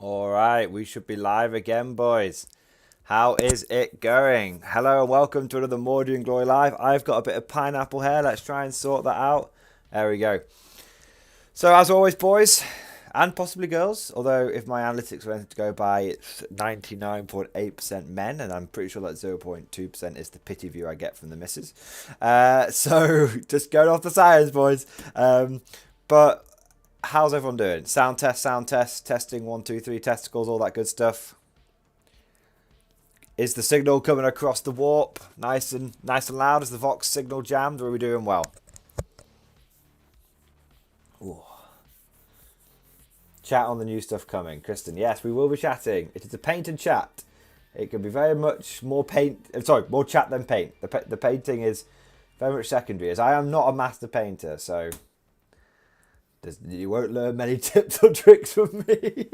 All right, we should be live again, boys. How is it going? Hello and welcome to another Mordian Glory Live. I've got a bit of pineapple hair. Let's try and sort that out. There we go. So as always, boys, and possibly girls, although if my analytics were anything to go by, it's 99.8% men, and I'm pretty sure that 0.2% is the pity view I get from the missus. So just going off the science, boys. But how's everyone doing? Sound test, testing, 1, 2, 3, testicles, all that good stuff. Is the signal coming across the warp nice and loud? Is the Vox signal jammed, or are we doing well? Ooh. Chat on the new stuff coming. Kristen, yes, we will be chatting. It is a paint and chat. It can be very much more more chat than paint. The painting is very much secondary, as I am not a master painter, so you won't learn many tips or tricks from me.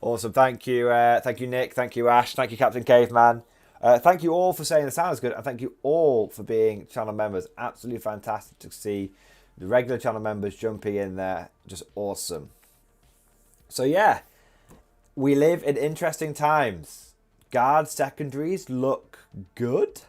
Awesome, thank you Nick, thank you Ash, thank you Captain Caveman. Thank you all for saying the sound is good, and thank you all for being channel members. Absolutely fantastic to see the regular channel members jumping in there. Just awesome. So yeah, we live in interesting times. Guard secondaries look good.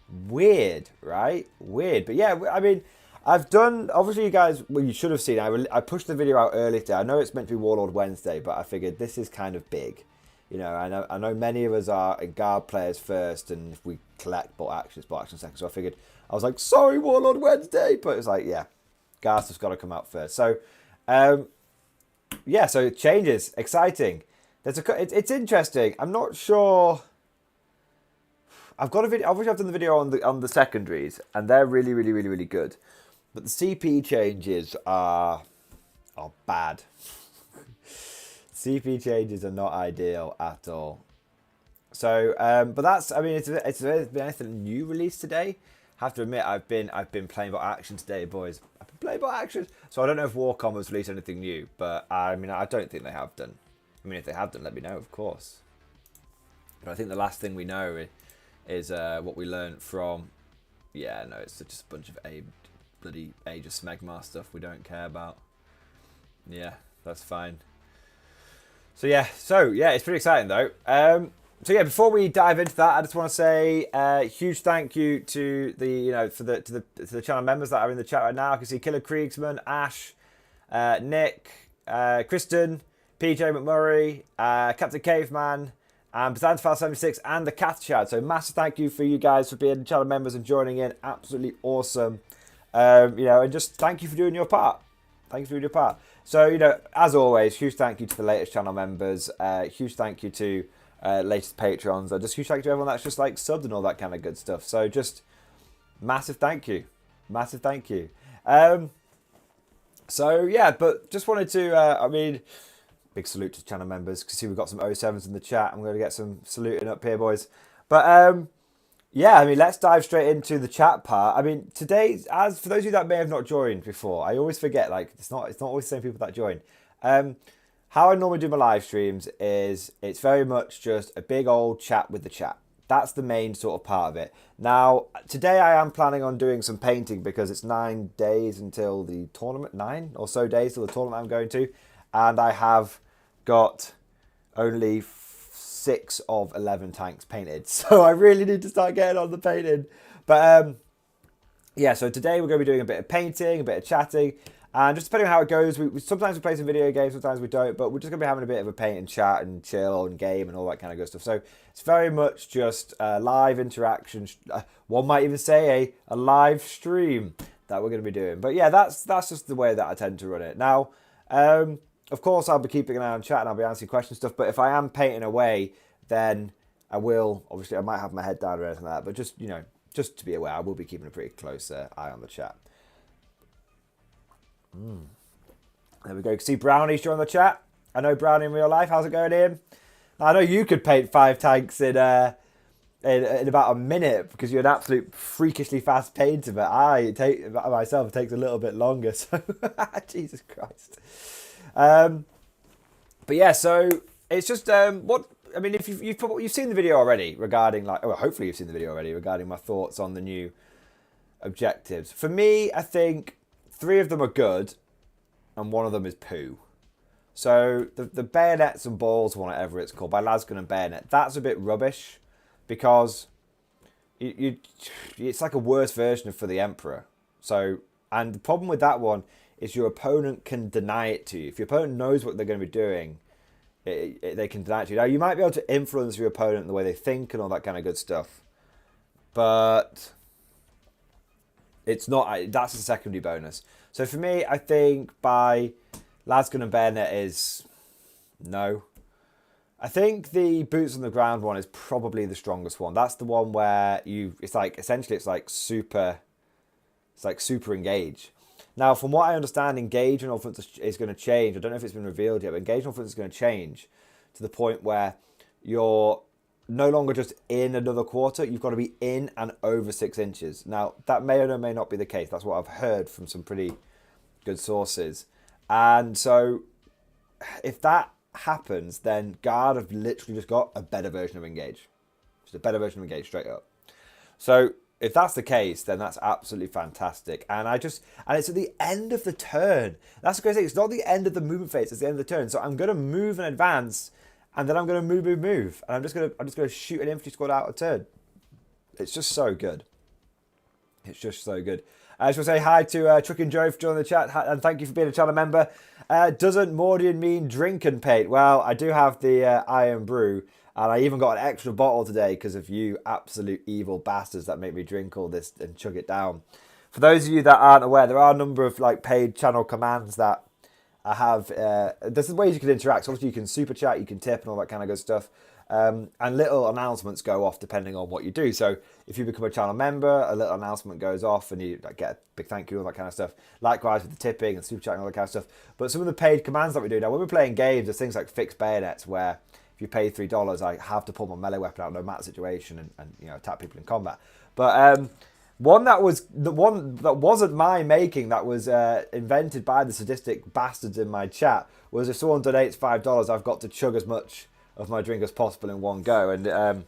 Weird, right? Weird. But yeah, I mean, I've done, obviously you guys, well, you should have seen, I pushed the video out early today. I know it's meant to be Warlord Wednesday, but I figured this is kind of big. You know, I know many of us are guard players first, and if we collect bot actions second. So I figured, I was like, sorry, Warlord Wednesday, but it's like, yeah, guard stuff's got to come out first. So, yeah, so it changes, exciting. It's interesting. I'm not sure. I've got a video. Obviously, I've done the video on the secondaries, and they're really good. But the CP changes are bad. CP changes are not ideal at all. So, but that's, I mean, it's been anything new released today. I have to admit, I've been playing bot action today, boys. I've been playing bot action. So I don't know if Warcom has released anything new, but I mean, I don't think they have done. I mean, if they have done, let me know, of course. But I think the last thing we know is what we learned from. Yeah, no, it's just a bunch of bloody Age of Smegma stuff we don't care about. Yeah, that's fine. So yeah, it's pretty exciting though. So yeah, before we dive into that, I just want to say huge thank you to the to the channel members that are in the chat right now. I can see Killer Kriegsman, Ash, Nick, Kristen, PJ McMurray, Captain Caveman, and Bazanfal76 and the Cath Chad. So massive thank you for you guys for being channel members and joining in. Absolutely awesome. And just thank you for doing your part. Thank you for doing your part. So, as always, huge thank you to the latest channel members. Huge thank you to latest patrons. Just huge thank you to everyone that's just like subbed and all that kind of good stuff. So just massive thank you. Massive thank you. So yeah, but just wanted to, big salute to channel members. Because see, we've got some 07s in the chat. I'm going to get some saluting up here, boys. But yeah, I mean, let's dive straight into the chat part. I mean, today, as for those of you that may have not joined before, I always forget, like, it's not always the same people that join. How I normally do my live streams is it's very much just a big old chat with the chat. That's the main sort of part of it. Now, today I am planning on doing some painting because it's 9 days until the tournament, 9 or so days till the tournament I'm going to. And I have got only 6 of 11 tanks painted, so I really need to start getting on the painting. But yeah, so today we're going to be doing a bit of painting, a bit of chatting, and just depending on how it goes, sometimes we play some video games, sometimes we don't, but we're just going to be having a bit of a paint and chat and chill and game and all that kind of good stuff. So it's very much just live interaction. One might even say a live stream that we're going to be doing. But yeah, that's just the way that I tend to run it. Now, of course, I'll be keeping an eye on chat and I'll be answering questions and stuff. But if I am painting away, then I will, obviously, I might have my head down or anything like that. But just, just to be aware, I will be keeping a pretty close eye on the chat. There we go. You can see Brownie's joined the chat. I know Brownie in real life. How's it going, Ian? I know you could paint 5 tanks in about a minute because you're an absolute freakishly fast painter. But myself, it takes a little bit longer. So, Jesus Christ. But yeah, so it's just if you've seen the video already regarding hopefully you've seen the video already regarding my thoughts on the new objectives. For me, I think 3 of them are good and 1 of them is poo. So the bayonets and balls one, whatever it's called, by Lasgun and Bayonet, that's a bit rubbish because it's like a worse version of For the Emperor. So, and the problem with that one is your opponent can deny it to you. If your opponent knows what they're going to be doing, they can deny it to you. Now, you might be able to influence your opponent in the way they think and all that kind of good stuff, but it's not. That's a secondary bonus. So for me, I think by Lasgun and Bayonet is no. I think the boots on the ground one is probably the strongest one. That's the one where it's like super engage. Now, from what I understand, engage and offense is going to change. I don't know if it's been revealed yet, but engage and offense is going to change to the point where you're no longer just in another quarter. You've got to be in and over 6 inches. Now, that may or may not be the case. That's what I've heard from some pretty good sources. And so, if that happens, then Guard have literally just got a better version of engage. Just a better version of engage straight up. So, if that's the case, then that's absolutely fantastic. And it's at the end of the turn. That's the crazy thing. It's not the end of the movement phase. It's the end of the turn. So I'm going to move and advance, and then I'm going to move, and I'm just going to shoot an infantry squad out a turn. It's just so good. It's just so good. I just want to say hi to Truck and Joe for joining the chat, and thank you for being a channel member. Doesn't Mordian mean drink and paint? Well, I do have the Iron Brew. And I even got an extra bottle today because of you absolute evil bastards that make me drink all this and chug it down. For those of you that aren't aware, there are a number of paid channel commands that I have. There's ways you can interact. So obviously, you can super chat, you can tip, and all that kind of good stuff. And little announcements go off depending on what you do. So if you become a channel member, a little announcement goes off, and you get a big thank you, all that kind of stuff. Likewise with the tipping and super chatting, all that kind of stuff. But some of the paid commands that we do now, when we're playing games, there's things like fixed bayonets where if you pay $3, I have to pull my melee weapon out no matter the situation and attack people in combat. But one that wasn't my making, that was invented by the sadistic bastards in my chat, was if someone donates $5, I've got to chug as much of my drink as possible in one go. And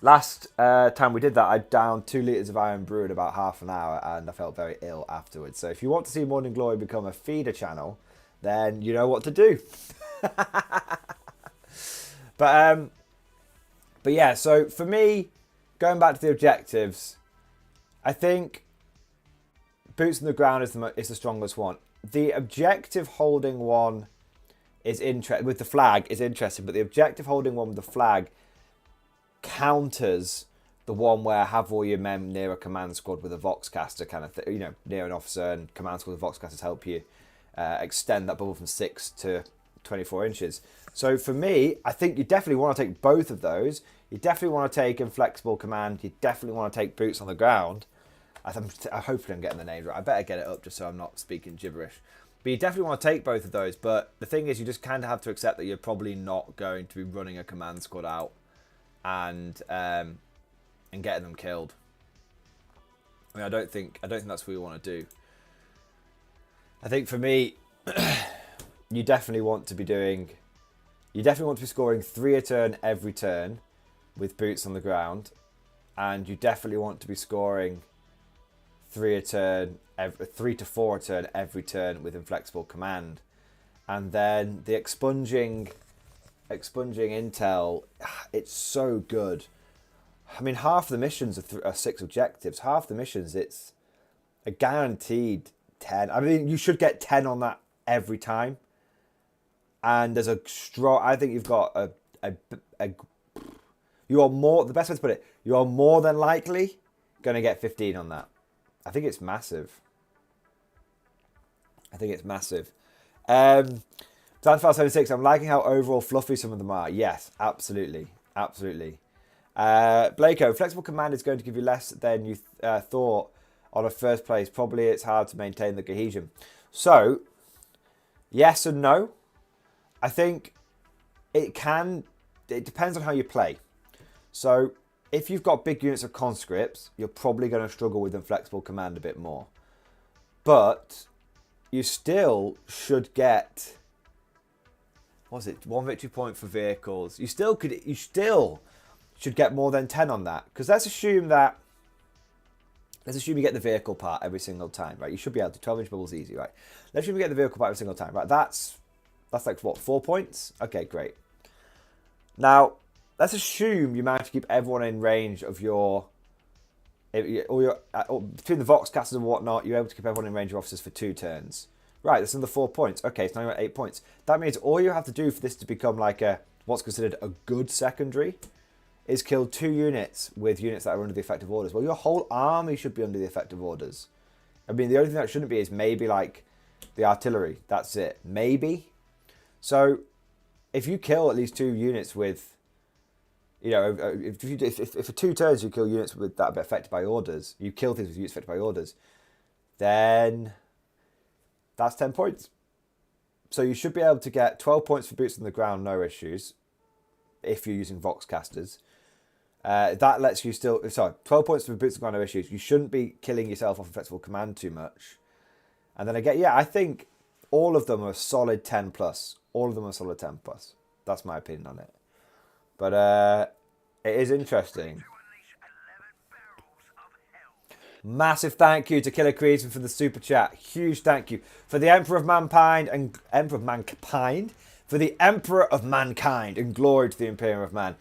last time we did that, I downed 2 litres of Iron Brew in about half an hour, and I felt very ill afterwards. So if you want to see Morning Glory become a feeder channel, then you know what to do. But yeah, so for me, going back to the objectives, I think boots on the ground is the strongest one. The objective holding one is with the flag is interesting, but the objective holding one with the flag counters the one where have all your men near a command squad with a Voxcaster kind of thing, near an officer, and command squad with Voxcasters help you extend that bubble from 6 to 24 inches. So for me, I think you definitely want to take both of those. You definitely want to take Inflexible Command. You definitely want to take Boots on the Ground. Hopefully I'm getting the names right. I better get it up just so I'm not speaking gibberish. But you definitely want to take both of those. But the thing is, you just kind of have to accept that you're probably not going to be running a command squad out and getting them killed. I mean, I don't think that's what you want to do. I think for me, you definitely want to be scoring 3 a turn every turn with Boots on the Ground, and you definitely want to be scoring 3 to 4 a turn every turn with Inflexible Command. And then the expunging intel, it's so good. I mean, half the missions are 6 objectives. Half the missions, it's a guaranteed 10. I mean, you should get 10 on that every time. And there's a strong. I think you've got you are more. The best way to put it, you are more than likely going to get 15 on that. I think it's massive. Danfile76, I'm liking how overall fluffy some of them are. Yes, absolutely. Blako, Flexible Command is going to give you less than you thought on a first place. Probably it's hard to maintain the cohesion. So, yes and no. I think it depends on how you play. So if you've got big units of conscripts, you're probably going to struggle with Inflexible Command a bit more. But you still should get, what was it, 1 victory point for vehicles. You still should get more than 10 on that. Because let's assume you get the vehicle part every single time, right? You should be able to. 12-inch bubbles easy, right? Let's assume you get the vehicle part every single time, right? That's That's like, what, 4 points? Okay, great. Now, let's assume you manage to keep everyone in range of your... between the Voxcasters and whatnot, you're able to keep everyone in range of officers for 2 turns. Right, that's another 4 points. Okay, so now you're at 8 points. That means all you have to do for this to become like what's considered a good secondary is kill 2 units with units that are under the effective orders. Well, your whole army should be under the effective orders. I mean, the only thing that shouldn't be is maybe like the artillery. That's it. Maybe. So if you kill at least 2 units with, you know, if for 2 turns you kill units with that are affected by orders, you kill things with units affected by orders, then that's 10 points. So you should be able to get 12 points for boots on the ground, no issues, if you're using Voxcasters. That lets you still... Sorry, 12 points for boots on the ground, no issues. You shouldn't be killing yourself off a flexible command too much. And then again, yeah, I think all of them are solid 10 plus. All of them are solid 10 plus. That's my opinion on it. But it is interesting. Massive thank you to Killer Creeds for the super chat. Huge thank you for the Emperor of Mankind and for the Emperor of Mankind and glory to the Imperium of Man.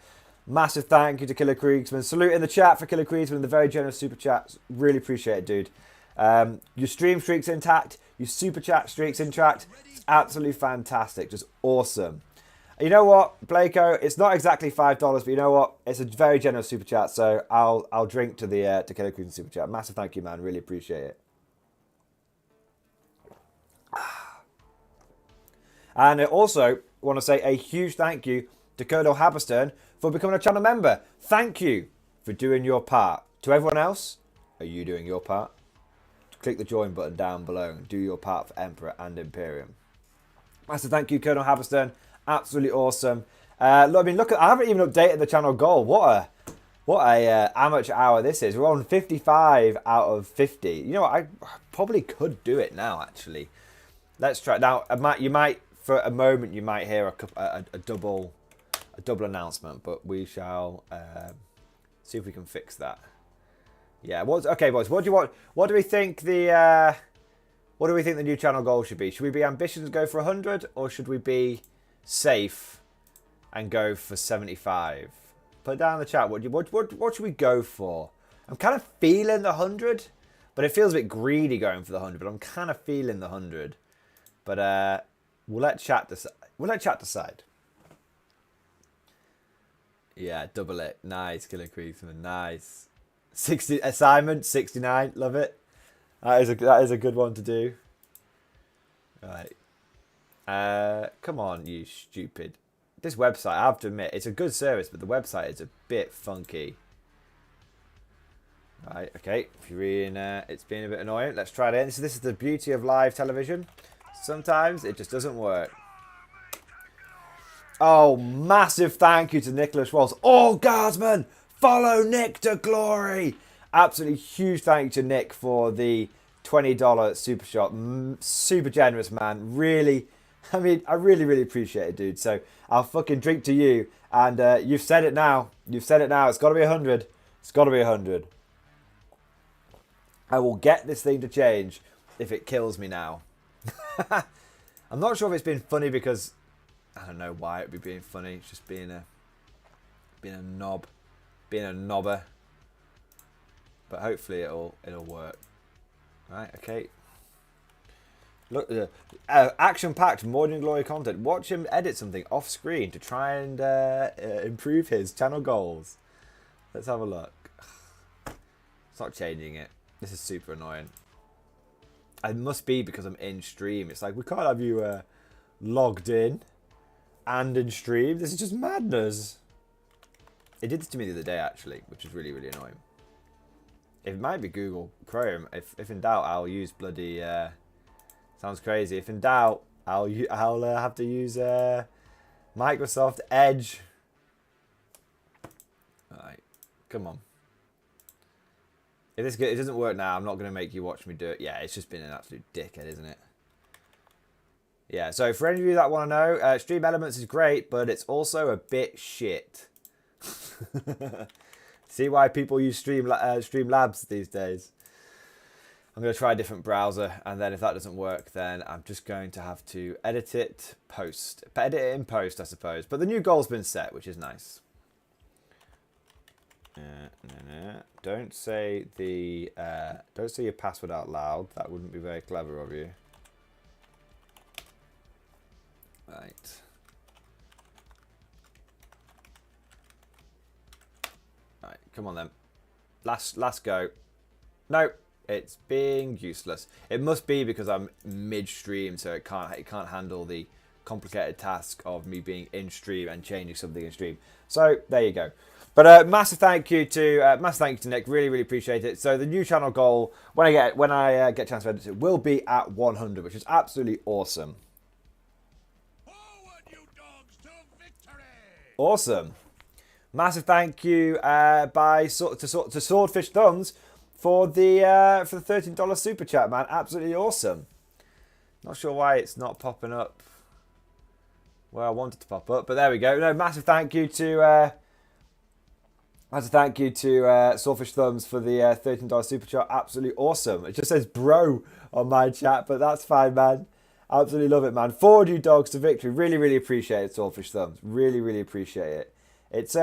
Massive thank you to Killer Kriegsman. Salute in the chat for Killer Kriegsman and the very generous super chats. Really appreciate it, dude. Your stream streak's intact. Your super chat streak's intact. It's absolutely fantastic. Just awesome. You know what, Blako? It's not exactly $5, but you know what? It's a very generous super chat, so I'll drink to the to Killer Queen super chat. Massive thank you, man. Really appreciate it. And I also want to say a huge thank you to Colonel Haberstern for becoming a channel member. Thank you for doing your part. To everyone else, are you doing your part? Click the join button down below and do your part for Emperor and Imperium. Massive thank you, Colonel Haberstern. Absolutely awesome. I mean, look, I haven't even updated the channel goal. What a amateur hour this is. We're on 55 out of 50. You know what? I probably could do it now, actually. Let's try. Now, you might, for a moment, you might hear a double announcement, but we shall see if we can fix that. Yeah. Okay, boys. What do you want? What do we think the new channel goal should be? Should we be ambitious and go for 100, or should we be safe and go for 75? Put it down in the chat. What should we go for? I'm kind of feeling the 100, but it feels a bit greedy going for the 100. But I'm kind of feeling the 100. But we'll let chat decide. Yeah, double it. Nice, Killer Creeksman. Nice. 60 assignment 69. Love it. That is a good one to do. Right. Come on, you stupid. This website, I have to admit, it's a good service, but the website is a bit funky. Right, okay. If you're reading, it's being a bit annoying. Let's try it in. So this is the beauty of live television. Sometimes it just doesn't work. Oh, massive thank you to Nicholas Walls. All guardsmen, follow Nick to glory. Absolutely huge thank you to Nick for the $20 super shot. Super generous, man. Really, I mean, I really appreciate it, dude. So I'll fucking drink to you. And you've said it now. You've said it now. It's got to be 100. It's got to be 100. I will get this thing to change if it kills me now. I'm not sure if it's been funny because I don't know why it'd be being funny. It's just being a knob, being a knobber. But hopefully it'll work. Right, okay. Look, action-packed Mordian Glory content. Watch him edit something off screen to try and improve his channel goals. Let's have a look. It's not changing it. This is super annoying. It must be because I'm in stream. It's like, we can't have you logged in and in stream. This is just madness. It did this to me the other day, actually, which is really annoying. It might be Google Chrome. If in doubt, I'll use bloody... sounds crazy. If in doubt, I'll have to use Microsoft Edge. Alright, come on. If it doesn't work now, I'm not going to make you watch me do it. Yeah, it's just been an absolute dickhead, isn't it? Yeah, so for any of you that want to know, Stream Elements is great, but it's also a bit shit. See why people use Streamlabs these days. I'm going to try a different browser, and then if that doesn't work, then I'm just going to have to edit it in post, I suppose. But the new goal's been set, which is nice. Don't say your password out loud. That wouldn't be very clever of you. Right. Right, come on then. Last go. No, it's being useless. It must be because I'm mid-stream, so it can't handle the complicated task of me being in stream and changing something in stream. So there you go. But massive thank you to Nick. Really, really appreciate it. So the new channel goal, when I get a chance to edit it, will be at 100, which is absolutely awesome. Forward, you dogs, to victory! Awesome. Massive thank you to Swordfish Thumbs for the $13 super chat, man. Absolutely awesome. Not sure why it's not popping up where I want it to pop up, but there we go. No, massive thank you to Swordfish Thumbs for the $13 super chat. Absolutely awesome. It just says bro on my chat, but that's fine, man. Absolutely love it, man. Forward you dogs to victory. Really, really appreciate it, Swordfish Thumbs. Really, really appreciate it. It's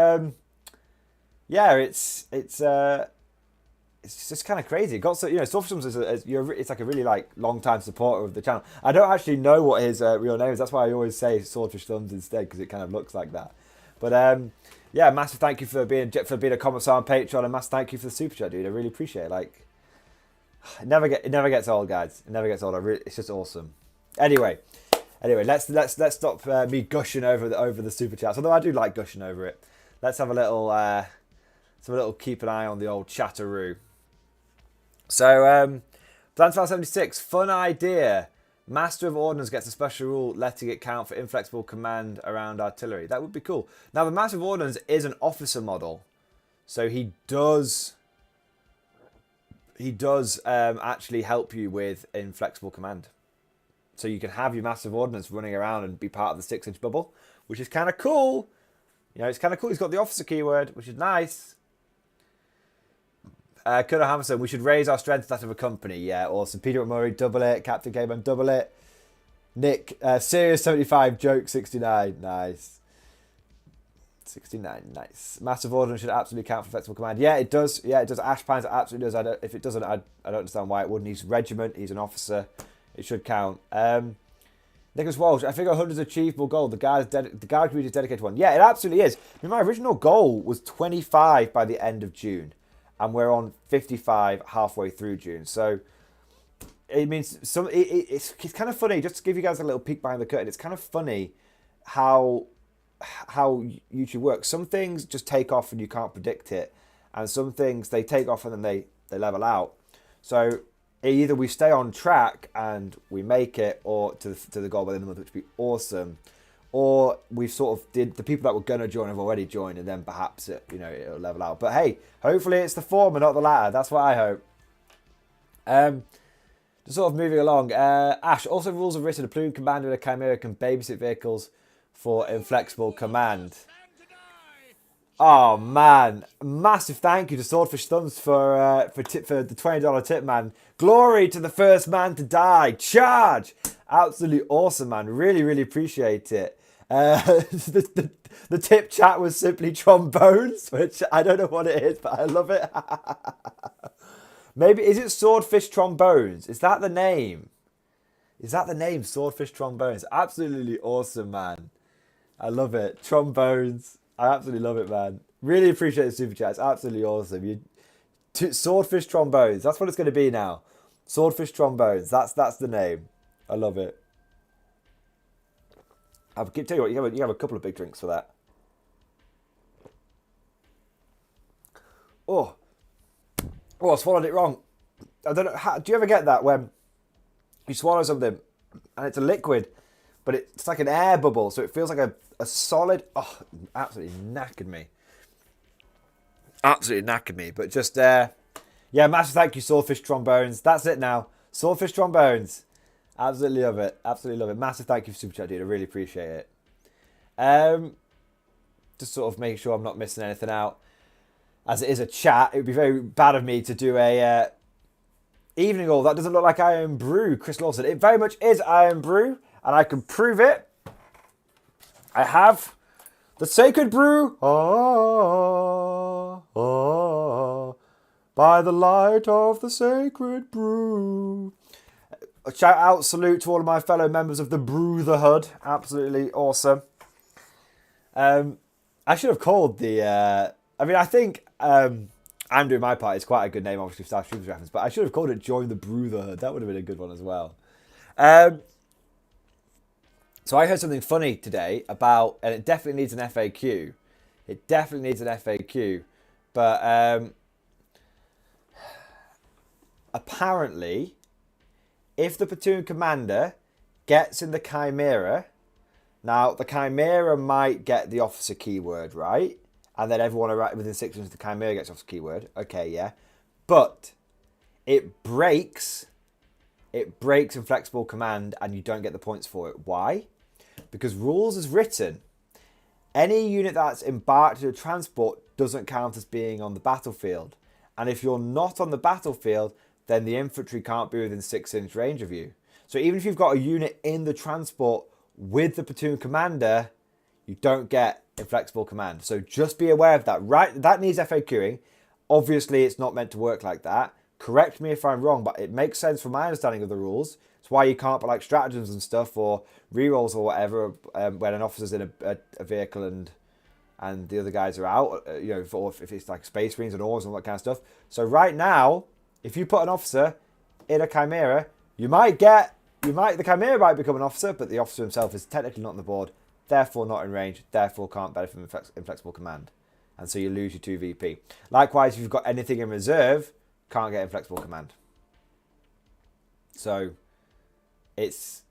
just kind of crazy. Got so, Swordfish Thumbs it's like a really long time supporter of the channel. I don't actually know what his real name is. That's why I always say Swordfish Thumbs instead, because it kind of looks like that. But yeah, massive thank you for being a commentator on Patreon, and massive thank you for the super chat, dude. I really appreciate it. It never gets old, guys. It never gets old. It's just awesome. Anyway, let's stop me gushing over the super chats. Although I do like gushing over it. Let's have a little keep an eye on the old chatteroo. So, Plantar 76, fun idea. Master of Ordnance gets a special rule letting it count for inflexible command around artillery. That would be cool. Now, the Master of Ordnance is an officer model, so he does actually help you with inflexible command. So you can have your Master of Ordnance running around and be part of the 6-inch bubble, which is kind of cool. It's kind of cool. He's got the officer keyword, which is nice. Colonel Hammerson, we should raise our strength to that of a company. Yeah, awesome. Peter Murray, double it. Captain K-Man, double it. Nick, Serious 75, joke 69. Nice. 69, nice. Massive Ordnance should absolutely count for flexible command. Yeah, it does. Yeah, it does. Ash Pines, it absolutely does. If it doesn't, I don't understand why it wouldn't. He's regiment. He's an officer. It should count. Nicholas Walsh, I figure 100 is an achievable goal. The guard community is dedicated to one. Yeah, it absolutely is. I mean, my original goal was 25 by the end of June. And we're on 55 halfway through June. So it means it's kind of funny, just to give you guys a little peek behind the curtain. It's kind of funny how YouTube works. Some things just take off and you can't predict it. And some things they take off and then they level out. So either we stay on track and we make it or to the goal by the end of the month, which would be awesome. Or we've sort of the people that were going to join have already joined, and then perhaps it'll level out. But hey, hopefully it's the former, not the latter. That's what I hope. Just sort of moving along. Ash, also rules are written. A platoon commander and a chimera can babysit vehicles for inflexible command. Oh man, massive thank you to Swordfish Thumbs for the $20 tip, man. Glory to the first man to die. Charge! Absolutely awesome, man. Really, really appreciate it. The tip chat was simply trombones, which I don't know what it is, but I love it. Maybe, is it Swordfish Trombones? Is that the name? Is that the name, Swordfish Trombones? Absolutely awesome, man. I love it. Trombones. I absolutely love it, man. Really appreciate the super chat. It's absolutely awesome. Swordfish Trombones. That's what it's going to be now. Swordfish Trombones. That's the name. I love it. I'll tell you what, you have a couple of big drinks for that. Oh, I swallowed it wrong. I don't know. Do you ever get that when you swallow something and it's a liquid, but it's like an air bubble, so it feels like a solid. Oh, absolutely knackered me. Absolutely knackered me. But just yeah, massive thank you, Swordfish Trombones. That's it now. Swordfish Trombones. Absolutely love it. Absolutely love it. Massive thank you for super chat, dude. I really appreciate it. Just sort of making sure I'm not missing anything out. As it is a chat, it would be very bad of me to do a Evening all. That doesn't look like Iron Brew, Chris Lawson. It very much is Iron Brew, and I can prove it. I have the Sacred Brew. By the light of the Sacred Brew. A shout out, salute to all of my fellow members of the Brotherhood. Absolutely awesome. I should have called the... I think I'm doing my part. It's quite a good name, obviously, for Star Troopers reference. But I should have called it Join the Brotherhood. That would have been a good one as well. So I heard something funny today about... And it definitely needs an FAQ. It definitely needs an FAQ. But apparently, if the platoon commander gets in the Chimera... Now, the Chimera might get the officer keyword, right? And then everyone within 6 inches of the Chimera gets officer keyword. Okay, yeah. But it breaks inflexible command and you don't get the points for it. Why? Because rules is written. Any unit that's embarked in a transport doesn't count as being on the battlefield. And if you're not on the battlefield, then the infantry can't be within 6 inch range of you. So even if you've got a unit in the transport with the platoon commander, you don't get inflexible command. So just be aware of that. Right, that needs FAQing. Obviously, it's not meant to work like that. Correct me if I'm wrong, but it makes sense from my understanding of the rules. It's why you can't put like stratagems and stuff or rerolls or whatever when an officer's in a vehicle and the other guys are out. Or if it's like space marines and oars and all that kind of stuff. So right now, if you put an officer in a Chimera, the Chimera might become an officer, but the officer himself is technically not on the board, therefore not in range, therefore can't benefit from inflexible command. And so you lose your 2 VP. Likewise, if you've got anything in reserve, can't get inflexible command. So it's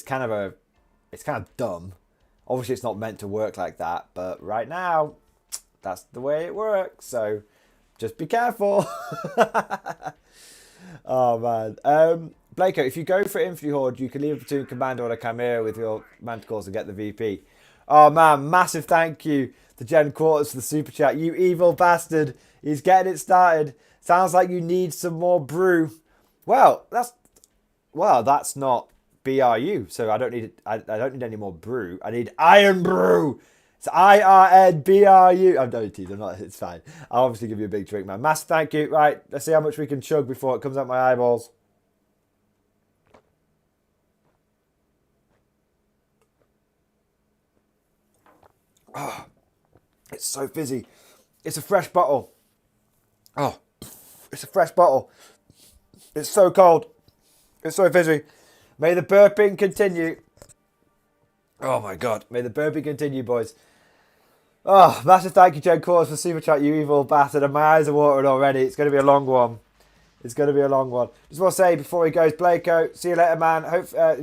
kind of dumb. Obviously, it's not meant to work like that, but right now, that's the way it works. So just be careful. Oh man. Blako, if you go for infantry horde, you can leave a platoon commander on a Chimera with your manticores and get the VP. Oh man, massive thank you to Jen Quarters for the super chat. You evil bastard. He's getting it started. Sounds like you need some more brew. Well, that's not BRU, so I don't need any more brew. I need Iron Brew. It's IRNBRU. I'm not teasing, it's fine. I'll obviously give you a big drink, man. Massive thank you. Right, let's see how much we can chug before it comes out my eyeballs. Oh, it's so fizzy. It's a fresh bottle. Oh, it's a fresh bottle. It's so cold. It's so fizzy. May the burping continue. Oh my God. May the burping continue, boys. Oh, massive thank you, Jen Coors, for super chat, you evil bastard. And my eyes are watering already. It's going to be a long one. It's going to be a long one. Just want to say before he goes, Blako, see you later, man.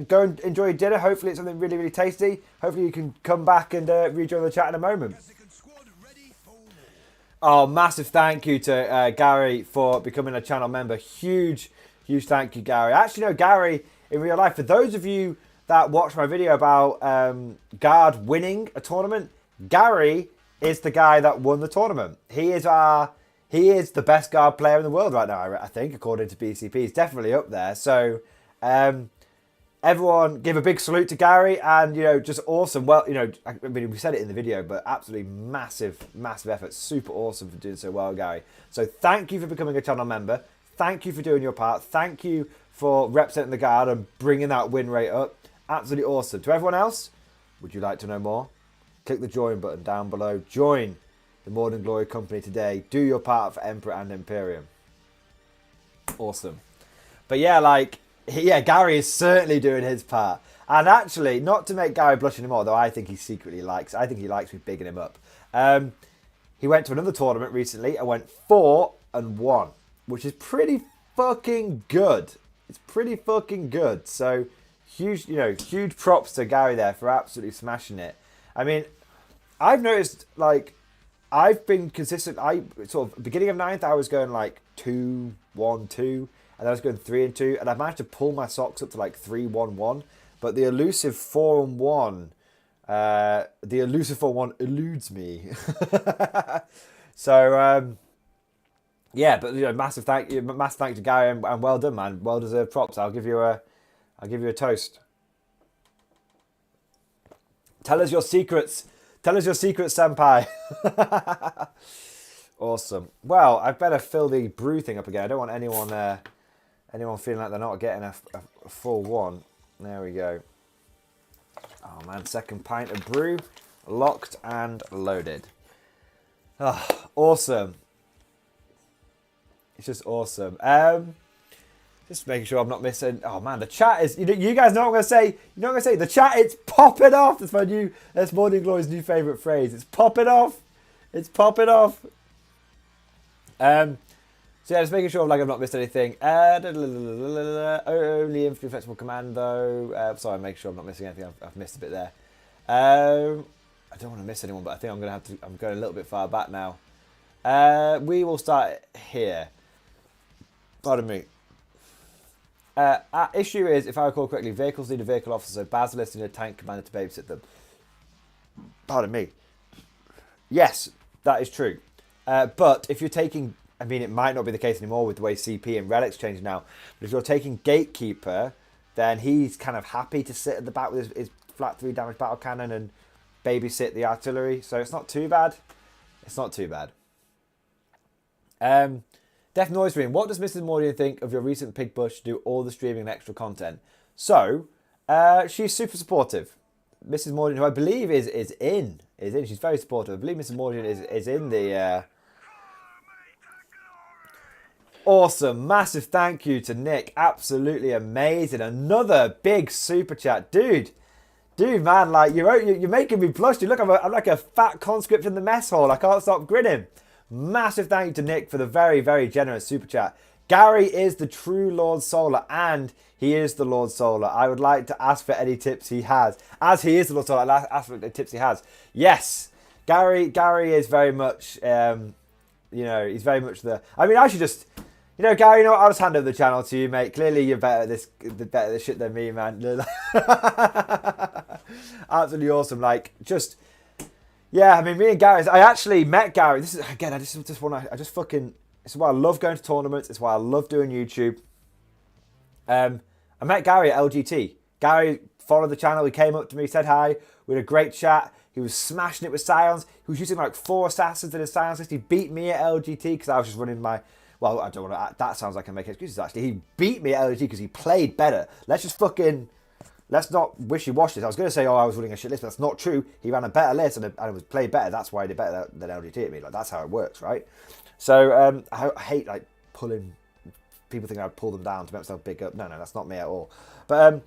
Go and enjoy your dinner. Hopefully it's something really, really tasty. Hopefully you can come back and rejoin the chat in a moment. Oh, massive thank you to Gary for becoming a channel member. Huge thank you, Gary. I actually know Gary in real life. For those of you that watched my video about Guard winning a tournament, Gary is the guy that won the tournament. He is the best Guard player in the world right now, I think, according to BCP. He's definitely up there. So everyone give a big salute to Gary, and just awesome. Well, I mean, we said it in the video, but absolutely massive effort. Super awesome for doing so well, Gary. So thank you for becoming a channel member. Thank you for doing your part. Thank you for representing the Guard and bringing that win rate up. Absolutely awesome. To everyone else, would you like to know more? Click the join button down below. Join the Mordian Glory Company today. Do your part for Emperor and Imperium. Awesome. But yeah, Gary is certainly doing his part. And actually, not to make Gary blush anymore, though I think he secretly likes. I think he likes me bigging him up. He went to another tournament recently and went 4-1, which is pretty fucking good. It's pretty fucking good. So huge props to Gary there for absolutely smashing it. I mean, I've noticed I've been consistent. Beginning of 9th, I was going 2-1-2, and then I was going 3-2, and I managed to pull my socks up to 3-1-1. But the elusive 4-1, eludes me. So yeah, but massive thank you to Gary, and well done, man. Well deserved props. I'll give you a toast. Tell us your secrets. Tell us your secrets, senpai. Awesome. Well, I better fill the brew thing up again. I don't want anyone feeling like they're not getting a full one. There we go. Oh man, second pint of brew, locked and loaded. Oh, awesome. It's just awesome. Just making sure I'm not missing. Oh man, the chat is. You guys know what I'm gonna say. You know what I'm gonna say. The chat, it's popping off. That's my new. That's Mordian Glory's new favorite phrase. It's popping off. It's popping off. So yeah, just making sure like I've not missed anything. Only infantry flexible command though. Sorry, make sure I'm not missing anything. I've missed a bit there. I don't want to miss anyone, but I think I'm gonna have to. I'm going a little bit far back now. We will start here. Pardon me. Issue is, if I recall correctly, vehicles need a vehicle officer, basilisk need a tank commander to babysit them. Pardon me. Yes, that is true. But if you're taking, I mean, it might not be the case anymore with the way CP and relics change now, but if you're taking Gatekeeper, then he's kind of happy to sit at the back with his flat 3 damage battle cannon and babysit the artillery, so it's not too bad. It's not too bad. Deaf Noise Stream, what does Mrs. Mordian think of your recent pig push to do all the streaming and extra content? So, she's super supportive. Mrs. Mordian, who I believe is in. She's very supportive. I believe Mrs. Mordian is in the... Awesome. Massive thank you to Nick. Absolutely amazing. Another big super chat. Dude, man, like, you're making me blush. Dude, look, I'm like a fat conscript in the mess hall. I can't stop grinning. Massive thank you to Nick for the very, very generous super chat. Gary is the true Lord Solar, and he is the Lord Solar. I would like to ask for any tips he has. As he is the Lord Solar, I'd ask for the tips he has. Yes, Gary is very much, he's very much the... I mean, I should just... Gary, I'll just hand over the channel to you, mate. Clearly, you're better at this shit than me, man. Absolutely awesome. Like, just... Yeah, I mean, me and Gary, I actually met Gary. This is, again, this is why I love going to tournaments. It's why I love doing YouTube. I met Gary at LGT. Gary followed the channel. He came up to me, said hi. We had a great chat. He was smashing it with Scions. He was using like 4 assassins in his Scions list. He beat me at LGT because I was just running my... Well, I don't want to... That sounds like I'm making excuses, actually. He beat me at LGT because he played better. Let's not wishy-wash this. I was going to say, I was running a shit list, but that's not true. He ran a better list and it was played better. That's why he did better than LGT at me. Like, that's how it works, right? So, I hate, like, pulling... People think I'd pull them down to make myself big up. No, that's not me at all. But,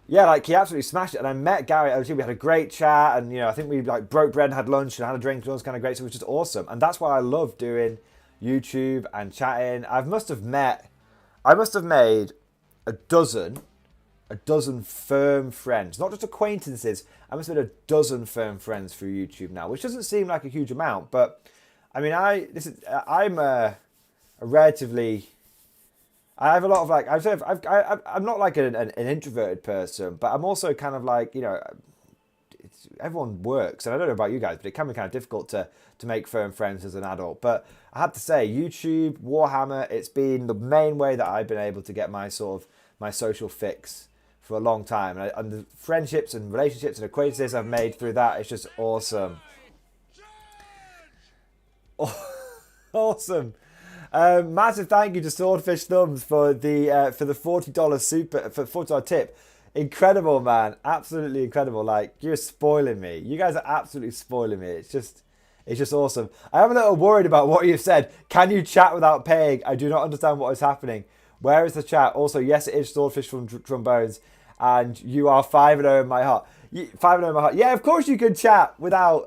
yeah, like, he absolutely smashed it. And I met Gary at LGT. We had a great chat. And, I think we, like, broke bread and had lunch and had a drink. It was kind of great. So it was just awesome. And that's why I love doing YouTube and chatting. I must have made a dozen firm friends, not just acquaintances. I must have made a dozen firm friends through YouTube now, which doesn't seem like a huge amount, but I mean, I'm a relatively, I have a lot of like, I'm not like an introverted person, but I'm also kind of like, everyone works, and I don't know about you guys, but it can be kind of difficult to make firm friends as an adult. But I have to say, YouTube, Warhammer, it's been the main way that I've been able to get my social fix for a long time, and the friendships and relationships and acquaintances I've made through that, it's just awesome. Awesome. Massive thank you to Swordfish Thumbs for the $40 tip. Incredible, man. Absolutely incredible. Like, you're spoiling me. You guys are absolutely spoiling me. It's just awesome. I am a little worried about what you've said. Can you chat without paying? I do not understand what is happening. Where is the chat? Also, yes, it is Swordfish from Trombones, and you are 5-0 in my heart. 5-0 in my heart. Yeah, of course you can chat without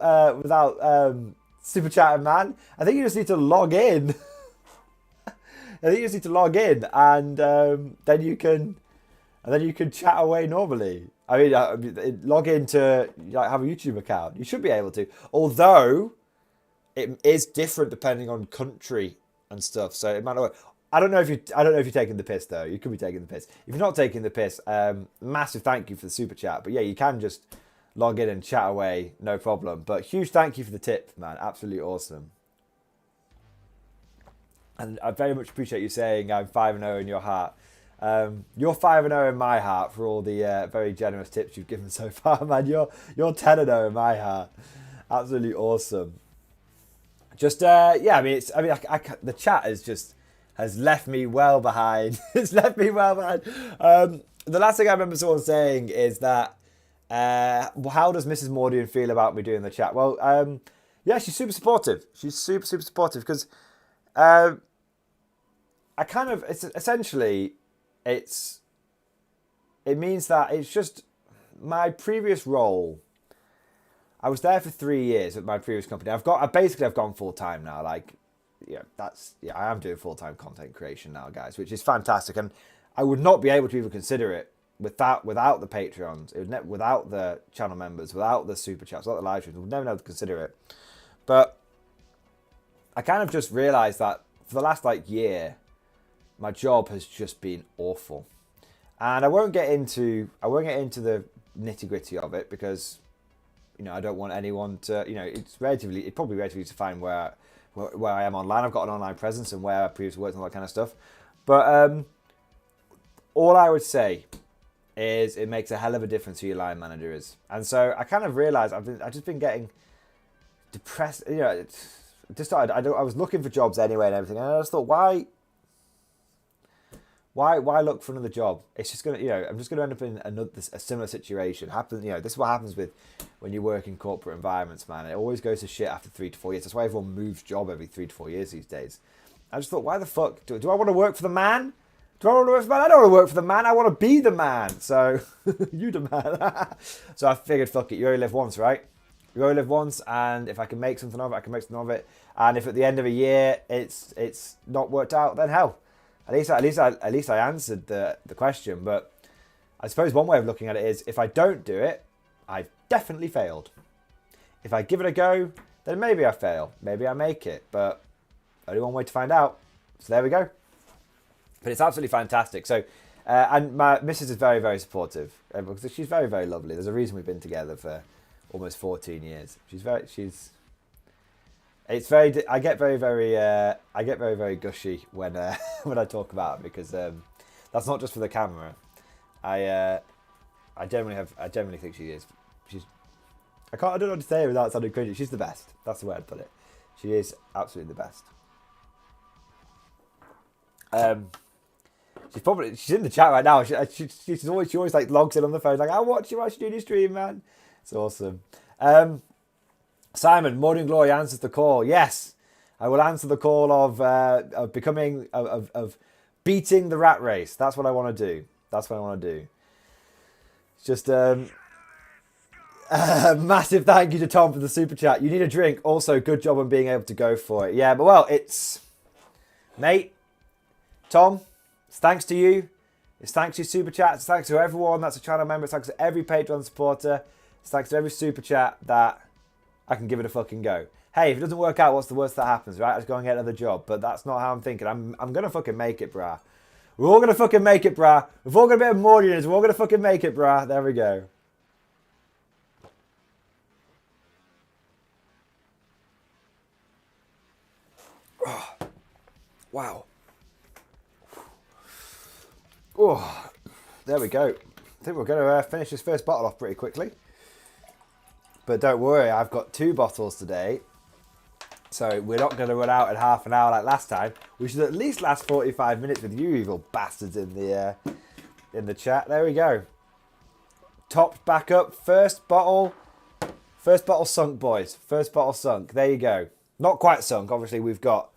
super chatting, man. I think you just need to log in. And then you can chat away normally. I mean, log in to have a YouTube account. You should be able to. Although it is different depending on country and stuff, so it might not work. I don't know if you're taking the piss though. You could be taking the piss. If you're not taking the piss, massive thank you for the super chat. But yeah, you can just log in and chat away, no problem. But huge thank you for the tip, man. Absolutely awesome. And I very much appreciate you saying I'm 5-0 in your heart. You're 5-0 in my heart for all the very generous tips you've given so far, man. You're 10-0 in my heart. Absolutely awesome. Just yeah, I mean, the chat has left me well behind. It's left me well behind. The last thing I remember someone saying is that, how does Mrs. Mordian feel about me doing the chat? Well, yeah, she's super supportive. She's super supportive because I kind of, it's essentially, it means that it's just my previous role. I was there for 3 years at my previous company. I've gone full time now. Like, yeah, I am doing full time content creation now, guys, which is fantastic. And I would not be able to even consider it without the Patreons, without the channel members, without the super chats, without the live streams. I would never be able to consider it. But I kind of just realised that for the last year, my job has just been awful. And I won't get into the nitty gritty of it because, I don't want anyone to, it's probably relatively to find where I am online. I've got an online presence and where I previously worked and all that kind of stuff. But all I would say is it makes a hell of a difference who your line manager is. And so I kind of realised I've just been getting depressed. I was looking for jobs anyway and everything, and I just thought, why look for another job? It's just gonna, I'm just gonna end up in a similar situation. This is what happens when you work in corporate environments, man. It always goes to shit after 3 to 4 years. That's why everyone moves job every 3 to 4 years these days. I just thought, why the fuck do I want to work for the man? Do I want to work for the man? I don't want to work for the man. I want to be the man. So you the man. So I figured, fuck it. You only live once, right? You only live once, and if I can make something of it, I can make something of it. And if at the end of a year it's not worked out, then hell. At least I answered the question. But I suppose one way of looking at it is, if I don't do it, I've definitely failed. If I give it a go, then maybe I fail. Maybe I make it. But only one way to find out. So there we go. But it's absolutely fantastic. So, and my missus is very, very supportive. Because she's very, very lovely. There's a reason we've been together for almost 14 years. It's very. I get very, very gushy when when I talk about it, because that's not just for the camera. I generally think she is. I don't know what to say without sounding cringy. She's the best. That's the way I'd put it. She is absolutely the best. She's in the chat right now. She always like logs in on the phone like, I watch you do your stream, man. It's awesome. Simon, Mordian Glory answers the call. Yes, I will answer the call of becoming of beating the rat race. That's what I want to do. It's just massive thank you to Tom for the super chat. You need a drink. Also, good job on being able to go for it. Yeah, but mate, Tom, it's thanks to you. It's thanks to your super chat. It's thanks to everyone that's a channel member. It's thanks to every Patreon supporter. It's thanks to every super chat that I can give it a fucking go. Hey, if it doesn't work out, what's the worst that happens, right? I just go and get another job. But that's not how I'm thinking. I'm gonna fucking make it, brah. We're all gonna fucking make it, brah. We've all got a bit of Mordians. We're all gonna fucking make it, brah. There we go. Oh, wow. Oh, there we go. I think we're going to finish this first bottle off pretty quickly. But don't worry, I've got 2 bottles today. So we're not going to run out in half an hour like last time. We should at least last 45 minutes with you evil bastards in the chat. There we go. Topped back up. First bottle sunk, boys. First bottle sunk. There you go. Not quite sunk. Obviously, we've got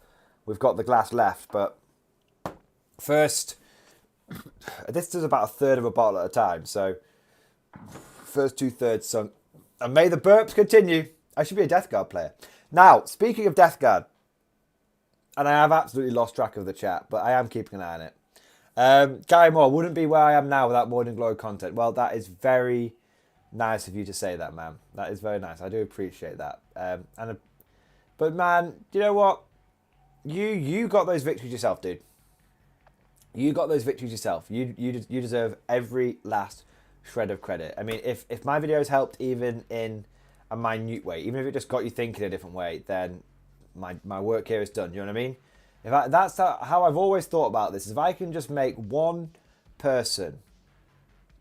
the glass left, but first, this is about a third of a bottle at a time. So first 2/3 sunk. And may the burps continue. I should be a Death Guard player. Now, speaking of Death Guard, and I have absolutely lost track of the chat, but I am keeping an eye on it. Gary Moore, wouldn't be where I am now without Mordian Glory content. Well, that is very nice of you to say that, man. That is very nice. I do appreciate that. But man, you know what? You got those victories yourself, dude. You got those victories yourself. You deserve every last shred of credit. I mean, if my videos helped even in a minute way, even if it just got you thinking a different way, then my work here is done. You know what I mean? That's how I've always thought about this. If I can just make one person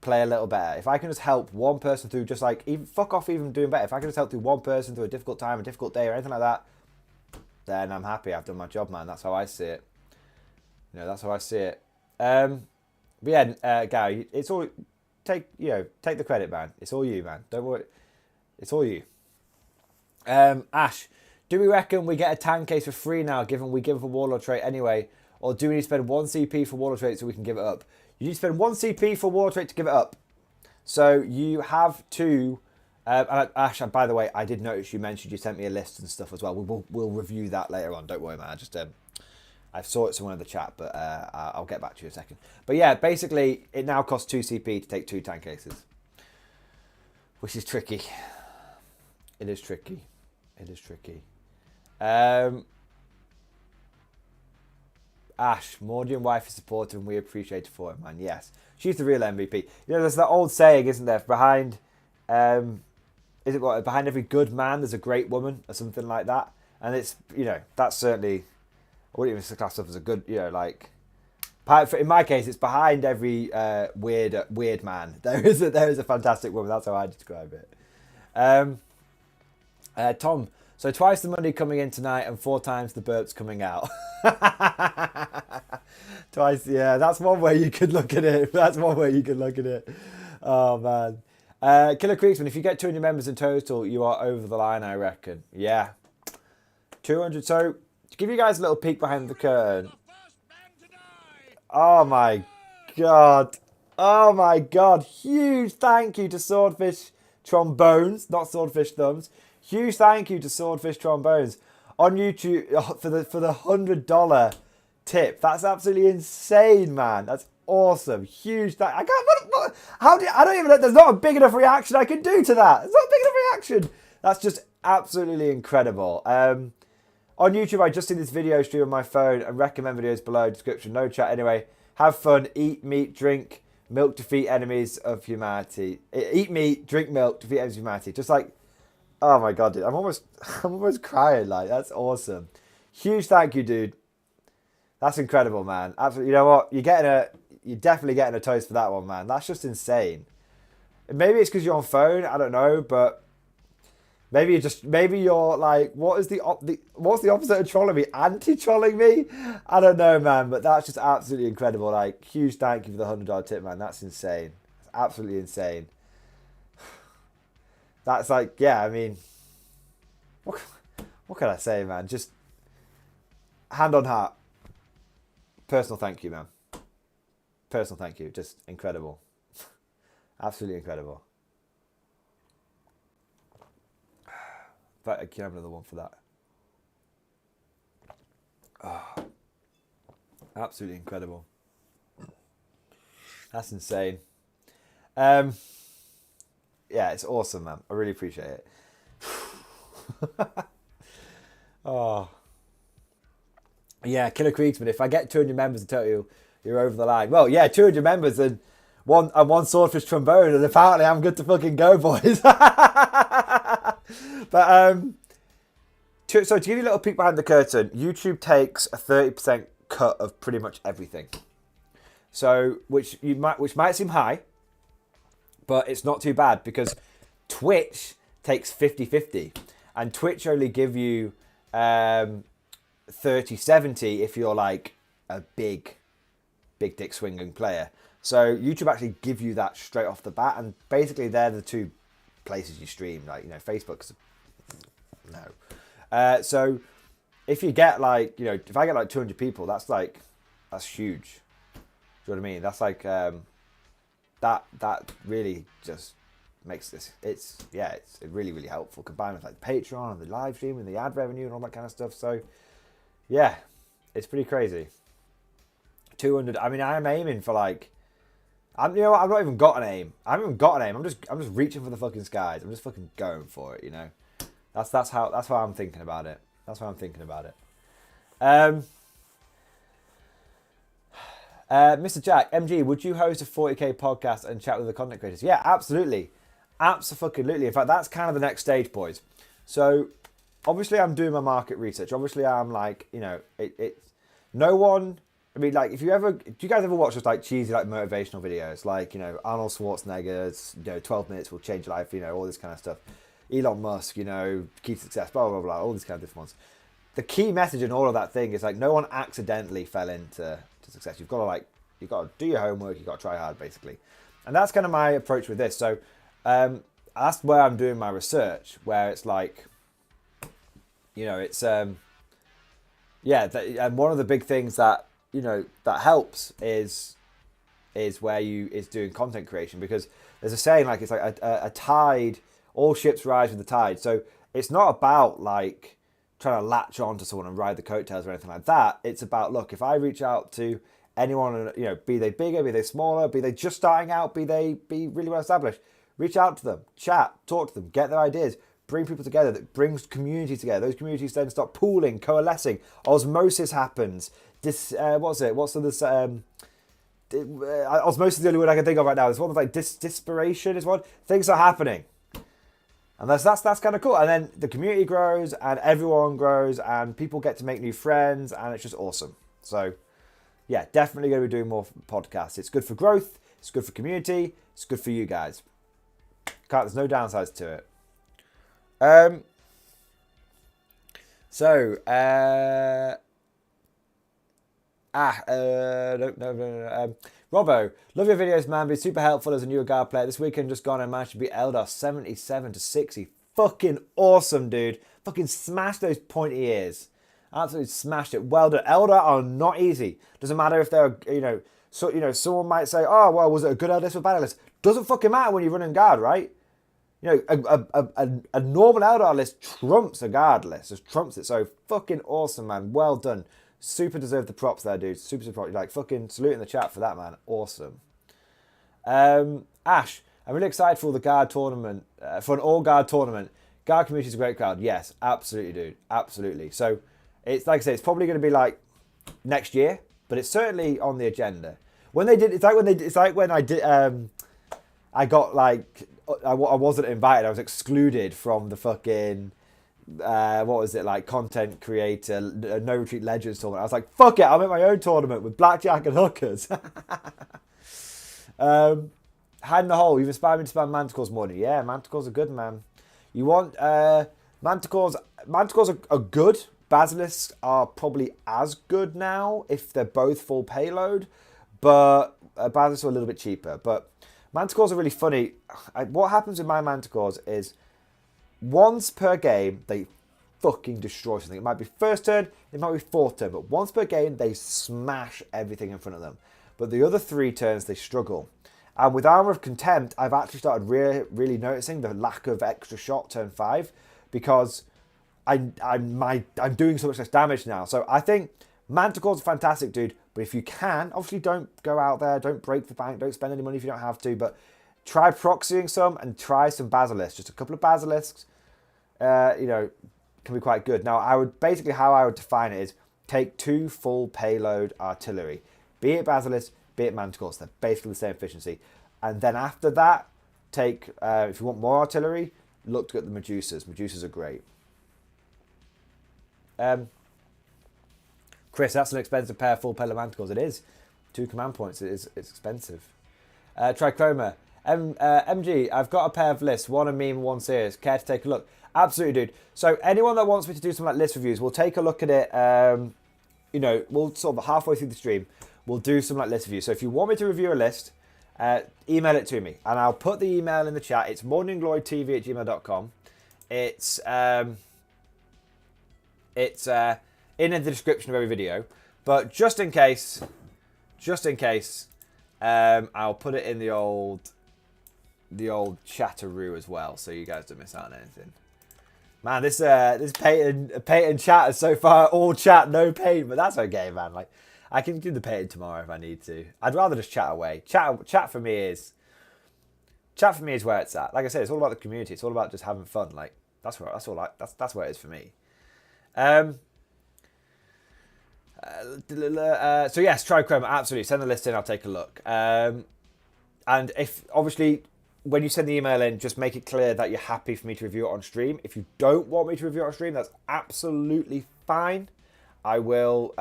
play a little better, if I can just help one person through, just like, even fuck off even doing better, if I can just help through one person through a difficult time, a difficult day, or anything like that, then I'm happy. I've done my job, man. That's how I see it. That's how I see it. But yeah, Gary, it's all take the credit, man. It's all you, man. Don't worry. It's all you. Ash, do we reckon we get a tank case for free now, given we give up a Warlord trait anyway? Or do we need to spend 1 CP for Warlord trait so we can give it up? You need to spend 1 CP for Warlord trait to give it up. So you have to... Ash, by the way, I did notice you mentioned you sent me a list and stuff as well. We'll review that later on. Don't worry, man. I saw it somewhere in the chat, but I'll get back to you in a second. But yeah, basically, it now costs 2 CP to take 2 tank cases. Which is tricky. It is tricky. It is tricky. Ash, Mordian wife is supportive and we appreciate it for it, man. Yes. She's the real MVP. There's that old saying, isn't there? Behind behind every good man there's a great woman or something like that. And it's, that's certainly, I wouldn't even class stuff as a good, in my case, it's behind every weird man. There is a fantastic woman. That's how I describe it. Tom, so twice the money coming in tonight and 4 times the burps coming out. Twice, yeah, that's one way you could look at it. Oh, man. Killer Creeksman, if you get 200 members in total, you are over the line, I reckon. Yeah. 200. So, to give you guys a little peek behind the curtain. Oh, my God. Oh, my God. Huge thank you to Swordfish Trombones, not Swordfish Thumbs. Huge thank you to Swordfish Trombones on YouTube for the $100 tip. That's absolutely insane, man. That's awesome. Huge thank. I can't. I don't even know. There's not a big enough reaction I can do to that. It's not a big enough reaction. That's just absolutely incredible. On YouTube, I just did this video stream on my phone and recommend videos below. Description, no chat. Anyway, have fun. Eat meat, drink milk, defeat enemies of humanity. Eat meat, drink milk, defeat enemies of humanity. Just like. Oh my God, dude. I'm almost crying. Like, that's awesome. Huge thank you, dude. That's incredible, man. Absolutely. You know what? You're definitely getting a toast for that one, man. That's just insane. Maybe it's because you're on phone. I don't know, but maybe you're like, what's the opposite of trolling me? Anti-trolling me? I don't know, man. But that's just absolutely incredible. Like, huge thank you for the $100 tip, man. That's insane. That's absolutely insane. That's like, yeah, I mean, what can I say, man? Just hand on heart. Personal thank you, man. Personal thank you. Just incredible. Absolutely incredible. But I can have another one for that. Oh, absolutely incredible. That's insane. Yeah, it's awesome, man. I really appreciate it. Oh. Yeah, Killer Kriegsman, if I get 200 members in total, you're over the line. Well, yeah, 200 members and one Swordfish Trombone, and apparently I'm good to fucking go, boys. But, so to give you a little peek behind the curtain, YouTube takes a 30% cut of pretty much everything. So, which might seem high, but it's not too bad because Twitch takes 50-50. And Twitch only give you 30-70 if you're like a big dick swinging player. So YouTube actually give you that straight off the bat. And basically they're the two places you stream. Like, Facebook's no. So if you get like, if I get like 200 people, that's huge. Do you know what I mean? That's like... That really just makes this. It's really, really helpful combined with like Patreon and the live stream and the ad revenue and all that kind of stuff. So yeah, it's pretty crazy. 200. I mean, I'm aiming for like, I've not even got an aim. I haven't even got an aim. I'm just reaching for the fucking skies. I'm just fucking going for it. That's how I'm thinking about it. Mr. Jack, MG, would you host a 40k podcast and chat with the content creators? Yeah, absolutely. Absolutely. In fact, that's kind of the next stage, boys. So, obviously, I'm doing my market research. Obviously, I'm like, no one. I mean, like, do you guys ever watch just like cheesy like motivational videos, like Arnold Schwarzenegger's 12 minutes will change your life, all this kind of stuff. Elon Musk, key to success, blah blah blah, all these kind of different ones. The key message in all of that thing is like no one accidentally fell into success. You've got to do your homework. You've got to try hard, basically, and that's kind of my approach with this. So that's where I'm doing my research, where it's like, it's and one of the big things that that helps is doing content creation, because there's a saying like it's like a tide, all ships rise with the tide. So it's not about like trying to latch on to someone and ride the coattails or anything like that. It's about, look, if I reach out to anyone, be they bigger, be they smaller, be they just starting out, be really well established, reach out to them, chat, talk to them, get their ideas, bring people together. That brings communities together. Those communities then start pooling, coalescing, osmosis happens. Osmosis is the only word I can think of right now. There's one like disparation is one. Things are happening. And that's kind of cool. And then the community grows and everyone grows and people get to make new friends and it's just awesome. So yeah, definitely going to be doing more podcasts. It's good for growth. It's good for community. It's good for you guys. There's no downsides to it. Robbo, love your videos, man. Be super helpful as a newer guard player. This weekend just gone, I managed to beat Eldar 77-60. Fucking awesome, dude. Fucking smashed those pointy ears. Absolutely smashed it. Well done. Eldar are not easy. Doesn't matter if they're, someone might say, oh, well, was it a good Eldar list or bad Eldar list? Doesn't fucking matter when you're running guard, right? A normal Eldar list trumps a guard list. Just trumps it. So fucking awesome, man. Well done. Super deserve the props there, dude. Super props. Like, fucking salute in the chat for that, man. Awesome. Ash, I'm really excited for the guard tournament, for an all-guard tournament. Guard community is a great crowd. Yes, absolutely, dude. Absolutely. So, it's like I say, it's probably going to be like next year, but it's certainly on the agenda. When they did, it's like when I did, I got like, I wasn't invited. I was excluded from the fucking, what was it, like content creator No Retreat Legends tournament. I was like, fuck it, I'll make my own tournament with blackjack and hookers. Hide in the hole. You've inspired me to spam manticores more. Yeah, manticores are good, man. You want manticores are good. Basilisks are probably as good now if they're both full payload, but basilisks are a little bit cheaper. But manticores are really funny. What happens with my manticores is, once per game, they fucking destroy something. It might be first turn, it might be fourth turn, but once per game, they smash everything in front of them. But the other 3 turns, they struggle. And with Armour of Contempt, I've actually started really noticing the lack of extra shot turn 5, because I'm doing so much less damage now. So I think Manticores are fantastic, dude. But if you can, obviously don't go out there, don't break the bank, don't spend any money if you don't have to, but try proxying some and try some Basilisks. Just a couple of Basilisks. Can be quite good. Now, how I would define it is take 2 full payload artillery, be it Basilisk, be it Manticores. They're basically the same efficiency. And then after that, take if you want more artillery, look at the Medusas. Medusas are great. Chris, that's an expensive pair of full payload Manticores. It is 2 command points. It's expensive. Trichroma. MG, I've got a pair of lists, one a meme, one serious. Care to take a look? Absolutely, dude. So anyone that wants me to do some like list reviews, we'll take a look at it. We'll sort of halfway through the stream, we'll do some like list reviews. So if you want me to review a list, email it to me, and I'll put the email in the chat. It's mordianglorytv@gmail.com. It's in the description of every video. But just in case, I'll put it in the old chatteroo as well, so you guys don't miss out on anything. Man, this Peyton chat is so far all chat, no paint, but that's okay, man. Like, I can do the painting tomorrow if I need to. I'd rather just chat away. Chat for me is where it's at. Like I said, it's all about the community. It's all about just having fun. Like that's where it is for me. So yes, Trichroma, absolutely. Send the list in. I'll take a look. And if obviously, when you send the email in, just make it clear that you're happy for me to review it on stream. If you don't want me to review it on stream, that's absolutely fine. I will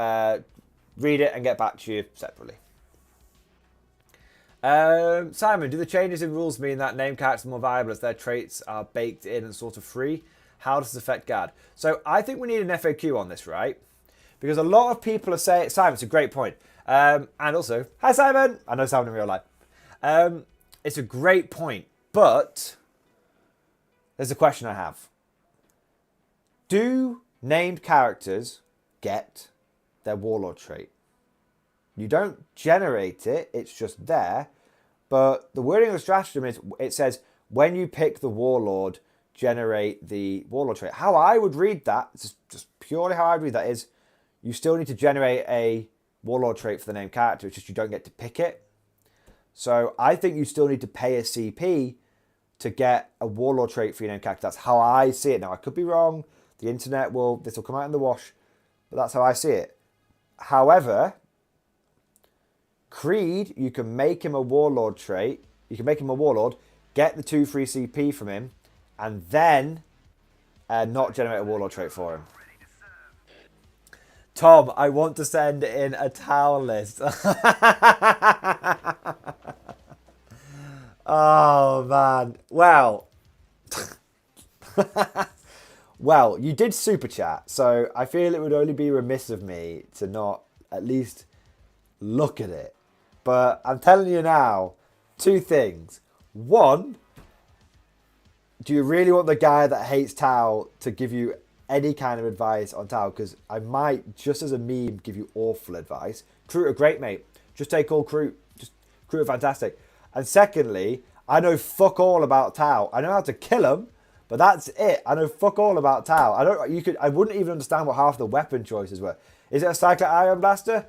read it and get back to you separately. Simon, do the changes in rules mean that named characters are more viable as their traits are baked in and sort of free? How does this affect Gad? So I think we need an FAQ on this, right? Because a lot of people are saying... Simon, it's a great point. And also, hi Simon! I know Simon in real life. It's a great point, but there's a question I have. Do named characters get their Warlord trait? You don't generate it, it's just there. But the wording of the stratagem is, it says, when you pick the Warlord, generate the Warlord trait. How I would read that, just purely how I would read that is, you still need to generate a Warlord trait for the named character, it's just you don't get to pick it. So I think you still need to pay a CP to get a Warlord trait for your named character. That's how I see it. Now, I could be wrong. The internet this will come out in the wash. But that's how I see it. However, Creed, you can make him a Warlord trait. You can make him a Warlord, get the 2 free CP from him, and then not generate a Warlord trait for him. Tom, I want to send in a towel list. Oh, man. Well. Well, you did super chat, so I feel it would only be remiss of me to not at least look at it. But I'm telling you now, 2 things. 1, do you really want the guy that hates Tau to give you any kind of advice on Tau? Because I might, just as a meme, give you awful advice. Crew are great, mate. Just take all Crew. Just Crew are fantastic. And secondly, I know fuck all about Tau. I know how to kill him, but that's it. I know fuck all about Tau. I wouldn't even understand what half the weapon choices were. Is it a Cyclone Iron Blaster?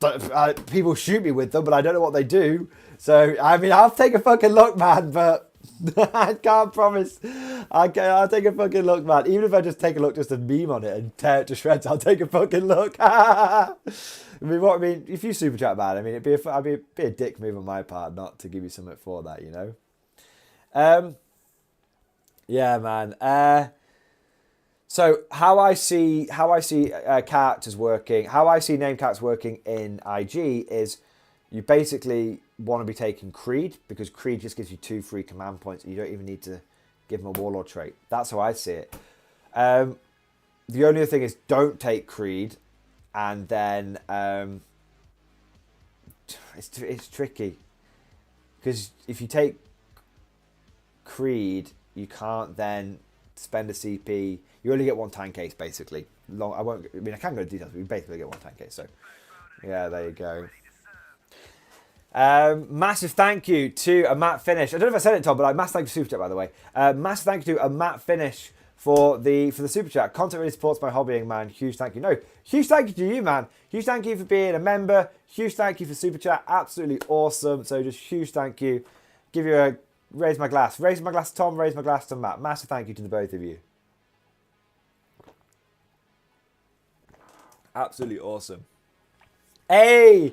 But people shoot me with them, but I don't know what they do. So, I mean, I'll take a fucking look, man, but I can't promise. I'll take a fucking look, man. Even if I just take a look, just a meme on it and tear it to shreds, I'll take a fucking look. I mean, if you super chat, man, I mean, I'd be a dick move on my part not to give you something for that, you know? Yeah, man. So how I see characters working, how I see name characters working in IG is you basically want to be taking Creed, because Creed just gives you 2 free command points and you don't even need to give him a Warlord trait. That's how I see it. The only other thing is don't take Creed, and then it's tricky, because if you take Creed, you can't then spend a CP. You only get 1 tank case, basically. I can go into details, but you basically get 1 tank case. So, yeah, there you go. Massive thank you to a Matt Finish. I don't know if I said it, Tom, but massive thank you to Super Chat, by the way. Massive thank you to a Matt Finish for the Super Chat. Content really supports my hobbying, man. Huge thank you. No, huge thank you to you, man. Huge thank you for being a member. Huge thank you for Super Chat. Absolutely awesome. So just huge thank you. Give you a raise my glass. Raise my glass to Tom. Raise my glass to Matt. Massive thank you to the both of you. Absolutely awesome. Hey!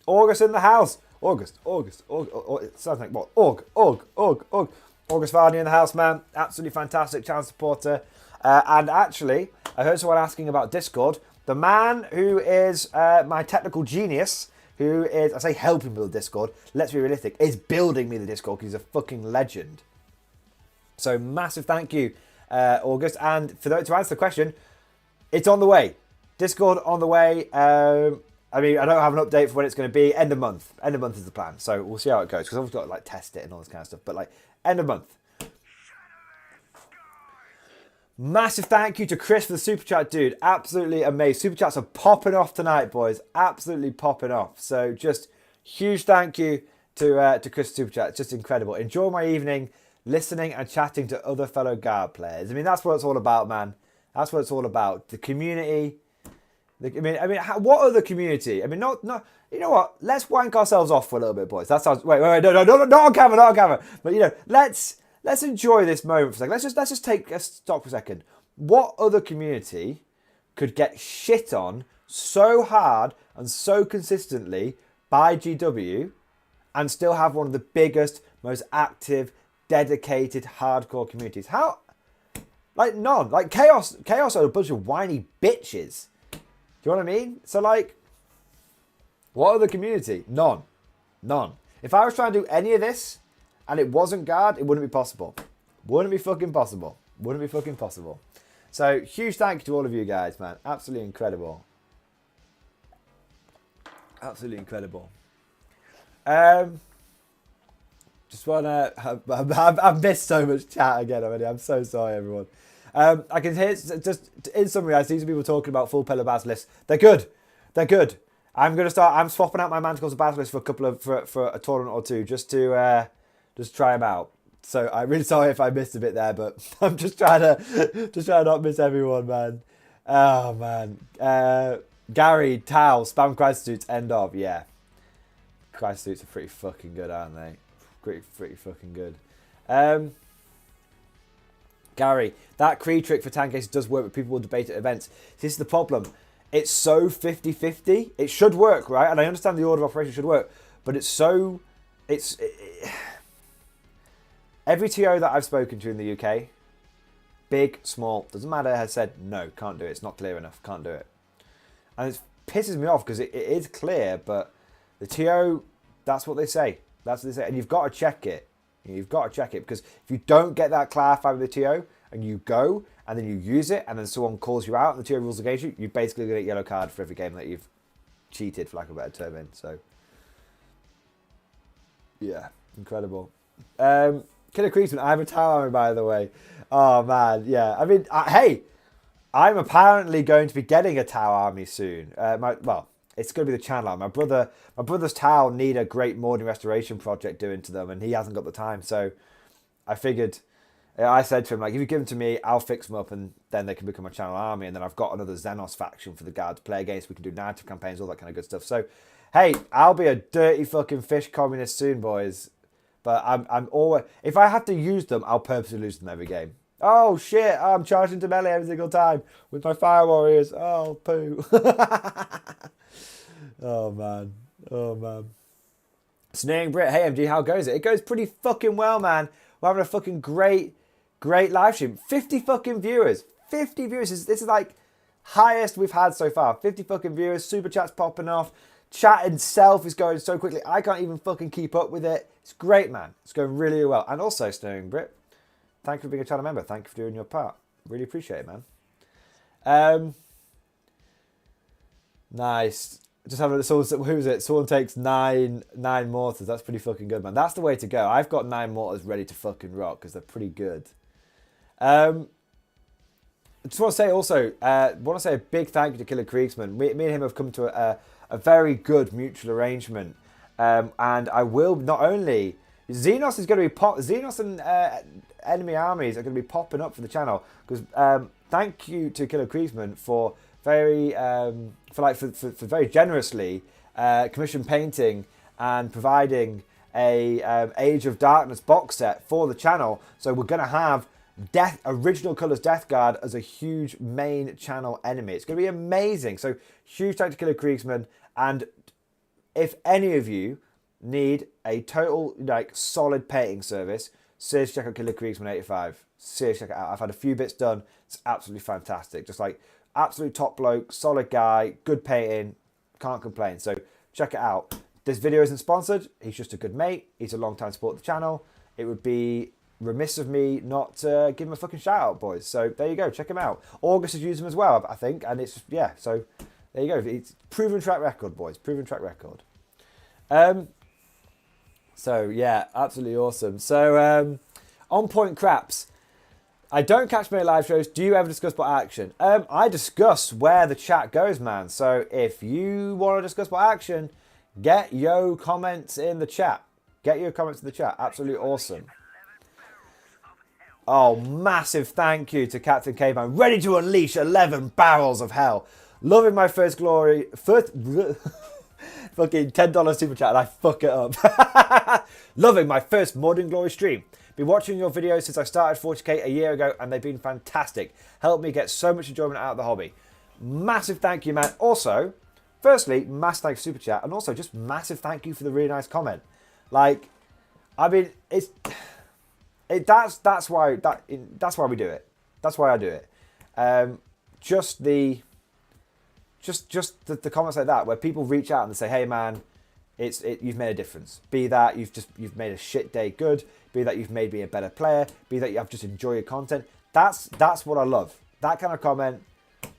August in the house. August. It sounds like what? August Varney in the house, man. Absolutely fantastic channel supporter. And actually, I heard someone asking about Discord. The man who is my technical genius, who is, I say helping build Discord, let's be realistic, is building me the Discord because he's a fucking legend. So massive thank you, August. And to answer the question, it's on the way. Discord on the way. I mean, I don't have an update for when it's going to be. End of month. End of month is the plan. So we'll see how it goes, because I've got to like test it and all this kind of stuff. But like end of month. Massive thank you to Chris for the super chat, dude. Absolutely amazing. Super chats are popping off tonight, boys. Absolutely popping off. So just huge thank you to Chris super chat. It's just incredible. Enjoy my evening listening and chatting to other fellow Guard players. I mean, that's what it's all about, man. That's what it's all about. The community. I mean, what other community? I mean, not. You know what? Let's wank ourselves off for a little bit, boys. That sounds. Wait, no, not on camera, not on camera. But you know, let's enjoy this moment for a second. Let's just take a stop for a second. What other community could get shit on so hard and so consistently by GW and still have one of the biggest, most active, dedicated, hardcore communities? How? Like Chaos are a bunch of whiny bitches. Do you know what I mean? So like, What other community? None. None. If I was trying to do any of this and it wasn't guard, it wouldn't be possible. Wouldn't be fucking possible. Wouldn't be fucking possible. So, huge thank you to all of you guys, man. Absolutely incredible. Absolutely incredible. Just wanna... I've missed so much chat again already. I'm so sorry, everyone. I can hear... Just in summary, I see some people talking about full pillar basilisks. They're good. They're good. I'm swapping out my manticles of basilisk for a tournament or two just to try them out. So I'm really sorry if I missed a bit there, but I'm just trying to not miss everyone, man. Oh man. Gary, Tao, spam crisis suits, end of. Yeah. Crisis suits are pretty fucking good, aren't they? Pretty fucking good. Gary, that Kree trick for tank cases does work, but people will debate at events. This is the problem. It's so 50-50. It should work, right? And I understand the order of operation should work, but it's so... Every TO that I've spoken to in the UK, big, small, doesn't matter, has said, no, can't do it. It's not clear enough, can't do it. And it pisses me off because it is clear, but the TO, that's what they say. That's what they say. And you've got to check it. You've got to check it because if you don't get that clarified with the TO and you go and then you use it and then someone calls you out and the TO rules against you, you basically get a yellow card for every game that you've cheated, for lack of a better term in. So, yeah, incredible. Killer Creasman, I have a tower army, by the way. Oh, man, yeah. I mean, hey, I'm apparently going to be getting a tower army soon. It's going to be the channel army. My brother's tower need a great Mordian restoration project doing to them, and he hasn't got the time. So I figured, I said to him, like, if you give them to me, I'll fix them up, and then they can become a channel army. And then I've got another Xenos faction for the guard to play against. We can do narrative campaigns, all that kind of good stuff. So, hey, I'll be a dirty fucking fish communist soon, boys. But I'm always... If I have to use them, I'll purposely lose them every game. Oh, shit. I'm charging to melee every single time with my Fire Warriors. Oh, poo. Oh, man. Oh, man. Sneering Brit. Hey, MG, how goes it? It goes pretty fucking well, man. We're having a fucking great live stream. 50 fucking viewers. 50 viewers. This is like highest we've had so far. 50 fucking viewers. Super chats popping off. Chat itself is going so quickly. I can't even fucking keep up with it. It's great, man. It's going really, really well. And also, Sneering Brit, thank you for being a channel member. Thank you for doing your part. Really appreciate it, man. Nice. Just having who was it? Someone takes nine mortars. That's pretty fucking good, man. That's the way to go. I've got 9 mortars ready to fucking rock because they're pretty good. I just want to say also, a big thank you to Killer Kriegsman. Me and him have come to a very good mutual arrangement. And I will not only... Xenos is going to be Xenos and enemy armies are going to be popping up for the channel. Because thank you to Killer Kriegsman for very very generously commission painting and providing a Age of Darkness box set for the channel. So we're going to have original colours Death Guard as a huge main channel enemy. It's going to be amazing. So huge thank to Killer Kriegsman. And if any of you need a total solid painting service, seriously check out Killer Kriegsman 85. Seriously check it out. I've had a few bits done. It's absolutely fantastic. Just like absolute top bloke, solid guy, good painting, can't complain. So check it out. This video isn't sponsored. He's just a good mate. He's a long time supporter of the channel. It would be remiss of me not to give him a fucking shout out, boys. So there you go. Check him out. August has used him as well, I think. And it's, yeah, so there you go. It's proven track record, boys. Proven track record. So yeah, absolutely awesome. So on point craps. I don't catch many live shows. Do you ever discuss bot action? I discuss where the chat goes, man. So if you want to discuss bot action, get your comments in the chat. Get your comments in the chat. Absolutely awesome. Oh, massive thank you to Captain Caveman. Ready to unleash 11 barrels of hell. Loving my first glory. Fucking $10 super chat and I fuck it up. Loving my first Mordian Glory stream. Been watching your videos since I started 40k a year ago and they've been fantastic. Helped me get so much enjoyment out of the hobby. Massive thank you, man. Also, firstly, massive thank you super chat and also just massive thank you for the really nice comment. Like, I mean, that's why we do it. That's why I do it. Just the just the comments like that, where people reach out and say, hey man, you've made a difference. Be that you've made a shit day good, be that you've made me a better player, be that I've just enjoyed your content. That's what I love. That kind of comment,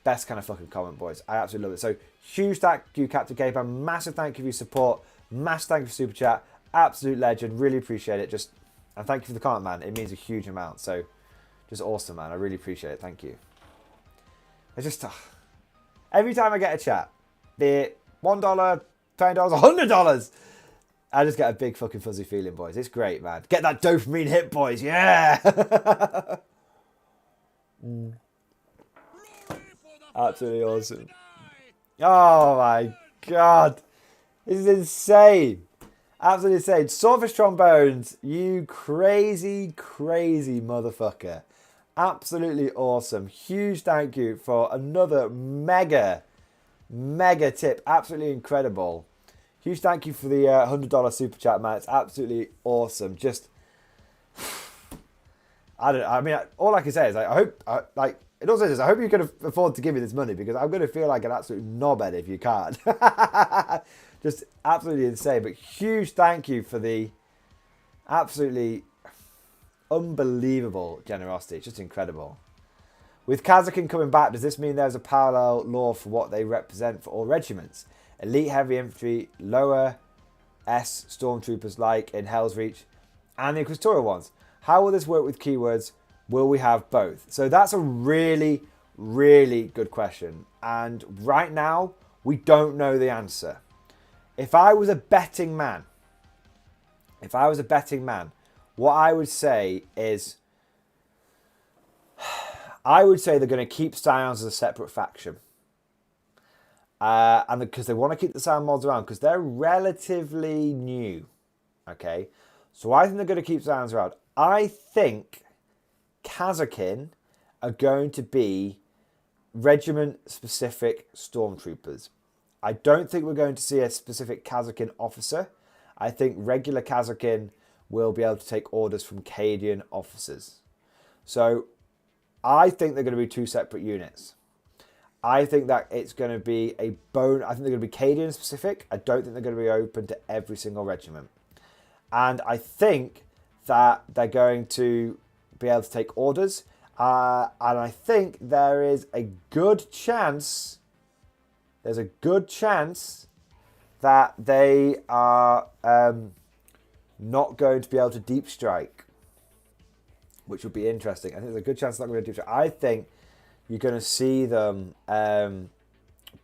best kind of fucking comment, boys. I absolutely love it. So huge thank you, Captain Caper. Massive thank you for your support. Massive thank you for Super Chat. Absolute legend. Really appreciate it. And thank you for the comment, man. It means a huge amount. So just awesome, man. I really appreciate it. Thank you. It's just every time I get a chat, be it $1, $20, $100, I just get a big fucking fuzzy feeling, boys. It's great, man. Get that dopamine hit, boys. Yeah. Absolutely awesome. Oh my god. This is insane. Absolutely insane. Swordfish Trombones, you crazy, crazy motherfucker. Absolutely awesome. Huge thank you for another mega tip. Absolutely incredible. Huge thank you for the $100 super chat, man. It's absolutely awesome. Just, I mean, all I can say is I hope you can afford to give me this money, because I'm going to feel like an absolute knobhead if you can't. Just absolutely insane. But huge thank you for the absolutely unbelievable generosity. It's just incredible. With Kazakin coming back, does this mean there's a parallel law for what they represent for all regiments? Elite heavy infantry, lower S stormtroopers like in Hell's Reach, and the Inquisitorial ones. How will this work with keywords? Will we have both? So that's a really, really good question. And right now, we don't know the answer. If I was a betting man, what I would say is, I would say they're going to keep Scions as a separate faction. And because they want to keep the Scion mods around, because they're relatively new. Okay? So I think they're going to keep Scions around. I think Kazakin are going to be regiment-specific stormtroopers. I don't think we're going to see a specific Kazakin officer. I think regular Kazakin will be able to take orders from Cadian officers. So I think they're going to be two separate units. I think that it's going to be I think they're going to be Cadian specific. I don't think they're going to be open to every single regiment. And I think that they're going to be able to take orders. And I think there is a good chance... There's a good chance that they are not going to be able to deep strike, which would be interesting. I think there's a good chance they're not going to deep strike. I think you're going to see them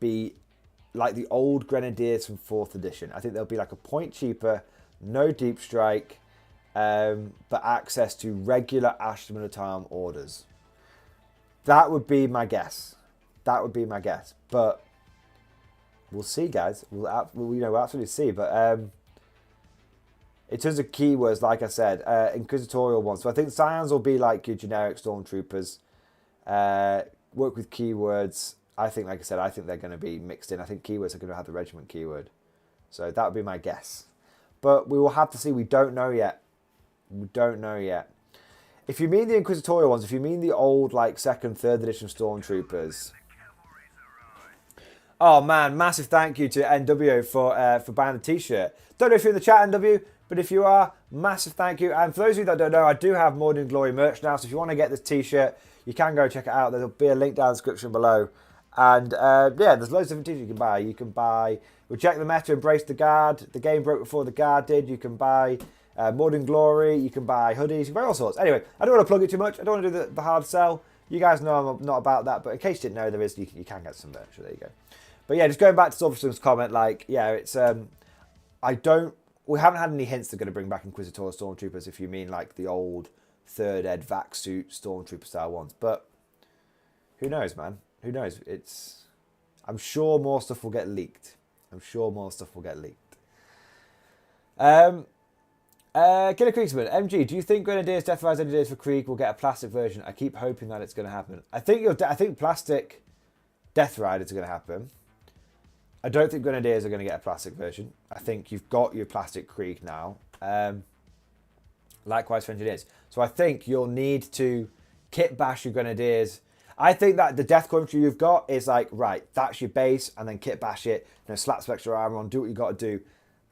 be like the old Grenadiers from 4th edition. I think they'll be like a point cheaper, no deep strike, but access to regular Ashton Militarum orders. That would be my guess. But we'll see, guys. We'll absolutely see. But in terms of keywords, like I said, Inquisitorial ones. So I think Scions will be like your generic stormtroopers. Work with keywords. I think, like I said, I think they're going to be mixed in. I think keywords are going to have the regiment keyword. So that would be my guess. But we will have to see. We don't know yet. If you mean the Inquisitorial ones, if you mean the old, like, 2nd, 3rd edition stormtroopers... Oh man, massive thank you to NW for buying the t-shirt. Don't know if you're in the chat, NW, but if you are, massive thank you. And for those of you that don't know, I do have Mordian Glory merch now, so if you want to get this t-shirt, you can go check it out. There'll be a link down in the description below. And yeah, there's loads of different t-shirts you can buy. You can buy Reject the Meta, Embrace the Guard. The game broke before the Guard did. You can buy Mordian Glory. You can buy hoodies. You can buy all sorts. Anyway, I don't want to plug it too much. I don't want to do the hard sell. You guys know I'm not about that, but in case you didn't know, there is. You can get some merch. So there you go. But yeah, just going back to Silverstone's comment, like, yeah, it's we haven't had any hints they're going to bring back Inquisitorial Stormtroopers, if you mean like the old 3rd Ed vac suit Stormtrooper style ones. But who knows, man? Who knows? I'm sure more stuff will get leaked. Killer Kriegsman, MG, do you think Grenadiers, Death Rise Engineers for Krieg will get a plastic version? I keep hoping that it's going to happen. I think plastic Death Riders are going to happen. I don't think Grenadiers are going to get a plastic version. I think you've got your plastic Krieg now. Likewise for Engineers. So I think you'll need to kit bash your Grenadiers. I think that the death country you've got is like, right, that's your base, and then kit bash it, slap some extra armor on, do what you got to do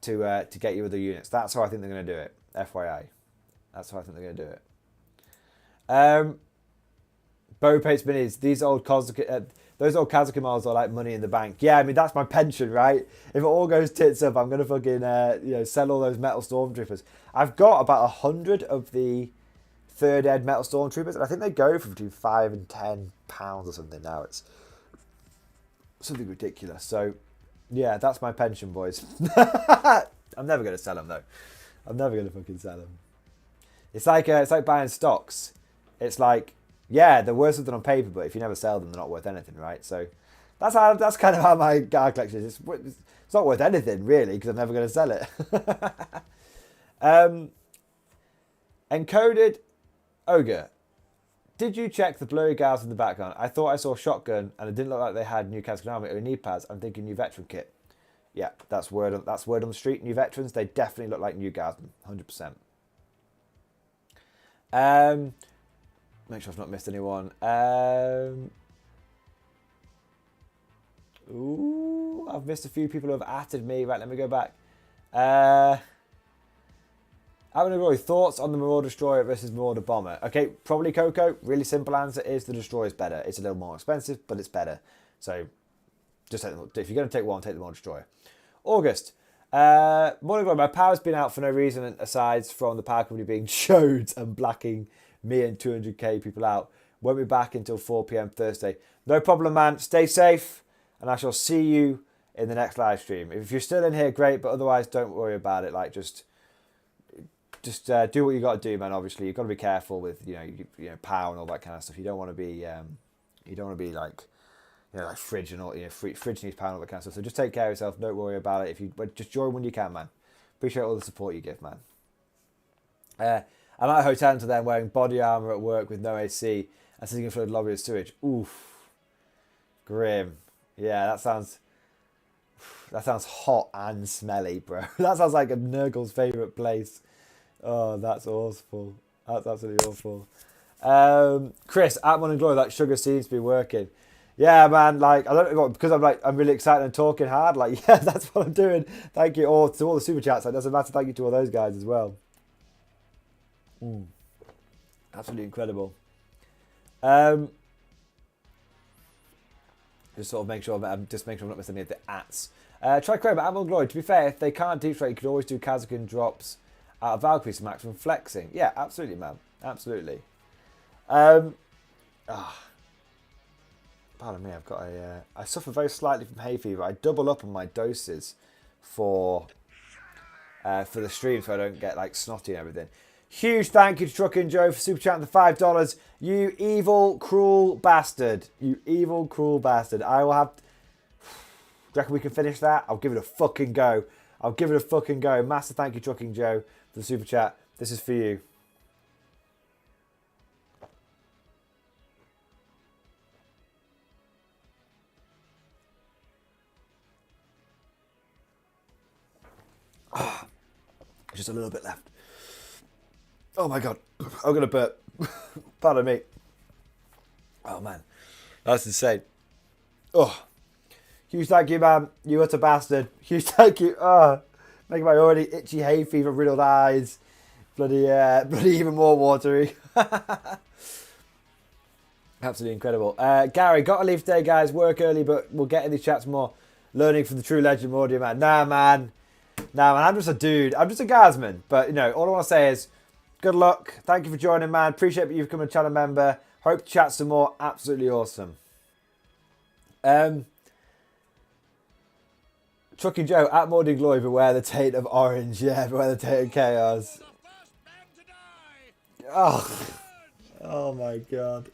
to get your other units. That's how I think they're going to do it. FYI. That's how I think they're going to do it. Bo Pates Minis, those old Kazakhstan models are like money in the bank. Yeah, I mean, that's my pension, right? If it all goes tits up, I'm going to fucking, sell all those metal stormtroopers. I've got about 100 of the third ed metal stormtroopers, and I think they go for between £5 and £10 or something now. It's something ridiculous. So, yeah, that's my pension, boys. I'm never going to sell them, though. I'm never going to fucking sell them. It's like buying stocks. It's like, yeah, they're worth something on paper, but if you never sell them, they're not worth anything, right? So that's kind of how my guard collection is. It's not worth anything, really, because I'm never going to sell it. Encoded Ogre. Did you check the blurry guards in the background? I thought I saw shotgun, and it didn't look like they had new Kazakhstan army or knee pads. I'm thinking new veteran kit. Yeah, that's word on the street. New veterans, they definitely look like new guardsmen, 100%. Make sure I've not missed anyone. Ooh, I've missed a few people who have atted me. Right, let me go back. Thoughts on the Marauder Destroyer versus Marauder Bomber? Okay, probably Coco. Really simple answer is the Destroyer is better. It's a little more expensive, but it's better. So, just take them. If you're going to take one, take the Marauder Destroyer. August. Morning Glory, my power's been out for no reason aside from the power company being showed and blacking me and 200k people out. Won't be back until 4 p.m. Thursday. No problem, man. Stay safe, and I shall see you in the next live stream. If you're still in here, great, but otherwise, don't worry about it. Like, just do what you got to do, man. Obviously, you've got to be careful with power and all that kind of stuff. You don't want to be like fridge and all, fridge needs power and all that kind of stuff. So just take care of yourself. Don't worry about it. But just join when you can, man. Appreciate all the support you give, man. I'm at a hotel until then, wearing body armor at work with no AC and sitting in front of the lobby of sewage. Oof, grim. Yeah, that sounds hot and smelly, bro. That sounds like a Nurgle's favorite place. Oh, that's awful. That's absolutely awful. Chris, at Morning Glory, that sugar seems to be working. Yeah, man, like, I don't know, because I'm really excited and talking hard, like, yeah, that's what I'm doing. Thank you all to all the super chats. Like, doesn't matter, thank you to all those guys as well. Absolutely incredible. Just sort of make sure I'm not missing any of the ats. Try Craig, but Morning Glory, to be fair, if they can't deep straight, you could always do Kazakhstan drops out of Valkyries for maximum flexing. Yeah, absolutely, man. Absolutely. Pardon me, I've got I suffer very slightly from hay fever. I double up on my doses for the stream so I don't get like snotty and everything. Huge thank you to Truckin' Joe for super chatting the $5. You evil, cruel bastard. You evil, cruel bastard. I will have... Do you reckon we can finish that? I'll give it a fucking go. Massive thank you, Trucking Joe, for the super chat. This is for you. Just a little bit left. Oh my god. I'm going to burp. Pardon me. Oh man. That's insane. Oh. Huge thank you, man. You utter bastard. Huge thank you. Oh. Making my already itchy hay fever riddled eyes. Bloody even more watery. Absolutely incredible. Gary, got to leave today, guys. Work early, but we'll get in these chats more. Learning from the true legend, Mordian, man. Nah, man. I'm just a dude. I'm just a guardsman. But, all I want to say is, good luck. Thank you for joining, man. Appreciate you becoming a channel member. Hope to chat some more. Absolutely awesome. Trucking Joe, at Mordian Glory, beware the taint of orange. Yeah, beware the taint of chaos. Oh my god.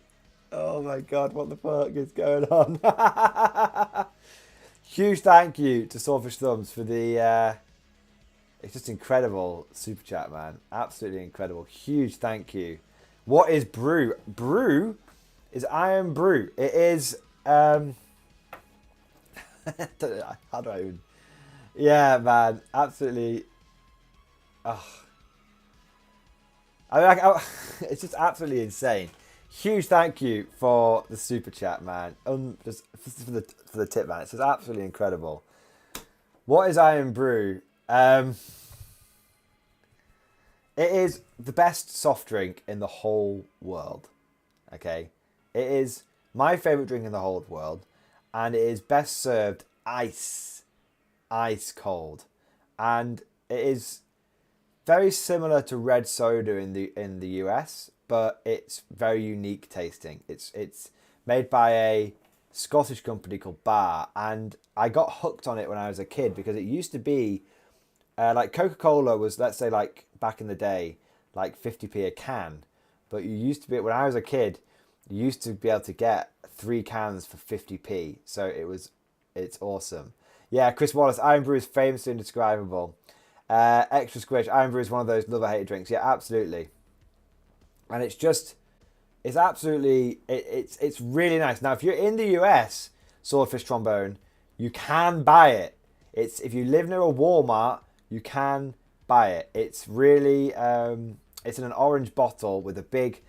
Oh my god, what the fuck is going on? Huge thank you to Swordfish Thumbs for the... it's just incredible super chat, man. Absolutely incredible. Huge thank you. What is Brew? Brew is Iron Brew. It is... how do I even... Yeah, man. Absolutely... Oh. It's just absolutely insane. huge thank you for the super chat, man. Just for the tip, man. It's just absolutely incredible. What is Iron Brew? It is the best soft drink in the whole world. Okay, it is my favorite drink in the whole world, and it is best served ice cold, and it is very similar to red soda in the US, but it's very unique tasting. It's made by a Scottish company called Bar, and I got hooked on it when I was a kid because it used to be like Coca-Cola was, let's say, like back in the day, like 50p a can, but you used to be, when I was a kid, you used to be able to get 3 cans for 50p. So it's awesome. Yeah, Chris Wallace, Iron Brew is famously indescribable. Extra squish, Iron Brew is one of those love or hate drinks. Yeah, absolutely. And it's absolutely, it's really nice. Now, if you're in the US, Swordfish Trombone, you can buy it. If you live near a Walmart, you can buy it. It's really, it's in an orange bottle with a big,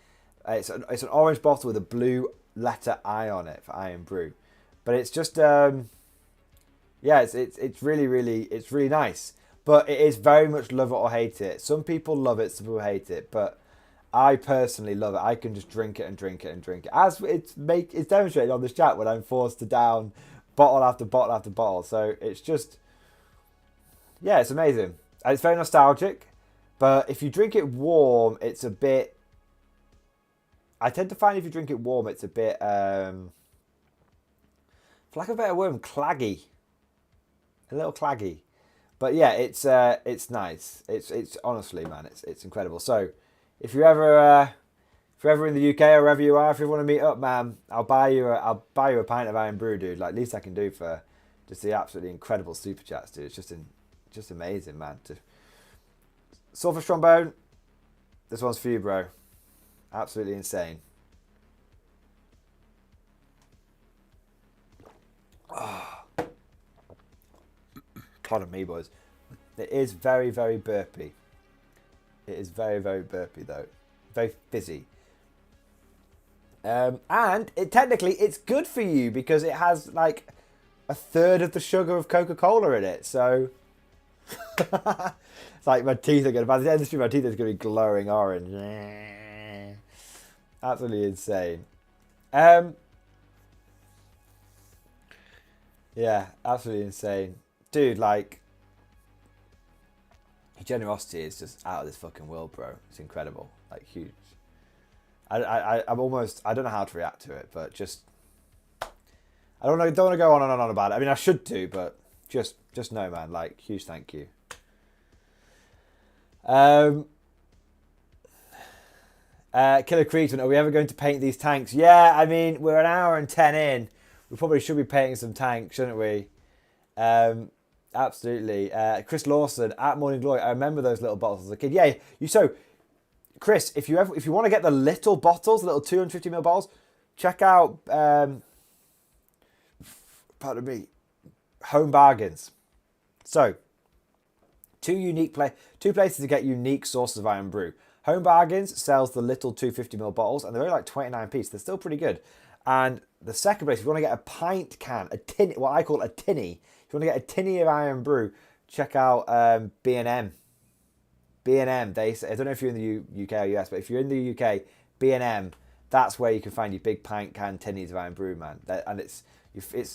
it's an orange bottle with a blue letter I on it for Iron Brew. But it's just, yeah, it's really nice. But it is very much love it or hate it. Some people love it, some people hate it. But I personally love it. I can just drink it and drink it and drink it. As it's demonstrated on this chat when I'm forced to down bottle after bottle after bottle. So it's just, yeah, it's amazing. And it's very nostalgic. But if you drink it warm, it's a bit, I tend to find if you drink it warm, it's a bit, for lack of a better word, claggy. A little claggy. But yeah, it's nice. It's honestly, man, it's incredible. So if you're ever in the UK or wherever you are, if you want to meet up, man, I'll buy you a pint of Iron Brew, dude. Like, least I can do for just the absolutely incredible super chats, dude. It's just amazing, man. Sulphur Trombone, this one's for you, bro. Absolutely insane. Oh. Pardon me, boys. It is very, very burpy. It is very, very burpy, though. Very fizzy. And technically, it's good for you because it has like 1/3 of the sugar of Coca-Cola in it. So it's like my teeth are going to, by the end of the stream, my teeth are going to be glowing orange. Absolutely insane. Yeah, absolutely insane. Dude, like, your generosity is just out of this fucking world, bro. It's incredible. Like, huge. I'm almost, I don't know how to react to it, but just, I don't want to go on and on about it. I mean, I should do, but just know, man, like, huge thank you. Killer Cretan, are we ever going to paint these tanks? Yeah, I mean, we're an hour and 10 in. We probably should be painting some tanks, shouldn't we? Absolutely. Chris Lawson at Morning Glory. I remember those little bottles as a kid. Yeah, so Chris, if you want to get the little bottles, the little 250ml bottles, check out pardon me, Home Bargains. So two places to get unique sources of Iron Brew. Home Bargains sells the little 250ml bottles, and they're only like 29p. They're still pretty good. And the second place, if you want to get a pint can, a tin, what I call a tinny. If you want to get a tinny of Iron Brew, check out B&M. B&M, I don't know if you're in the UK or US, but if you're in the UK, B&M, that's where you can find your big pint can tinnies of Iron Brew, man. And it's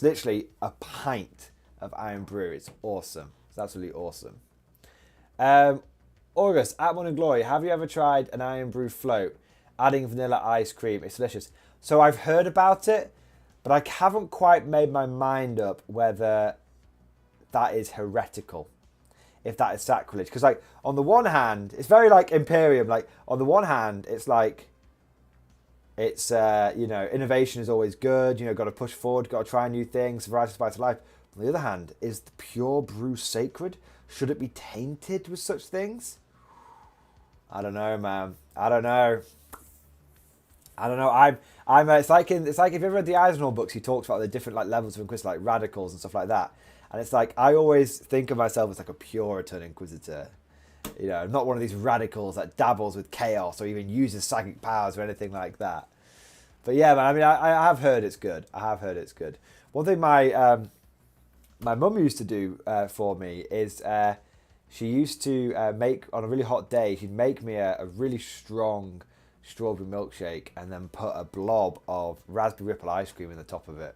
literally a pint of Iron Brew. It's awesome. It's absolutely awesome. August, at Morning Glory, have you ever tried an Iron Brew float? Adding vanilla ice cream. It's delicious. So I've heard about it, but I haven't quite made my mind up whether that is heretical, if that is sacrilege. Because, like, on the one hand, it's very like Imperium. Like, on the one hand, it's like, it's, innovation is always good. Got to push forward, got to try new things, variety, spice of life. On the other hand, is the pure brew sacred? Should it be tainted with such things? I don't know, man. I don't know. It's like if you ever read the Eisenhower books, he talks about the different like levels of Inquisitor, like radicals and stuff like that. And it's like, I always think of myself as like a Puritan Inquisitor. I'm not one of these radicals that dabbles with chaos or even uses psychic powers or anything like that. But yeah, man, I mean, I have heard it's good. I have heard it's good. One thing my mum used to do for me is she used to make, on a really hot day, she'd make me a really strong strawberry milkshake and then put a blob of raspberry ripple ice cream in the top of it.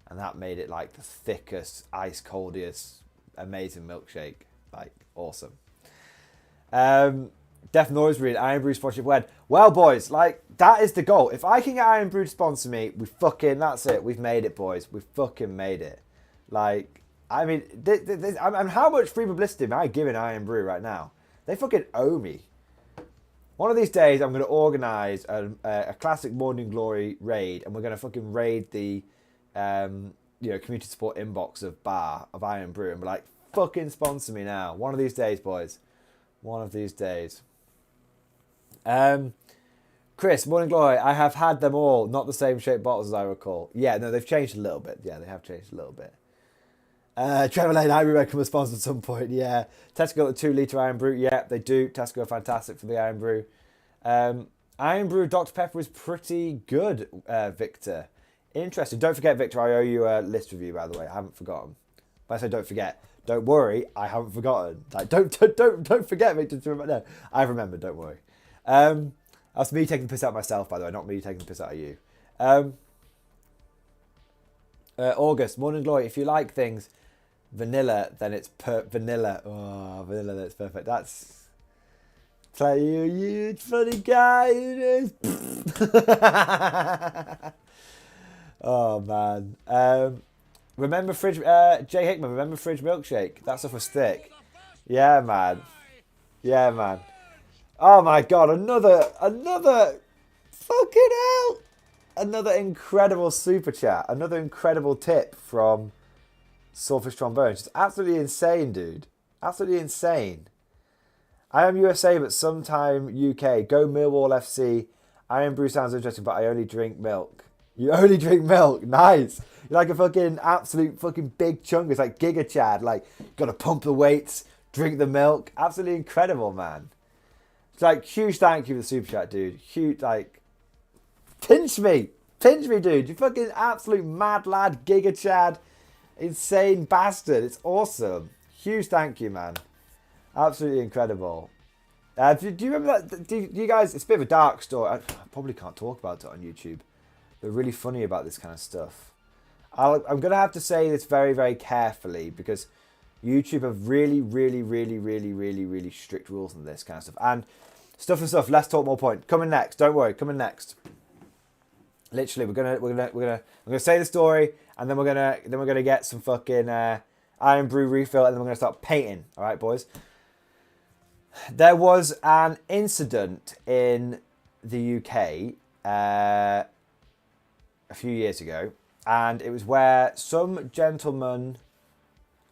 And that made it like the thickest, ice coldiest, amazing milkshake. Like, awesome. Def Noise Read, Iron Brew sponsorship when. Well, boys, like, that is the goal. If I can get Iron Brew to sponsor me, that's it. We've made it, boys. We've fucking made it. Like, I mean, and how much free publicity am I giving Iron Brew right now? They fucking owe me. One of these days, I'm going to organise a classic Morning Glory raid, and we're going to fucking raid the, community support inbox of Iron Brew, and be like, fucking sponsor me now. One of these days, boys. One of these days. Chris, Morning Glory, I have had them all, not the same shaped bottles as I recall. Yeah, no, they've changed a little bit. Yeah, they have changed a little bit. Trevor Lane, I reckon was sponsored at some point. Yeah, Tesco got the 2 litre Iron Brew. Yeah, they do. Tesco are fantastic for the Iron Brew. Iron Brew Dr Pepper is pretty good, Victor. Interesting. Don't forget, Victor, I owe you a list review, by the way. I haven't forgotten. When I say don't forget, don't worry, I haven't forgotten. Like, don't forget, Victor. To remember. No, I've remembered. Don't worry. That's me taking the piss out of myself, by the way, not me taking the piss out of you. August, Morning Glory. If you like things vanilla, then it's vanilla. Oh, vanilla, that's perfect. That's like you funny guy. Oh man. Remember fridge. Jay Hickman. Remember fridge milkshake. That's off a stick. Yeah, man. Yeah, man. Oh my god. Another fucking hell. Another incredible super chat. Another incredible tip from Swordfish Trombone. Just absolutely insane, dude. Absolutely insane. I am USA, but sometime UK. Go Millwall FC. Iron Brew sounds interesting, but I only drink milk. You only drink milk. Nice. You're like a fucking absolute fucking big chunk. It's like Giga Chad. Like, gotta pump the weights, drink the milk. Absolutely incredible, man. It's like, huge thank you for the super chat, dude. Huge, like, pinch me, dude. You fucking absolute mad lad, Giga Chad, insane bastard. It's awesome. Huge thank you, man. Absolutely incredible. Do you remember that? Do you guys? It's a bit of a dark story. I probably can't talk about it on YouTube. They're really funny about this kind of stuff. I'm gonna have to say this very, very carefully because YouTube have really, really, really, really, really, really strict rules on this kind of stuff. And stuff. Let's talk more point. Coming next. Don't worry. Coming next. Literally, we're gonna say the story, and then we're gonna get some fucking Iron Brew refill, and then we're gonna start painting. All right, boys. There was an incident in the UK a few years ago, and it was where some gentleman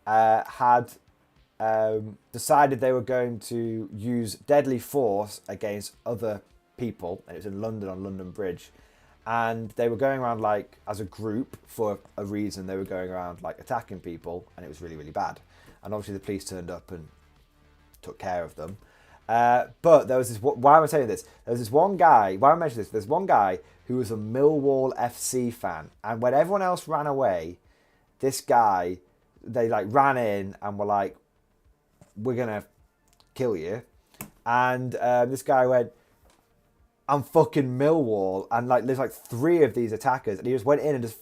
had decided they were going to use deadly force against other people, and it was in London on London Bridge. And they were going around, like, as a group, for a reason, they were going around, like, attacking people, and it was really, really bad. And obviously the police turned up and took care of them. But there was this, why am I saying this? There was this one guy, why am I mentioning this? There's one guy who was a Millwall FC fan. And when everyone else ran away, this guy, they, like, ran in and were like, we're going to kill you. And this guy went, I'm fucking Millwall, and like there's like 3 of these attackers, and he just went in and just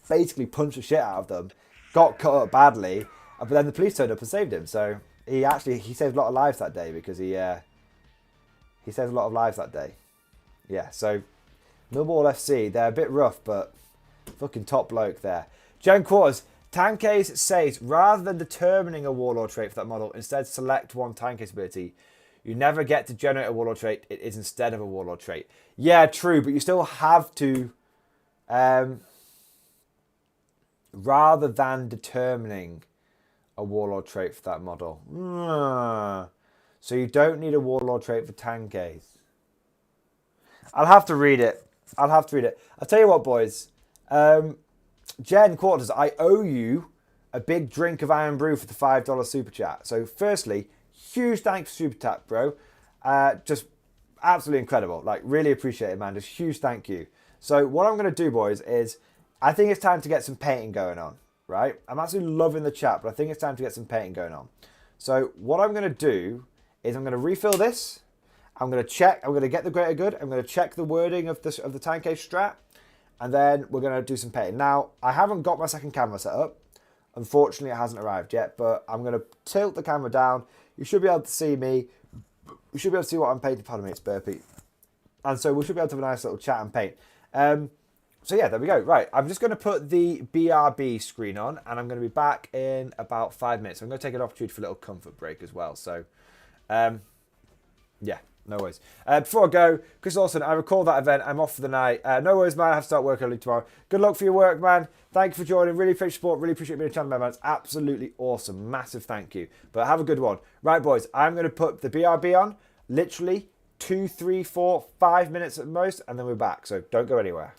basically punched the shit out of them, got cut up badly, but then the police turned up and saved him. So he saved a lot of lives that day because he saved a lot of lives that day. Yeah, so Millwall FC, they're a bit rough, but fucking top bloke there. Joan Quarters, Tankcase says rather than determining a Warlord trait for that model, instead select one Tankcase ability. You never get to generate a Warlord trait. It is instead of a Warlord trait. Yeah, true, but you still have to, rather than determining a Warlord trait for that model. So you don't need a Warlord trait for Tankcase. I'll have to read it. I'll tell you what, boys. Jen Quarters, I owe you a big drink of Iron Brew for the $5 super chat. So firstly, huge thanks for super chat, bro. Just absolutely incredible. Like, really appreciate it, man. Just huge thank you. So what I'm going to do, boys, is I think it's time to get some painting going on, right? I'm absolutely loving the chat, but I think it's time to get some painting going on. So what I'm going to do is I'm going to refill this. I'm going to check. I'm going to get the greater good. I'm going to check the wording of the Time Case strat, and then we're going to do some painting. Now, I haven't got my second camera set up. Unfortunately, it hasn't arrived yet, but I'm going to tilt the camera down. You should be able to see me. You should be able to see what I'm painting. Pardon me, it's burpee. And so we should be able to have a nice little chat and paint. So yeah, there we go. Right, I'm just going to put the BRB screen on, and I'm going to be back in about 5 minutes. I'm going to take an opportunity for a little comfort break as well. So, yeah, no worries. Before I go, Chris Lawson, I recall that event. I'm off for the night. No worries, man. I have to start work early tomorrow. Good luck for your work, man. Thank you for joining. Really appreciate your support. Really appreciate being a channel member. It's absolutely awesome. Massive thank you. But have a good one. Right, boys, I'm going to put the BRB on. Literally 2, 3, 4, 5 minutes at most, and then we're back. So don't go anywhere.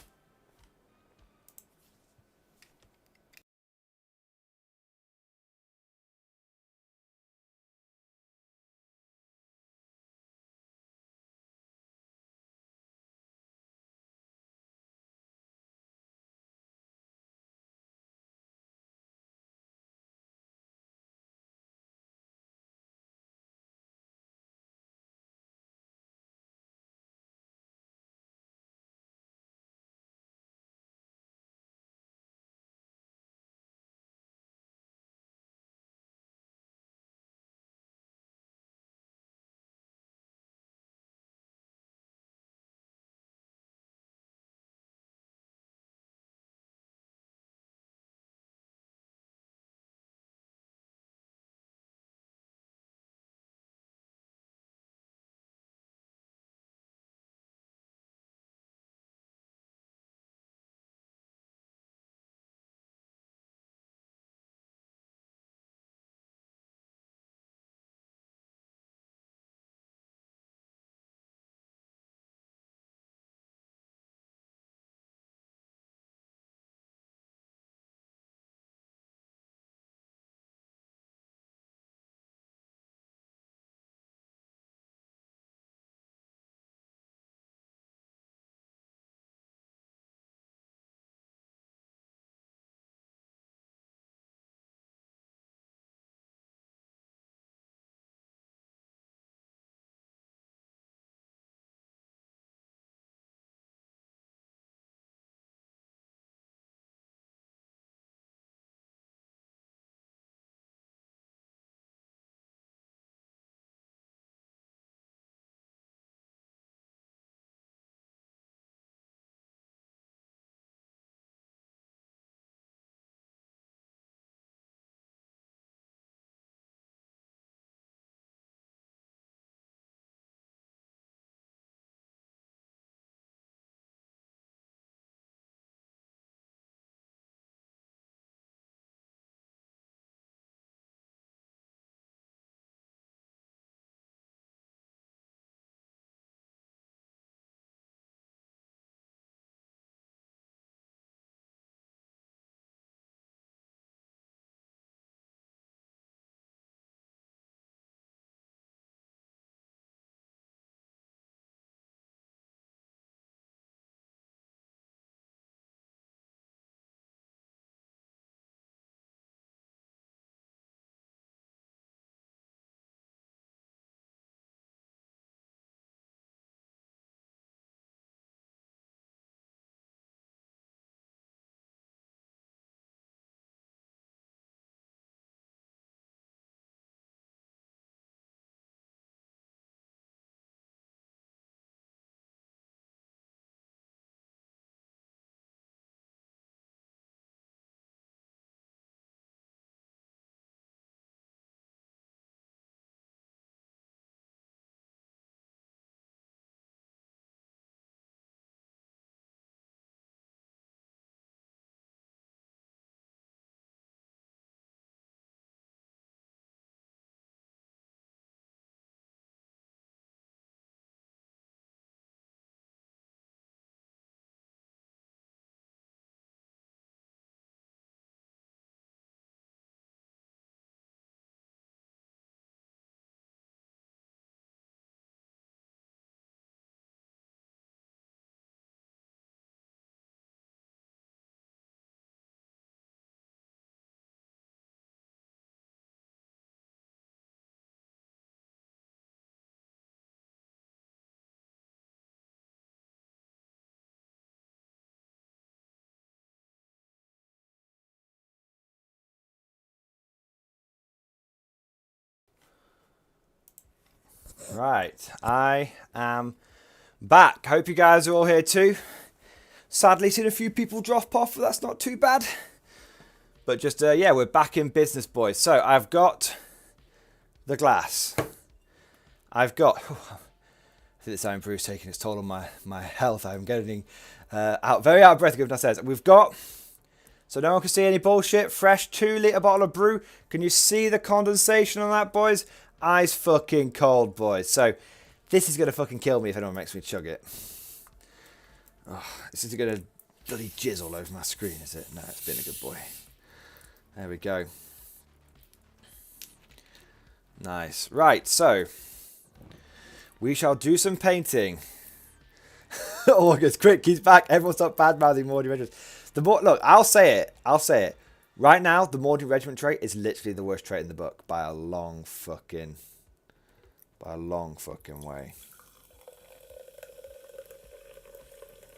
Right, I am back. Hope you guys are all here too. Sadly, seen a few people drop off, but that's not too bad. But just, yeah, we're back in business, boys. So I've got the glass. I've got... I think this Iron Brew's taking its toll on my health. I'm getting very out of breath, given I says. We've got... So no one can see any bullshit. Fresh 2-litre bottle of brew. Can you see the condensation on that, boys? Ice fucking cold, boys. So this is going to fucking kill me if anyone makes me chug it. Oh, this is going to bloody jizz all over my screen, is it? No, it's been a good boy. There we go. Nice. Right, so we shall do some painting. August, quick, he's back. Everyone stop bad-mouthing Mordian Regiment. Look, I'll say it. Right now, the Mordian Regiment trait is literally the worst trait in the book by a long fucking way.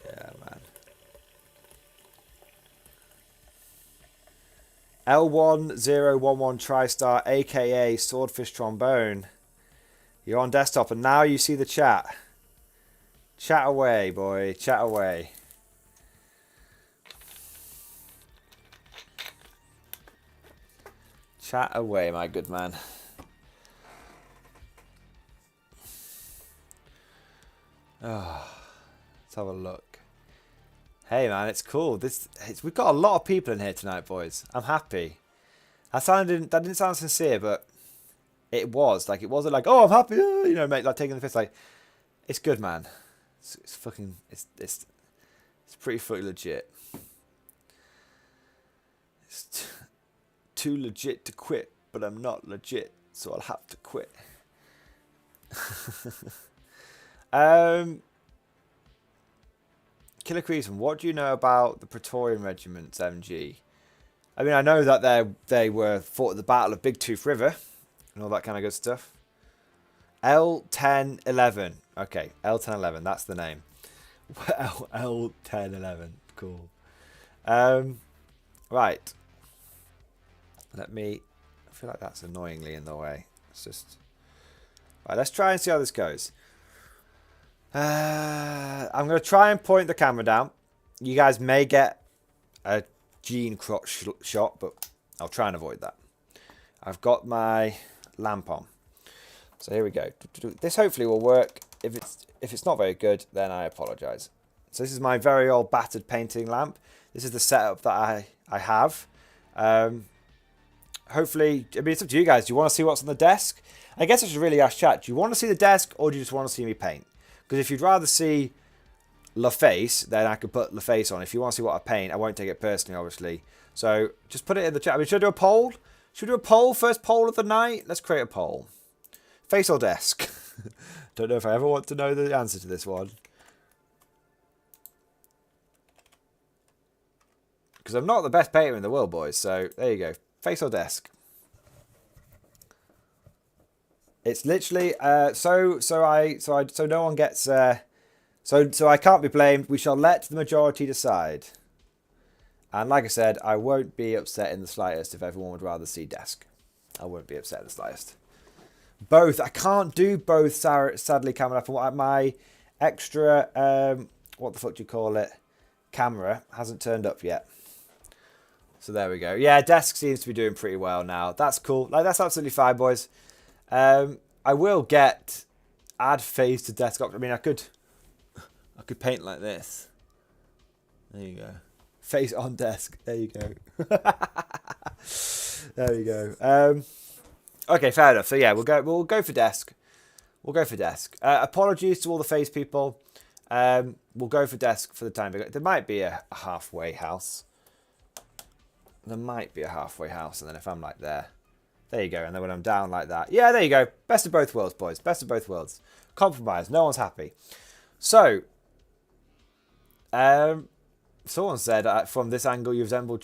Yeah, man. L1011 TriStar, aka Swordfish Trombone. You're on desktop, and now you see the chat. Chat away, boy. Chat away. Chat away, my good man. Oh, let's have a look. Hey, man, it's cool. We've got a lot of people in here tonight, boys. I'm happy. That didn't sound sincere, but it was. Like, it wasn't like, oh, I'm happy, you know, mate, like taking the piss. Like, it's good, man. It's fucking, it's pretty fucking legit. It's too legit to quit, but I'm not legit, so I'll have to quit. Killer Creason, what do you know about the Praetorian Regiments, MG? I mean, I know that they were fought at the Battle of Big Tooth River and all that kind of good stuff. L1011. Okay, L1011, that's the name. L1011, cool. Right. I feel like that's annoyingly in the way. It's just... Right, let's try and see how this goes. I'm going to try and point the camera down. You guys may get a Gene crotch shot, but I'll try and avoid that. I've got my lamp on. So here we go. This hopefully will work. If it's not very good, then I apologise. So this is my very old battered painting lamp. This is the setup that I have. Hopefully, I mean, it's up to you guys. Do you want to see what's on the desk? I guess I should really ask chat. Do you want to see the desk, or do you just want to see me paint? Because if you'd rather see LaFace, then I could put LaFace on. If you want to see what I paint, I won't take it personally, obviously. So just put it in the chat. I mean, should I do a poll? Should we do a poll? First poll of the night? Let's create a poll. Face or desk? Don't know if I ever want to know the answer to this one. Because I'm not the best painter in the world, boys. So there you go. Face or desk? It's literally so no one gets so I can't be blamed. We shall let the majority decide. And like I said, I won't be upset in the slightest if everyone would rather see desk. I won't be upset in the slightest. Both. I can't do both, sadly, coming up. And my extra, what the fuck do you call it, camera hasn't turned up yet. So there we go. Yeah, desk seems to be doing pretty well now. That's cool. Like, that's absolutely fine, boys. I will add phase to desktop. I mean, I could paint like this. There you go. Face on desk. There you go. There you go. Okay, fair enough. So yeah, we'll go for desk. We'll go for desk. Apologies to all the face people. We'll go for desk for the time being. There might be a halfway house. There might be a halfway house, and then if I'm like there you go. And then when I'm down like that, yeah, there you go. Best of both worlds, boys. Best of both worlds. Compromise. No one's happy. So, someone said from this angle you resemble.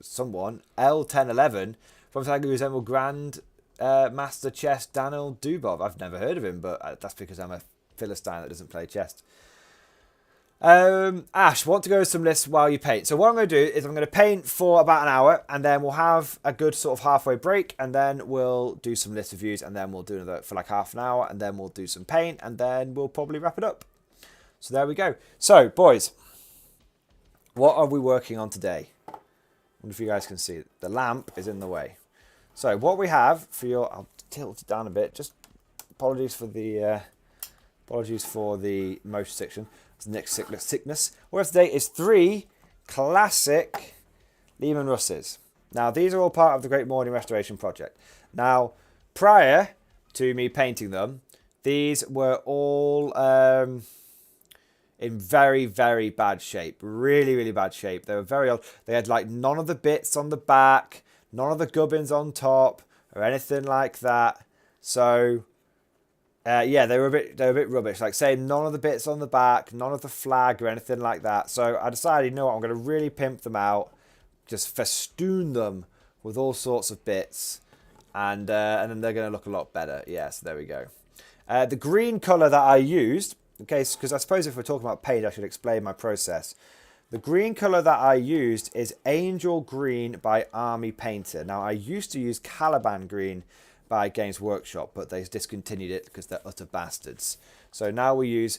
Someone L1011 from this angle you resemble Grand Master Chess Daniel Dubov. I've never heard of him, but that's because I'm a Philistine that doesn't play chess. Ash, want to go with some lists while you paint. So what I'm going to do is I'm going to paint for about an hour, and then we'll have a good sort of halfway break, and then we'll do some list reviews, and then we'll do another for like half an hour, and then we'll do some paint, and then we'll probably wrap it up. So there we go. So, boys, what are we working on today? I wonder if you guys can see it. The lamp is in the way. So what we have for your... I'll tilt it down a bit. Just apologies for the motion section. Next sickness. What we have today is 3 classic Lehman Russes. Now, these are all part of the Great Mordian Restoration Project. Now, prior to me painting them, these were all in very, very bad shape. Really, really bad shape. They were very old. They had like none of the bits on the back, none of the gubbins on top, or anything like that. So... yeah, they were a bit rubbish. Like saying none of the bits on the back, none of the flag or anything like that. So I decided, you know what, I'm going to really pimp them out, just festoon them with all sorts of bits, and then they're going to look a lot better. Yeah, so there we go. The green colour that I used, okay, because I suppose if we're talking about paint, I should explain my process. The green colour that I used is Angel Green by Army Painter. Now, I used to use Caliban Green by Games Workshop, but they discontinued it because they're utter bastards. So now we use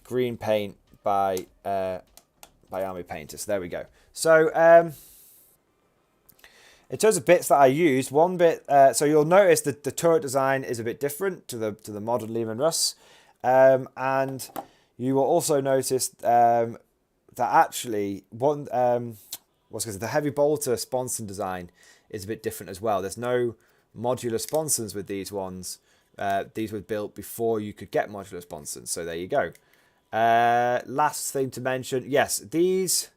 green paint by Army Painters. There we go. So in terms of bits that I used, one bit. So you'll notice that the turret design is a bit different to the modern Lehman Russ, and you will also notice that actually the heavy bolter sponson design is a bit different as well. There's no modular sponsons with these ones. These were built before you could get modular sponsons, so there you go. Last thing to mention, yes, these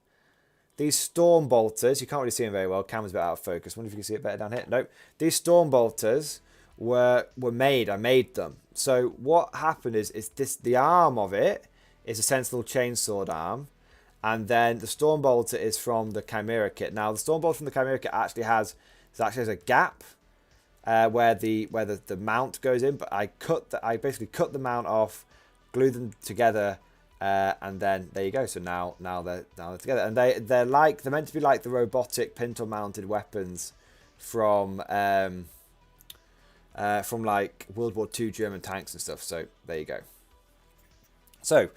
storm bolters, you can't really see them very well, camera's a bit out of focus. Wonder if you can see it better down here. Nope. These storm bolters were made. I made them. So what happened is the arm of it is a Sentinel chainsword arm, and then the storm bolter is from the Chimera kit. Now the storm bolter from the Chimera kit actually has a gap where the mount goes in, but I basically cut the mount off, glued them together, and then there you go. So now they're together, and they're meant to be like the robotic pintle mounted weapons from like World War II German tanks and stuff. So there you go. So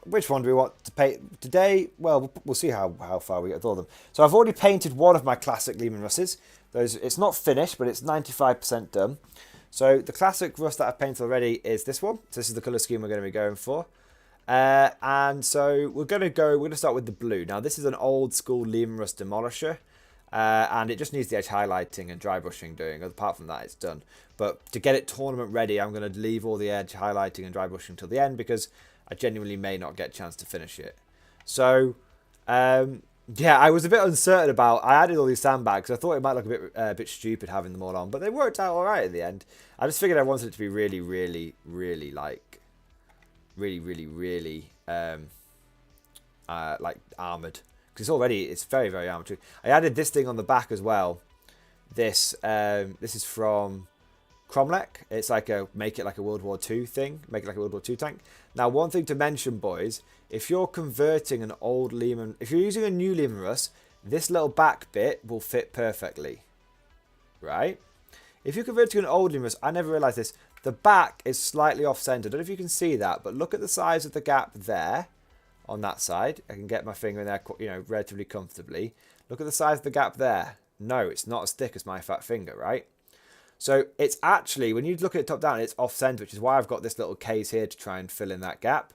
which one do we want to paint today? Well, we'll see how far we get with all of them. So I've already painted one of my classic Lehman Russes. It's not finished, but it's 95% done. So the classic Russ that I've painted already is this one. So this is the colour scheme we're going to be going for. And so we're going to start with the blue. Now this is an old school Lehman Russ Demolisher. And it just needs the edge highlighting and dry brushing doing. Apart from that, it's done. But to get it tournament ready, I'm going to leave all the edge highlighting and dry brushing till the end, because I genuinely may not get a chance to finish it. So, yeah, I was a bit uncertain about... I added all these sandbags. I thought it might look a bit stupid having them all on, but they worked out all right in the end. I just figured I wanted it to be really, really, really, like armoured. Because it's very, very armoured. I added this thing on the back as well. This is from Cromlech. It's like make it like a World War II thing. Make it like a World War II tank. Now, one thing to mention, boys, if you're converting an old Lehman... If you're using a new Lehman Russ, this little back bit will fit perfectly. Right? If you're converting an old Lehman Russ, I never realised this. The back is slightly off-centre. I don't know if you can see that, but look at the size of the gap there. On that side, I can get my finger in there, relatively comfortably. Look at the size of the gap there. No, it's not as thick as my fat finger, right? So it's actually, when you look at it top down, it's off center, which is why I've got this little case here to try and fill in that gap.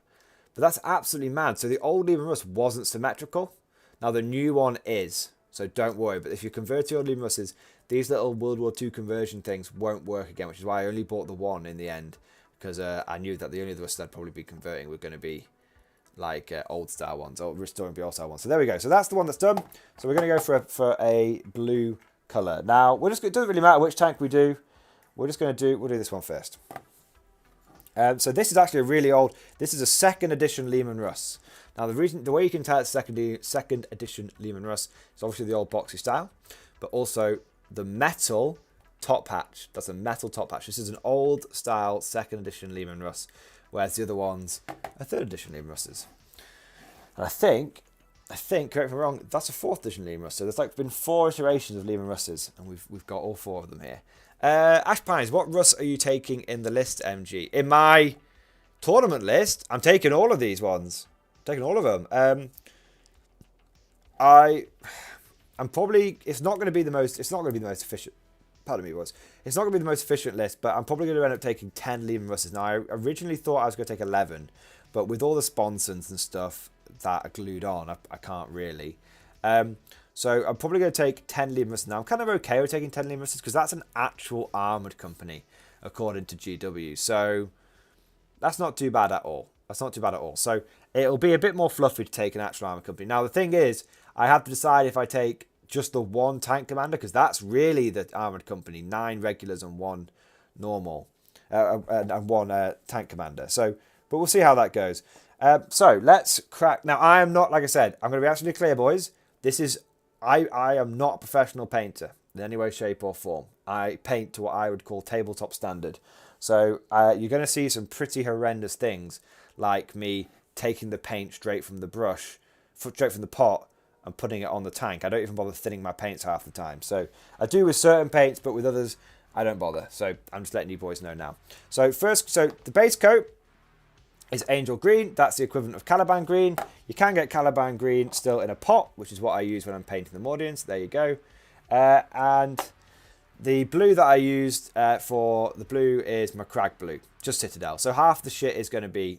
But that's absolutely mad. So the old Lehman Russ wasn't symmetrical. Now the new one is, so don't worry. But if you convert your Lehman Russes, these little World War II conversion things won't work again, which is why I only bought the one in the end, because I knew that the only other Russes I'd probably be converting were going to be like old style ones, or restoring the old style ones. So there we go. So that's the one that's done. So we're going to go for a blue colour. Now it doesn't really matter which tank we do. We'll do this one first. So this is actually a really old. This is a second edition Lehman Russ. Now the way you can tell it's second edition Lehman Russ is obviously the old boxy style, but also the metal top hatch. That's a metal top hatch. This is an old style second edition Lehman Russ, whereas the other ones are third edition Lehman Russes. And I think, correct me if I'm wrong, that's a 4th edition Lehman Russ. So there's like been 4 iterations of Lehman Russes, and we've got all 4 of them here. Ash Pines, what Russ are you taking in the list, MG? In my tournament list, I'm taking all of these ones. I'm taking all of them. I'm probably, it's not going to be the most efficient. Pardon me, it's not going to be the most efficient list, but I'm probably going to end up taking 10 Lehman Russes. Now, I originally thought I was going to take 11, but with all the sponsons and stuff that are glued on, I can't really. So I'm probably going to take 10 Lehman Russes. Now, I'm kind of okay with taking 10 Lehman Russes because that's an actual armoured company, according to GW. So that's not too bad at all. So it'll be a bit more fluffy to take an actual armoured company. Now, the thing is, I have to decide if I take just the one tank commander, because that's really the armoured company. 9 regulars and 1 normal. And 1 tank commander. So, but we'll see how that goes. So let's crack. Now, I am not, like I said, I'm going to be absolutely clear, boys. This is, I am not a professional painter in any way, shape or form. I paint to what I would call tabletop standard. So you're going to see some pretty horrendous things, like me taking the paint straight from the brush, straight from the pot, and putting it on the tank. I don't even bother thinning my paints half the time. So I do with certain paints, but with others, I don't bother. So I'm just letting you boys know now. So first, so the base coat is Angel Green. That's the equivalent of Caliban Green. You can get Caliban Green still in a pot, which is what I use when I'm painting the Mordians. There you go. And the blue that I used for the blue is Macragge Blue, just Citadel. So half the shit is going to be,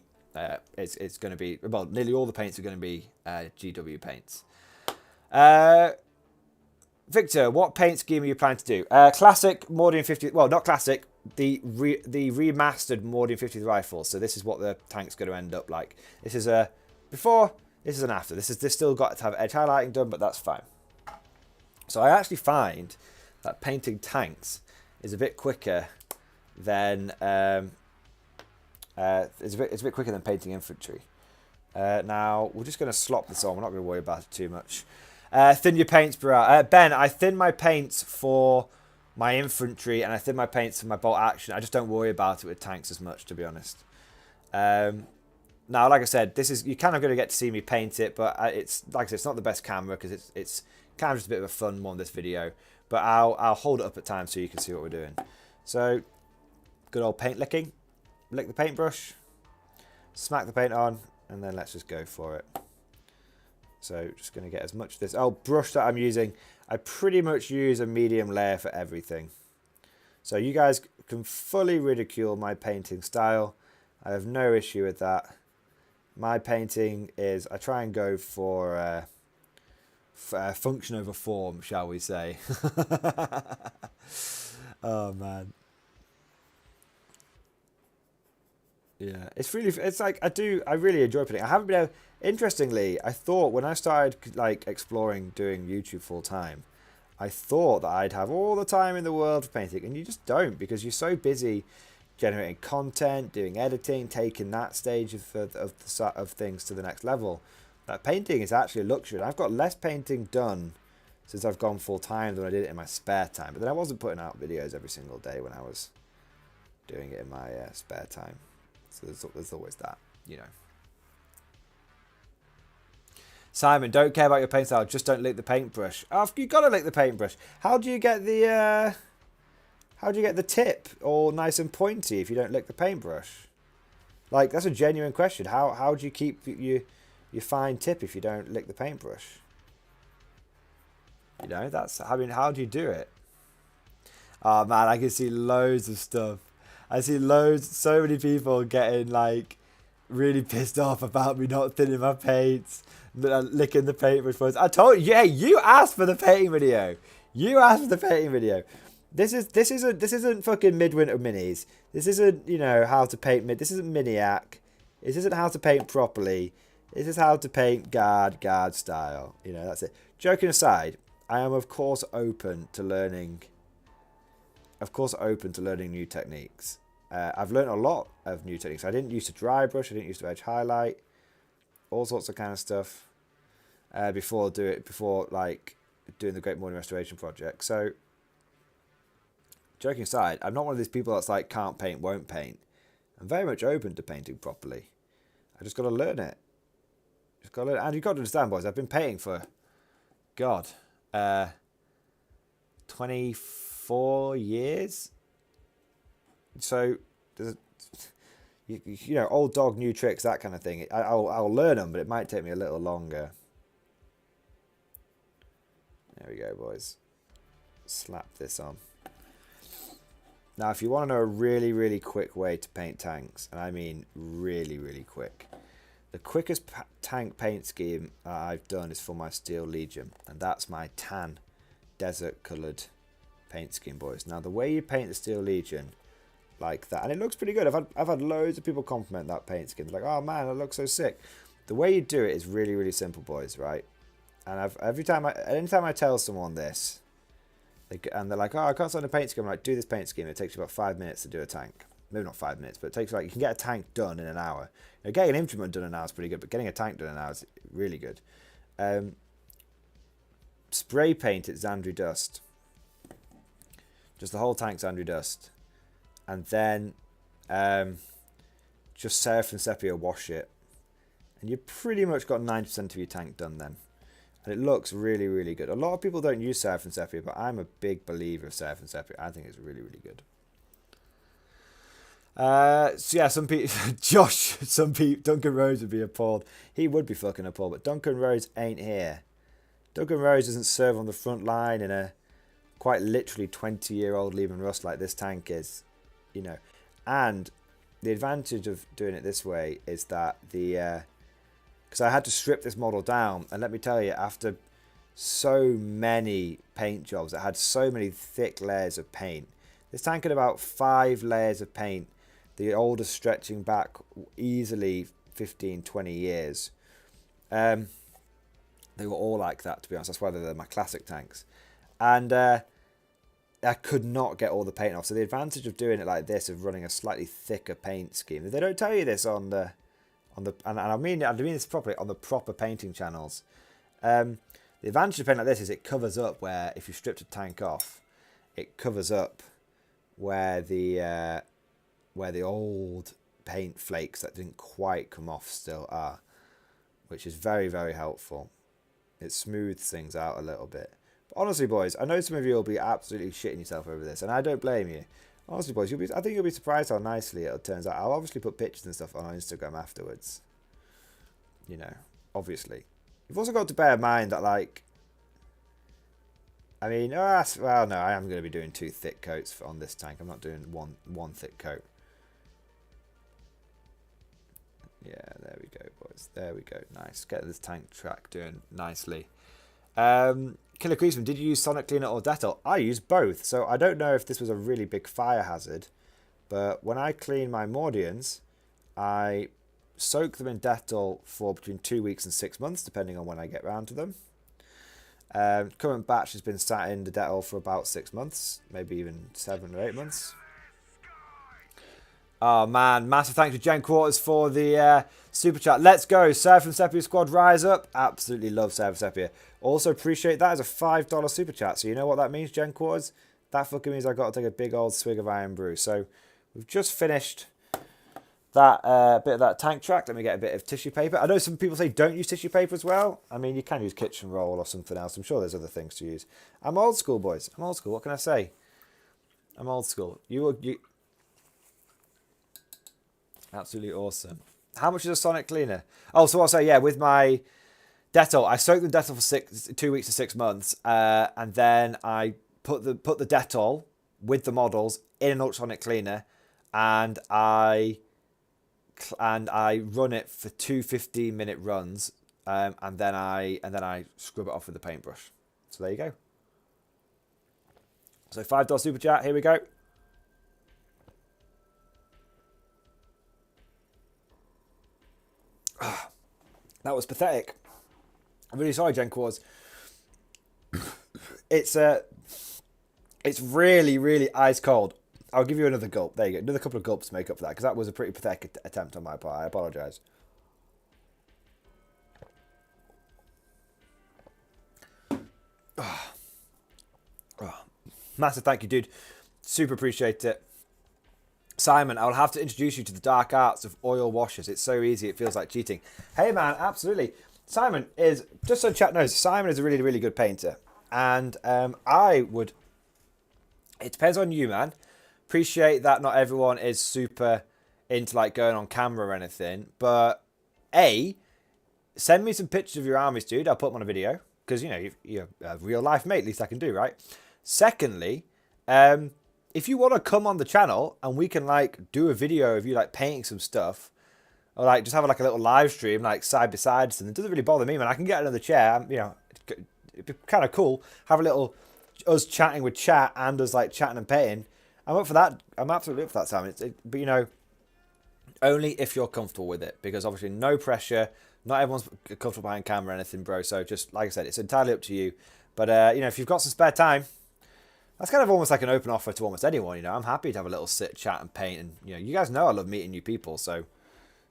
it's going to be, well, nearly all the paints are going to be GW paints. Victor, what paint scheme are you planning to do? Classic Mordian 50, well, not classic, the remastered Mordian 50th rifle. So this is what the tank's going to end up like. This is a before, this is an after. This still got to have edge highlighting done, but that's fine. So I actually find that painting tanks is a bit quicker than it's a bit quicker than painting infantry. Now we're just going to slop this on. We're not going to worry about it too much. Thin your paints, bro. Ben, I thin my paints for my infantry and I thin my paints for my bolt action. I just don't worry about it with tanks as much, to be honest. Now, like I said, this is, you're kind of going to get to see me paint it, but it's, like I said, it's not the best camera because it's kind of just a bit of a fun one, this video. But I'll hold it up at times so you can see what we're doing. So, good old paint licking. Lick the paintbrush, smack the paint on, and then let's just go for it. So just going to get as much of this. Oh, brush that I'm using. I pretty much use a medium layer for everything. So you guys can fully ridicule my painting style. I have no issue with that. My painting is, I try and go for function over form, shall we say. Oh, man. Yeah, it's like I really enjoy painting. I haven't been able, interestingly, I thought when I started like exploring doing YouTube full time, I thought that I'd have all the time in the world for painting, and you just don't, because you're so busy generating content, doing editing, taking that stage of things to the next level. That painting is actually a luxury. And I've got less painting done since I've gone full time than I did it in my spare time. But then I wasn't putting out videos every single day when I was doing it in my spare time. So there's always that, you know. Simon, don't care about your paint style, just don't lick the paintbrush. Oh, you got to lick the paintbrush. How do you get the tip all nice and pointy if you don't lick the paintbrush? Like, that's a genuine question. How do you keep your fine tip if you don't lick the paintbrush? You know, that's, I mean, how do you do it? Oh man, I can see loads of stuff. I see so many people getting like really pissed off about me not thinning my paints, licking the paintbrush. I told you, yeah, you asked for the painting video. This isn't fucking Midwinter Minis. This isn't, you know, how to paint mid. This isn't Miniac. This isn't how to paint properly. This is how to paint guard style. You know, that's it. Joking aside, I am of course open to learning. New techniques. I've learned a lot of new techniques. I didn't use to dry brush. I didn't use to edge highlight. All sorts of kind of stuff. Before like doing the Great Morning Restoration project. So, joking aside, I'm not one of these people that's like can't paint, won't paint. I'm very much open to painting properly. I just got to learn it. Just got to learn. And you've got to understand, boys, I've been painting for, God, 24 years. So, there's you know, old dog, new tricks, that kind of thing. I'll learn them, but it might take me a little longer. There we go, boys. Slap this on. Now, if you want to know a really, really quick way to paint tanks, and I mean really, really quick, the quickest tank paint scheme I've done is for my Steel Legion, and that's my tan desert coloured paint scheme, boys. Now, the way you paint the Steel Legion like that, and it looks pretty good. I've had loads of people compliment that paint scheme. They're like, oh man, it looks so sick. The way you do it is really, really simple, boys, right? And anytime I tell someone this, and they're like, oh, I can't sign a paint scheme. I'm like, do this paint scheme. It takes you about 5 minutes to do a tank. Maybe not 5 minutes, but it takes, like, you can get a tank done in an hour. You know, getting an infantryman done in an hour is pretty good, but getting a tank done in an hour is really good. Spray paint it Xandri Dust. Just the whole tank Xandri Dust. And then just Seraph and Sepia wash it. And you've pretty much got 90% of your tank done then. And it looks really, really good. A lot of people don't use Seraph and Sepia, but I'm a big believer of Seraph and Sepia. I think it's really, really good. So yeah, some people, Josh, some people, Duncan Rose would be appalled. He would be fucking appalled, but Duncan Rose ain't here. Duncan Rose doesn't serve on the front line in a quite literally 20-year-old Leman Russ like this tank is, you know. And the advantage of doing it this way is that because I had to strip this model down, and let me tell you, after so many paint jobs that had so many thick layers of paint, this tank had about 5 layers of paint, the oldest stretching back easily 15, 20 years. They were all like that, to be honest. That's why they're my classic tanks. And I could not get all the paint off. So the advantage of doing it like this, of running a slightly thicker paint scheme, they don't tell you this on the and I mean this properly, on the proper painting channels. The advantage of paint like this is it covers up where, if you stripped a tank off, it covers up where the old paint flakes that didn't quite come off still are, which is very, very helpful. It smooths things out a little bit. But honestly, boys, I know some of you will be absolutely shitting yourself over this, and I don't blame you. Honestly, boys, I think you'll be surprised how nicely it turns out. I'll obviously put pictures and stuff on our Instagram afterwards. You know, obviously. You've also got to bear in mind that, like, I mean, well, no, I am going to be doing 2 thick coats on this tank. I'm not doing one thick coat. Yeah, there we go, boys. There we go. Nice. Get this tank track doing nicely. Killer Creasman, did you use Sonic Cleaner or Dettol? I used both, so I don't know if this was a really big fire hazard, but when I clean my Mordians, I soak them in Dettol for between 2 weeks and 6 months, depending on when I get round to them. Current batch has been sat in the Dettol for about 6 months, maybe even 7 or 8 months. Oh man, massive thanks to Jen Quarters for the super chat. Let's go, Seraph and Sepia squad, rise up. Absolutely love Seraph and Sepia. Also appreciate that as a $5 super chat. So you know what that means, Jen Quarters? That fucking means I've got to take a big old swig of Iron Brew. So we've just finished that bit of that tank track. Let me get a bit of tissue paper. I know some people say don't use tissue paper as well. I mean, you can use kitchen roll or something else. I'm sure there's other things to use. I'm old school, boys. I'm old school. What can I say? I'm old school. You absolutely awesome. How much is a Sonic Cleaner? Oh, so I'll say, yeah, with my Dettol, I soak the Dettol for 2 weeks to 6 months, and then I put the Dettol with the models in an ultrasonic cleaner, and I run it for 2 15-minute runs, and then I scrub it off with the paintbrush. So there you go. So $5 super chat. Here we go. That was pathetic. I'm really sorry, Jen Quarters. It's really, really ice cold. I'll give you another gulp. There you go. Another couple of gulps to make up for that, because that was a pretty pathetic attempt on my part. I apologise. Massive thank you, dude. Super appreciate it. Simon, I will have to introduce you to the dark arts of oil washers. It's so easy, it feels like cheating. Hey man, absolutely. Simon is, just so chat knows, Simon is a really, really good painter. And it depends on you, man. Appreciate that not everyone is super into like going on camera or anything. But send me some pictures of your armies, dude. I'll put them on a video. Because, you're a real life mate, at least I can do, right? Secondly, if you want to come on the channel and we can like do a video of you like painting some stuff, or like just have like a little live stream like side by side, and it doesn't really bother me, man. I can get another chair. It'd be kind of cool. Have a little us chatting with chat and us like chatting and painting. I'm up for that. I'm absolutely up for that, Simon. But only if you're comfortable with it, because obviously no pressure. Not everyone's comfortable behind camera or anything, bro. So just like I said, it's entirely up to you. But if you've got some spare time, that's kind of almost like an open offer to almost anyone. I'm happy to have a little sit, chat, and paint. And you guys know I love meeting new people. So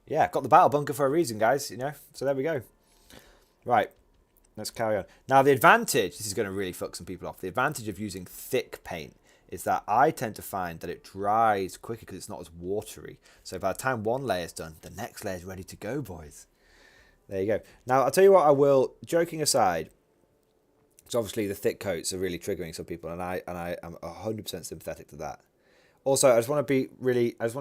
yeah, got the battle bunker for a reason, guys. So there we go. Right, let's carry on. Now the advantage, this is going to really fuck some people off. The advantage of using thick paint is that I tend to find that it dries quicker because it's not as watery. So by the time one layer's done, the next layer's ready to go, boys. There you go. Now, I'll tell you what I will, joking aside, because obviously the thick coats are really triggering some people, and I am 100% sympathetic to that. Also, I just want to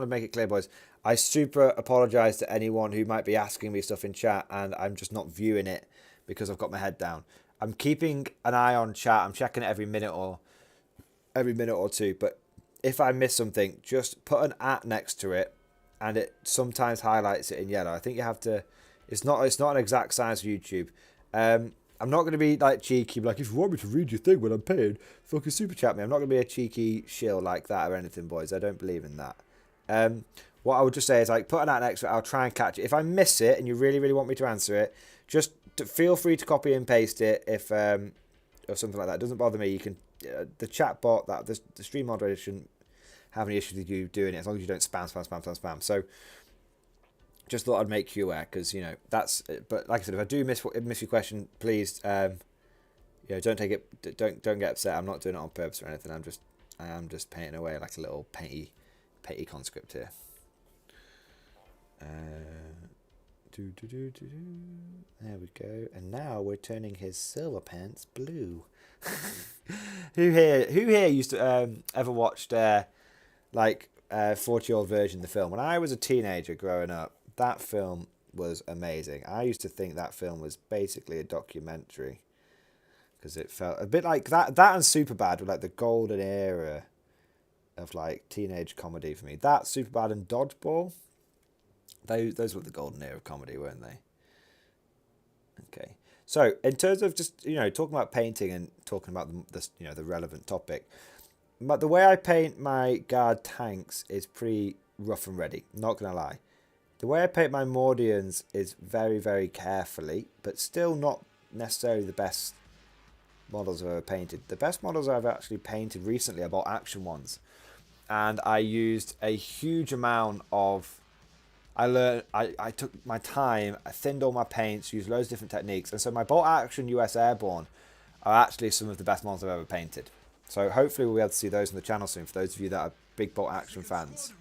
make it clear, boys, I super apologise to anyone who might be asking me stuff in chat, and I'm just not viewing it because I've got my head down. I'm keeping an eye on chat. I'm checking it every minute or two, but if I miss something, just put an @ next to it, and it sometimes highlights it in yellow. I think you have to... It's not an exact science for YouTube. I'm not going to be like cheeky, like if you want me to read your thing when I'm paying, fucking super chat me. I'm not going to be a cheeky shill like that or anything, boys. I don't believe in that. What I would just say is like put an @ next to it. I'll try and catch it. If I miss it and you really, really want me to answer it, just feel free to copy and paste it if or something like that. It doesn't bother me. You can the chat bot the stream moderator shouldn't have any issues with you doing it as long as you don't spam. So. Just thought I'd make you aware because that's. But like I said, if I do miss your question, please, don't take it. Don't get upset. I'm not doing it on purpose or anything. I am just painting away like a little painty conscript here. There we go. And now we're turning his silver pants blue. Who here used to ever watched 40-year-old version of the film? When I was a teenager growing up. That film was amazing. I used to think that film was basically a documentary because it felt a bit like that and Superbad were like the golden era of like teenage comedy for me. That, Superbad, and Dodgeball, those were the golden era of comedy, weren't they? Okay. So in terms of just talking about painting and talking about the relevant topic, but the way I paint my guard tanks is pretty rough and ready. Not gonna lie. The way I paint my Mordians is very, very carefully, but still not necessarily the best models I've ever painted. The best models I've actually painted recently are bolt action ones. And I used a huge amount of... I took my time, I thinned all my paints, used loads of different techniques. And so my bolt action US Airborne are actually some of the best models I've ever painted. So hopefully we'll be able to see those on the channel soon for those of you that are big bolt action fans.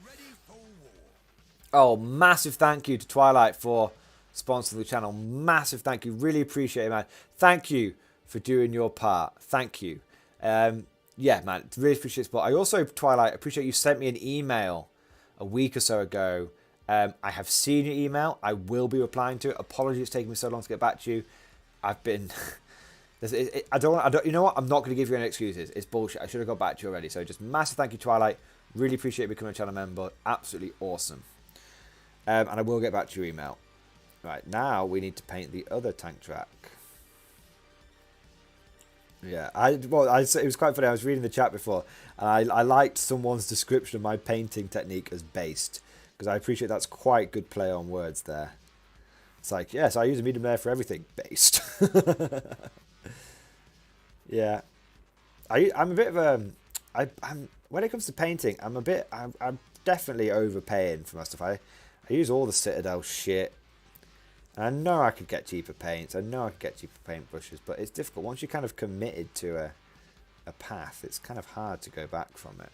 Oh, massive thank you to Twilight for sponsoring the channel. Massive thank you. Really appreciate it, man. Thank you for doing your part. Thank you. Yeah, man. Really appreciate it. But I also, Twilight, appreciate you sent me an email a week or so ago. I have seen your email. I will be replying to it. Apologies it's taking me so long to get back to you. I've been... I don't. You know what? I'm not going to give you any excuses. It's bullshit. I should have got back to you already. So just massive thank you, Twilight. Really appreciate you becoming a channel member. Absolutely awesome. And I will get back to your email. Right, now we need to paint the other tank track. Yeah, it was quite funny. I was reading the chat before, and I liked someone's description of my painting technique as based, because I appreciate that's quite good play on words there. It's like, yes, I use a medium layer for everything. Based. Yeah, I'm a bit of a... I'm when it comes to painting, I'm definitely overpaying for my stuff. I use all the Citadel shit. And I know I could get cheaper paints. I know I could get cheaper paint brushes, but it's difficult. Once you're kind of committed to a path, it's kind of hard to go back from it.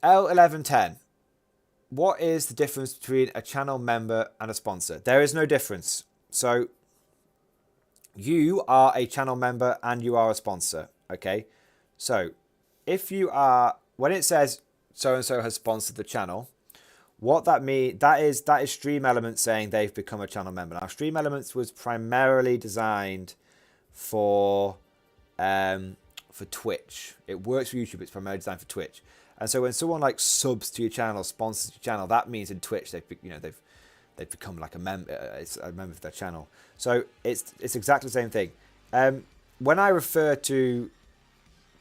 L1110. what is the difference between a channel member and a sponsor? There is no difference. So you are a channel member and you are a sponsor. Okay. So if you are, when it says so-and-so has sponsored the channel, what that means, that is Stream Elements saying they've become a channel member. Now, Stream Elements was primarily designed for Twitch. It works for YouTube. It's primarily designed for Twitch. And so when someone like subs to your channel, sponsors your channel, that means in Twitch they've become like a member. It's a member of their channel. So it's exactly the same thing. When I refer to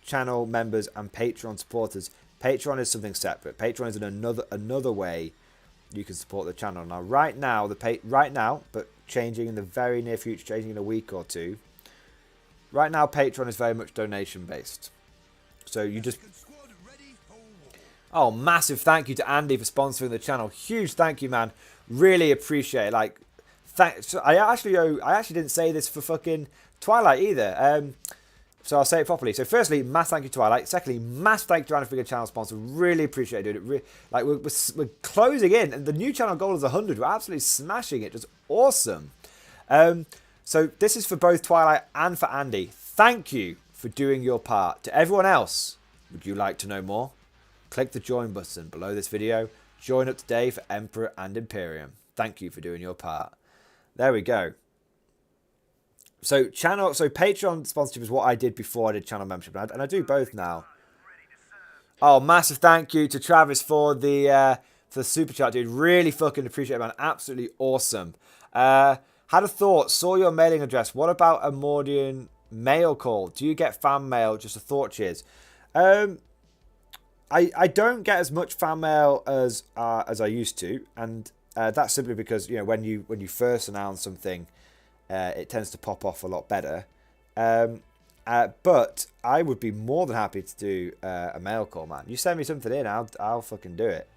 channel members and Patreon supporters, Patreon is something separate. Patreon is another way you can support the channel. Now, right now, but changing in the very near future, changing in a week or two. Right now, Patreon is very much donation based. So you just. Oh, massive thank you to Andy for sponsoring the channel. Huge thank you, man. Really appreciate it. Like, thanks. I actually didn't say this for fucking Twilight either. So I'll say it properly. So firstly, mass thank you to Twilight. Secondly, mass thank you to Anna for being a channel sponsor. Really appreciate it, dude. We're closing in, and the new channel goal is 100. We're absolutely smashing it. Just awesome. So this is for both Twilight and for Andy. Thank you for doing your part. To everyone else, would you like to know more? Click the join button below this video. Join up today for Emperor and Imperium. Thank you for doing your part. There we go. So Patreon sponsorship is what I did before I did channel membership, and I do both now. Oh, massive thank you to Travis for the super chat, dude. Really fucking appreciate it, man. Absolutely awesome. Had a thought. Saw your mailing address. What about a Mordian mail call? Do you get fan mail? Just a thought. Cheers. I don't get as much fan mail as I used to, and that's simply because when you first announce something. It tends to pop off a lot better. But I would be more than happy to do a mail call, man. You send me something in, I'll fucking do it.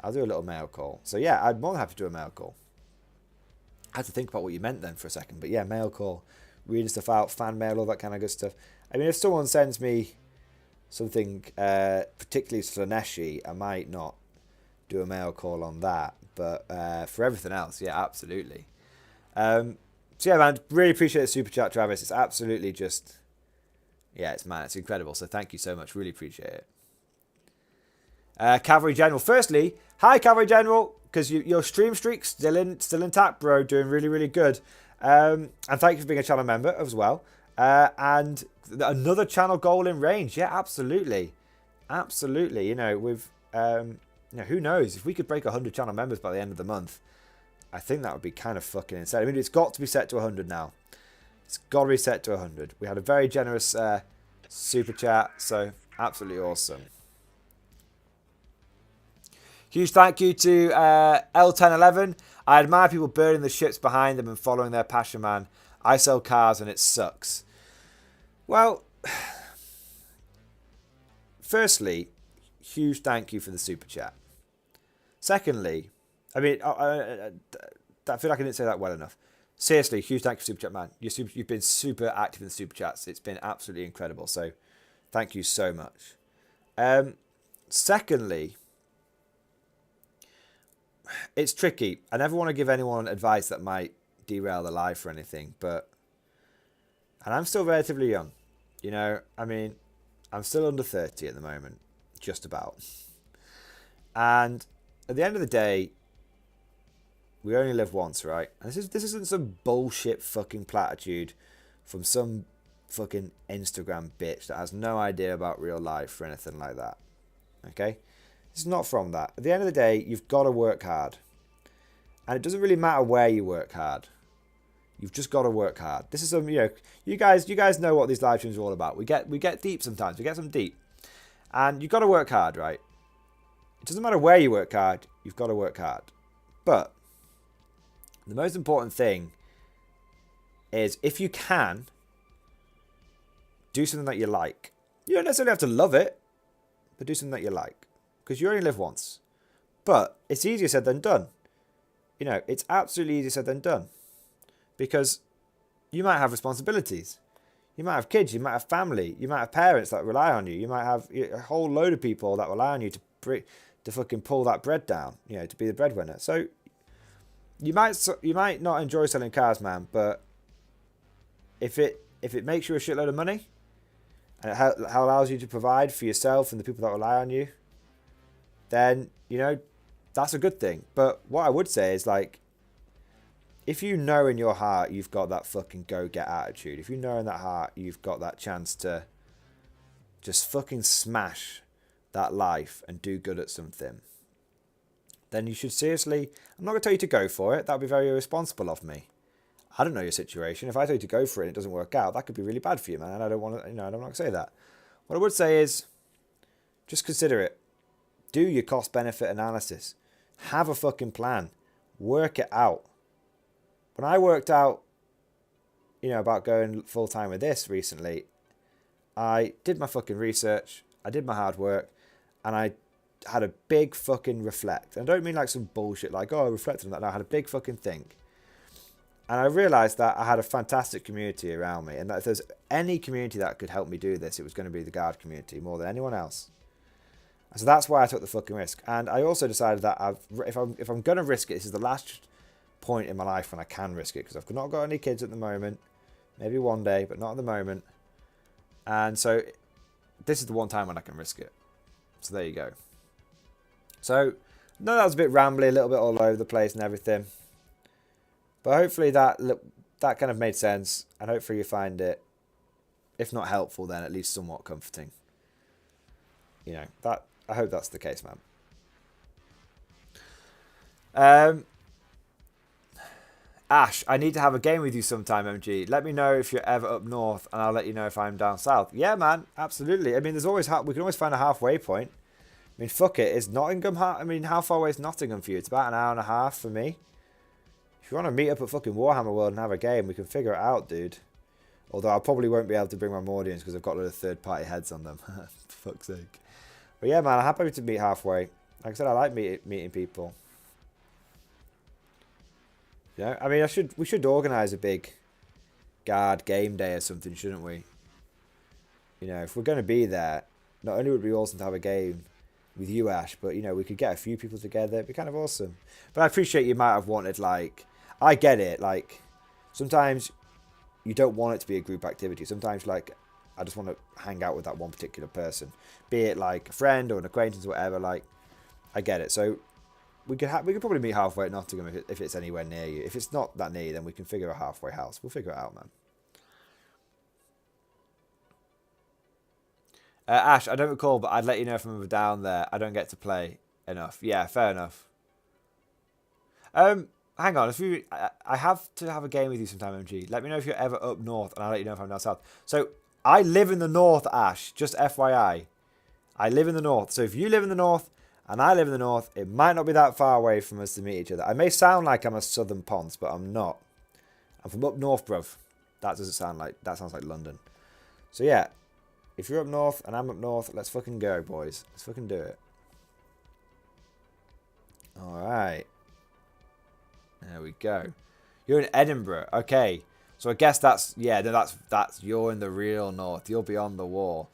I'll do a little mail call. So yeah, I'd more than happy to do a mail call. I had to think about what you meant then for a second. But yeah, mail call, reading stuff out, fan mail, all that kind of good stuff. I mean, if someone sends me something particularly Slaneshi, I might not do a mail call on that. But for everything else, yeah, absolutely. So yeah, man, really appreciate the super chat, Travis. It's absolutely just, yeah, it's incredible. So thank you so much. Really appreciate it. Cavalry General. Firstly, hi Cavalry General, because your stream streak's still intact, bro. Doing really, really good. And thank you for being a channel member as well. And another channel goal in range. Yeah, absolutely, absolutely. With who knows if we could break 100 channel members by the end of the month. I think that would be kind of fucking insane. I mean, it's got to be set to 100 now. It's got to be set to 100. We had a very generous super chat, so absolutely awesome. Huge thank you to L1011. I admire people burning the ships behind them and following their passion, man. I sell cars and it sucks. Well, firstly, huge thank you for the super chat. Secondly, I mean, I feel like I didn't say that well enough. Seriously, huge thank you for Super Chat, man. You've been super active in the Super Chats. It's been absolutely incredible. So, thank you so much. Secondly, it's tricky. I never want to give anyone advice that might derail their life or anything. And I'm still relatively young. I mean, I'm still under 30 at the moment. Just about. And at the end of the day, we only live once, right? And this isn't some bullshit fucking platitude from some fucking Instagram bitch that has no idea about real life or anything like that. Okay? It's not from that. At the end of the day, you've got to work hard. And it doesn't really matter where you work hard. You've just got to work hard. This is some, you guys know what these live streams are all about. We get deep sometimes. We get some deep. And you've got to work hard, right? It doesn't matter where you work hard. You've got to work hard. But the most important thing is if you can, do something that you like. You don't necessarily have to love it, but do something that you like. Because you only live once. But it's easier said than done. It's absolutely easier said than done. Because you might have responsibilities. You might have kids, you might have family, you might have parents that rely on you. You might have a whole load of people that rely on you to fucking pull that bread down, you know, to be the breadwinner. So you might not enjoy selling cars, man, but if it makes you a shitload of money and it allows you to provide for yourself and the people that rely on you, then, you know, that's a good thing. But what I would say is, like, if you know in your heart you've got that fucking go-get attitude, if you know in that heart you've got that chance to just fucking smash that life and do good at something, then you should seriously, I'm not going to tell you to go for it. That would be very irresponsible of me. I don't know your situation. If I tell you to go for it and it doesn't work out, that could be really bad for you, man. And I don't want to, you know, I'm not going to say that. What I would say is just consider it. Do your cost-benefit analysis. Have a fucking plan. Work it out. When I worked out, you know, about going full-time with this recently, I did my fucking research, I did my hard work, and I had a big fucking reflect. And I don't mean like some bullshit like, oh, I reflected on that. No, I had a big fucking think. And I realised that I had a fantastic community around me, and that if there's any community that could help me do this, it was going to be the guard community more than anyone else. And so that's why I took the fucking risk. And I also decided that if I'm going to risk it, this is the last point in my life when I can risk it, because I've not got any kids at the moment. Maybe one day, but not at the moment. And so this is the one time when I can risk it. So there you go. So, no, that was a bit rambly, a little bit all over the place and everything. But hopefully that kind of made sense. And hopefully you find it, if not helpful, then at least somewhat comforting. You know, I hope that's the case, man. Ash, I need to have a game with you sometime, MG. Let me know if you're ever up north, and I'll let you know if I'm down south. Yeah, man, absolutely. I mean, we can always find a halfway point. I mean, fuck it. Is Nottingham? I mean, how far away is Nottingham for you? It's about an hour and a half for me. If you want to meet up at fucking Warhammer World and have a game, we can figure it out, dude. Although I probably won't be able to bring my Mordians because I've got a lot of third-party heads on them. For fuck's sake. But yeah, man, I'm happy to meet halfway. Like I said, I like meeting people. Yeah, I mean, we should organise a big guard game day or something, shouldn't we? You know, if we're going to be there, not only would it be awesome to have a game with you, Ash, but, you know, we could get a few people together. It'd be kind of awesome. But I appreciate you might have wanted, like, I get it. Like, sometimes you don't want it to be a group activity. Sometimes, like, I just want to hang out with that one particular person. Be it, like, a friend or an acquaintance or whatever. Like, I get it. So we could probably meet halfway at Nottingham if it's anywhere near you. If it's not that near you, then we can figure a halfway house. We'll figure it out, man. Ash, I don't recall, but I'd let you know if I'm ever down there. I don't get to play enough. Yeah, fair enough. Hang on. I have to have a game with you sometime, MG. Let me know if you're ever up north, and I'll let you know if I'm down south. So, I live in the north, Ash. Just FYI. I live in the north. So, if you live in the north, and I live in the north, it might not be that far away from us to meet each other. I may sound like I'm a southern ponce, but I'm not. I'm from up north, bruv. That sounds like London. So, yeah. If you're up north and I'm up north, let's fucking go, boys. Let's fucking do it. Alright. There we go. You're in Edinburgh. Okay. So I guess that's you're in the real north. You'll be on the wall.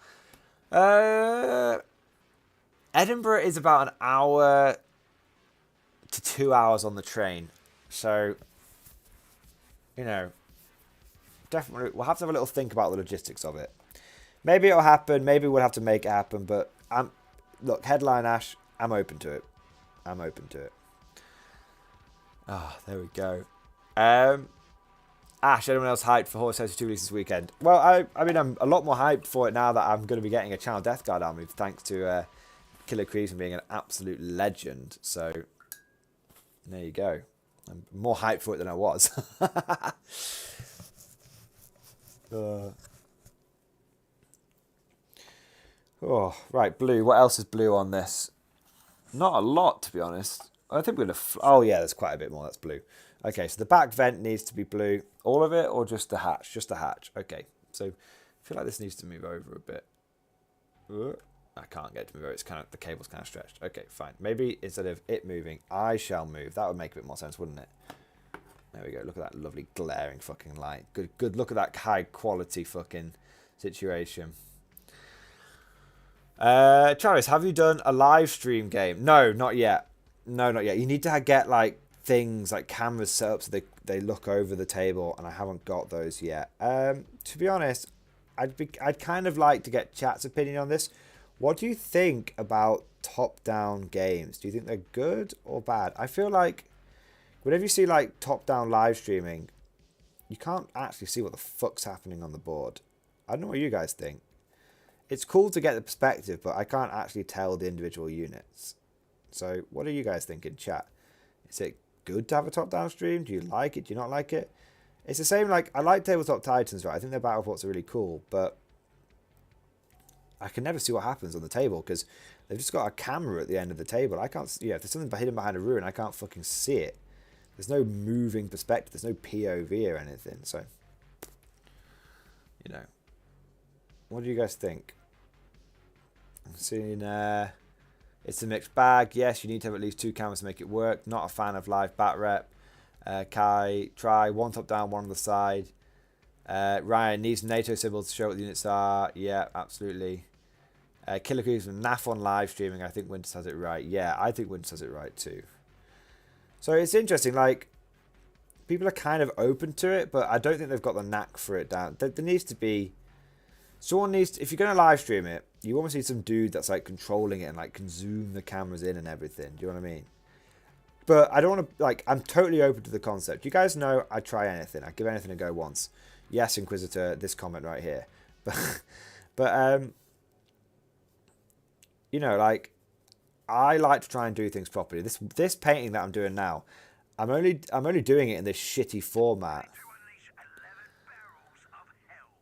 Edinburgh is about an hour to 2 hours on the train. So, you know, definitely we'll have to have a little think about the logistics of it. Maybe it'll happen. Maybe we'll have to make it happen. But look, headline Ash, I'm open to it. I'm open to it. Ah, there we go. Ash, anyone else hyped for Horse House 2 release this weekend? Well, I mean, I'm a lot more hyped for it now that I'm going to be getting a Channel Death Guard army, thanks to Killer Creeps and being an absolute legend. So, there you go. I'm more hyped for it than I was. Oh, right, blue. What else is blue on this? Not a lot, to be honest. I think we're going to... Oh, yeah, there's quite a bit more. That's blue. Okay, so the back vent needs to be blue. All of it or just the hatch? Just the hatch. Okay, so I feel like this needs to move over a bit. I can't get it to move over. It's kind of, the cable's kind of stretched. Okay, fine. Maybe instead of it moving, I shall move. That would make a bit more sense, wouldn't it? There we go. Look at that lovely glaring fucking light. Good look at that high quality fucking situation. Travis, have you done a live stream game? No, not yet. No, not yet. You need to get like things like cameras set up so they look over the table, and I haven't got those yet. To be honest, I'd kind of like to get chat's opinion on this. What do you think about top-down games? Do you think they're good or bad? I feel like whenever you see like top-down live streaming, you can't actually see what the fuck's happening on the board. I don't know what you guys think. It's cool to get the perspective, but I can't actually tell the individual units. So what do you guys think in chat? Is it good to have a top-down stream? Do you like it? Do you not like it? It's the same, like, I like Tabletop Titans, right? I think their battle reports are really cool, but I can never see what happens on the table because they've just got a camera at the end of the table. I can't, if there's something hidden behind a ruin, I can't fucking see it. There's no moving perspective. There's no POV or anything. So, what do you guys think? I'm seeing it's a mixed bag. Yes, you need to have at least 2 cameras to make it work. Not a fan of live bat rep. Kai, try 1 top down, 1 on the side. Ryan needs NATO symbols to show what the units are. Yeah, absolutely. Killer Creeps and NAF on live streaming. I think Winters has it right. Yeah, I think Winters has it right too. So it's interesting. Like, people are kind of open to it, but I don't think they've got the knack for it down. There needs to be someone needs to, if you're going to live stream it, you almost need some dude that's like controlling it and like can zoom the cameras in and everything. Do you know what I mean? But I don't want to, like, I'm totally open to the concept. You guys know I try anything. I give anything a go once. Yes, Inquisitor, this comment right here. But like, I like to try and do things properly. This painting that I'm doing now, I'm only doing it in this shitty format.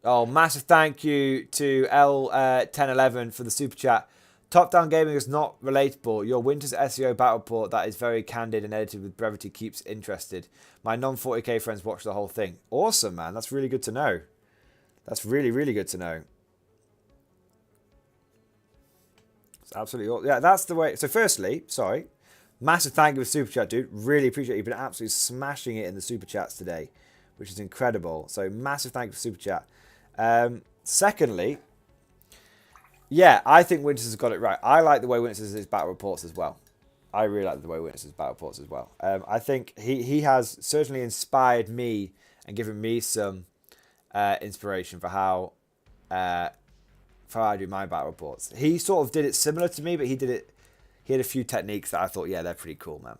Oh, massive thank you to L1011 for the super chat. Top-down gaming is not relatable. Your Winter's SEO battle report that is very candid and edited with brevity keeps interested. My non-40k friends watch the whole thing. Awesome, man. That's really good to know. That's really, really good to know. It's absolutely awesome. Yeah, that's the way. So firstly, sorry. Massive thank you for super chat, dude. Really appreciate it. You've been absolutely smashing it in the super chats today, which is incredible. So massive thank you for super chat. Secondly, yeah, I think Winters has got it right. I like the way Winters does his battle reports as well. I really like the way Winters does battle reports as well. I think he has certainly inspired me and given me some inspiration for how I do my battle reports. He sort of did it similar to me, but he had a few techniques that I thought, yeah, they're pretty cool, man.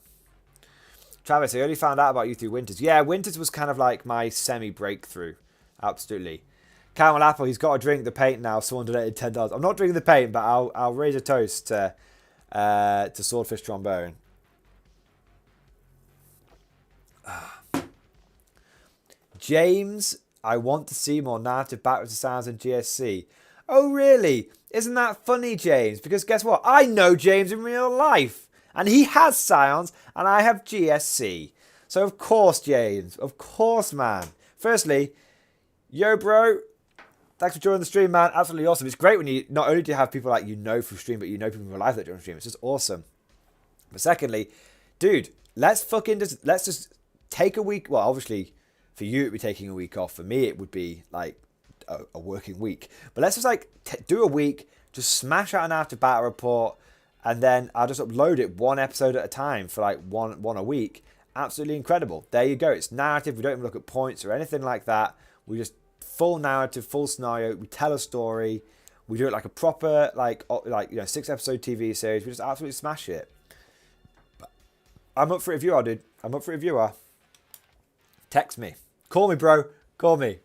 Travis, I only found out about you through Winters. Yeah, Winters was kind of like my semi-breakthrough. Absolutely. Caramel Apple, he's got to drink the paint now. Someone donated $10. I'm not drinking the paint, but I'll raise a toast to Swordfish Trombone. James, I want to see more narrative backwards sounds in GSC. Oh, really? Isn't that funny, James? Because guess what? I know James in real life. And he has Scions, and I have GSC. So, of course, James. Of course, man. Firstly, yo, bro. Thanks for joining the stream, man. Absolutely awesome. It's great when you not only do you have people like through stream, but people in real life that join stream. It's just awesome. But secondly, dude, let's just take a week. Well, obviously, for you, it'd be taking a week off. For me, it would be like a working week. But let's just like do a week, just smash out an after battle report, and then I'll just upload it 1 episode at a time for like one a week. Absolutely incredible. There you go. It's narrative. We don't even look at points or anything like that. We just full narrative, full scenario. We tell a story. We do it like a proper 6 episode TV series. We just absolutely smash it. But I'm up for it if you are, dude. I'm up for it if you are. Text me. Call me, bro. Call me.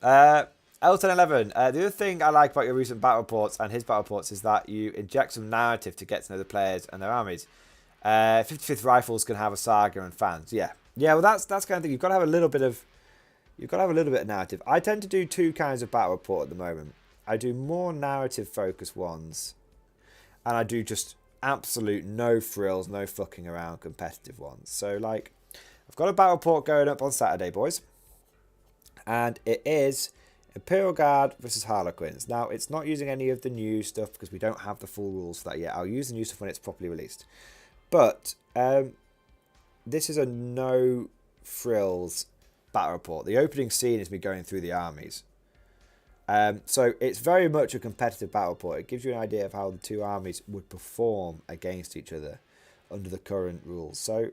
L1011. The other thing I like about your recent battle reports and his battle reports is that you inject some narrative to get to know the players and their armies. 55th Rifles can have a saga and fans. Yeah. Yeah, well, that's kind of thing. You've got to have a little bit of narrative. I tend to do 2 kinds of battle report at the moment. I do more narrative focused ones, and I do just absolute no frills, no fucking around competitive ones. So like, I've got a battle report going up on Saturday, boys, and it is Imperial Guard versus Harlequins. Now, it's not using any of the new stuff because we don't have the full rules for that yet. I'll use the new stuff when it's properly released. But this is a no frills battle report. The opening scene is me going through the armies. So it's very much a competitive battle port. It gives you an idea of how the two armies would perform against each other under the current rules. So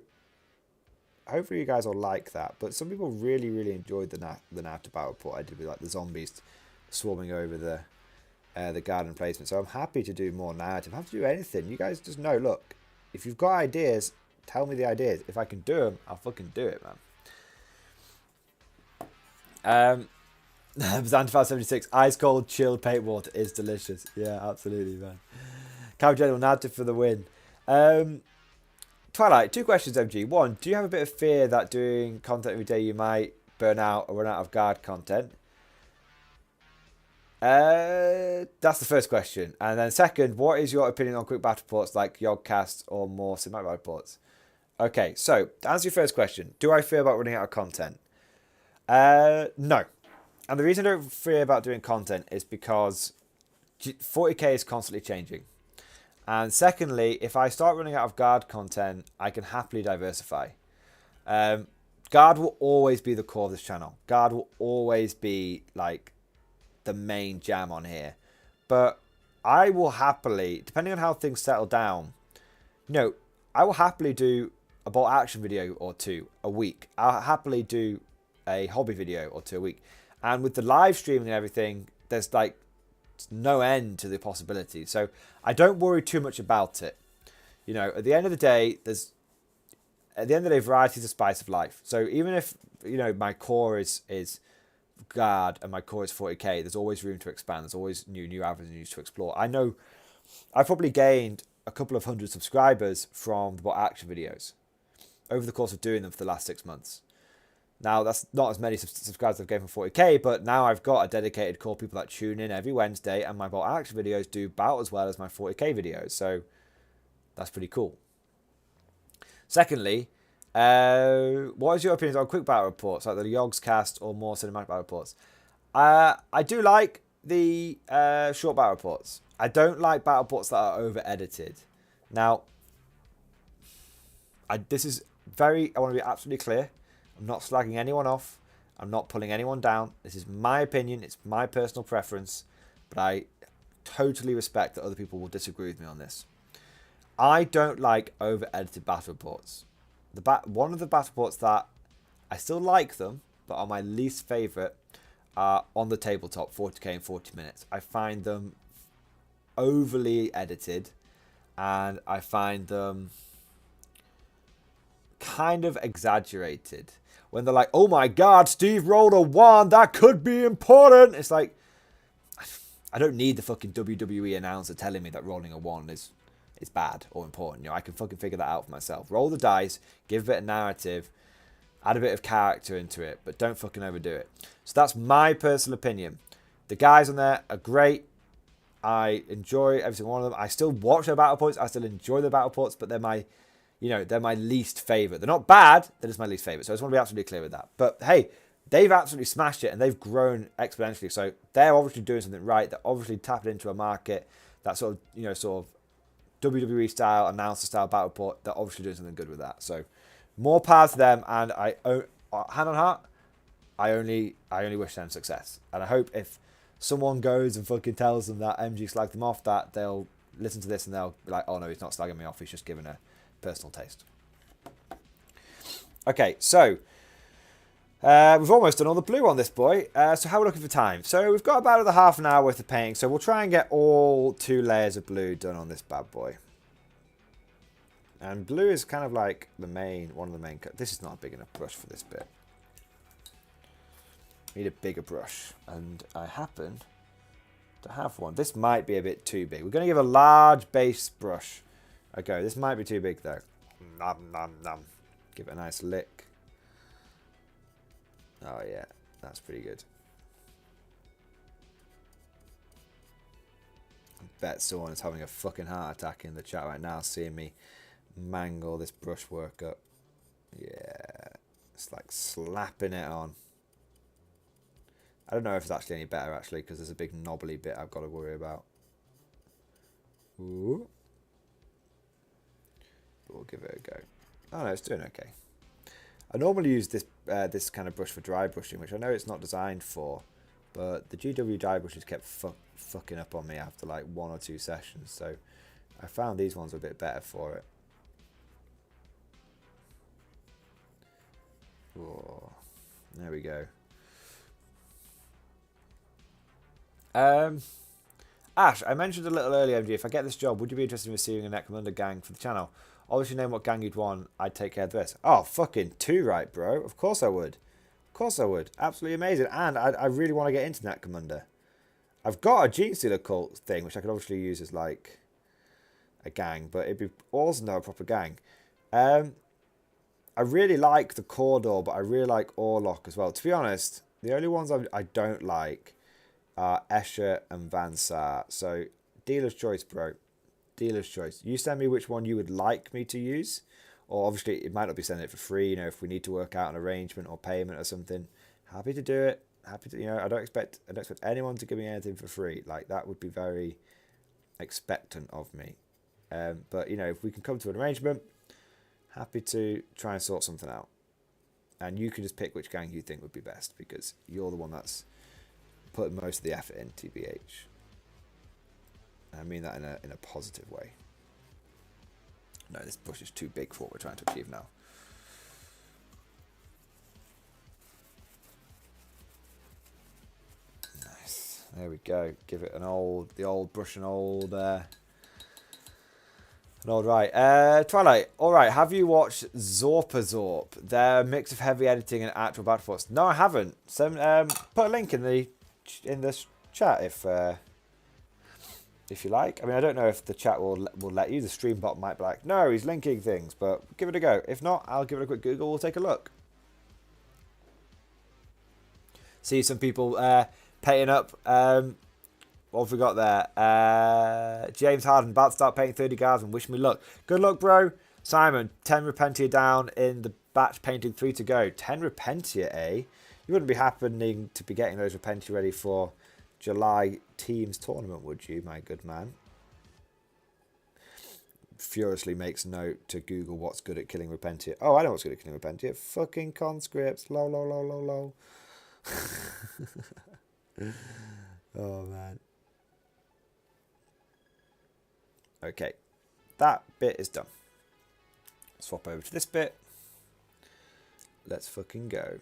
hopefully you guys will like that. But some people really, really enjoyed the narrative battle port I did with like the zombies swarming over the garden placement. So I'm happy to do more narrative. I have to do anything. You guys just know, look, if you've got ideas, tell me the ideas. If I can do them, I'll fucking do it, man. Xantifa76, ice cold chilled paint water is delicious. Yeah, absolutely, man. Cow General narrative for the win. Twilight, 2 questions, MG. 1, do you have a bit of fear that doing content every day you might burn out or run out of guard content? That's the first question. And then second, what is your opinion on quick battle reports like Yogcast or more cinematic battle reports? Okay, so to answer your first question, do I fear about running out of content? No. And the reason I don't fear about doing content is because 40k is constantly changing. And secondly, if I start running out of guard content, I can happily diversify. Guard will always be the core of this channel. Guard will always be like the main jam on here. But I will happily, depending on how things settle down, I will happily do a bolt action video or 2 a week. I'll happily do a hobby video or 2 a week. And with the live streaming and everything, there's like no end to the possibilities. So I don't worry too much about it. At the end of the day, variety is the spice of life. So even if, my core is guard and my core is 40k, there's always room to expand. There's always new avenues to explore. I know I've probably gained a couple of 100 subscribers from the bot action videos over the course of doing them for the last 6 months. Now, that's not as many subscribers I've gained from 40k, but now I've got a dedicated core of people that tune in every Wednesday, and my bot action videos do about as well as my 40k videos, so that's pretty cool. Secondly, what is your opinion on quick battle reports, like the Yogs cast or more cinematic battle reports? I do like the short battle reports. I don't like battle reports that are over-edited. Now, I want to be absolutely clear. I'm not slagging anyone off. I'm not pulling anyone down. This is my opinion. It's my personal preference. But I totally respect that other people will disagree with me on this. I don't like over-edited battle reports. One of the battle reports that I still like them, but are my least favourite, are on the tabletop, 40k in 40 minutes. I find them overly edited, and I find them kind of exaggerated. When they're like, oh my god, Steve rolled a 1, that could be important. It's like, I don't need the fucking WWE announcer telling me that rolling a 1 is bad or important. I can fucking figure that out for myself. Roll the dice, give a bit of narrative, add a bit of character into it, but don't fucking overdo it. So that's my personal opinion. The guys on there are great. I enjoy every single one of them. I still watch their battle points. I still enjoy their battle points, but they're my least favourite. They're not bad, they're just my least favourite. So I just want to be absolutely clear with that. But hey, they've absolutely smashed it and they've grown exponentially. So they're obviously doing something right. They're obviously tapping into a market that sort of WWE style, announcer style battle port. They're obviously doing something good with that. So more power to them, and hand on heart, I only wish them success. And I hope if someone goes and fucking tells them that MG slagged them off, that they'll listen to this and they'll be like, oh no, he's not slagging me off, he's just giving a personal taste. Okay, so we've almost done all the blue on this boy. So how are we looking for time? So we've got about half an hour worth of painting. So we'll try and get all 2 layers of blue done on this bad boy. And blue is kind of like one of the main. This is not a big enough brush for this bit. Need a bigger brush, and I happen to have one. This might be a bit too big. We're going to give a large base brush a go. This might be too big though. Nom nom nom. Give it a nice lick. Oh yeah, that's pretty good. I bet someone is having a fucking heart attack in the chat right now, seeing me mangle this brushwork up. Yeah, it's like slapping it on. I don't know if it's actually any better actually, because there's a big knobbly bit I've got to worry about. Ooh. But we'll give it a go. Oh no, it's doing okay. I normally use this kind of brush for dry brushing, which I know it's not designed for, But the GW dye brushes kept fucking up on me after like 1 or 2 sessions. So I found these ones were a bit better for it. Oh, there we go. Ash, I mentioned a little earlier, MG, if I get this job, would you be interested in receiving a Necromunda gang for the channel? Obviously, name what gang you'd want. I'd take care of this. Oh, fucking 2 right, bro. Of course I would. Of course I would. Absolutely amazing. And I really want to get into Necromunda. I've got a Gene Stealer cult thing, which I could obviously use as like a gang, but it'd be awesome to have a proper gang. I really like the Cawdor, but I really like Orlok as well. To be honest, the only ones I don't like are Escher and Van Saar. So, dealer's choice, bro. Dealer's choice. You send me which one you would like me to use. Or obviously, it might not be sending it for free. You know, if we need to work out an arrangement or payment or something, happy to do it. Happy to, you know, I don't expect anyone to give me anything for free. Like, that would be very expectant of me. But, you know, if we can come to an arrangement, happy to try and sort something out. And you can just pick which gang you think would be best, because you're the one that's putting most of the effort in, TBH. I mean that in a positive way. No, this bush is too big for what we're trying to achieve now. Nice. There we go. Give it the old brush and old right. Twilight. All right. Have you watched Zorp? They're a mix of heavy editing and actual battle force. No, I haven't. So, put a link in the chat if you like. I mean, I don't know if the chat will let you. The stream bot might be like, no, he's linking things, but give it a go. If not, I'll give it a quick Google. We'll take a look. See some people painting up. What have we got there? James Harden about to start painting 30 guards and wish me luck. Good luck, bro. Simon, 10 Repentia down in the batch painting, 3 to go. 10 Repentia, eh? You wouldn't be happening to be getting those Repentia ready for July teams tournament, would you, my good man? Furiously makes note to Google what's good at killing Repentia. Oh, I know what's good at killing Repentia. Fucking conscripts. Lol, lol, lol, lol, lol. Oh, man. Okay. That bit is done. Swap over to this bit. Let's fucking go.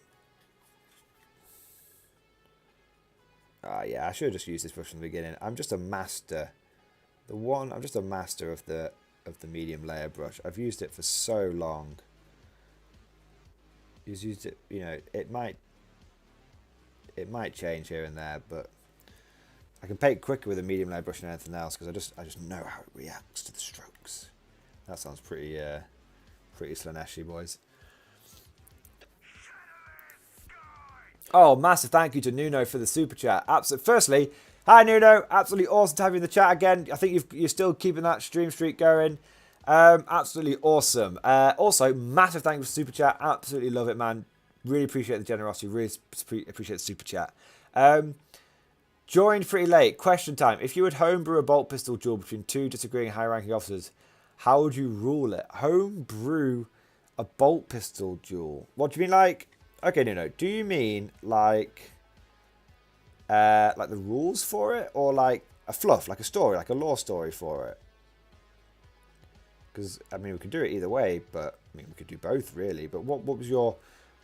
Yeah, I should have just used this brush from the beginning. I'm just a master. I'm just a master of the medium layer brush. I've used it for so long. You've used it, you know, it might change here and there, but I can paint quicker with a medium layer brush than anything else because I just know how it reacts to the strokes. That sounds pretty Slaneshi, boys. Oh, massive thank you to Nuno for the super chat. Firstly, hi Nuno, absolutely awesome to have you in the chat again. I think you're still keeping that stream streak going. Absolutely awesome. Also, massive thank you for the super chat. Absolutely love it, man. Really appreciate the generosity. Really appreciate the super chat. Joined pretty late. Question time. If you would homebrew a bolt pistol duel between 2 disagreeing high-ranking officers, how would you rule it? Homebrew a bolt pistol duel. What do you mean, like? Okay, no. Do you mean like the rules for it, or like a fluff, like a story, like a lore story for it? Because I mean, we could do it either way, but I mean, we could do both really. But what did you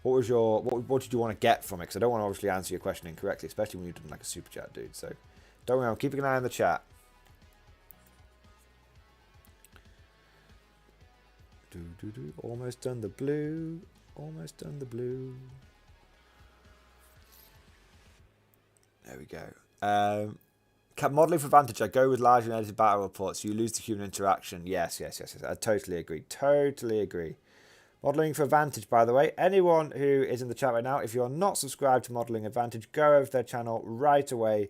want to get from it? Because I don't want to obviously answer your question incorrectly, especially when you're doing like a super chat, dude. So don't worry, I'm keeping an eye on the chat. Almost done the blue. Almost done the blue. There we go. Modelling for advantage. I go with largely edited battle reports. You lose the human interaction. Yes. I totally agree. Totally agree. Modelling for Advantage, by the way. Anyone who is in the chat right now, if you're not subscribed to Modelling Advantage, go over to their channel right away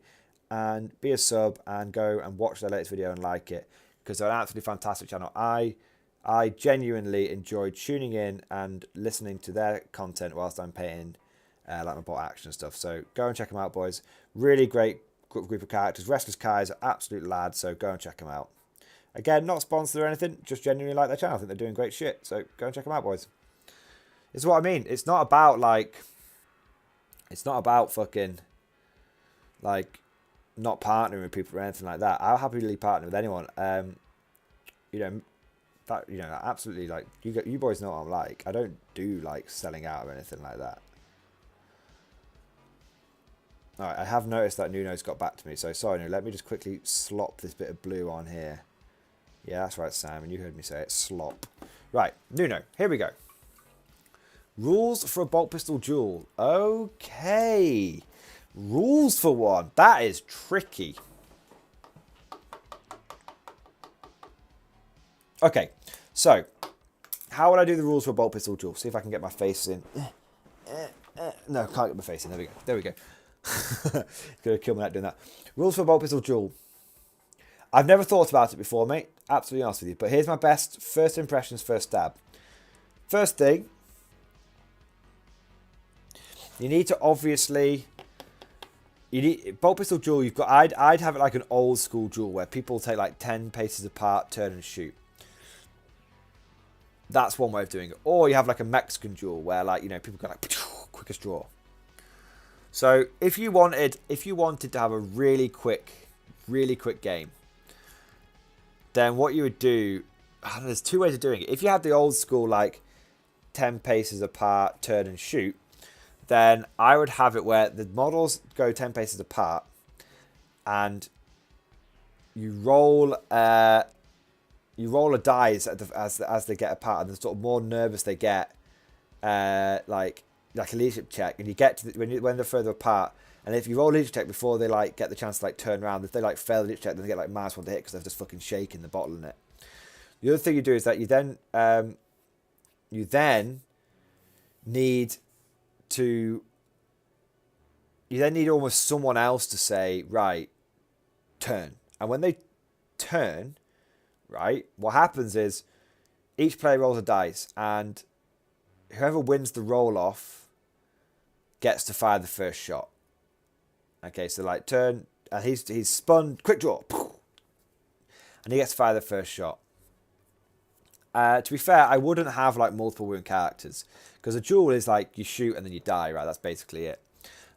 and be a sub and go and watch their latest video and like it, because they're an absolutely fantastic channel. I genuinely enjoy tuning in and listening to their content whilst I'm painting like my bot action and stuff. So go and check them out, boys. Really great group of characters. Restless Kai's are absolute lads, so go and check them out. Again, not sponsored or anything, just genuinely like their channel. I think they're doing great shit, so go and check them out, boys. This is what I mean. It's not about fucking like not partnering with people or anything like that. I'll happily partner with anyone. You know, that, you know, absolutely, like, you boys know what I'm like. I don't do like selling out or anything like that. All right, I have noticed that Nuno's got back to me, so sorry, Nuno, let me just quickly slop this bit of blue on here. Yeah, that's right, Simon, you heard me say it, slop. Right, Nuno, here we go. Rules for a bolt pistol duel. Okay. Rules for one. That is tricky. Okay, so how would I do the rules for a bolt pistol duel? See if I can get my face in. No, can't get my face in. There we go. There we go. Gonna kill me out doing that. Rules for a bolt pistol duel. I've never thought about it before, mate. Absolutely honest with you. But here's my best first impressions, first stab. First thing, you need to obviously. You need bolt pistol duel. You've got. I'd have it like an old school duel where people take like 10 paces apart, turn and shoot. That's one way of doing it. Or you have like a Mexican duel where, like, you know, people go like quickest draw. So if you wanted to have a really quick game, then what you would do, there's two ways of doing it. If you had the old school like 10 paces apart, turn and shoot, then I would have it where the models go 10 paces apart, and you roll a dice as they get apart, and the sort of more nervous they get, like a leadership check, and you get to when they're further apart, and if you roll a leadership check before they like get the chance to like turn around, if they like fail the leadership check, then they get like -1 to hit because they've just fucking shaking the bottle in it. The other thing you do is that you then need almost someone else to say, right, turn. And when they turn, right, what happens is each player rolls a dice, and whoever wins the roll off gets to fire the first shot. Okay, so like turn, and he's spun, quick draw, and he gets to fire the first shot. To be fair, I wouldn't have like multiple wound characters, because a duel is like you shoot and then you die, right? That's basically it.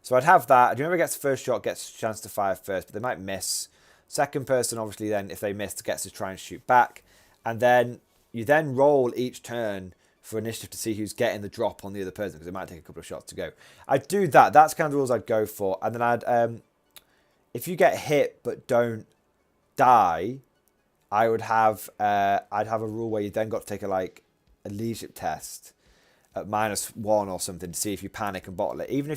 So I'd have that. Whoever gets the first shot gets a chance to fire first, but they might miss. Second person, obviously, then if they miss, gets to try and shoot back, and then you then roll each turn for initiative to see who's getting the drop on the other person, because it might take a couple of shots to go. I'd do that. That's kind of the rules I'd go for. And then I'd, if you get hit but don't die, I would have, I'd have a rule where you then got to take a leadership test at -1 or something to see if you panic and bottle it. Even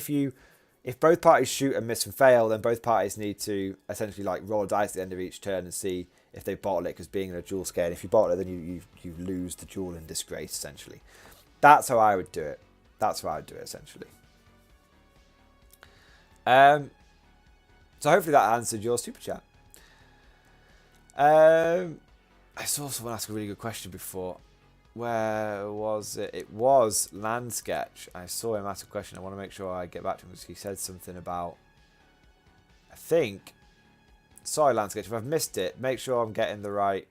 if both parties shoot and miss and fail, then both parties need to essentially like roll a dice at the end of each turn and see if they bottle it, because being in a duel scale, if you bottle it, then you lose the duel in disgrace, essentially. That's how I would do it. That's how I would do it, essentially. So hopefully that answered your super chat. I saw someone ask a really good question before. Where was it? It was Land Sketch. I saw him ask a question. I want to make sure I get back to him, because he said something about, I think, sorry Land Sketch, if I've missed it, make sure I'm getting the right.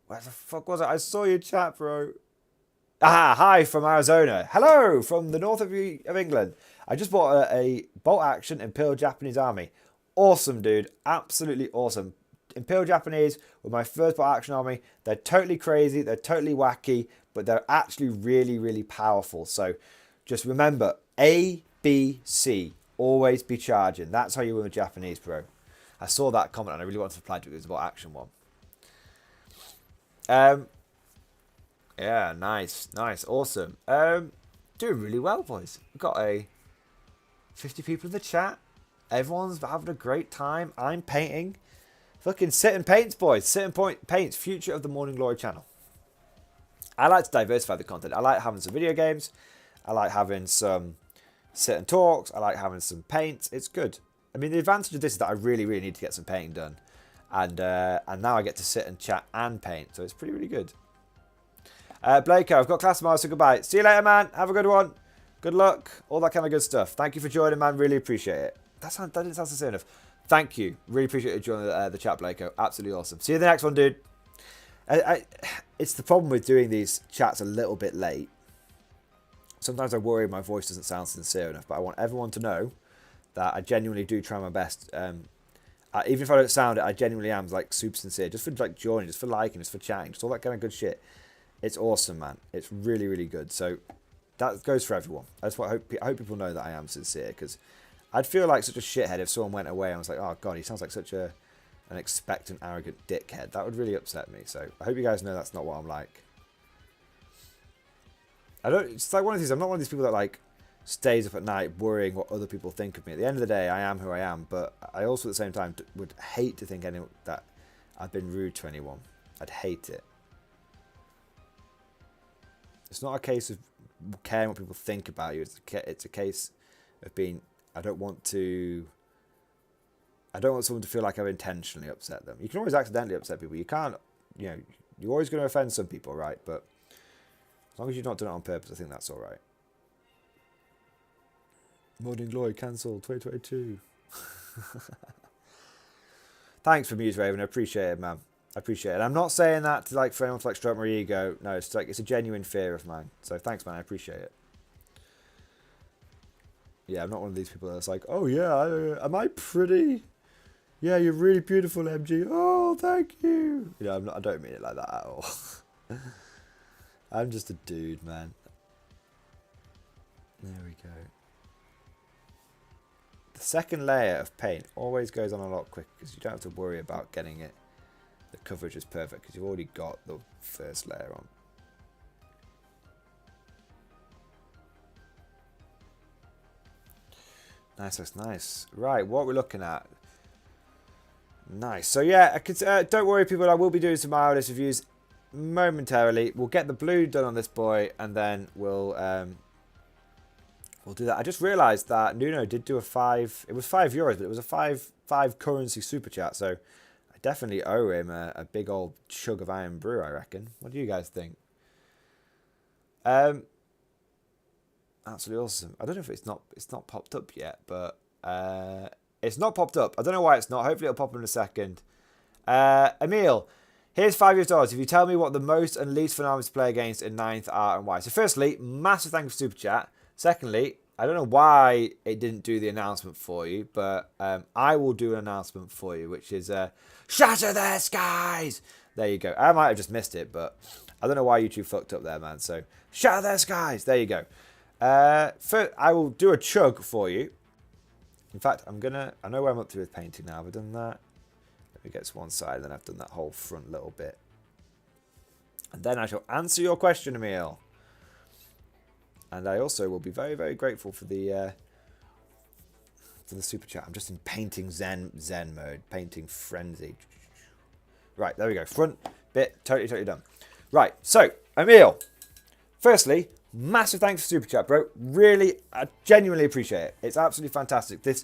Where the fuck was it? I saw your chat, bro. Ah, hi from Arizona. Hello from the north of England. I just bought a bolt action Imperial Japanese army. Awesome, dude. Absolutely awesome. Imperial Japanese were my first bolt action army. They're totally crazy. They're totally wacky, but they're actually really, really powerful. So just remember, A, B, C. Always be charging. That's how you win with Japanese, bro. I saw that comment and I really wanted to reply to it. It was about action one. Yeah, nice, awesome. Doing really well, boys. We've got 50 people in the chat. Everyone's having a great time. I'm painting. Fucking sit and paints, boys. Sit and paints. Future of the Morning Glory channel. I like to diversify the content. I like having some video games. I like having some sit and talks. I like having some paints. It's good. I mean, the advantage of this is that I really, really need to get some painting done. And now I get to sit and chat and paint. So it's really good. Blakeo, I've got class tomorrow, so goodbye. See you later, man. Have a good one. Good luck. All that kind of good stuff. Thank you for joining, man. Really appreciate it. That didn't sound sincere enough. Thank you. Really appreciate you joining the chat, Blakeo. Absolutely awesome. See you in the next one, dude. It's the problem with doing these chats a little bit late. Sometimes I worry my voice doesn't sound sincere enough, but I want everyone to know that I genuinely do try my best. Even if I don't sound it, I genuinely am like super sincere, just for like joining, just for liking, just for chatting, just all that kind of good shit. It's awesome, man. It's really, really good. So that goes for everyone. That's what I hope people know that I am sincere, because I'd feel like such a shithead if someone went away and was like, oh god, he sounds like such an expectant, arrogant dickhead. That would really upset me. So I hope you guys know that's not what I'm like. It's like one of these. I'm not one of these people that like stays up at night worrying what other people think of me. At the end of the day, I am who I am, but I also at the same time would hate to think that I've been rude to anyone. I'd hate it. It's not a case of caring what people think about you. It's a case of being. I don't want someone to feel like I've intentionally upset them. You can always accidentally upset people. You can't. You're always going to offend some people, right? But as long as you've not done it on purpose, I think that's all right. Mordian Glory cancelled 2022. Thanks for Muse Raven. I appreciate it, man. I appreciate it. I'm not saying that for anyone to stroke my ego. No, it's a genuine fear of mine. So thanks, man. I appreciate it. Yeah, I'm not one of these people that's like, oh yeah, am I pretty? Yeah, you're really beautiful, MG. Oh, thank you. I don't mean it like that at all. I'm just a dude, man. There we go. The second layer of paint always goes on a lot quicker because you don't have to worry about getting it. The coverage is perfect because you've already got the first layer on. Nice, that's nice. Right, what we're looking at. Nice. So yeah, don't worry, people. I will be doing some ILS reviews momentarily. We'll get the blue done on this boy, and then we'll do that. I just realised that Nuno did do a 5. It was €5, but it was a 5 currency super chat. So I definitely owe him a big old chug of Iron Brew, I reckon. What do you guys think? Absolutely awesome. I don't know if it's not popped up yet, but it's not popped up. I don't know why it's not. Hopefully it'll pop in a second. Emil, here's $5 if you tell me what the most and least fun armies to play against in 9th are and why. So firstly, massive thank you for super chat. Secondly, I don't know why it didn't do the announcement for you, but I will do an announcement for you, which is Shatter Their Skies. There you go. I might have just missed it, but I don't know why YouTube fucked up there, man. So Shatter Their Skies. There you go. First, I will do a chug for you. In fact, I know where I'm up to with painting now. I've done that. Let me get to one side, and then I've done that whole front little bit. And then I shall answer your question, Emil. And I also will be very, very grateful for the super chat. I'm just in painting zen mode, painting frenzy. Right, there we go. Front bit, totally done. Right, so Emil. Firstly, massive thanks for super chat, bro. Really, I genuinely appreciate it. It's absolutely fantastic. It's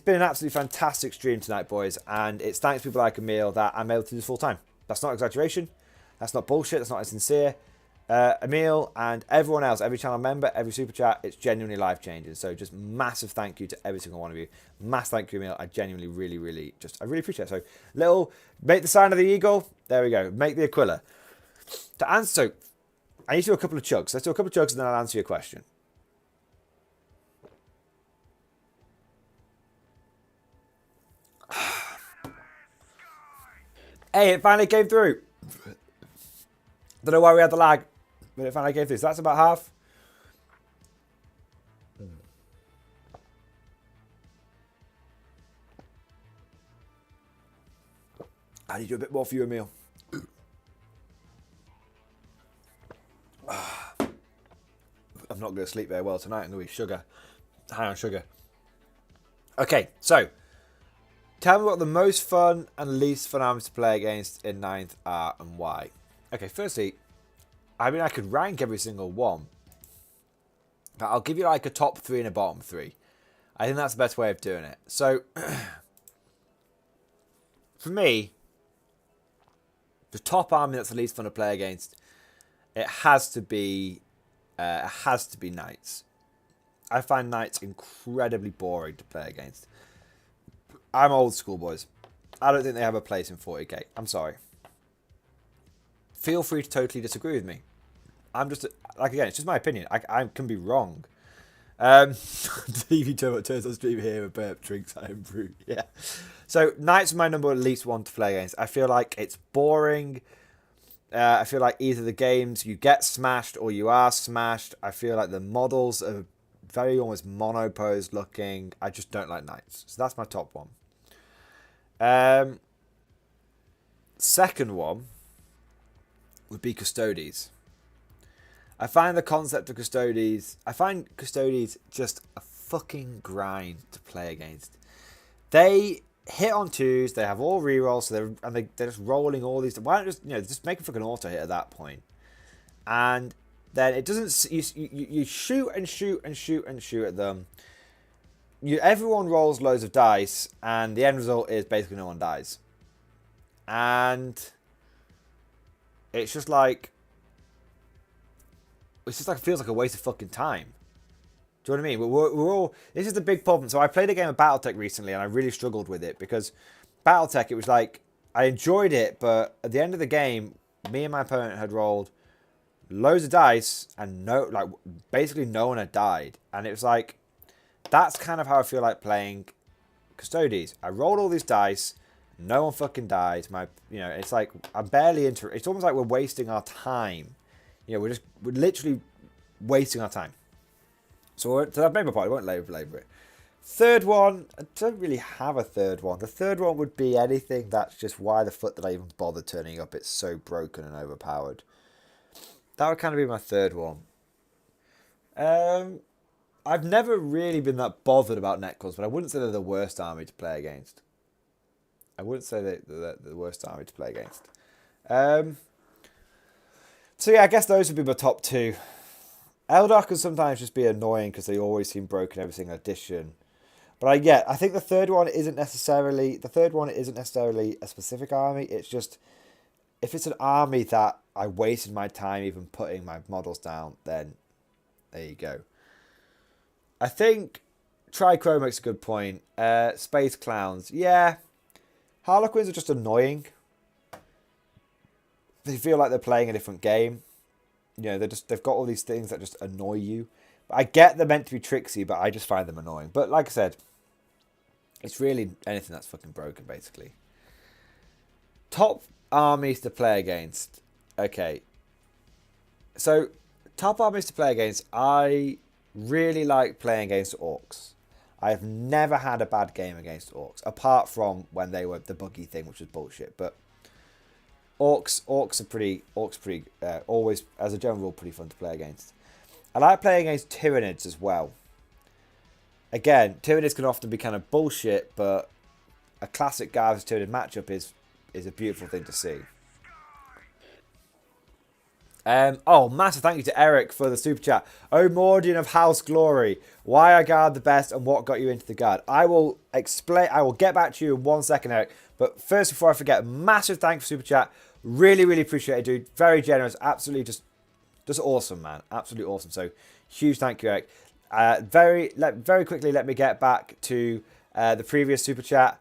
been an absolutely fantastic stream tonight, boys, and it's thanks to people like Emil that I'm able to do this full time. That's not exaggeration. That's not bullshit. That's not insincere. Emil and everyone else, every channel member, every super chat, it's genuinely life changing. So just massive thank you to every single one of you. Massive thank you, Emil. I genuinely, really appreciate it. So make the sign of the eagle. There we go. Make the Aquila. To answer, so I need to do a couple of chugs. Let's do a couple of chugs and then I'll answer your question. Hey, it finally came through. Don't know why we had the lag, but it finally came through. So that's about half. I need to do a bit more for you, Emil. I'm not going to sleep very well tonight. I'm going to be high on sugar. Okay, so tell me what the most fun and least fun armies to play against in 9th are and why. Okay, firstly, I mean, I could rank every single one, but I'll give you like a top 3 and a bottom 3. I think that's the best way of doing it. So, for me, the top army that's the least fun to play against, it has to be Knights. I find Knights incredibly boring to play against. I'm old school, boys. I don't think they have a place in 40k. I'm sorry. Feel free to totally disagree with me. I'm just, again, it's just my opinion. I can be wrong. TV turns on stream here, a burp, drinks, I am Brew. Yeah. So Knights are my number at least one to play against. I feel like it's boring. I feel like either the games you get smashed or you are smashed. I feel like the models are very almost mono-posed looking. I just don't like Knights. So that's my top one. Second one would be Custodes. I find the concept of Custodes... I find Custodes just a fucking grind to play against. They hit on twos, they have all rerolls, so they're just rolling all these... Why don't just make a fucking auto hit at that point? And then it doesn't... You shoot and shoot and shoot and shoot at them. Everyone rolls loads of dice, and the end result is basically no one dies. And it's just like... It's just like it feels like a waste of fucking time. Do you know what I mean? We're all... This is the big problem. So I played a game of Battletech recently, and I really struggled with it, because Battletech, it was like... I enjoyed it, but at the end of the game, me and my opponent had rolled loads of dice, and basically no one had died. And it was like... That's kind of how I feel like playing Custodes. I rolled all these dice, no one fucking dies. It's like I'm barely it's almost like we're wasting our time. We're literally wasting our time. So I've made my point. I won't labor it. Third one, I don't really have a third one. The third one would be anything that's just why the fuck did I even bother turning up? It's so broken and overpowered. That would kind of be my third one. I've never really been that bothered about netcalls, but I wouldn't say they're the worst army to play against. I wouldn't say they're the worst army to play against. So yeah, I guess those would be my top two. Eldar can sometimes just be annoying because they always seem broken every single edition. But I think the third one isn't necessarily a specific army. It's just if it's an army that I wasted my time even putting my models down, then there you go. I think Tricro makes a good point. Space Clowns. Yeah. Harlequins are just annoying. They feel like they're playing a different game. They've got all these things that just annoy you. I get they're meant to be tricksy, but I just find them annoying. But like I said, it's really anything that's fucking broken, basically. Top armies to play against. Okay. So, top armies to play against, I really like playing against Orcs. I've never had a bad game against Orcs, apart from when they were the buggy thing, which was bullshit. But Orcs are pretty always, as a general rule, pretty fun to play against. I like playing against Tyranids as well. Again, Tyranids can often be kind of bullshit, but a classic Guard vs Tyranid matchup is a beautiful thing to see. Massive thank you to Eric for the super chat. Oh, Mordian of House Glory, why are Guard the best and what got you into the Guard? I will explain. I will get back to you in 1 second, Eric. But first, before I forget, massive thanks for super chat. Really, really appreciate it, dude. Very generous. Absolutely, just awesome, man. Absolutely awesome. So, huge thank you, Eric. Very quickly, let me get back to the previous super chat.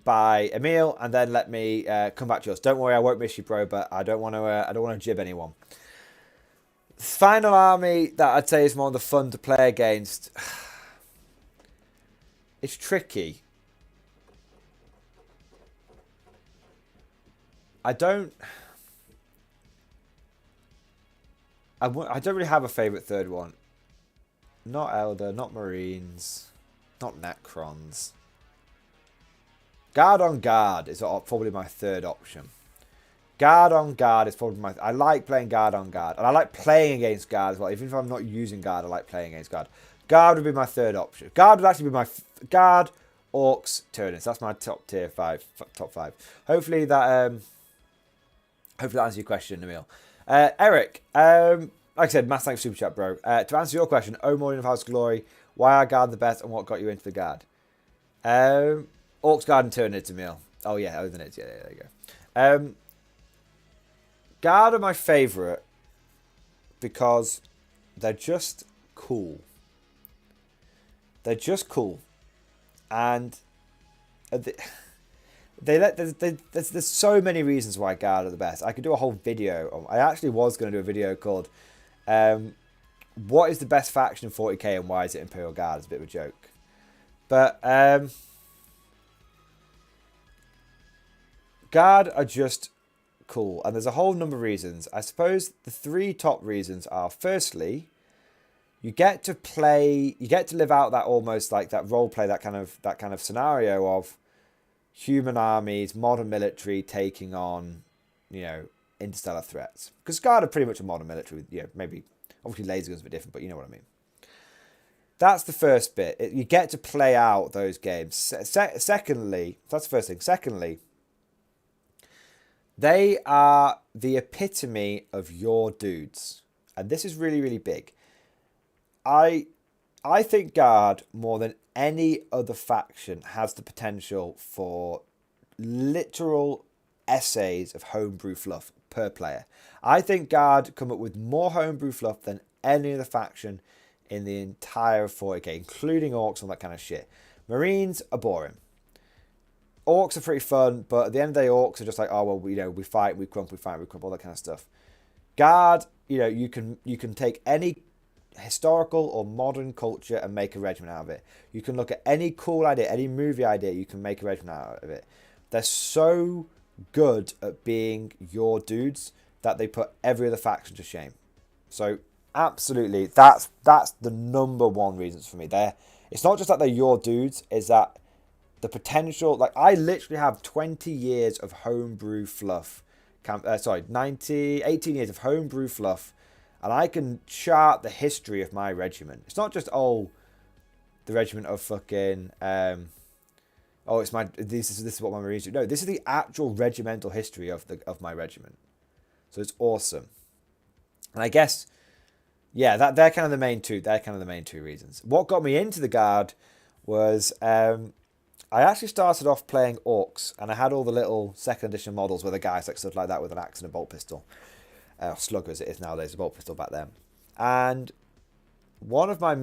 By Emil, and then let me come back to yours. Don't worry, I won't miss you, bro. But I don't want to jib anyone. Final army that I'd say is more the fun to play against. It's tricky. I don't really have a favourite third one. Not Elder, not Marines, not Necrons. Guard on Guard is probably my third option. Guard on Guard is probably my... I like playing Guard on Guard. And I like playing against Guard as well. Even if I'm not using Guard, I like playing against Guard. Guard would be my third option. Guard would actually be my... Guard, Orcs, Tyranids. That's my top 5. Hopefully that answers your question, Emil. Eric, like I said, mass thanks for super chat, bro. To answer your question, Oh Morning of House Glory, why are Guard the best and what got you into the Guard? Orcs, Guard, and Tyranids, Emil. Oh, yeah, Othanids. Yeah, there you go. Guard are my favourite because they're just cool. They're just cool. And there's so many reasons why Guard are the best. I could do a whole video. I actually was going to do a video called what is the best faction in 40k and why is it Imperial Guard? It's a bit of a joke. But Guard are just cool. And there's a whole number of reasons. I suppose the 3 top reasons are, firstly, you get to live out that almost like that role play, that kind of scenario of human armies, modern military taking on, interstellar threats. Because Guard are pretty much a modern military with, maybe, obviously laser guns are a bit different, but you know what I mean. That's the first bit. You get to play out those games. Secondly, that's the first thing. Secondly, they are the epitome of your dudes. And this is really, really big. I think Guard, more than any other faction, has the potential for literal essays of homebrew fluff per player. I think Guard come up with more homebrew fluff than any other faction in the entire 40k, including Orcs and that kind of shit. Marines are boring. Orcs are pretty fun, but at the end of the day, Orcs are just like, oh, well, we fight, we crump, all that kind of stuff. Guard, you can take any historical or modern culture and make a regiment out of it. You can look at any cool idea, any movie idea, you can make a regiment out of it. They're so good at being your dudes that they put every other faction to shame. So absolutely, that's the number one reasons for me. It's not just that they're your dudes, it's that the potential, like I literally have 20 years of homebrew fluff, 18 years of homebrew fluff, and I can chart the history of my regiment. It's not just, the regiment of fucking, this is what my Marines do. No, this is the actual regimental history of my regiment. So it's awesome. And I guess, yeah, they're kind of the main two. They're kind of the main 2 reasons. What got me into the Guard was I actually started off playing Orcs, and I had all the little 2nd edition models where the guys like stood like that with an axe and a bolt pistol. Slugger as it is nowadays, a bolt pistol back then. And one of my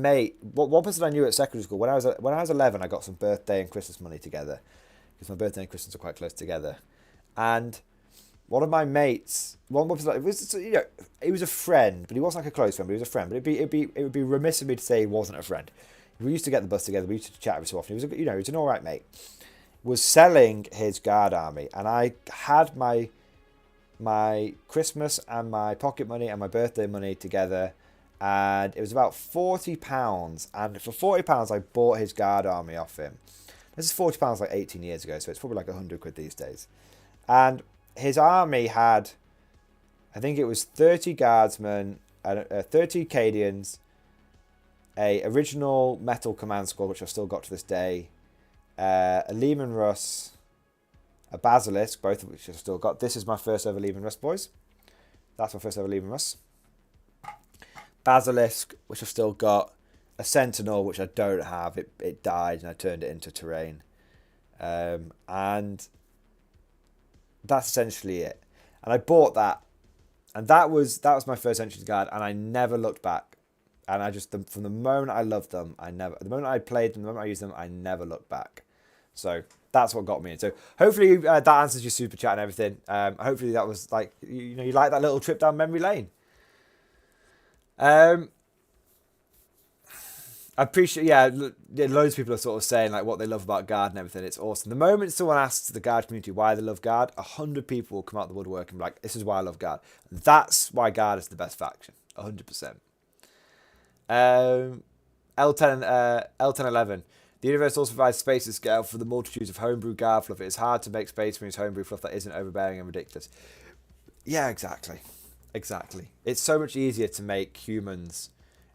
one person I knew at secondary school, when I was 11, I got some birthday and Christmas money together, because my birthday and Christmas are quite close together. And one of my mates, he was a friend, but he wasn't like a close friend, but he was a friend. But it would be remiss of me to say he wasn't a friend. We used to get the bus together. We used to chat every so often. He was an all right mate. Was selling his Guard army, and I had my Christmas and my pocket money and my birthday money together, and it was about £40. And for £40, I bought his Guard army off him. This is £40 like 18 years ago, so it's probably like £100 these days. And his army had, I think it was 30 Guardsmen, 30 Cadians, a original metal command squad, which I've still got to this day, a Lehman Russ, a Basilisk, both of which I've still got. This is my first ever Lehman Russ, boys. That's my first ever Lehman Russ. Basilisk, which I've still got. A Sentinel, which I don't have. It died and I turned it into terrain. And that's essentially it. And I bought that. And that was my first entry to Guard, and I never looked back. And I just, from the moment I loved them, the moment I played them, the moment I used them, I never looked back. So that's what got me in. So hopefully that answers your super chat and everything. Hopefully that was like, you like that little trip down memory lane. I appreciate, loads of people are sort of saying like what they love about Guard and everything. It's awesome. The moment someone asks the Guard community why they love Guard, 100 people will come out the woodwork and be like, this is why I love Guard. And that's why Guard is the best faction. 100%. L1011. The universe also provides space and scale for the multitudes of homebrew Guard fluff. It is hard to make space for his homebrew fluff that isn't overbearing and ridiculous. Yeah, exactly. It's so much easier to make humans,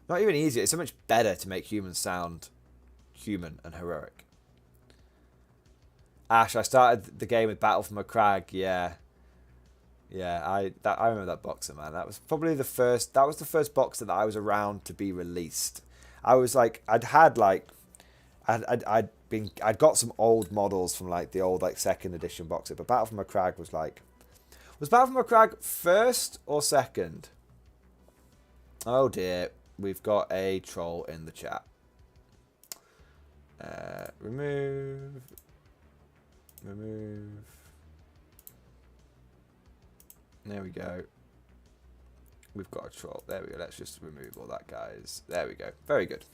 not even easier, it's so much better to make humans sound human and heroic. Ash, I started the game with Battle from a Crag. Yeah, I remember that boxer, man. That was probably the first boxer that I was around to be released. I was like, I'd got some old models from like the old like 2nd edition boxer, but Battle from a Crag was Battle from a Crag first or second? Oh dear, we've got a troll in the chat. Remove. There we go. We've got a troll. There we go. Let's just remove all that, guys. There we go. Very good.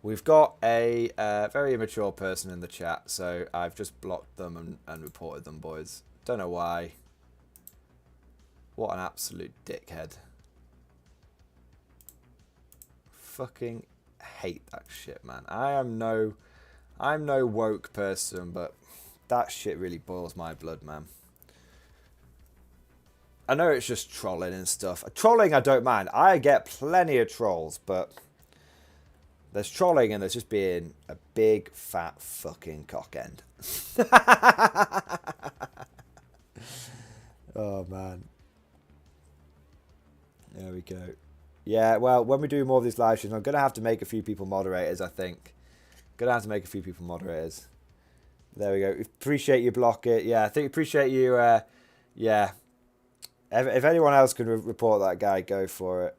We've got a very immature person in the chat, so I've just blocked them and reported them, boys. Don't know why. What an absolute dickhead. Fucking hate that shit, man. I'm no woke person, but that shit really boils my blood, man. I know it's just trolling and stuff. Trolling, I don't mind. I get plenty of trolls, but there's trolling and there's just being a big, fat fucking cock end. Oh, man. There we go. Yeah, well, when we do more of these live streams, I'm going to have to make a few people moderators, I think. Going to have to make a few people moderators. There we go. Appreciate you, block it. Yeah, I think appreciate you. Yeah. If anyone else can report that guy, go for it.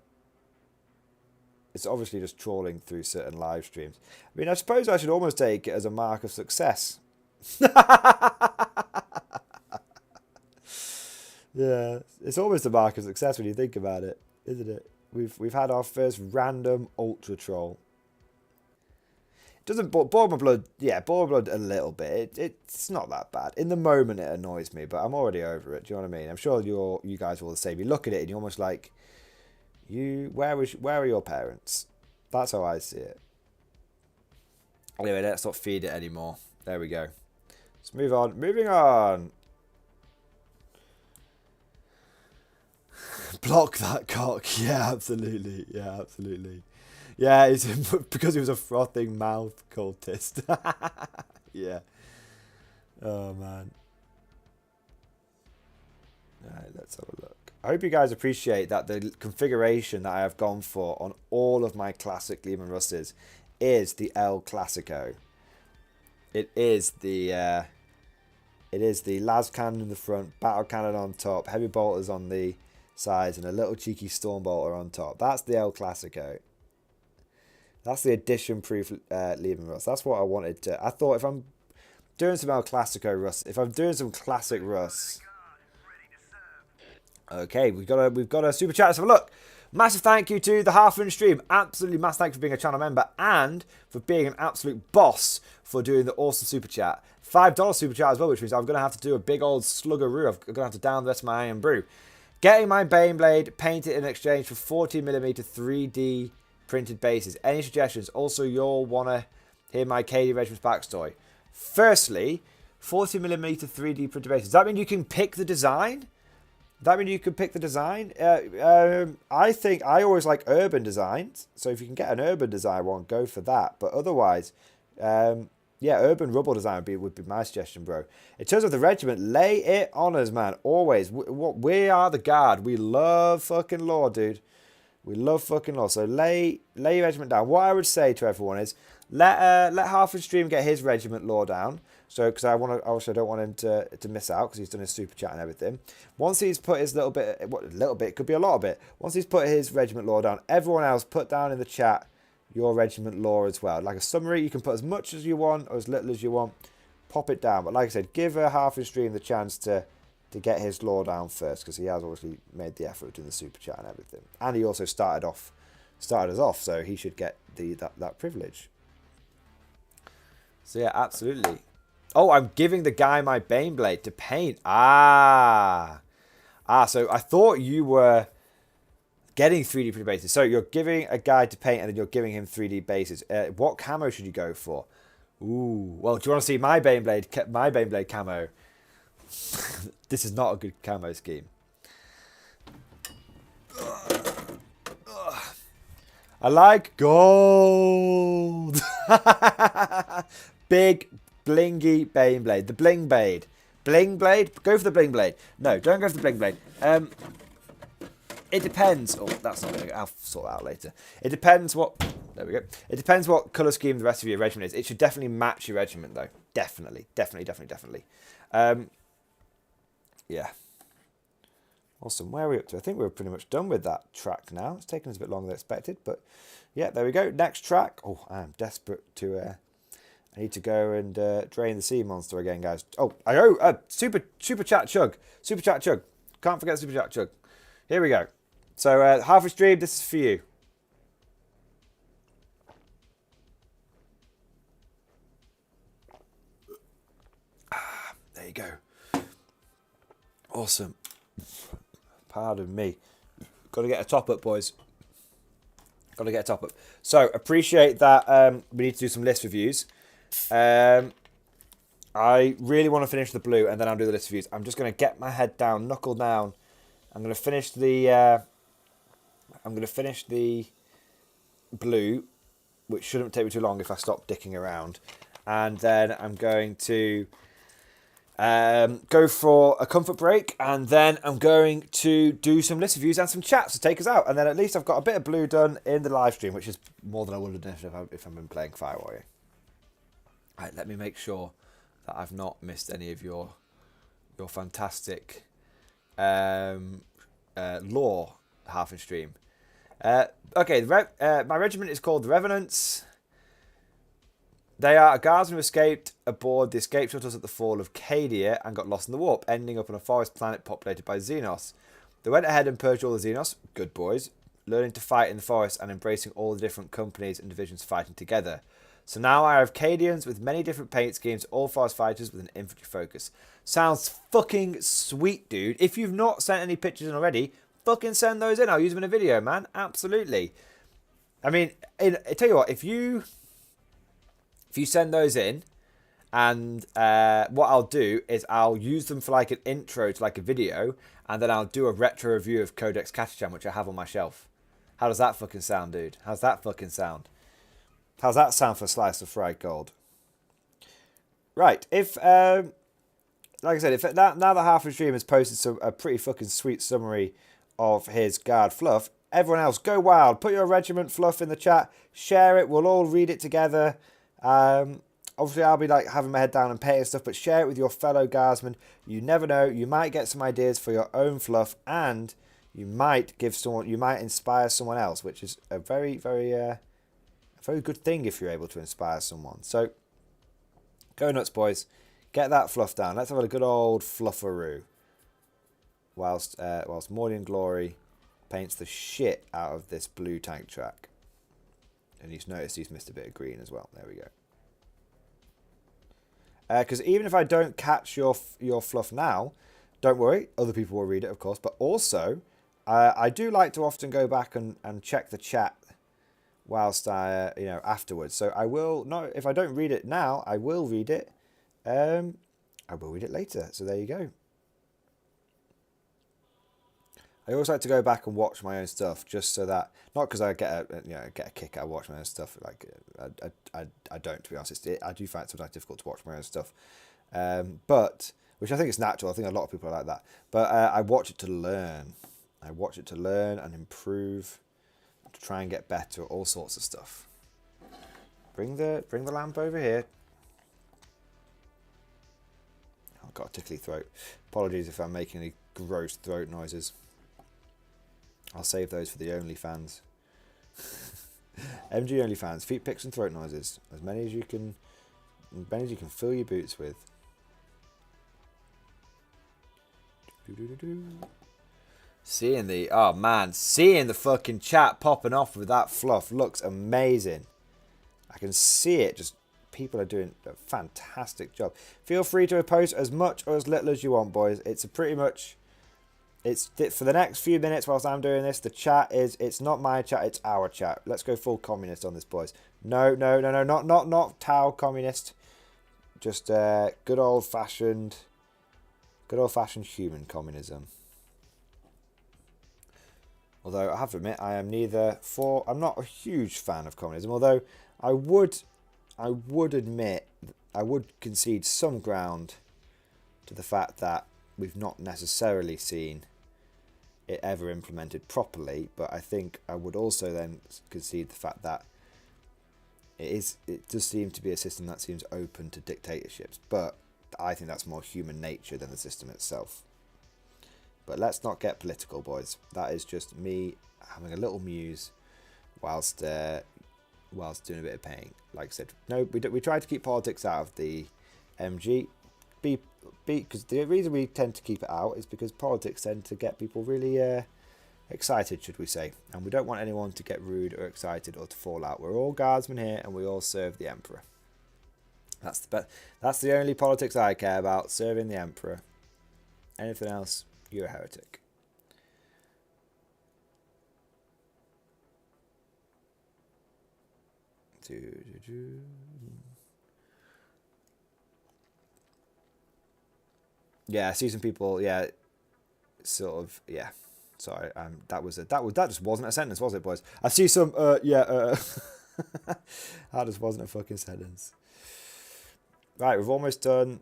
It's obviously just trawling through certain live streams. I mean, I suppose I should almost take it as a mark of success. Yeah, it's almost a mark of success when you think about it, isn't it? We've had our first random ultra troll. It doesn't bore my blood. Yeah, bore my blood a little bit. It's not that bad. In the moment, it annoys me, but I'm already over it. Do you know what I mean? I'm sure you guys are all the same. You look at it and you're almost like, where are your parents? That's how I see it. Anyway, let's not feed it anymore. There we go. Let's move on. Moving on. Block that cock. Yeah, absolutely. Yeah, absolutely. Yeah, it's because he was a frothing mouth cultist. Yeah. Oh, man. Alright, let's have a look. I hope you guys appreciate that the configuration that I have gone for on all of my classic Lehman Russes is the El Clasico. It is the las cannon in the front, battle cannon on top, heavy bolters on the sides, and a little cheeky storm bolter on top. That's the El Clasico. That's the edition-proof Lehman Russ. That's what I wanted to. I thought if I'm doing some El Clasico Russ, if I'm doing some classic Russ. Okay, we've got a super chat. Let's have a look. Massive thank you to the Half-Inch Stream. Absolutely massive thank you for being a channel member and for being an absolute boss for doing the awesome super chat. $5 super chat as well, which means I'm going to have to do a big old sluggeroo. I'm going to have to down the rest of my Iron Brew. Getting my Baneblade painted in exchange for 40mm 3D printed bases. Any suggestions? Also, you'll want to hear my KD Regiment's backstory. Firstly, 40mm 3D printed bases. Does that mean you can pick the design? I think I always like urban designs. So if you can get an urban design one, go for that. But otherwise, yeah, urban rubble design would be my suggestion, bro. In terms of the regiment, lay it on us, man. Always. We are the guard. We love fucking law, dude. We love fucking law. So lay your regiment down. What I would say to everyone is let Half-Inch Stream get his regiment law down. So, because I don't want him to miss out because he's done his super chat and everything. Once he's put his little bit, could be a lot of it. Once he's put his regiment law down, everyone else put down in the chat your regiment law as well. Like a summary, you can put as much as you want or as little as you want. Pop it down. But like I said, give Half-Inch Stream the chance to get his law down first because he has obviously made the effort in the super chat and everything. And he also started us off, so he should get that privilege. So yeah, absolutely. Oh, I'm giving the guy my Baneblade to paint. So I thought you were getting 3D printed bases. So you're giving a guy to paint and then you're giving him 3D bases. What camo should you go for? Ooh, well, do you want to see my Baneblade camo? This is not a good camo scheme. I like gold. Big blingy Baneblade. The Bling Blade. Bling Blade? Go for the Bling Blade. No, don't go for the Bling Blade. It depends. Oh, that's not going to go. I'll sort that out later. It depends what... There we go. It depends what colour scheme the rest of your regiment is. It should definitely match your regiment, though. Definitely. Yeah. Awesome. Where are we up to? I think we're pretty much done with that track now. It's taken us a bit longer than expected, but yeah, there we go. Next track. Oh, I am desperate to... I need to go and drain the sea monster again, guys. Oh, super chat chug. Super chat chug. Can't forget super chat chug. Here we go. So half a stream, this is for you. There you go. Awesome. Pardon me. Got to get a top up, boys. Got to get a top up. So appreciate that. We need to do some list reviews. I really want to finish the blue, and then I'll do the list reviews. I'm just going to get my head down, knuckle down. I'm going to finish the. Blue, which shouldn't take me too long if I stop dicking around, and then I'm going to go for a comfort break, and then I'm going to do some list reviews and some chats to take us out, and then at least I've got a bit of blue done in the live stream, which is more than I would have done if I've been playing Fire Warrior. Right, let me make sure that I've not missed any of your fantastic lore half in stream. Okay, my regiment is called the Revenants. They are a guardsman who escaped aboard the escape shuttles at the fall of Cadia and got lost in the warp, ending up on a forest planet populated by Xenos. They went ahead and purged all the Xenos, good boys, learning to fight in the forest and embracing all the different companies and divisions fighting together. So now I have Cadians with many different paint schemes, all forest fighters with an infantry focus. Sounds fucking sweet, dude. If you've not sent any pictures in already, fucking send those in. I'll use them in a video, man. Absolutely. I mean, I tell you what, if you send those in, and what I'll do is I'll use them for like an intro to like a video, and then I'll do a retro review of Codex Catachan, which I have on my shelf. How does that fucking sound, dude? How's that fucking sound? How's that sound for a slice of fried gold? Right, if like I said, if now that Half a Stream has posted a pretty fucking sweet summary of his guard fluff, everyone else go wild. Put your regiment fluff in the chat. Share it. We'll all read it together. Obviously, I'll be like having my head down and painting stuff, but share it with your fellow guardsmen. You never know. You might get some ideas for your own fluff, and you might inspire someone else, which is a very, very, very good thing if you're able to inspire someone. So, go nuts, boys. Get that fluff down. Let's have a good old fluffaroo. Whilst Mordian Glory paints the shit out of this blue tank track. And he's noticed he's missed a bit of green as well. There we go. Because even if I don't catch your fluff now, don't worry. Other people will read it, of course. But also, I do like to often go back and check the chat whilst afterwards. So I will not. If I don't read it now, I will read it. I will read it later. So there you go. I always like to go back and watch my own stuff, just so that, not because I get a kick out of watching my own stuff. Like I don't, to be honest. I do find it sometimes difficult to watch my own stuff, but which I think is natural. I think a lot of people are like that. But I watch it to learn. I watch it to learn and improve, to try and get better at all sorts of stuff. Bring the lamp over here. I've got a tickly throat. Apologies if I'm making any gross throat noises. I'll save those for the OnlyFans. MG OnlyFans, feet pics and throat noises. As many as you can fill your boots with. Seeing the fucking chat popping off with that fluff looks amazing. I can see it. Just people are doing a fantastic job. Feel free to post as much or as little as you want, boys. It's for the next few minutes whilst I'm doing this. The chat it's not my chat, it's our chat. Let's go full communist on this, boys. No, not Tau communist. Just good old fashioned human communism. Although I have to admit, I'm not a huge fan of communism. Although I would admit, I would concede some ground to the fact that we've not necessarily seen it ever implemented properly, but I think I would also then concede the fact that it does seem to be a system that seems open to dictatorships, but I think that's more human nature than the system itself. But let's not get political, boys. That is just me having a little muse whilst doing a bit of painting. Like I said, no, we try to keep politics out of the MG. Because the reason we tend to keep it out is because politics tend to get people really excited, should we say. And we don't want anyone to get rude or excited or to fall out. We're all guardsmen here, and we all serve the Emperor. That's the only politics I care about, serving the Emperor. Anything else, you're a heretic. Yeah, I see some people, yeah, sort of, yeah. Sorry, that just wasn't a sentence, was it, boys? I see some, that just wasn't a fucking sentence. Right, we've almost done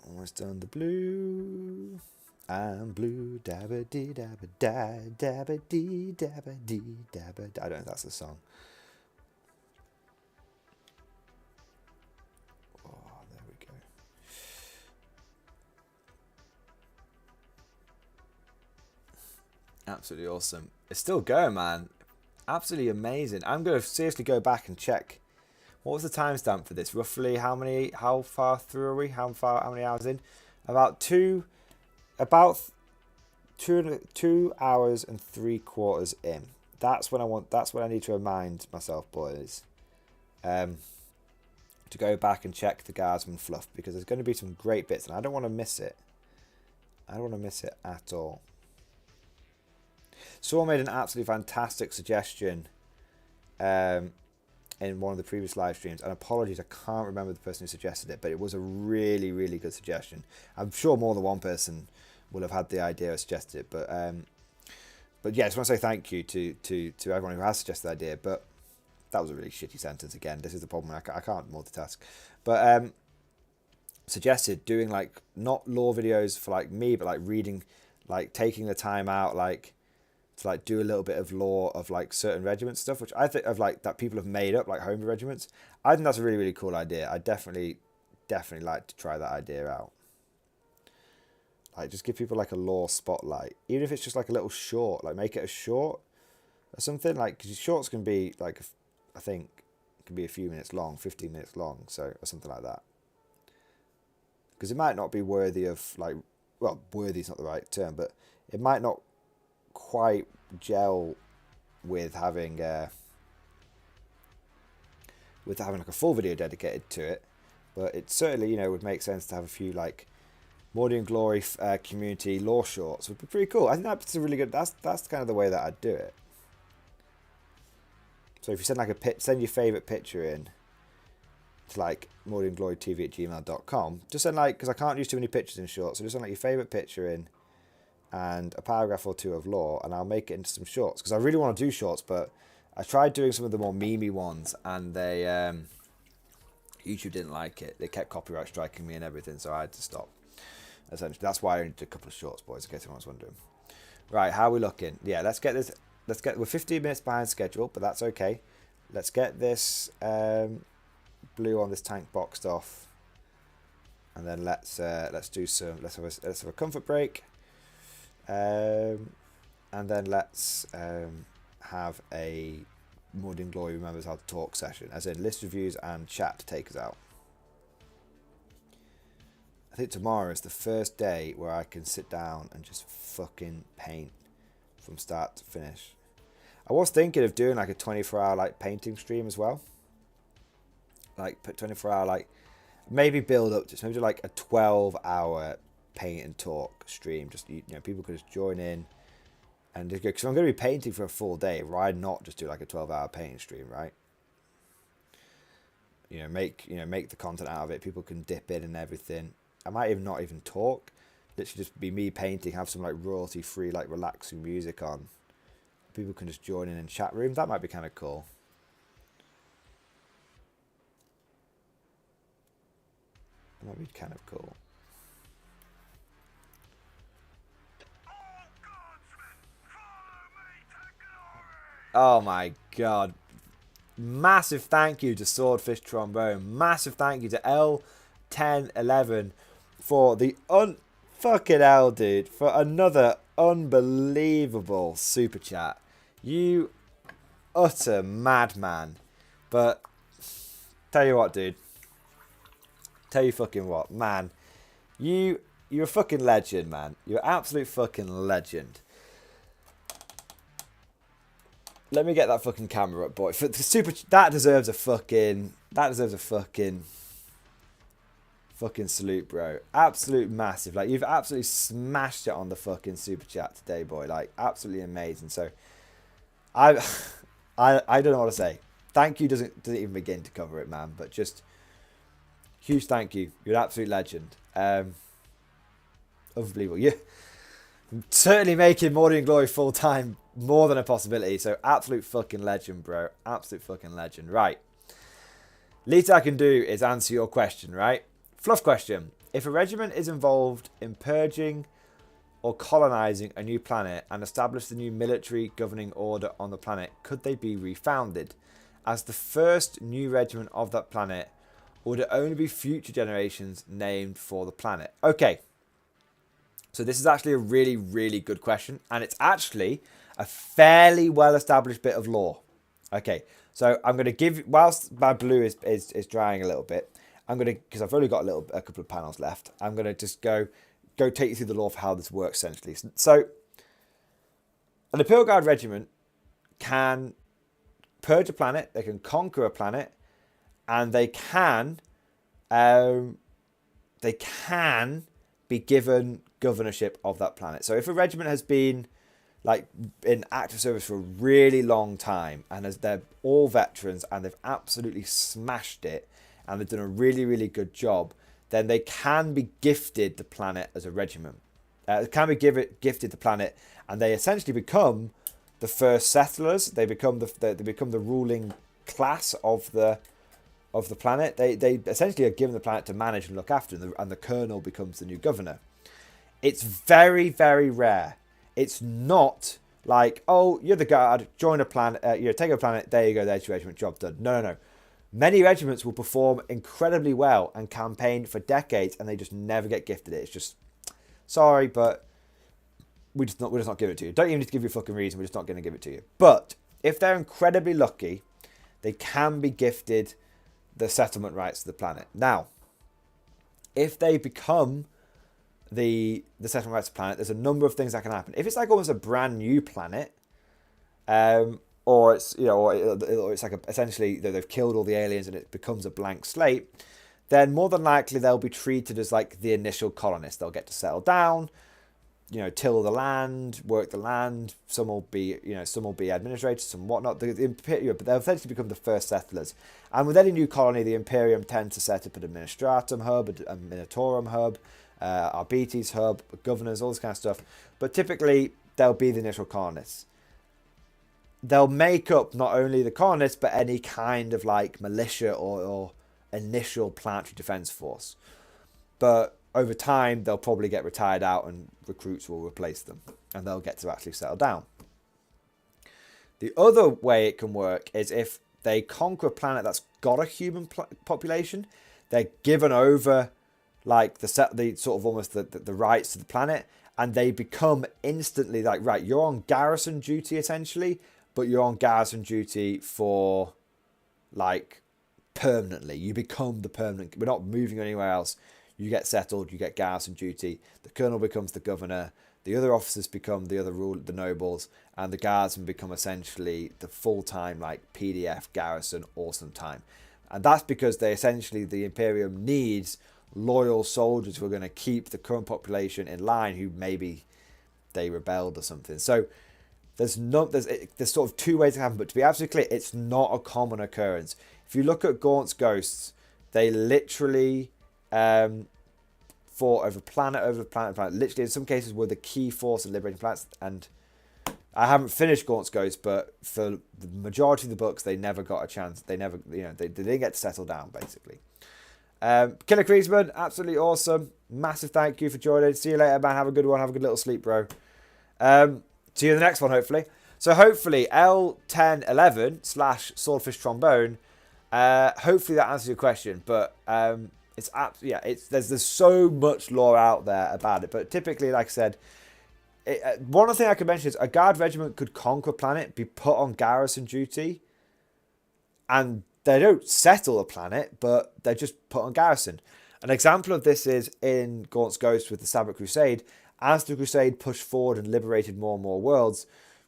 the blue. I'm blue, dabba dee dabba da, dabba dee dabba dee dabba da. I don't know if that's the song. Oh, there we go. Absolutely awesome. It's still going, man. Absolutely amazing. I'm going to seriously go back and check. What was the timestamp for this? Roughly how far through are we? How many hours in? About 2 hours and 3/4 in. That's when I need to remind myself, boys, to go back and check the guardsman fluff, because there's going to be some great bits and I don't want to miss it. I don't want to miss it at all. Someone made an absolutely fantastic suggestion in one of the previous live streams, and apologies, I can't remember the person who suggested it, but it was a really, really good suggestion. I'm sure more than one person will have had the idea or suggested it, but yeah, I just want to say thank you to everyone who has suggested the idea. But that was a really shitty sentence again. This is the problem. I can't multitask. But suggested doing like not lore videos for like me, but like reading, like taking the time out, like to like do a little bit of lore of like certain regiment stuff, which I think of like that people have made up, like homebrew regiments. I think that's a really, really cool idea. I definitely like to try that idea out. Like just give people like a lore spotlight, even if it's just like a little short, like make it a short or something. Like, cause shorts can be like, I think can be a few minutes long, 15 minutes long, so or something like that. Because it might not be worthy of like, well, worthy is not the right term, but it might not quite gel with having like a full video dedicated to it. But it certainly, you know, would make sense to have a few like Mordian Glory community lore shorts. Would be pretty cool. I think that's a really good. That's kind of the way that I'd do it. So if you send like send your favorite picture in to like mordianglorytv@gmail.com. Just send like, because I can't use too many pictures in shorts, so just send like your favorite picture in and a paragraph or two of lore, and I'll make it into some shorts, because I really want to do shorts, but I tried doing some of the more memey ones, and they YouTube didn't like it. They kept copyright striking me and everything, so I had to stop. Essentially, that's why I only did a couple of shorts, boys, in case anyone was wondering. Right, how are we looking? Yeah, we're 15 minutes behind schedule, but that's okay. Let's get this blue on this tank boxed off, and then let's have a comfort break, and then let's have a Mordian Glory Remembers How to Talk session, as in list reviews and chat to take us out. I think tomorrow is the first day where I can sit down and just fucking paint from start to finish. I was thinking of doing like a 24-hour like painting stream as well. Like put 24-hour, like maybe build up to maybe do like a 12-hour paint and talk stream. Just, you know, people could just join in and just go, because I'm going to be painting for a full day. Why not just do like a 12-hour painting stream, right? Make the content out of it. People can dip in and everything. I might even not even talk. Literally just be me painting, have some like royalty free, like relaxing music on. People can just join in chat room. That might be kind of cool. That might be kind of cool. Oh my god. Massive thank you to Swordfish Trombone. Massive thank you to L1011 for the fucking hell, dude, for another unbelievable super chat. You utter madman. But tell you what, dude. Tell you fucking what, man. You're a fucking legend, man. You're an absolute fucking legend. Let me get that fucking camera up, boy. For the super, that deserves a fucking salute, bro. Absolute massive. Like, you've absolutely smashed it on the fucking super chat today, boy. Like, absolutely amazing. So, I I don't know what to say. Thank you doesn't even begin to cover it, man. But just huge thank you. You're an absolute legend. Unbelievable. You're certainly making Mordian Glory full time more than a possibility. So absolute fucking legend, bro. Absolute fucking legend. Right. Least I can do is answer your question, right? Fluff question. If a regiment is involved in purging or colonizing a new planet and establish the new military governing order on the planet, could they be refounded as the first new regiment of that planet, or would it only be future generations named for the planet? Okay, so this is actually a really, really good question, and it's actually a fairly well-established bit of lore. Okay, so I'm going to give, whilst my blue is drying a little bit, I'm going to, because I've only got a couple of panels left, I'm going to just go take you through the lore for how this works, essentially. So, an Imperial Guard regiment can purge a planet, they can conquer a planet, and they can be given governorship of that planet. So if a regiment has been like in active service for a really long time, and as they're all veterans and they've absolutely smashed it, and they've done a really, really good job, then they can be gifted the planet as a regiment. They can be gifted the planet, and they essentially become the first settlers. They become the ruling class of the planet. They essentially are given the planet to manage and look after, and the colonel becomes the new governor. It's very, very rare. It's not like, oh, you're the guard, join a planet, take a planet, there you go, there's your regiment, job done. No. Many regiments will perform incredibly well and campaign for decades, and they just never get gifted it. It's just, sorry, but we're just not giving it to you. Don't even need to give you a fucking reason. We're just not going to give it to you. But if they're incredibly lucky, they can be gifted the settlement rights to the planet. Now, if they become the settlement rights to the planet, there's a number of things that can happen. If it's like almost a brand new planet, or it's or it's like essentially they've killed all the aliens and it becomes a blank slate, then more than likely they'll be treated as like the initial colonists. They'll get to settle down, till the land, work the land. Some will be administrators, some whatnot. But they'll essentially become the first settlers. And with any new colony, the Imperium tends to set up an administratum hub, a minatorum hub, arbites hub, governors, all this kind of stuff. But typically, they'll be the initial colonists. They'll make up not only the colonists, but any kind of like militia or initial planetary defense force. But over time, they'll probably get retired out and recruits will replace them, and they'll get to actually settle down. The other way it can work is if they conquer a planet that's got a human population, they're given over like the sort of almost the rights to the planet, and they become instantly like, right, you're on garrison duty essentially, but you're on garrison duty for like permanently. You become the permanent. We're not moving anywhere else. You get settled, you get garrison duty, the colonel becomes the governor, the other officers become the nobles, and the guardsmen become essentially the full-time like PDF garrison awesome time. And that's because the Imperium needs loyal soldiers who are going to keep the current population in line, who maybe they rebelled or something. So there's sort of two ways it happen, but to be absolutely clear, it's not a common occurrence. If you look at Gaunt's Ghosts, they literally fought over planet. Literally, in some cases, were the key force in liberating planets. And I haven't finished Gaunt's Ghost, but for the majority of the books, they never got a chance. They never, they didn't get to settle down, basically. Killer Kriegsman, absolutely awesome. Massive thank you for joining. See you later, man. Have a good one. Have a good little sleep, bro. See you in the next one, hopefully. So hopefully L1011/Swordfish Trombone. Hopefully that answers your question, but there's so much lore out there about it. But typically, like I said, one other thing I could mention is a guard regiment could conquer a planet, be put on garrison duty, and they don't settle a planet, but they're just put on garrison. An example of this is in Gaunt's Ghost with the Sabbath Crusade. As the Crusade pushed forward and liberated more and more worlds,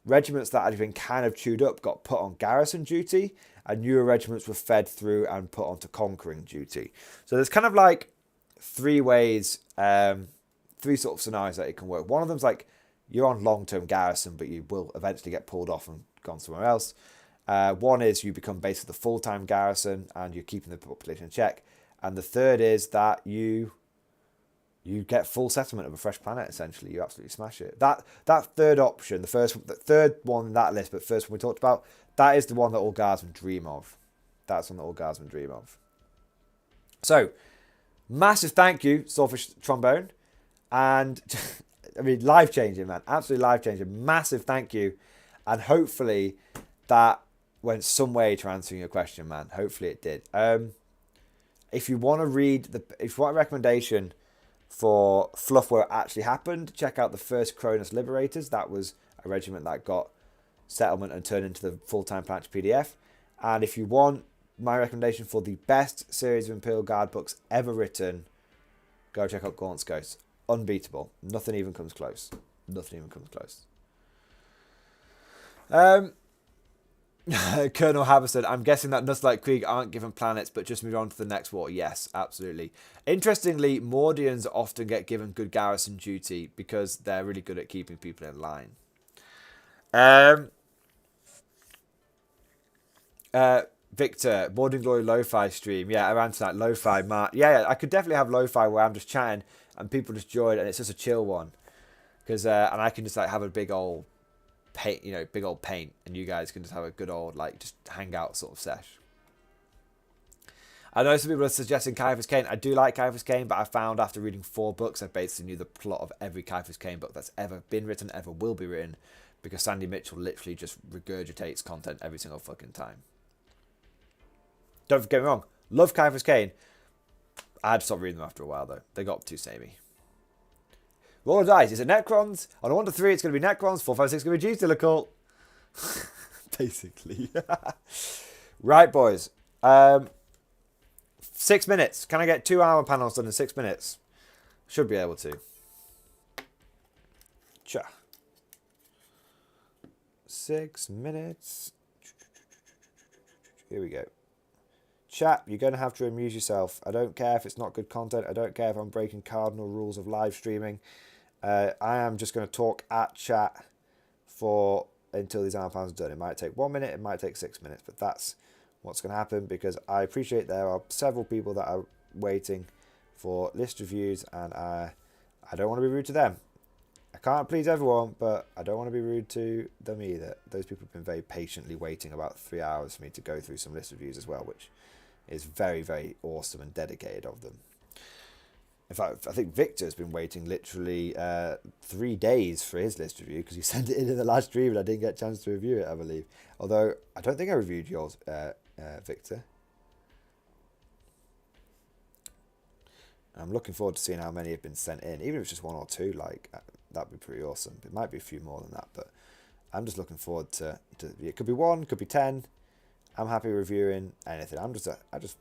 regiments that had been kind of chewed up got put on garrison duty, and newer regiments were fed through and put onto conquering duty. So there's kind of like three ways, three sort of scenarios that it can work. One of them's like you're on long-term garrison, but you will eventually get pulled off and gone somewhere else. One is you become basically the full-time garrison and you're keeping the population in check. And the third is that you get full settlement of a fresh planet, essentially. You absolutely smash it. That third option, the third one in that list, but first one we talked about, that is the one that all guardsmen dream of. That's one that all guardsmen dream of. So, massive thank you, Swordfish Trombone. And, I mean, life-changing, man. Absolutely life-changing. Massive thank you. And hopefully that went some way to answering your question, man. Hopefully it did. If you want to read, if you want a recommendation for fluff where it actually happened, check out the first Cronus Liberators. That was a regiment that got settlement and turned into the full-time Planch PDF. And if you want my recommendation for the best series of Imperial Guard books ever written, go check out Gaunt's Ghost. Unbeatable. Nothing even comes close. Nothing even comes close. Colonel Haverson, I'm guessing that Nuzlocke Krieg aren't given planets, but just move on to the next war. Yes, absolutely. Interestingly, Mordians often get given good garrison duty because they're really good at keeping people in line. Victor, Mordian Glory Lo-Fi stream. Yeah, I answered that. Lo-Fi, Mark. Yeah, I could definitely have Lo-Fi where I'm just chatting and people just join and it's just a chill one. Because and I can just like have a big old paint, big old paint, and you guys can just have a good old like just hang out sort of sesh. I know some people are suggesting Caiaphas Cain. I do like Caiaphas Cain, but I found after reading 4 books, I basically knew the plot of every Caiaphas Cain book that's ever been written, ever will be written, because Sandy Mitchell literally just regurgitates content every single fucking time. Don't get me wrong, love Caiaphas Cain. I had to stop reading them after a while though. They got too samey. Roll of dice. Is it Necrons? On a 1 to 3, it's going to be Necrons. 4, 5, 6 is going to be G-Still Occult. Basically. Right, boys. 6 minutes. Can I get 2-hour panels done in 6 minutes? Should be able to. Cha. 6 minutes. Here we go. Chat, you're going to have to amuse yourself. I don't care if it's not good content. I don't care if I'm breaking cardinal rules of live streaming. I am just going to talk at chat until these hour plans are done. It might take 1 minute, it might take 6 minutes, but that's what's going to happen because I appreciate there are several people that are waiting for list reviews and I don't want to be rude to them. I can't please everyone, but I don't want to be rude to them either. Those people have been very patiently waiting about 3 hours for me to go through some list reviews as well, which is very, very awesome and dedicated of them. In fact, I think Victor's been waiting literally 3 days for his list review because he sent it in the last stream and I didn't get a chance to review it, I believe. Although, I don't think I reviewed yours, Victor. I'm looking forward to seeing how many have been sent in. Even if it's just 1 or 2, like, that'd be pretty awesome. It might be a few more than that, but I'm just looking forward to it could be 1, could be 10. I'm happy reviewing anything. I just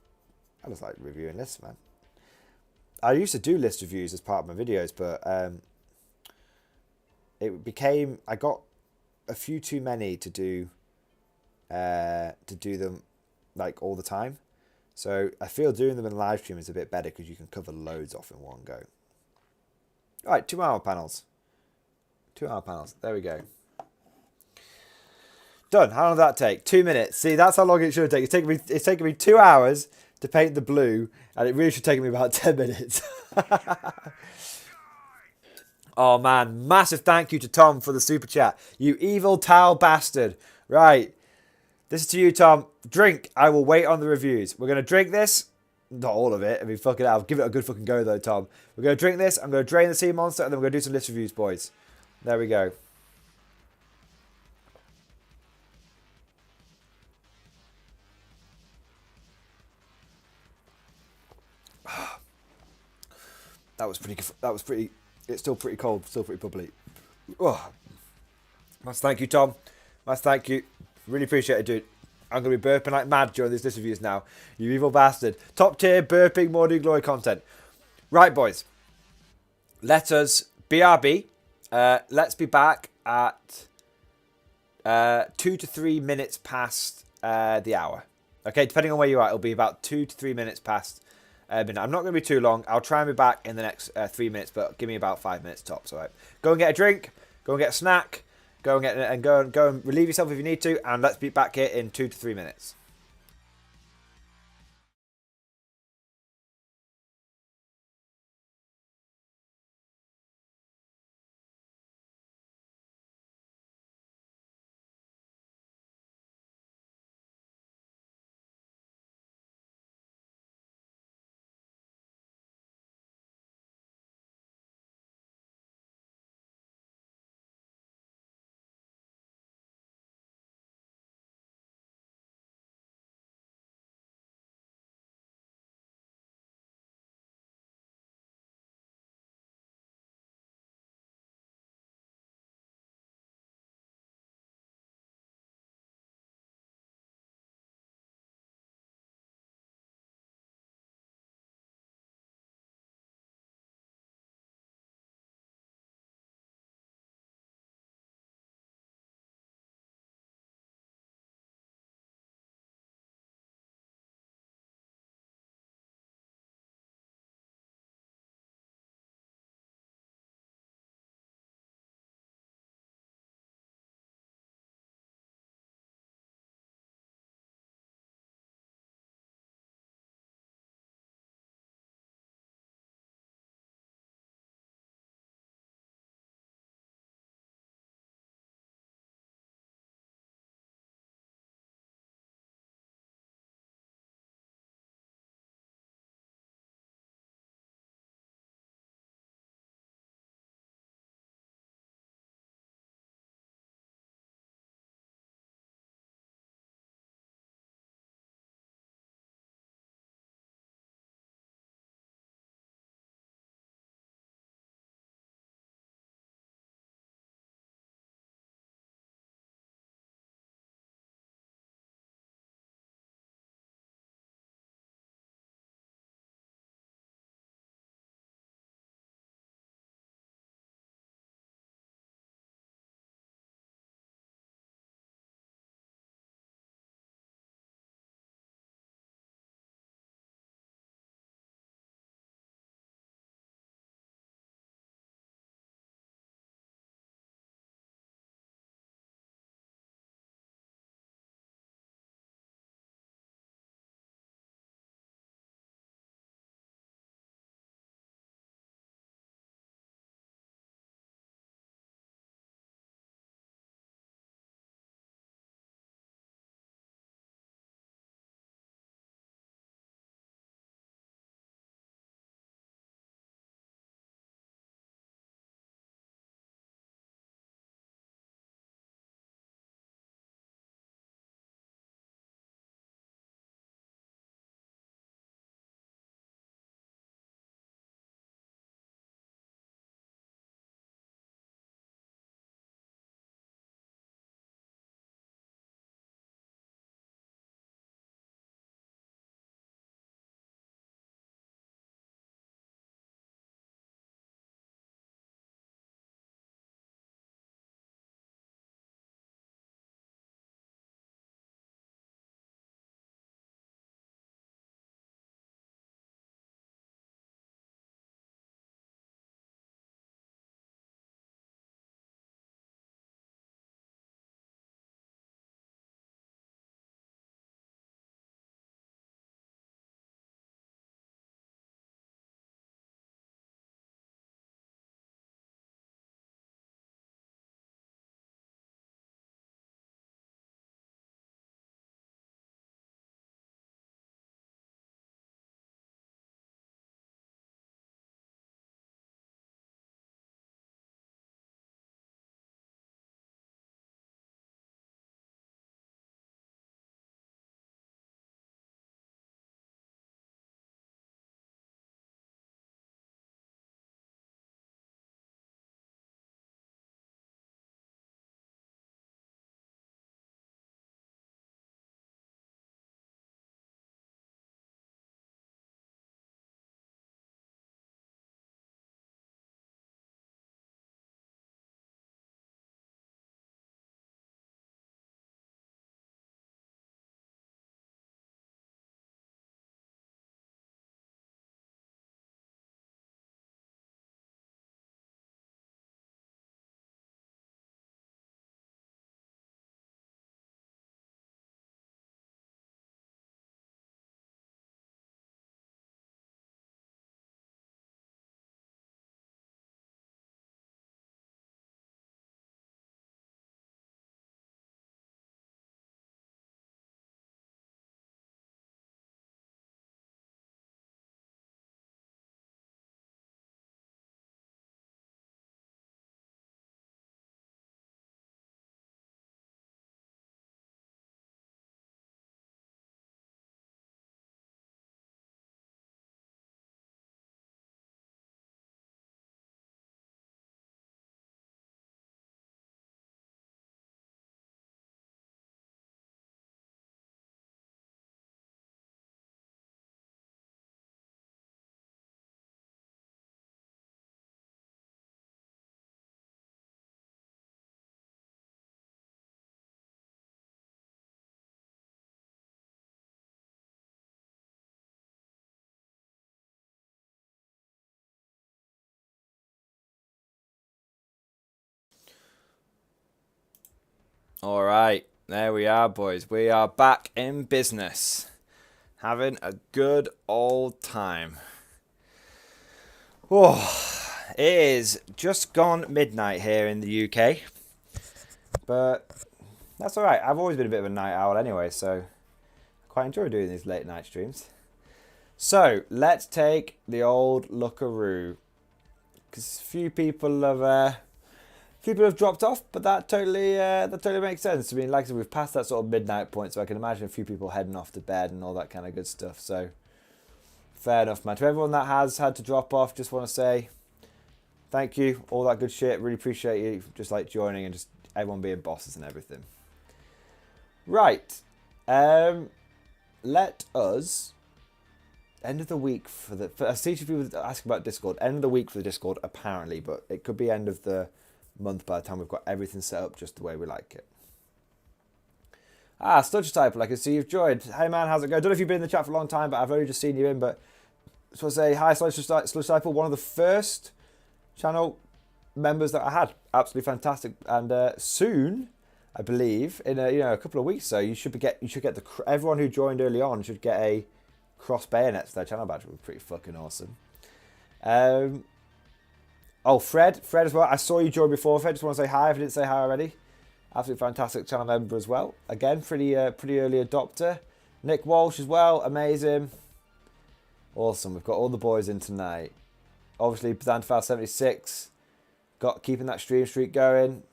like reviewing lists, man. I used to do list reviews as part of my videos, but I got a few too many to do them like all the time. So I feel doing them in live stream is a bit better because you can cover loads off in one go. All right, 2-hour panels. 2-hour panels. There we go. Done. How long did that take? 2 minutes. See, that's how long it should take. It's taken me 2 hours to paint the blue, and it really should take me about 10 minutes. Oh, man. Massive thank you to Tom for the super chat. You evil towel bastard. Right. This is to you, Tom. Drink. I will wait on the reviews. We're going to drink this. Not all of it. I mean, fuck it. I'll give it a good fucking go, though, Tom. We're going to drink this. I'm going to drain the sea monster, and then we're going to do some list reviews, boys. There we go. That was pretty. It's still pretty cold. Still pretty bubbly. Oh. Must thank you, Tom. Must thank you. Really appreciate it, dude. I'm going to be burping like mad during these list reviews now. You evil bastard. Top tier burping Mordian Glory content. Right, boys. Let us BRB. Let's be back at 2 to 3 minutes past the hour. Okay, depending on where you are, it'll be about 2 to 3 minutes past midnight. I'm not going to be too long. I'll try and be back in the next 3 minutes, but give me about 5 minutes tops. All right. Go and get a drink. Go and get a snack. Go and relieve yourself if you need to, and let's be back here in 2 to 3 minutes. All right, there we are, boys. We are back in business, having a good old time. Oh, it is just gone midnight here in the UK, but that's all right. I've always been a bit of a night owl anyway, so I quite enjoy doing these late night streams. So let's take the old lookaroo, because few people have dropped off, but that totally makes sense. I mean, like I said, we've passed that sort of midnight point, so I can imagine a few people heading off to bed and all that kind of good stuff. So fair enough, man. To everyone that has had to drop off, just want to say thank you, all that good shit. Really appreciate you just like joining and just everyone being bosses and everything. Right, let us. End of the week for the... I see people asking about Discord. End of the week for the Discord, apparently. But it could be end of the month by the time we've got everything set up just the way we like it. Sludge Type, I can see you've joined. Hey, man, how's it going? I don't know if you've been in the chat for a long time, but I've only just seen you in. But I just want to say, hi, Sludge Type, one of the first channel members that I had. Absolutely fantastic. And soon, I believe, in a couple of weeks, so you should get everyone who joined early on should get a cross bayonets to their channel badge. Would be pretty fucking awesome. Fred as well. I saw you join before, Fred. Just want to say hi if I didn't say hi already. Absolutely fantastic channel member as well. Again, pretty early adopter. Nick Walsh as well. Amazing. Awesome. We've got all the boys in tonight. Obviously, Xanthal76 keeping that stream streak going.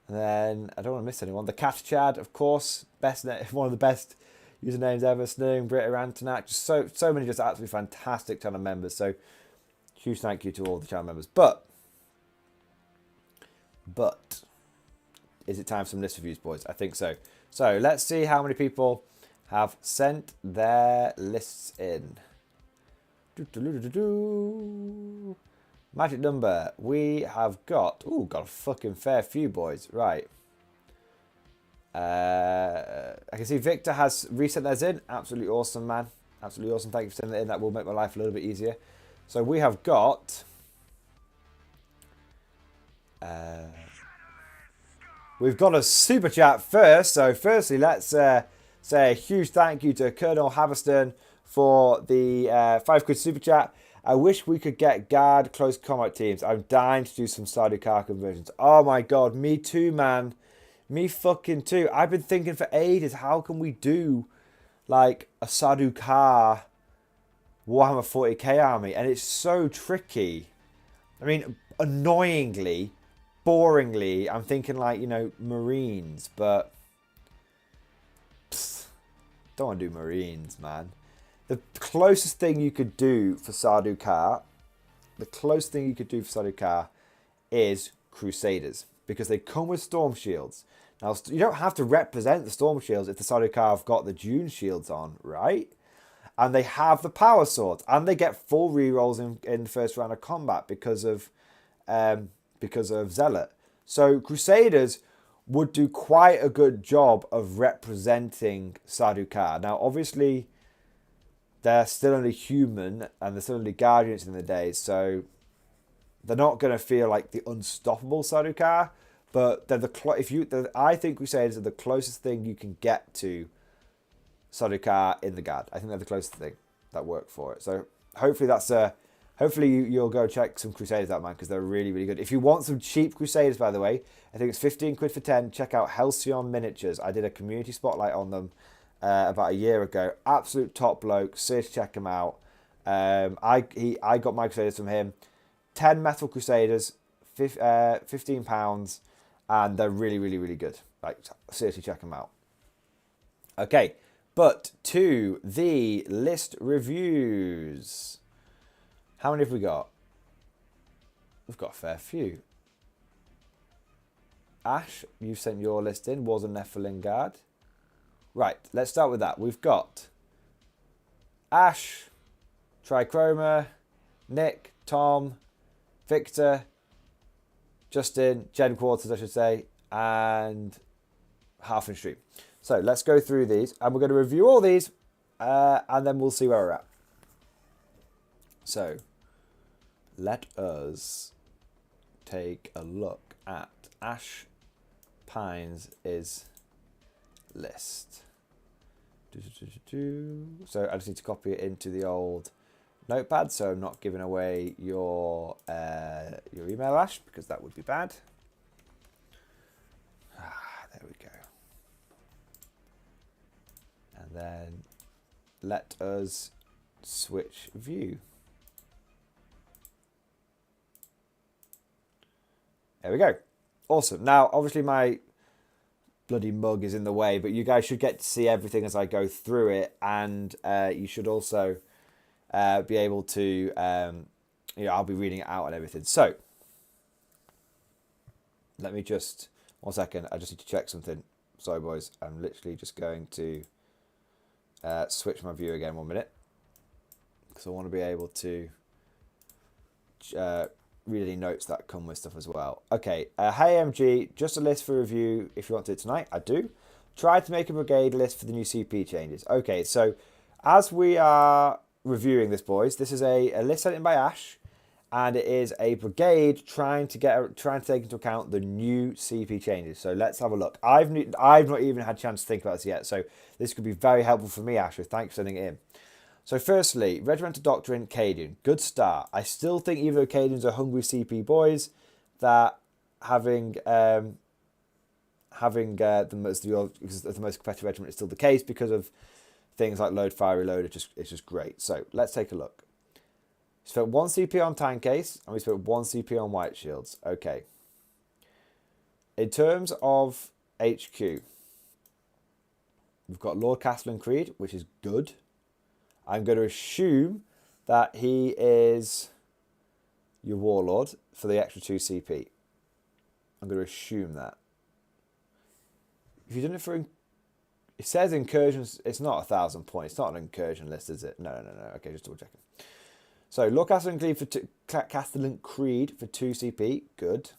And then I don't want to miss anyone. The Cat Chad, of course, one of the best usernames ever. Snoom, Britta, Antonak, just so many just absolutely fantastic channel members. So huge thank you to all the channel members. But is it time for some list reviews, boys? I think so. So let's see how many people have sent their lists in. Magic number. We have got a fucking fair few, boys. Right. I can see Victor has resent theirs in. Absolutely awesome, man. Absolutely awesome. Thank you for sending that in. That will make my life a little bit easier. So we have got... we've got a super chat first. So firstly, let's say a huge thank you to Colonel Haverston for the £5 super chat. I wish we could get guard close combat teams. I'm dying to do some Sardaukar conversions. Oh my god, me too, man. Me fucking too. I've been thinking for ages, how can we do like a Sardaukar Warhammer 40k army? And it's so tricky. I mean, annoyingly, boringly, I'm thinking like, Marines, but don't want to do Marines, man. The closest thing you could do for Sardaukar, is Crusaders, because they come with Storm Shields. Now, you don't have to represent the Storm Shields if the Sardaukar have got the Dune Shields on, right? And they have the Power Swords, and they get full rerolls in the first round of combat because of Zealot. So Crusaders would do quite a good job of representing Sardaukar. Now, obviously, they're still only human, and they're still only Guardians in the days, so they're not going to feel like the unstoppable Sardaukar, but they're I think Crusaders are the closest thing you can get to Sardaukar in the Guard. I think they're the closest thing that work for it. So hopefully hopefully you'll go check some Crusaders out, man, because they're really, really good. If you want some cheap Crusaders, by the way, I think it's 15 quid for 10. Check out Halcyon Miniatures. I did a community spotlight on them about a year ago. Absolute top bloke. Seriously, check him out. I got my Crusaders from him. 10 Metal Crusaders, £15, and they're really, really, really good. Like, seriously, check them out. Okay, but to the list reviews. How many have we got? We've got a fair few. Ash, you've sent your list in. Was a Nephilim Guard. Right, let's start with that. We've got Ash, Trichroma, Nick, Tom, Victor, Justin, Gen Quarters, I should say, and Half and Stream. So let's go through these, and we're going to review all these, and then we'll see where we're at. So let us take a look at Ash Pines is list. So I just need to copy it into the old notepad, so I'm not giving away your email, Ash, because that would be bad. There we go. And then let us switch view. There we go. Awesome. Now, obviously my bloody mug is in the way, but you guys should get to see everything as I go through it, and you should also be able to, I'll be reading it out and everything. So, let me just, 1 second, I just need to check something. Sorry, boys, I'm literally just going to switch my view again 1 minute, because I want to be able to read any notes that come with stuff as well. Okay, hey MG, just a list for review if you want to do it tonight. I do. Try to make a brigade list for the new CP changes. Okay, so as we are reviewing this, boys, this is a list sent in by Ash, and it is a brigade trying to take into account the new CP changes. So let's have a look. I've not even had a chance to think about this yet, so this could be very helpful for me, Ash. So thanks for sending it in. So firstly, Regimental Doctrine, Cadian. Good start. I still think even though Cadians are hungry CP boys, that having the most competitive regiment is still the case because of things like load, fire, reload. It's just great. So let's take a look. We spent 1 CP on Tank Case, and we spent 1 CP on White Shields. Okay. In terms of HQ, we've got Lord Castellan Creed, which is good. I'm going to assume that he is your Warlord for the extra 2 CP. I'm going to assume that. If you've done it for... It says incursions. It's not 1,000 points. It's not an incursion list, is it? No. Okay, just double checking. So, Lord Castellan Creed for 2 CP. Good.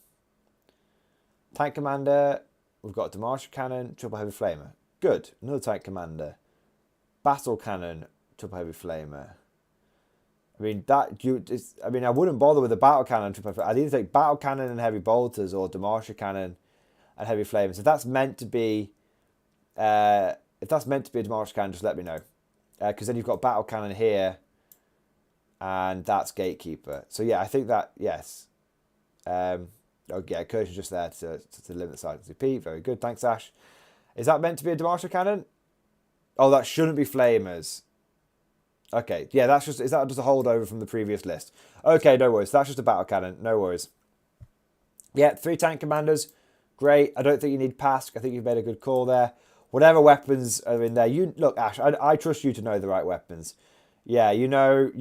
Tank Commander. We've got Demarcher Cannon, Triple Heavy Flamer. Good. Another Tank Commander. Battle Cannon, Triple Heavy Flamer. I mean, I wouldn't bother with the Battle Cannon. I'd either take Battle Cannon and Heavy Bolters or Demarcher Cannon and Heavy Flamers. If that's meant to be a Demarcher Cannon, just let me know. Because then you've got Battle Cannon here, and that's Gatekeeper. So yeah, I think that, yes. Incursion's just there to limit the size of the CP. Very good, thanks Ash. Is that meant to be a Demarcher Cannon? Oh, that shouldn't be Flamers. Okay, yeah, is that just a holdover from the previous list? Okay, no worries. That's just a Battle Cannon. No worries. Yeah, 3 Tank Commanders. Great. I don't think you need Pask. I think you've made a good call there. Whatever weapons are in there. Look, Ash, I trust you to know the right weapons. Yeah, you know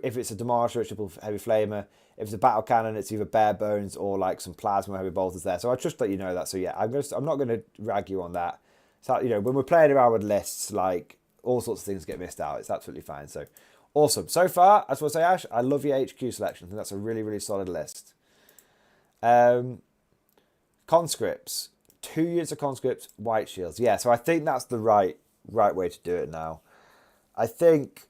if it's a Demarcher, it's Triple Heavy Flamer. If it's a Battle Cannon, it's either bare bones or like some Plasma Heavy Bolters there. So I trust that you know that. So yeah, I'm not going to rag you on that. So, when we're playing around with lists, like, all sorts of things get missed out. It's absolutely fine. So, awesome. So far, I just want to say, Ash, I love your HQ selection. I think that's a really, really solid list. Conscripts. 2 units of conscripts, White Shields. Yeah, so I think that's the right way to do it now. I think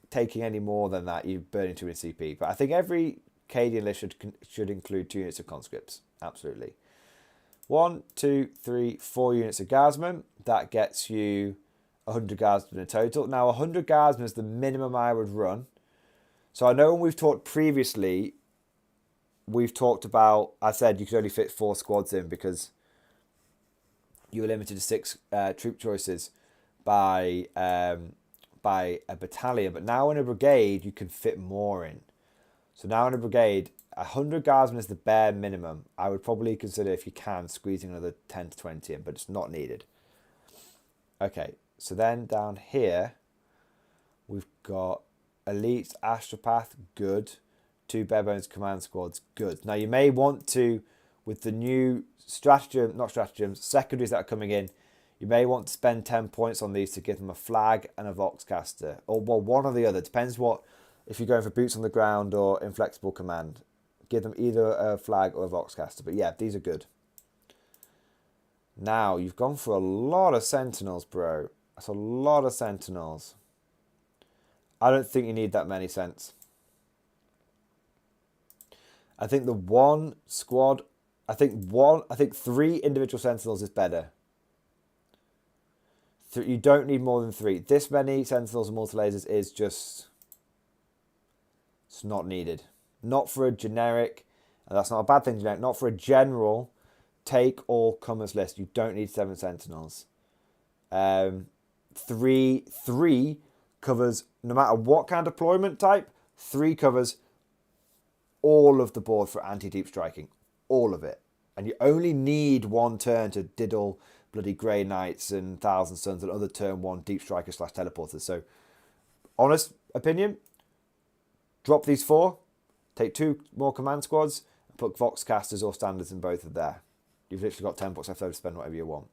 taking any more than that, you're burning too many CP. But I think every Cadian list should include 2 units of conscripts. Absolutely. 1, 2, 3, 4 units of Guardsmen. That gets you 100 Guardsmen in total. Now, 100 Guardsmen is the minimum I would run. So I know when we've talked previously, we've talked about, I said you could only fit 4 squads in because you were limited to 6 troop choices by a battalion. But now in a brigade, you can fit more in. So now in a brigade, 100 Guardsmen is the bare minimum. I would probably consider, if you can, squeezing another 10 to 20 in, but it's not needed. Okay, so then down here, we've got Elite, Astropath, good. 2 Bare Bones Command Squads, good. Now you may want to, with the new secondaries that are coming in, you may want to spend 10 points on these to give them a flag and a Voxcaster. Or, well, one or the other. Depends if you're going for boots on the ground or inflexible command. Give them either a flag or a Voxcaster. But yeah, these are good. Now, you've gone for a lot of Sentinels, bro. That's a lot of Sentinels. I don't think you need that many Sents. I think the one squad, I think 3 individual sentinels is better. You don't need more than 3. This many sentinels and multi-lasers is just... It's not needed. Not for a generic, and that's not a bad thing, generic, not for a general take all comers list. You don't need 7 sentinels. 3 covers, no matter what kind of deployment type, 3 covers all of the board for anti-deep striking. All of it. And you only need 1 turn to diddle bloody Grey Knights and Thousand Suns and other turn 1 deep strikers / teleporters. So, honest opinion, drop these 4, take 2 more command squads, and put Vox casters or standards in both of there. You've literally got 10 bucks left over to spend whatever you want.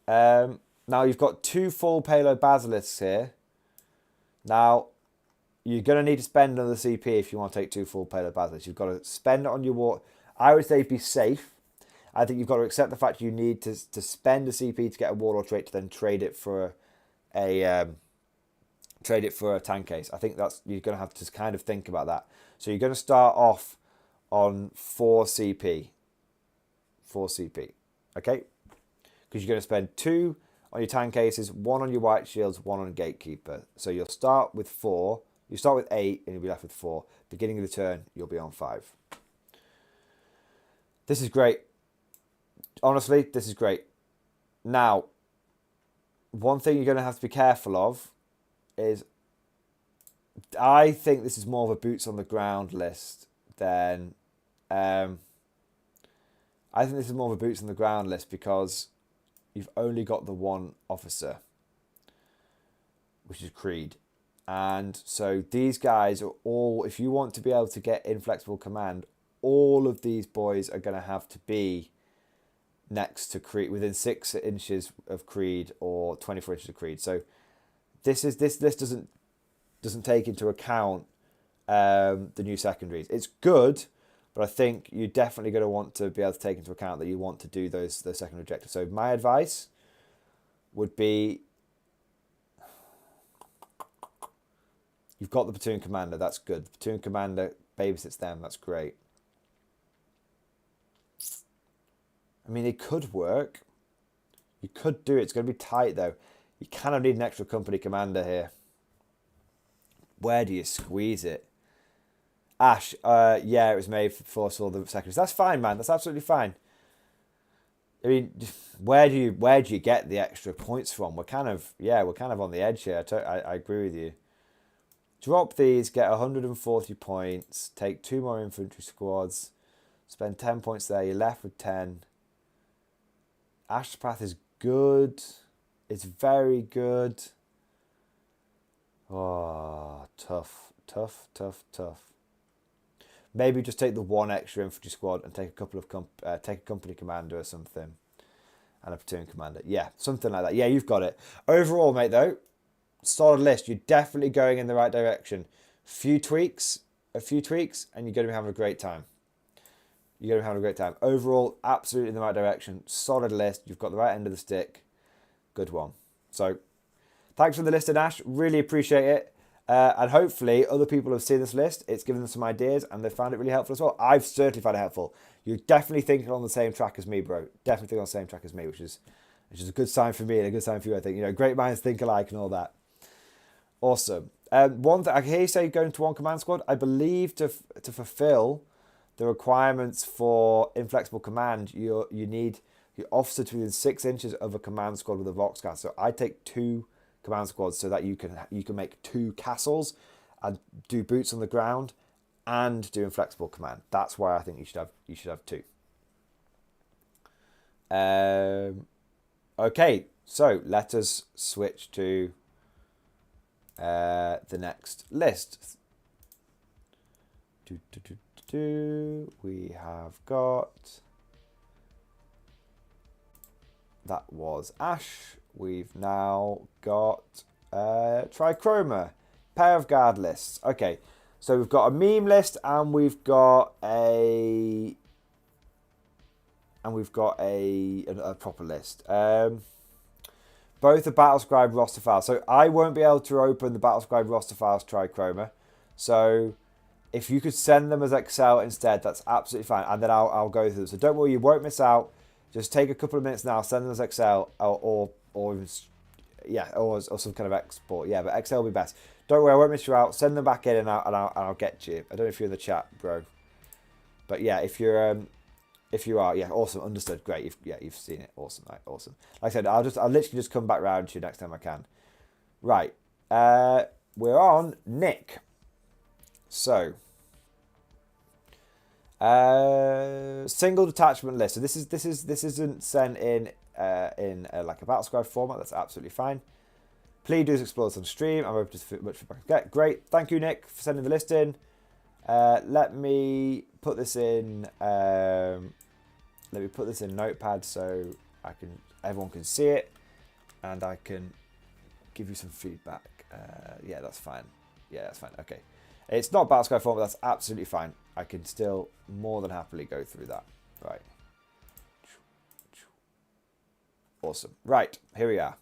Now you've got 2 full payload basilisks here. Now, you're going to need to spend another CP if you want to take 2 full payload basilisks. You've got to spend it on your war. I would say be safe. I think you've got to accept the fact you need to spend a CP to get a Warlord trait to then trade it for a tank case. I think that's, you're going to have to kind of think about that. So you're going to start off on 4 CP. 4 CP. Okay? Because you're going to spend 2 on your tank cases, 1 on your white shields, 1 on gatekeeper. So you'll start with 4. You start with 8 and you'll be left with 4. Beginning of the turn, you'll be on 5. This is great. Honestly, this is great. Now, one thing you're going to have to be careful of is, I think this is more of a boots on the ground list than... I think this is more of a boots on the ground list because you've only got the 1 officer, which is Creed. And so these guys are all, if you want to be able to get inflexible command, all of these boys are going to have to be next to Creed, within 6 inches of Creed or 24 inches of Creed. So this list doesn't take into account the new secondaries. It's good, but I think you're definitely going to want to be able to take into account that you want to do those secondary objectives. So my advice would be, you've got the platoon commander, that's good. The platoon commander babysits them, that's great. I mean, it could work. You could do it. It's going to be tight, though. You kind of need an extra company commander here. Where do you squeeze it? Ash, yeah, it was made for all the secondaries. That's fine, man. That's absolutely fine. I mean, where do you get the extra points from? We're kind of on the edge here. I agree with you. Drop these, get 140 points, take 2 more infantry squads, spend 10 points there. You're left with 10. Ash's Path is good. It's very good. Oh, tough. Maybe just take the 1 extra infantry squad and take a couple of take a company commander or something, and a platoon commander. Yeah, something like that. Yeah, you've got it. Overall, mate, though, solid list. You're definitely going in the right direction. A few tweaks, and you're going to be having a great time. You're going to be having a great time. Overall, absolutely in the right direction. Solid list. You've got the right end of the stick. Good one. So, thanks for the list, Ash. Really appreciate it. And hopefully, other people have seen this list. It's given them some ideas, and they found it really helpful as well. I've certainly found it helpful. You're definitely thinking on the same track as me, bro. Definitely thinking on the same track as me, which is a good sign for me and a good sign for you, I think. You know, great minds think alike and all that. Awesome. One thing, I hear you say going to 1 command squad. I believe to fulfill the requirements for inflexible command, you need your officer to within 6 inches of a command squad with a Vox cast. So I take 2 command squads so that you can make 2 castles and do boots on the ground and do inflexible command. That's why I think you should have 2. Okay, so let us switch to the next list. We have got, that was Ash. We've now got Trichroma, pair of guard lists. Okay, so we've got a meme list and we've got a proper list. Both are Battlescribe roster files. So I won't be able to open the Battlescribe roster files Trichroma. So if you could send them as Excel instead, that's absolutely fine. And then I'll go through them. So don't worry, you won't miss out. Just take a couple of minutes now, send them as Excel or even, yeah, or some kind of export. Yeah, but Excel will be best. Don't worry, I won't miss you out. Send them back in and I'll get you. I don't know if you're in the chat, bro. But yeah, if you are, yeah, awesome, understood, great. You've seen it, awesome, right, awesome. Like I said, I'll literally just come back round to you next time I can. Right, we're on Nick. So, single detachment list. So this isn't sent in like a battle scribe format. That's absolutely fine. Please do explore this on stream. I'm open to much feedback. Okay, great. Thank you, Nick, for sending the list in. Let me put this in. Let me put this in Notepad so everyone can see it, and I can give you some feedback. Yeah, that's fine. Yeah, that's fine. Okay, it's not battle scribe format. That's absolutely fine. I can still more than happily go through that. Right. Awesome. Right, here we are.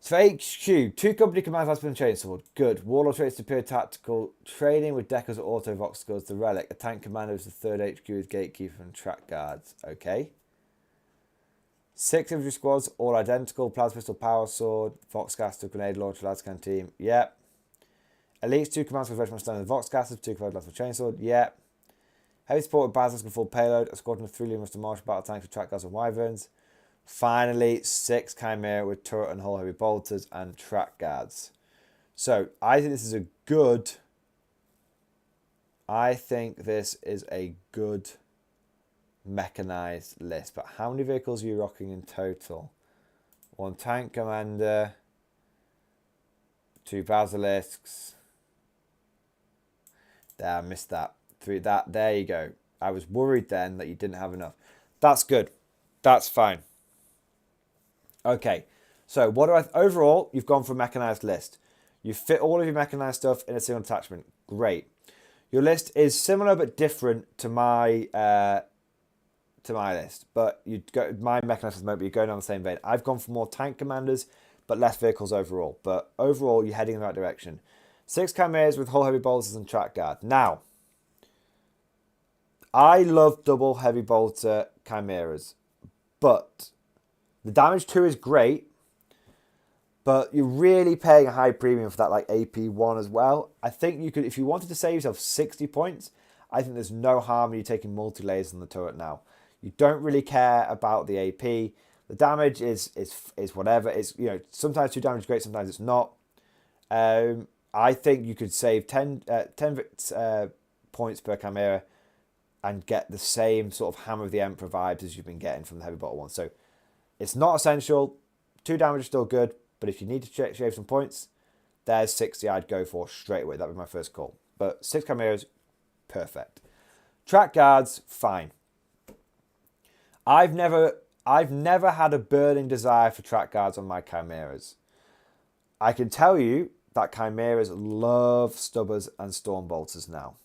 So for HQ, 2 company commands has been chainsword. Good. Warlord traits superior tactical. Training with deckers or auto vox skills. The relic. A tank commander is the 3rd HQ with gatekeeper and track guards. Okay. 6 infantry squads, all identical. Plasma pistol, power sword, voxcaster, grenade launcher, lascan team. Yep. Elites 2 commands with regiment standard voxcasters, 2 commands with chainsword. Yep. Heavy support with basilisk and full payload. A squadron of 3 luminous martial battle tanks with track guards and wyverns. Finally, 6 Chimera with turret and hull heavy bolters and track guards. So, I think this is a good mechanized list. But how many vehicles are you rocking in total? 1 tank commander, 2 basilisks. There, I missed that. 3, there you go. I was worried then that you didn't have enough. That's good. That's fine. Okay, so overall, you've gone for a mechanized list. You fit all of your mechanized stuff in a single attachment. Great. Your list is similar but different to my list, but my mechanized list, but you're going on the same vein. I've gone for more tank commanders, but less vehicles overall. But overall, you're heading in the right direction. 6 Chimeras with hull heavy bolters and track guard. Now, I love double heavy bolter Chimeras, but the damage 2 is great, but you're really paying a high premium for that, like AP1 as well. I think you could, if you wanted to save yourself 60 points, I think there's no harm in you taking multi-layers on the turret now. You don't really care about the AP. The damage is whatever. It's, sometimes 2 damage is great, sometimes it's not. I think you could save 10 points per Chimera and get the same sort of Hammer of the Emperor vibes as you've been getting from the heavy bolter one. So it's not essential. 2 damage is still good, but if you need to shave some points, there's 60 I'd go for straight away. That would be my first call. But 6 Chimeras, perfect. Track guards, fine. I've never had a burning desire for track guards on my Chimeras. I can tell you that Chimeras love Stubbers and Stormbolters now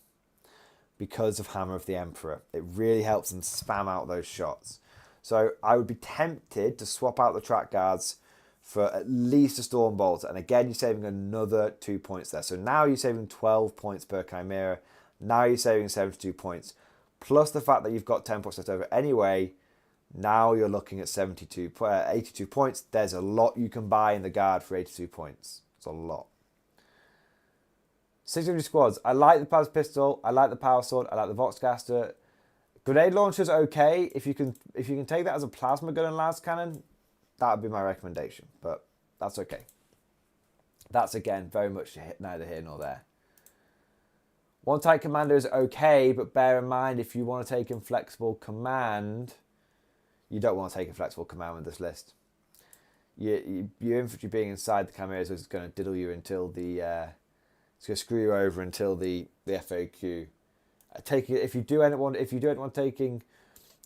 because of Hammer of the Emperor. It really helps them spam out those shots. So I would be tempted to swap out the track guards for at least a Stormbolter. And again, you're saving another 2 points there. So now you're saving 12 points per Chimera. Now you're saving 72 points. Plus the fact that you've got 10 points left over anyway. Now you're looking at 82 points. There's a lot you can buy in the guard for 82 points. It's a lot. 600 squads. I like the plasma pistol. I like the power sword. I like the voxcaster. Grenade launcher's okay. If you can take that as a plasma gun and las cannon, that would be my recommendation. But that's okay. That's again very much neither here nor there. 1 tank commander is okay, but bear in mind if you want to take inflexible command, you don't want to take inflexible command with this list. Your infantry being inside the chimeras is going to diddle you until the it's going to screw you over until the FAQ. If you do end up taking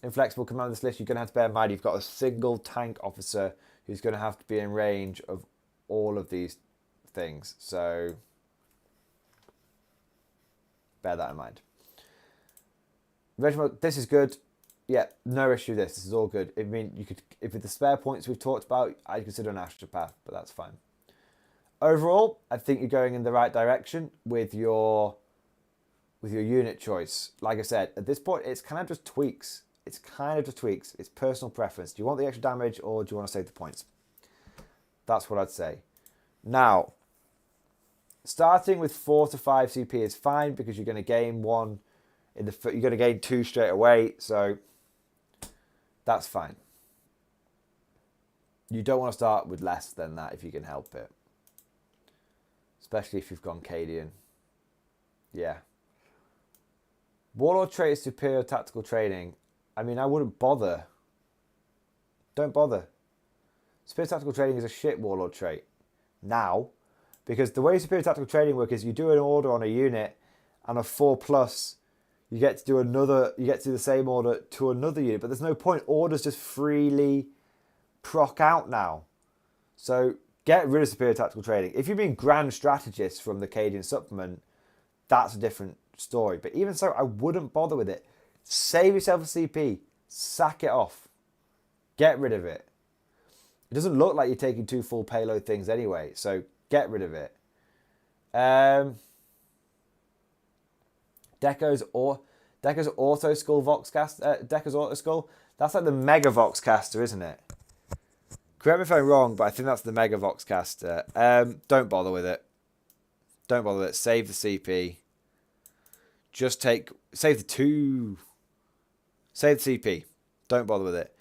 inflexible command on this list, you're going to have to bear in mind you've got a single tank officer who's going to have to be in range of all of these things. So bear that in mind. Regiment, this is good. Yeah, no issue with this. This is all good. I mean, you could, if with the spare points we've talked about, I'd consider an astropath, but that's fine. Overall, I think you're going in the right direction with your with your unit choice. Like I said, at this point, it's kind of just tweaks. It's personal preference. Do you want the extra damage or do you want to save the points? That's what I'd say. Now, starting with 4 to 5 CP is fine because you're going to gain 1 you're going to gain 2 straight away. So that's fine. You don't want to start with less than that if you can help it. Especially if you've gone Cadian. Yeah. Warlord trait is superior tactical training. I mean, I wouldn't bother. Don't bother. Superior tactical training is a shit Warlord trait. Now. Because the way superior tactical training works is you do an order on a unit and a 4+, you get to do the same order to another unit. But there's no point. Orders just freely proc out now. So get rid of superior tactical training. If you've been grand strategist from the Cadian supplement, that's a different story. But even so, I wouldn't bother with it. Save yourself a CP. Sack it off. Get rid of it. It doesn't look like you're taking 2 full payload things anyway. So get rid of it. Deco's Auto Skull Voxcaster. Deco's Auto Skull. That's like the Mega Voxcaster, isn't it? Correct me if I'm wrong, but I think that's the Mega Voxcaster. Don't bother with it. Don't bother with it. Save the CP. Just save the 2. Save the CP. Don't bother with it.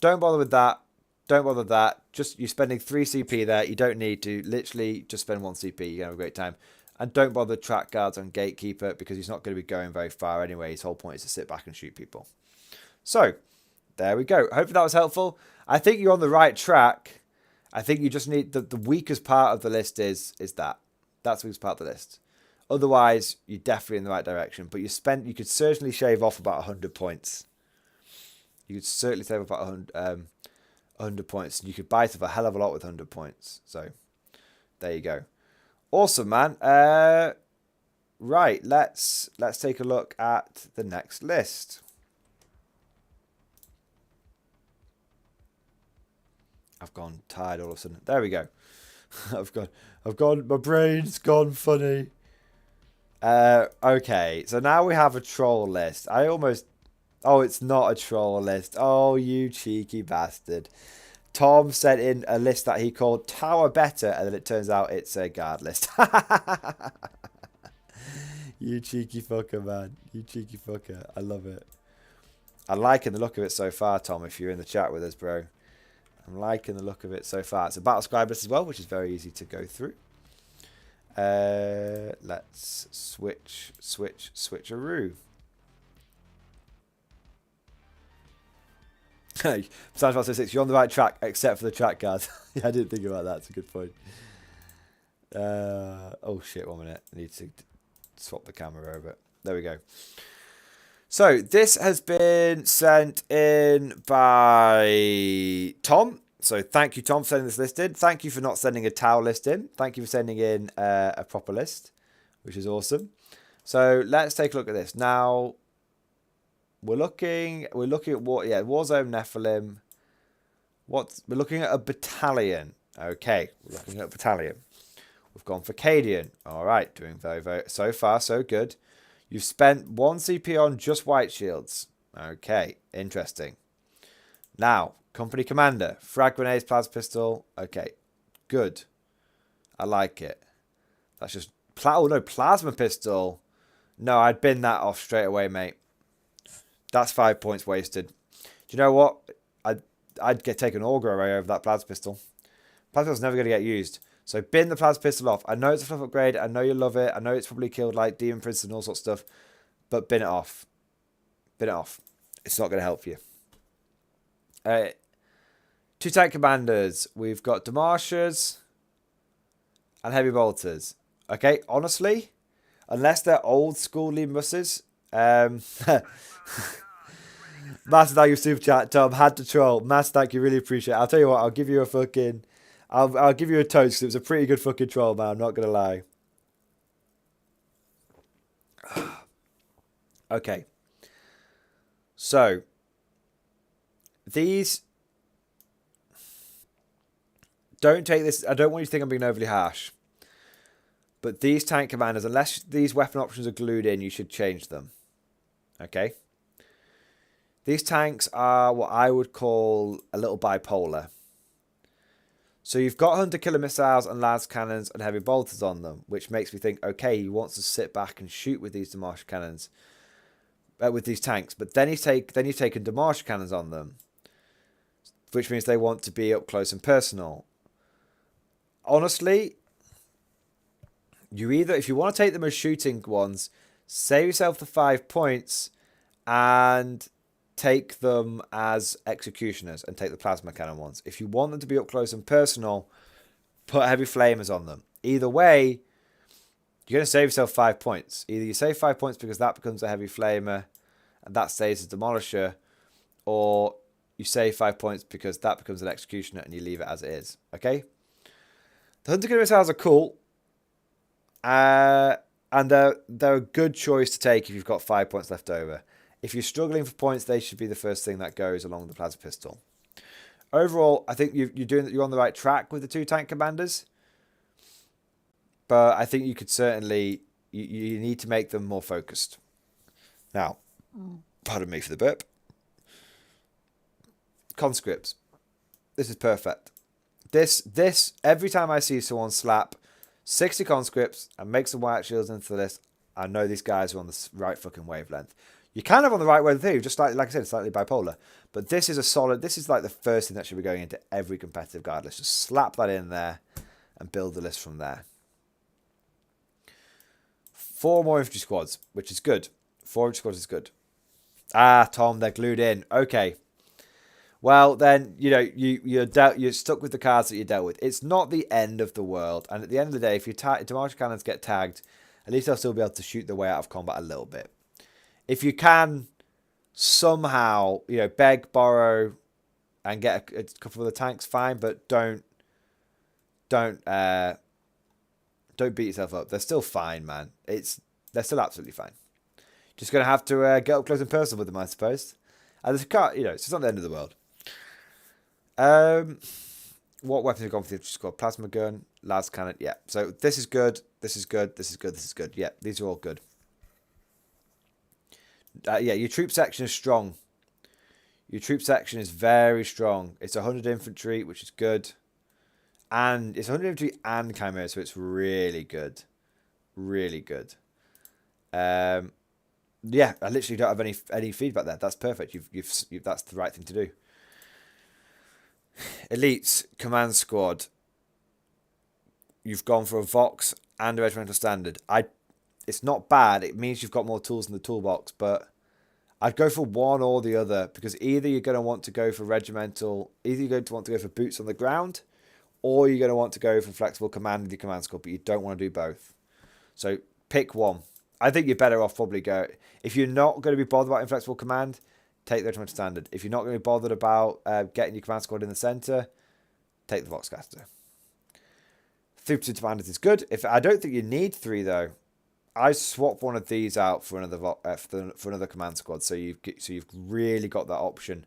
Don't bother with that. Don't bother with that. Just, you're spending 3 CP there. You don't need to. Literally, just spend 1 CP. You're going to have a great time. And don't bother track guards on Gatekeeper because he's not going to be going very far anyway. His whole point is to sit back and shoot people. So, there we go. Hopefully that was helpful. I think you're on the right track. I think you just need... The weakest part of the list is that. That's the weakest part of the list. Otherwise, you're definitely in the right direction. But you could certainly shave off about 100 points. You could certainly save about 100 points. You could buy yourself a hell of a lot with 100 points. So, there you go. Awesome, man. Right, let's take a look at the next list. I've gone tired all of a sudden. There we go. I've gone. My brain's gone funny. Okay, so now we have a troll list. Oh, it's not a troll list. Oh, you cheeky bastard. Tom sent in a list that he called Tower Better, and then it turns out it's a guard list. You cheeky fucker, man. You cheeky fucker. I love it. I'm liking the look of it so far, Tom, if you're in the chat with us, bro. I'm liking the look of it so far. It's a battle scribe list as well, which is very easy to go through. Let's switcheroo. Hey, Besides 6, you're on the right track, except for the track guard. Yeah, I didn't think about that. It's a good point. Oh shit! 1 minute. I need to swap the camera over. There we go. So this has been sent in by Tom. So thank you, Tom, for sending this list in. Thank you for not sending a towel list in. Thank you for sending in a proper list, which is awesome. So let's take a look at this now. We're looking at Warzone Nephilim. We're looking at a battalion. Okay, we're looking at a battalion. We've gone for Cadian. All right, doing very, very, so far so good. You've spent 1 CP on just white shields. Okay, interesting. Now, company commander, frag grenades, plasma pistol. Okay, good. I like it. That's just plasma pistol. No, I'd bin that off straight away, mate. That's 5 points wasted. Do you know what? I'd take an auger array over that plasma pistol. Plasma pistol's never going to get used. So bin the plasma pistol off. I know it's a fluff upgrade. I know you love it. I know it's probably killed like Demon Prince and all sorts of stuff. But bin it off. Bin it off. It's not going to help you. 2 tank commanders. We've got Demarshers and Heavy Bolters. Okay, honestly, unless they're old school Lee Musses, massive thank you super chat, Tom. Had to troll. Massive thank you, really appreciate it. I'll tell you what, I'll give you a fucking, I'll give you a toast because it was a pretty good fucking troll, man. I'm not gonna lie. Okay. So these, don't take this. I don't want you to think I'm being overly harsh. But these tank commanders, unless these weapon options are glued in, you should change them. Okay? These tanks are what I would call a little bipolar. So you've got hunter-killer missiles and las cannons and heavy bolters on them, which makes me think, okay, he wants to sit back and shoot with these Demarche cannons, with these tanks. But then you've taken Demarche cannons on them, which means they want to be up close and personal. Honestly, if you want to take them as shooting ones, save yourself the 5 points and take them as executioners and take the plasma cannon ones. If you want them to be up close and personal, put heavy flamers on them. Either way, you're going to save yourself 5 points. Either you save 5 points because that becomes a heavy flamer and that stays as demolisher, or you save 5 points because that becomes an executioner and you leave it as it is. Okay? The hunter-killer missiles are cool. And they're a good choice to take if you've got 5 points left over. If you're struggling for points, they should be the first thing that goes along with the plasma pistol. Overall, I think you're on the right track with the 2 tank commanders. But I think you could certainly you need to make them more focused. Now, pardon me for the burp. Conscripts. This is perfect. This every time I see someone slap 60 conscripts and make some white shields into the list, I know these guys are on the right fucking wavelength. You're kind of on the right wavelength too, just like I said, slightly bipolar. But this is this is like the first thing that should be going into every competitive guide list. Just slap that in there and build the list from there. 4 more infantry squads, which is good. 4 infantry squads is good. Ah, Tom, they're glued in. Okay. Well, then, you're stuck with the cards that you dealt with. It's not the end of the world. And at the end of the day, if your Demarche cannons get tagged, at least they'll still be able to shoot their way out of combat a little bit. If you can somehow, beg, borrow, and get a couple of the tanks, fine. But don't beat yourself up. They're still fine, man. They're still absolutely fine. Just gonna have to get up close and personal with them, I suppose. And it's not the end of the world. What weapons have gone for the infantry squad? Plasma gun, las cannon. Yeah. So this is good. This is good. This is good. This is good. Yeah, these are all good. Yeah, your troop section is strong. Your troop section is very strong. It's 100 infantry, which is good. And it's 100 infantry and chimera, so it's really good. Really good. Yeah, I literally don't have any feedback there. That's perfect. You've that's the right thing to do. Elites, command squad. You've gone for a Vox and a regimental standard. It's not bad. It means you've got more tools in the toolbox, but I'd go for one or the other, because either you're going to want to go for regimental, either you're going to want to go for boots on the ground, or you're going to want to go for flexible command with your command squad, but you don't want to do both. So pick one. I think you're better off probably if you're not going to be bothered about inflexible command, take the regimental standard. If you're not going to be bothered about getting your command squad in the centre, take the Voxcaster. 3% commanders is good. I don't think you need 3 though. I swap one of these out for another command squad, so you've really got that option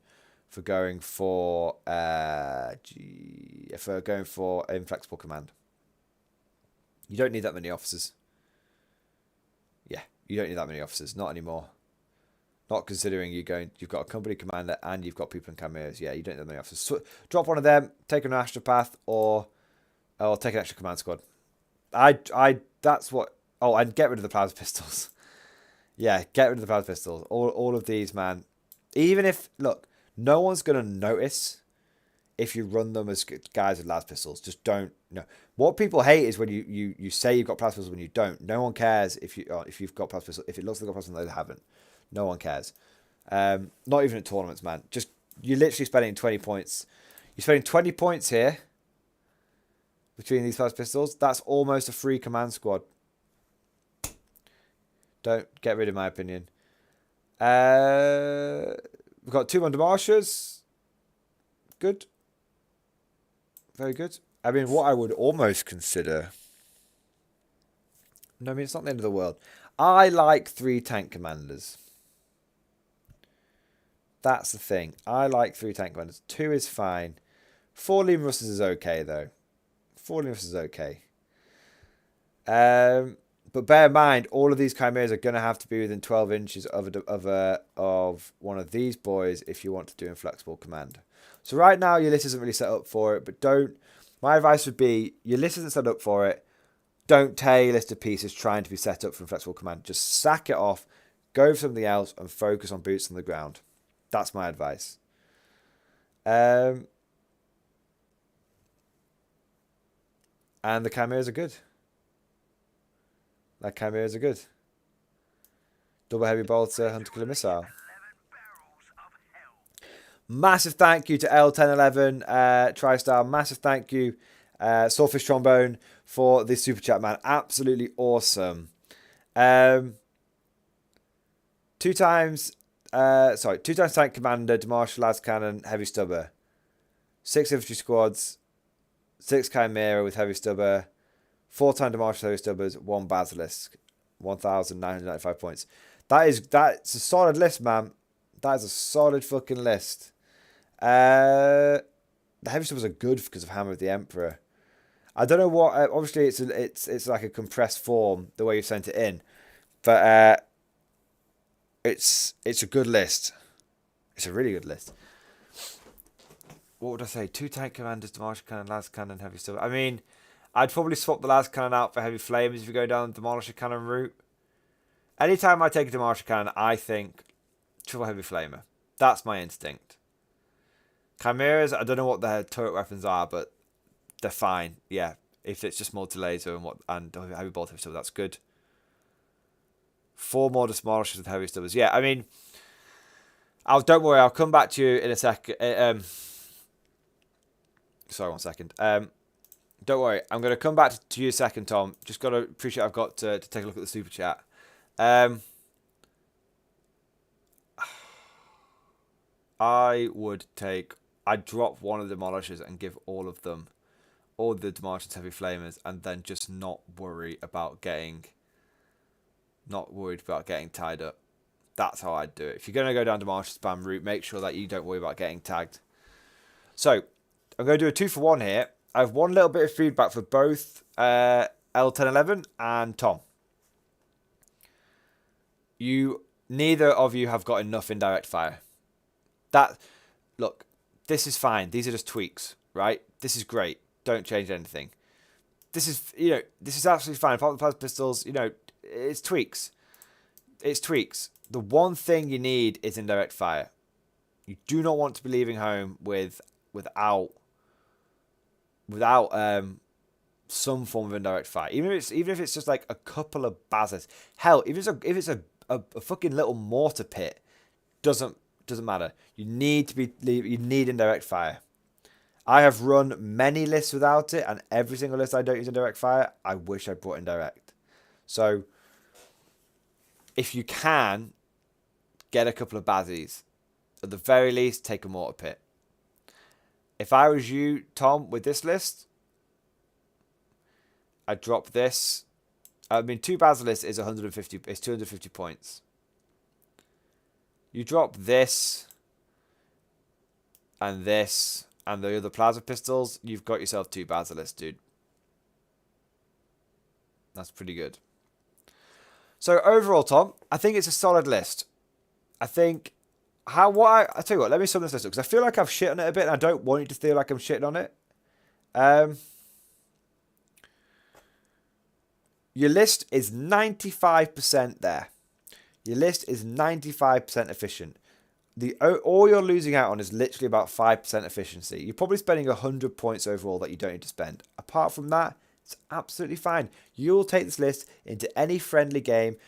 for going for inflexible command. You don't need that many officers. Yeah, you don't need that many officers. Not anymore. Not considering you've got a company commander and you've got people in cameos. Yeah, you don't need that many officers. So, drop one of them, take an astropath, or take an extra command squad. That's what. Oh, and get rid of the plasma pistols. Yeah, get rid of the plasma pistols. All of these, man. Even if, look, no one's going to notice if you run them as guys with las pistols. Just don't. No. What people hate is when you say you've got plasma pistols when you don't. No one cares if you've got plasma pistols. If it looks like you've got plasma pistols, they haven't. No one cares. Not even at tournaments, man. You're literally spending 20 points. You're spending 20 points here between these plasma pistols. That's almost a free command squad. Don't get rid of my opinion. We've got 2 Demarches. Good. Very good. I mean, what I would almost consider... No, I mean, it's not the end of the world. I like 3 tank commanders. That's the thing. I like 3 tank commanders. 2 is fine. 4 Leman Russes is okay, though. 4 Leman Russes is okay. But bear in mind, all of these chimeras are going to have to be within 12 inches of one of these boys if you want to do inflexible command. So right now, your list isn't really set up for it, but don't. My advice would be, your list isn't set up for it. Don't tear your list to pieces trying to be set up for inflexible command. Just sack it off, go for something else, and focus on boots on the ground. That's my advice. And the chimeras are good. Like chimeras are good. Double heavy bolter, hunter killer missile. Massive thank you to L1011 TriStar. Massive thank you, Swordfish Trombone, for this super chat, man. Absolutely awesome. 2 times tank commander, Demartial, las cannon, heavy stubber. 6 infantry squads, 6 chimera with heavy stubber, 4 times Demartial heavy stubbers, 1 basilisk, 1,995 points. That's a solid list, man. That is a solid fucking list. The heavy stubbers are good because of Hammer of the Emperor. I don't know what. Obviously, it's like a compressed form the way you sent it in, but it's a good list. It's a really good list. What would I say? 2 tank commanders, Demolisher cannon, las cannon, heavy stubber. I mean, I'd probably swap the las cannon out for heavy flamers if you go down the Demolisher cannon route. Anytime I take a Demolisher cannon, I think triple heavy flamer. That's my instinct. Chimeras, I don't know what their turret weapons are, but they're fine. Yeah, if it's just multi-laser and heavy bolt heavy stubber, that's good. 4 more demolishers with heavy stubbers. Yeah, I mean, don't worry, I'll come back to you in a second. Sorry, 1 second. Don't worry, I'm going to come back to you a second, Tom. Just got to appreciate I've got to take a look at the super chat. I'd drop one of the demolishers and give all of them, all the demolishers heavy flamers, and then just not worried about getting tied up. That's how I'd do it. If you're going to go down demolisher spam route, make sure that you don't worry about getting tagged. So I'm going to do a 2-for-1 here. I have one little bit of feedback for both L1011 and Tom. Neither of you have got enough indirect fire. Look, this is fine. These are just tweaks, right? This is great. Don't change anything. This is absolutely fine. Pop the plasma pistols, it's tweaks. It's tweaks. The one thing you need is indirect fire. You do not want to be leaving home without some form of indirect fire. Even if it's just like a couple of bases. Hell, if it's a fucking little mortar pit, doesn't matter. You need indirect fire. I have run many lists without it, and every single list I don't use indirect fire, I wish I brought indirect. So if you can, get a couple of bases. At the very least, take a mortar pit. If I was you, Tom, with this list, I'd drop this. I mean, 2 basilisks is 150. It's 250 points. You drop this and this and the other plasma pistols, you've got yourself 2 basilisks, dude. That's pretty good. So overall, Tom, I think it's a solid list. I think I tell you what, let me sum this list up because I feel like I've shit on it a bit and I don't want you to feel like I'm shitting on it. Your list is 95% there. Your list is 95% efficient. All you're losing out on is literally about 5% efficiency. You're probably spending 100 points overall that you don't need to spend. Apart from that, it's absolutely fine. You'll take this list into any friendly game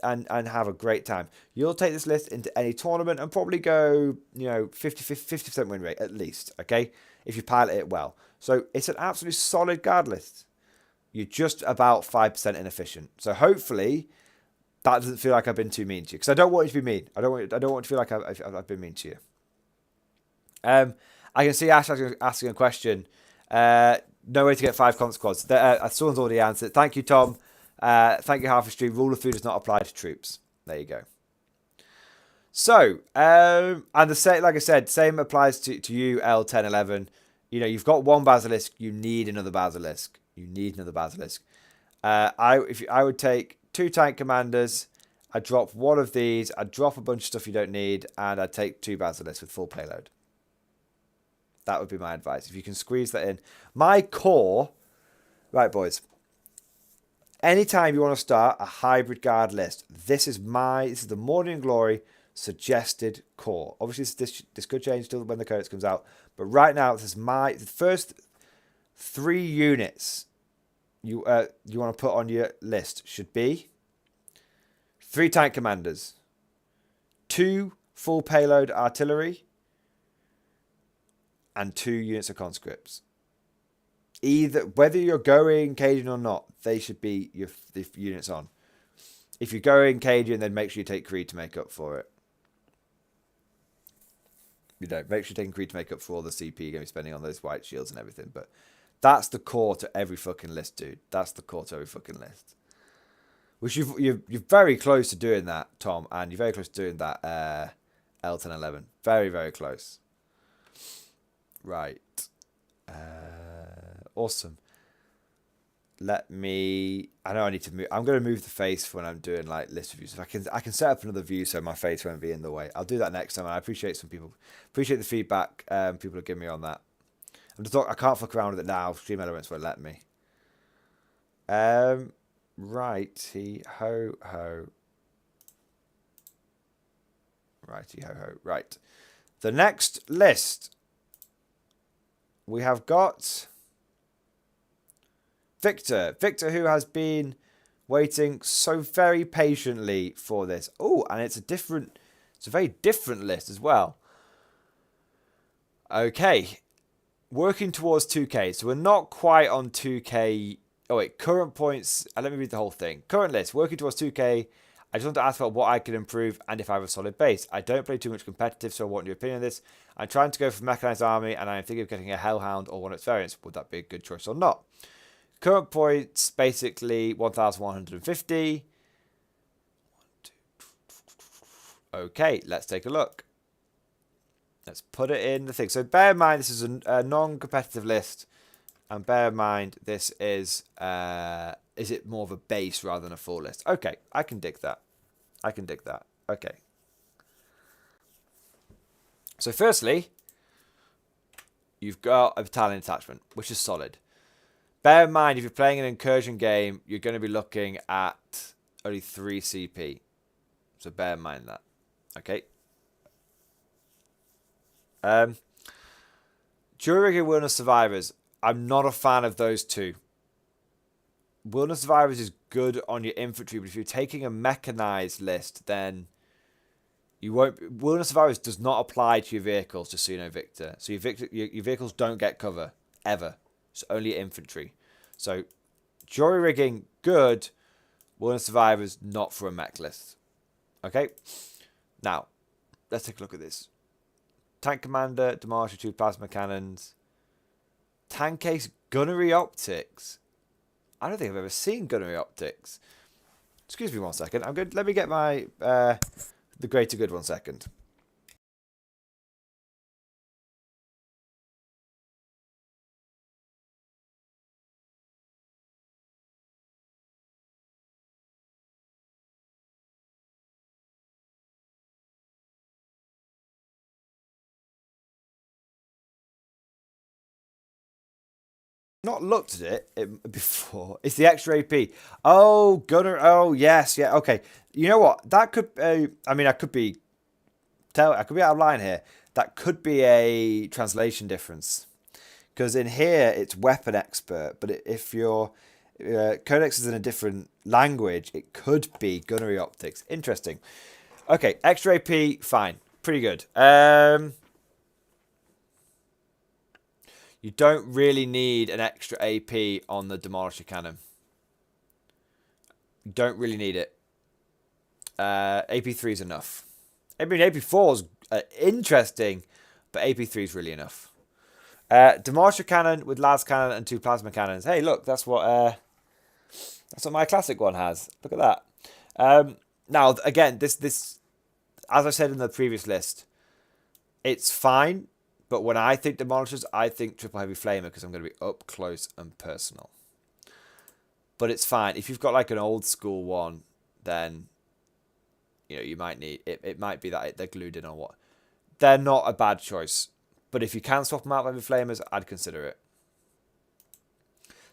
and have a great time. You'll take this list into any tournament and probably go, 50% win rate at least, okay? If you pilot it well. So it's an absolutely solid guard list. You're just about 5% inefficient. So hopefully that doesn't feel like I've been too mean to you. Because I don't want you to be mean. I don't want to feel like I've been mean to you. I can see Ash asking a question. No way to get 5 comp squads. Someone's already answered. Thank you, Tom. Thank you, Half a Stream. Rule of 3 does not apply to troops. There you go. So, and the same, like I said, same applies to you, L1011. You've got 1 basilisk. You need another basilisk. I would take 2 tank commanders. I'd drop one of these. I'd drop a bunch of stuff you don't need, and I'd take 2 basilisk with full payload. That would be my advice. If you can squeeze that in. My core, right, boys. Anytime you want to start a hybrid guard list, this is the Mordian Glory suggested core. Obviously, this could change still when the codex comes out, but right now this is the first 3 units you want to put on your list should be 3 tank commanders, 2 full payload artillery, and 2 units of conscripts. Whether you're going Cajun or not, they should be the units on. If you're going Cajun, then make sure you take Creed to make up for it. Make sure you're taking Creed to make up for all the CP you're going to be spending on those white shields and everything. But that's the core to every fucking list, dude. That's the core to every fucking list. Which you're very close to doing that, Tom, and you're very close to doing that L1011. Very, very close. Right. Awesome. I know I need to move. I'm going to move the face for when I'm doing like list reviews. If I can set up another view so my face won't be in the way. I'll do that next time. And I appreciate the feedback people are giving me on that. I can't fuck around with it now. Stream Elements won't let me. Righty ho ho. Righty ho ho. Right. The next list we have got Victor. Victor, who has been waiting so very patiently for this. Oh, and it's a very different list as well. Okay. Working towards 2K. So we're not quite on 2K. Oh, wait. Current points. Let me read the whole thing. Current list. Working towards 2K. I just want to ask about what I can improve and if I have a solid base. I don't play too much competitive, so I want your opinion on this. I'm trying to go for mechanized army, and I'm thinking of getting a Hellhound or one of its variants. Would that be a good choice or not? Current points, basically 1,150. Okay, let's take a look. Let's put it in the thing. So bear in mind, this is a non-competitive list. And bear in mind, this is it more of a base rather than a full list? Okay, I can dig that. Okay. So firstly, you've got a battalion attachment, which is solid. Bear in mind, if you're playing an incursion game, you're going to be looking at only 3 CP. So bear in mind that. Okay. Jury and Wilderness Survivors. I'm not a fan of those 2. Wilderness Survivors is good on your infantry, but if you're taking a mechanized list, then you won't. Wilderness Survivors does not apply to your vehicles, just so you know, Victor. So your vehicles don't get cover ever. It's only infantry. So jury rigging, good. Wilderness Survivors, not for a mech list. Okay. Now, let's take a look at this. Tank Commander, Demolisher, 2 plasma cannons. Tank case, gunnery optics. I don't think I've ever seen gunnery optics. Excuse me 1 second. I'm good. Let me get my the greater good 1 second. Not looked at it before. It's the extra AP. Oh, gunner. Oh, yes. Yeah. Okay. You know what? That could. I could be out of line here. That could be a translation difference, because in here it's weapon expert, but if your codex is in a different language, it could be gunnery optics. Interesting. Okay. Extra AP. Fine. Pretty good. You don't really need an extra AP on the Demolisher cannon. You don't really need it. AP3 is enough. I mean, AP4 is interesting, but AP3 is really enough. Demolisher cannon with las cannon and 2 plasma cannons. Hey, look, that's what my classic one has. Look at that. Now, again, this as I said in the previous list, it's fine. But when I think Demolishers, I think Triple Heavy Flamer because I'm going to be up close and personal. but it's fine. If you've got like an old school one, then you know you might need it. It might be that they're glued in or what. They're not a bad choice, but if you can swap them out with heavy flamers, I'd consider it.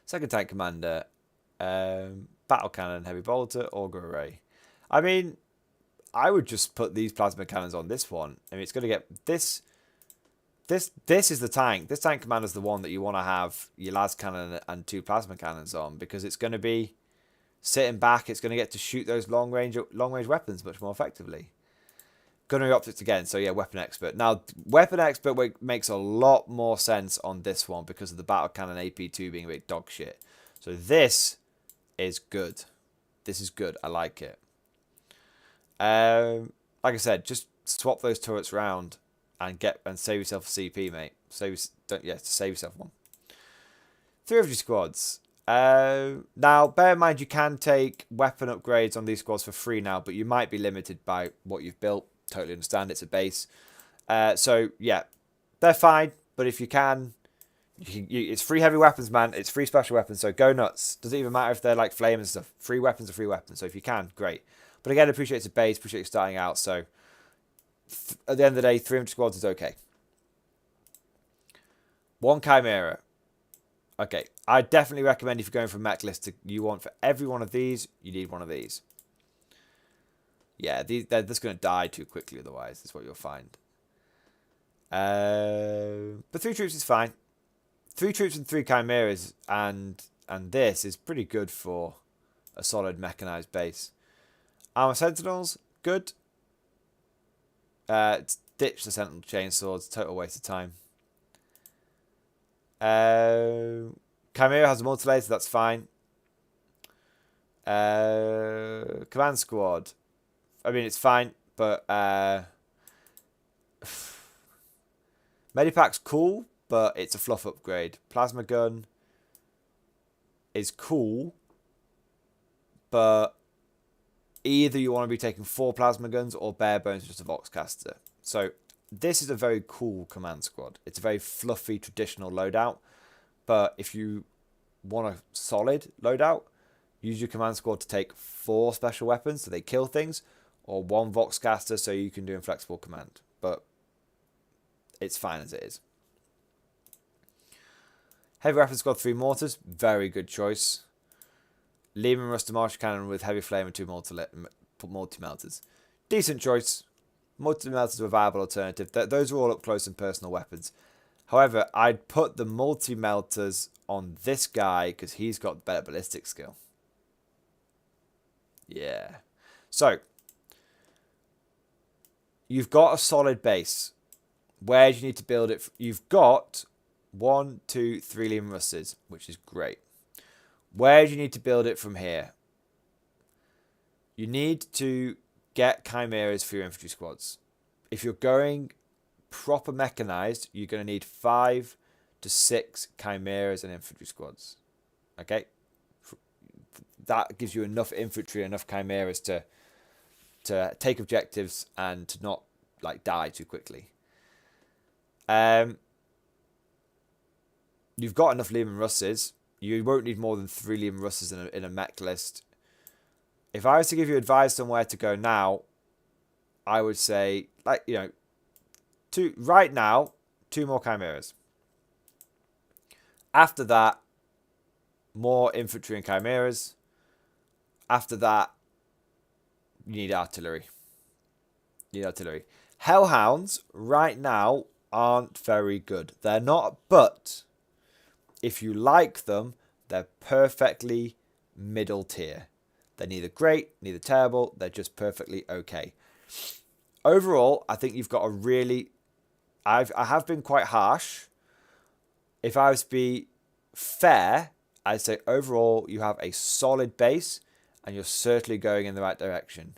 Second tank commander, battle cannon, heavy bolter, auger array. I mean, I would just put these plasma cannons on this one. I mean, it's going to get this. This is the tank. This tank commander is the one that you want to have your las cannon and 2 plasma cannons on, because it's going to be sitting back. It's going to get to shoot those long range weapons much more effectively. Gunnery optics again. So yeah, weapon expert. Now weapon expert makes a lot more sense on this one because of the battle cannon AP2 being a bit dog shit. So this is good. This is good. I like it. Like I said, just swap those turrets around and save yourself a CP, mate. Save yourself one. 300 squads. Now, bear in mind you can take weapon upgrades on these squads for free now, but you might be limited by what you've built. Totally understand, it's a base. So yeah, they're fine. But if you can, it's free heavy weapons, man. It's free special weapons, so go nuts. Doesn't even matter if they're like flame and stuff. Free weapons are free weapons. So if you can, great. But again, I appreciate it's a base. Appreciate you starting out. So at the end of the day, 300 squads is okay. 1 Chimera. Okay, I definitely recommend if you're going for a mech list, you want for every one of these, you need one of these. Yeah, they're just going to die too quickly otherwise. That's what you'll find. But 3 troops is fine. 3 troops and 3 chimeras and this is pretty good for a solid mechanized base. Armor sentinels, good. Ditch the sentinel chainswords, total waste of time. Chimera has a multi-laser, that's fine. Command squad. I mean, it's fine, but Medipac's cool, but it's a fluff upgrade. Plasma gun is cool, but either you want to be taking 4 plasma guns or bare bones just a Voxcaster. So this is a very cool command squad. It's a very fluffy, traditional loadout. But if you want a solid loadout, use your command squad to take 4 special weapons so they kill things, or 1 Voxcaster so you can do inflexible command. But it's fine as it is. Heavy weapon squad, 3 mortars, very good choice. Lehman Ruster Marshal Cannon with heavy flame and 2 multi-melters. Decent choice. Multi-melters are a viable alternative. Those are all up close and personal weapons. However, I'd put the multi-melters on this guy because he's got better ballistic skill. Yeah. So, you've got a solid base. Where do you need to build it? You've got 1, 2, 3 Lehman Rusters, which is great. Where do you need to build it from here? You need to get chimeras for your infantry squads. If you're going proper mechanized, you're going to need 5 to 6 chimeras and infantry squads. Okay? That gives you enough infantry, enough chimeras to take objectives and to not like die too quickly. You've got enough Lehman Rusters. You won't need more than 3 Lehman Rusters in a mech list. If I was to give you advice on where to go now, I would say, like, you know, right now, 2 more chimeras. After that, more infantry and chimeras. After that, you need artillery. You need artillery. Hellhounds, right now, aren't very good. They're not, but if you like them, they're perfectly middle tier. They're neither great, neither terrible. They're just perfectly okay. Overall, I think you've got a really... I have been quite harsh. If I was to be fair, I'd say overall you have a solid base and you're certainly going in the right direction.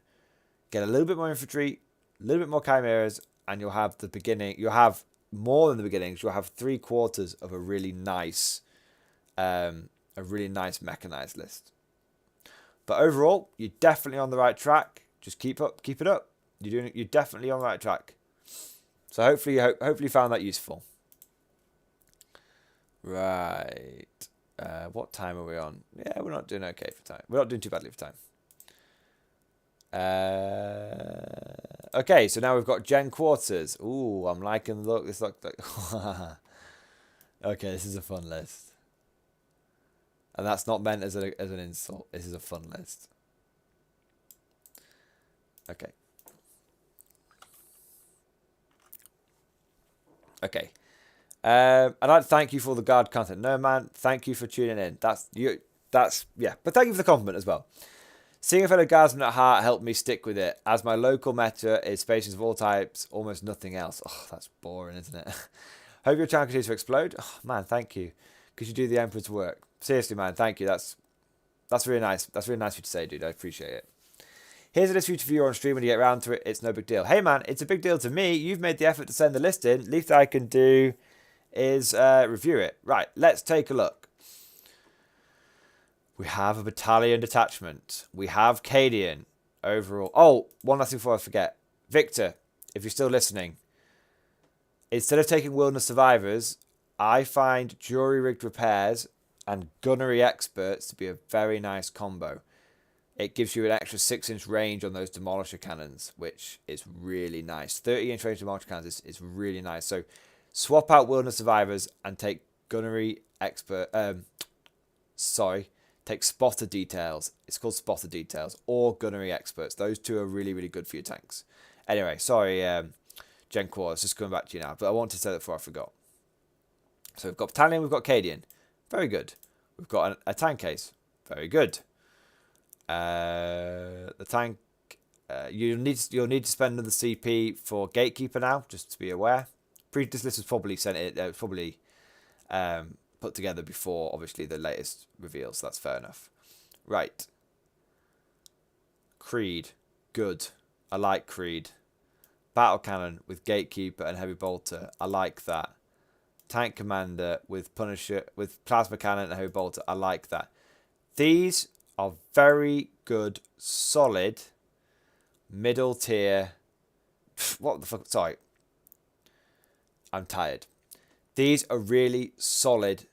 Get a little bit more infantry, a little bit more chimeras, and you'll have the beginning. You'll have more than the beginnings. You'll have 3/4 of a really nice mechanized list. But overall, you're definitely on the right track. Just keep it up. You're definitely on the right track. So hopefully you found that useful. Right. What time are we on? Yeah, we're not doing okay for time. We're not doing too badly for time. Okay, so now we've got Gen Quarters. Ooh, I'm liking the look. This look like... Okay, this is a fun list. And that's not meant as an insult. This is a fun list. Okay. Okay. I'd like to thank you for the guard content. No, man, thank you for tuning in. That's you. Yeah. But thank you for the compliment as well. Seeing a fellow guardsman at heart helped me stick with it, as my local meta is spaces of all types, almost nothing else. Oh, that's boring, isn't it? Hope your channel continues to explode. Oh, man, thank you. Because you do the Emperor's work. Seriously, man, thank you. That's really nice. That's really nice of you to say, dude. I appreciate it. Here's a list for you to view on stream when you get around to it. It's no big deal. Hey, man, it's a big deal to me. You've made the effort to send the list in. Least I can do is review it. Right, let's take a look. We have a battalion detachment. We have Cadian overall. Oh, one last thing before I forget. Victor, if you're still listening, instead of taking wilderness survivors, I find jury-rigged repairs and gunnery experts to be a very nice combo. It gives you an extra 6-inch range on those demolisher cannons, which is really nice. 30-inch range demolisher cannons is really nice. So swap out wilderness survivors and take gunnery expert. Take spotter details. It's called spotter details or gunnery experts. Those two are really, really good for your tanks. Anyway, sorry, Gen Quarters, just coming back to you now. But I wanted to say that before I forgot. So we've got battalion, we've got Cadian. Very good. We've got a tank case. Very good. The tank, you'll need to spend another CP for Gatekeeper now, just to be aware. This list was probably put together before, obviously, the latest reveals. So that's fair enough. Right. Creed. Good. I like Creed. Battle Cannon with Gatekeeper and Heavy Bolter. I like that. Tank Commander with Punisher, with Plasma Cannon and Heavy Bolter. I like that. These are very good, solid, middle tier. What the fuck? Sorry. I'm tired. These are really solid,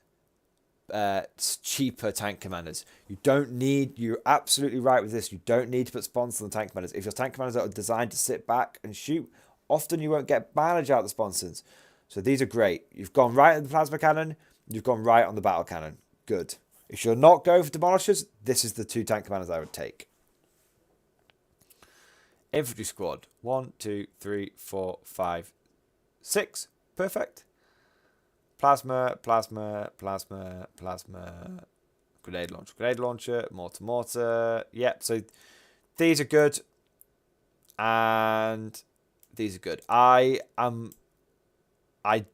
cheaper tank commanders. You're absolutely right with this. You don't need to put sponsors on tank commanders. If your tank commanders are designed to sit back and shoot, often you won't get mileage out of the sponsors. So these are great. You've gone right on the plasma cannon. You've gone right on the battle cannon. Good. If you're not going for demolishers, this is the two tank commanders I would take. Infantry squad. 1, 2, 3, 4, 5, 6. Perfect. Plasma. Grenade launcher. Mortar. Yep, so these are good. And these are good. I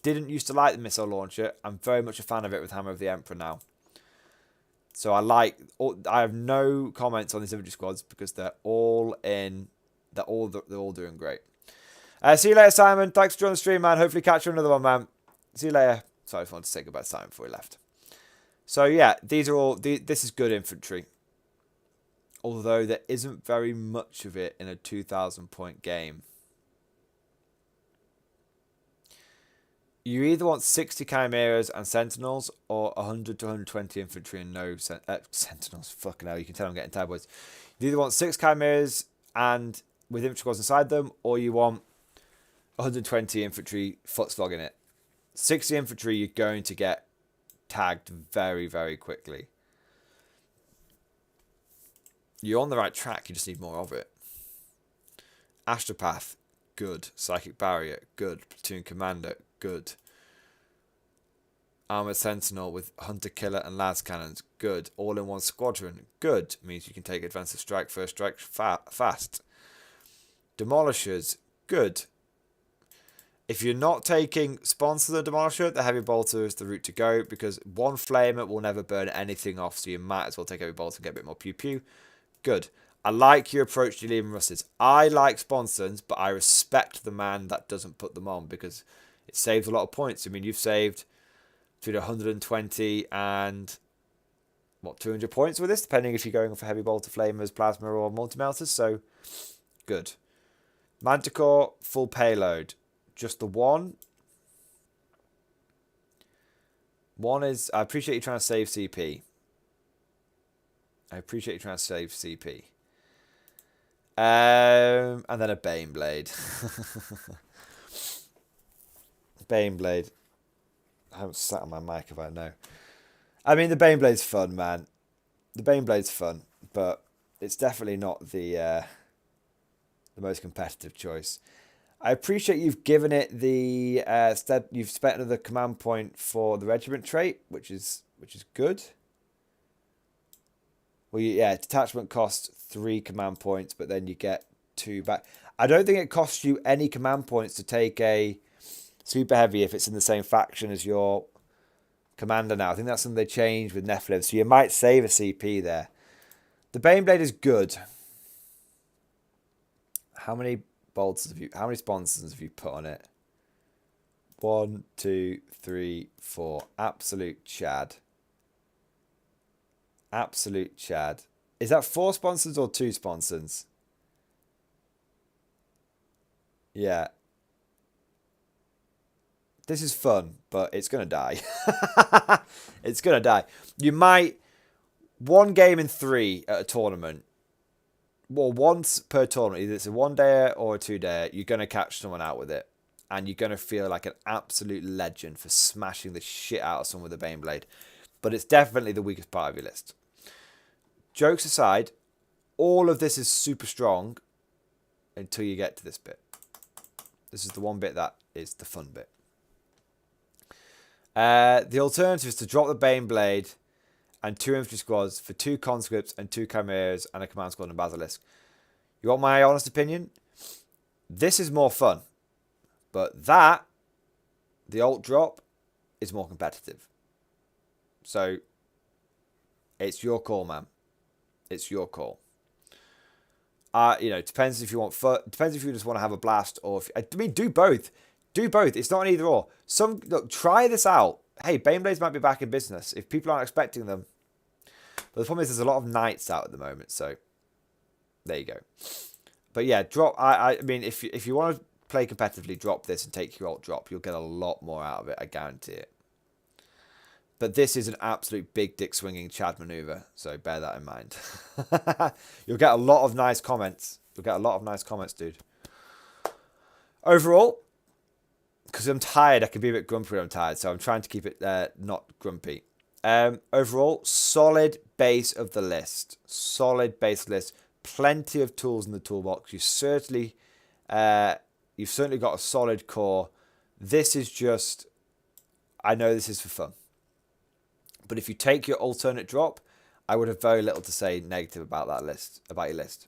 didn't used to like the missile launcher. I'm very much a fan of it with Hammer of the Emperor now. So I have no comments on these infantry squads because they're all in. They're all doing great. See you later, Simon. Thanks for joining the stream, man. Hopefully catch you another one, man. See you later. Sorry, I just wanted to say goodbye to Simon before he left. So yeah, these are all. This is good infantry. Although there isn't very much of it in a 2,000-point game. You either want 60 chimeras and sentinels, or 100 to 120 infantry and no sentinels. Fucking hell, you can tell I'm getting tired, boys. You either want 6 chimeras and with infantry squads inside them, or you want 120 infantry foot slogging it. 60 infantry, you're going to get tagged very, very quickly. You're on the right track, you just need more of it. Astropath, good. Psychic Barrier, good. Platoon Commander, good. Armored Sentinel with Hunter Killer and Las Cannons, good. All in one squadron, good. Means you can take Advanced Strike, First Strike fast. Demolishers, good. If you're not taking Sponsor the Demolisher, the Heavy Bolter is the route to go because one Flamer will never burn anything off, so you might as well take Heavy Bolter and get a bit more pew-pew. Good. I like your approach to leaving Rusteds. I like sponsons, but I respect the man that doesn't put them on because it saves a lot of points. I mean, you've saved between 120 and, 200 points with this, depending if you're going for Heavy Bolter, Flamers, Plasma, or Multi-Melters, so good. Manticore, full payload. Just the one. One is, I appreciate you trying to save CP. I appreciate you trying to save CP. And then a Baneblade. Baneblade. I haven't sat on my mic if I know. I mean, the Baneblade's fun, man. The Baneblade's fun, but it's definitely not the most competitive choice. I appreciate you've given it the you've spent another command point for the regiment trait, which is good. Well, yeah, detachment costs 3 command points, but then you get 2 back. I don't think it costs you any command points to take a super heavy if it's in the same faction as your commander now. I think that's something they changed with Nephilim, so you might save a CP there. The Baneblade is good. How many how many sponsons have you put on it? 1, 2, 3, 4. Absolute Chad. Absolute Chad. Is that 4 sponsons or 2 sponsons? Yeah. This is fun, but it's going to die. It's going to die. You might... 1 game in 3 at a tournament. Well, once per tournament. Either it's a 1-dayer or a 2-dayer. You're going to catch someone out with it. And you're going to feel like an absolute legend for smashing the shit out of someone with a Baneblade. But it's definitely the weakest part of your list. Jokes aside, all of this is super strong until you get to this bit. This is the one bit that is the fun bit. The alternative is to drop the Baneblade and 2 infantry squads for 2 conscripts and 2 chimeras and a command squad and basilisk. You want my honest opinion? This is more fun. But that, the alt drop, is more competitive. So, it's your call, man. It's your call. Depends if you want fun. Depends if you just want to have a blast or if I mean do both. Do both. It's not an either or. Look, try this out. Hey, Baneblades might be back in business if people aren't expecting them. But the problem is there's a lot of knights out at the moment, so there you go. But yeah, drop. I mean, if you want to play competitively, drop this and take your alt drop. You'll get a lot more out of it. I guarantee it. But this is an absolute big dick swinging Chad maneuver, so bear that in mind. You'll get a lot of nice comments. You'll get a lot of nice comments, dude. Overall, because I'm tired, I can be a bit grumpy when I'm tired, so I'm trying to keep it not grumpy. Overall, solid base of the list. Solid base list. Plenty of tools in the toolbox. You've certainly got a solid core. This is just, I know this is for fun. But if you take your alternate drop, I would have very little to say negative about that list, about your list.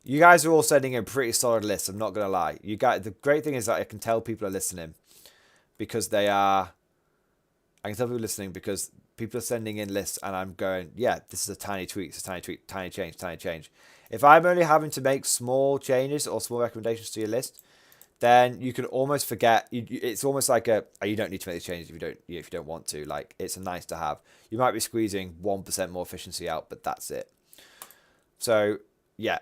You guys are all sending in pretty solid lists, I'm not going to lie. The great thing is that I can tell people are listening because I can tell people listening because people are sending in lists and I'm going, yeah, this is a tiny tweak, it's a tiny tweak, tiny change. If I'm only having to make small changes or small recommendations to your list, then you can almost forget. It's almost like you don't need to make these changes if you don't want to. Like, it's a nice to have. You might be squeezing 1% more efficiency out, but that's it. So yeah,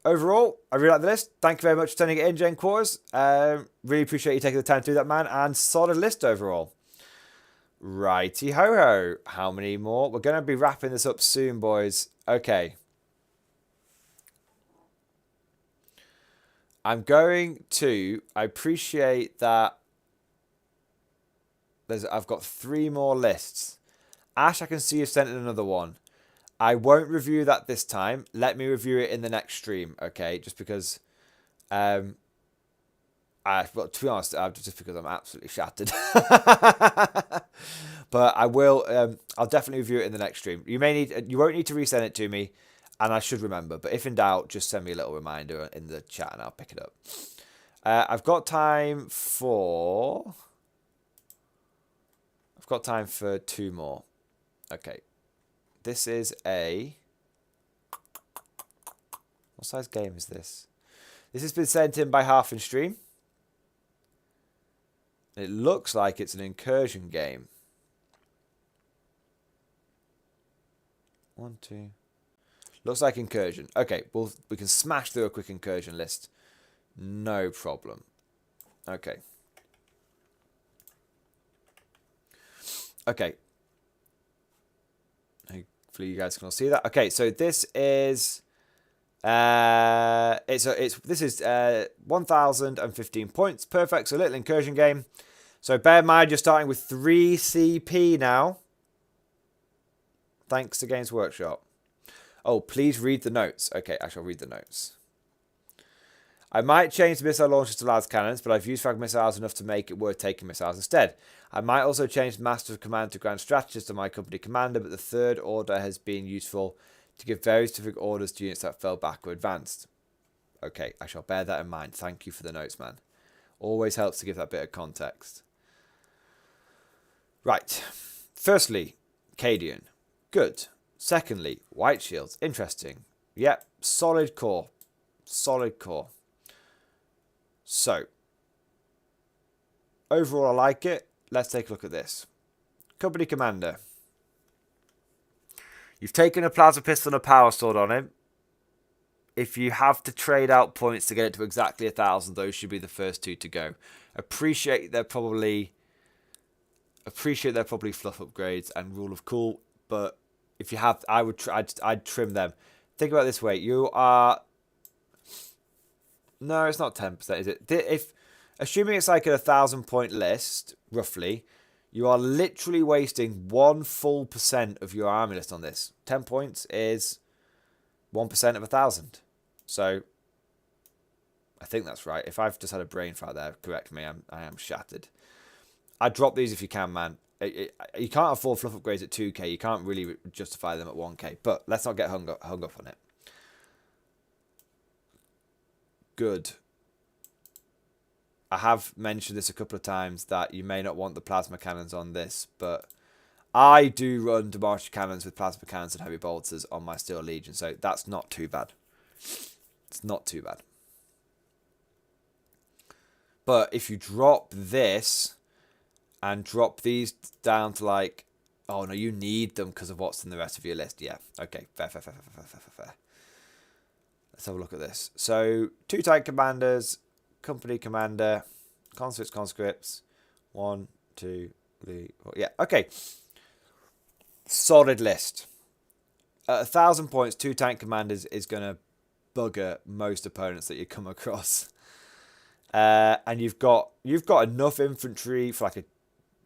overall, I really like the list. Thank you very much for sending it in, Gen Quarters. Really appreciate you taking the time to do that, man. And solid list overall. Righty ho ho. How many more? We're gonna be wrapping this up soon, boys. Okay. I appreciate that I've got 3 more lists. Ash, I can see you've sent in another one. I won't review that this time. Let me review it in the next stream, okay? Just because, to be honest, just because I'm absolutely shattered. But I will, I'll definitely review it in the next stream. You won't need to resend it to me. And I should remember. But if in doubt, just send me a little reminder in the chat and I'll pick it up. I've got time for 2 more. Okay. This is what size game is this? This has been sent in by Half in Stream. It looks like it's an incursion game. 1, 2... Looks like incursion. Okay, we can smash through a quick incursion list. No problem. Okay. Okay. Hopefully you guys can all see that. Okay, so this is this is 1,015 points. Perfect. So little incursion game. So bear in mind you're starting with 3 CP now. Thanks to Games Workshop. Oh, please read the notes. Okay, I shall read the notes. I might change the missile launchers to las cannons, but I've used frag missiles enough to make it worth taking missiles instead. I might also change the Master of Command to Grand Strategist to my company commander, but the third order has been useful to give very specific orders to units that fell back or advanced. Okay, I shall bear that in mind. Thank you for the notes, man. Always helps to give that bit of context. Right. Firstly, Cadian. Good. Secondly, White Shields. Interesting. Yep. Solid core. Solid core. So, overall, I like it. Let's take a look at this. Company Commander. You've taken a plasma pistol and a power sword on him. If you have to trade out points to get it to exactly 1,000, those should be the first 2 to go. Appreciate they're probably fluff upgrades and rule of cool, but if you have, I'd trim them. Think about it this way: you are. No, it's not 10%, is it? If assuming it's like a 1,000-point list, roughly, you are literally wasting 1 full % of your army list on this. 10 points is 1% of 1,000. So I think that's right. If I've just had a brain fart there, correct me. I am shattered. I'd drop these if you can, man. You can't afford fluff upgrades at 2k. You can't really justify them at 1k. But let's not get hung up on it. Good. I have mentioned this a couple of times that you may not want the plasma cannons on this, but I do run demonstrator cannons with plasma cannons and heavy bolters on my Steel Legion, so that's not too bad. It's not too bad. But if you drop this and drop these down to like, oh no, you need them because of what's in the rest of your list. Yeah, okay, fair. Let's have a look at this. So, 2 tank commanders, company commander, conscripts. 1, 2, 3, 4. Yeah, okay. Solid list. At 1,000 points, 2 tank commanders is going to bugger most opponents that you come across. And you've got enough infantry for like a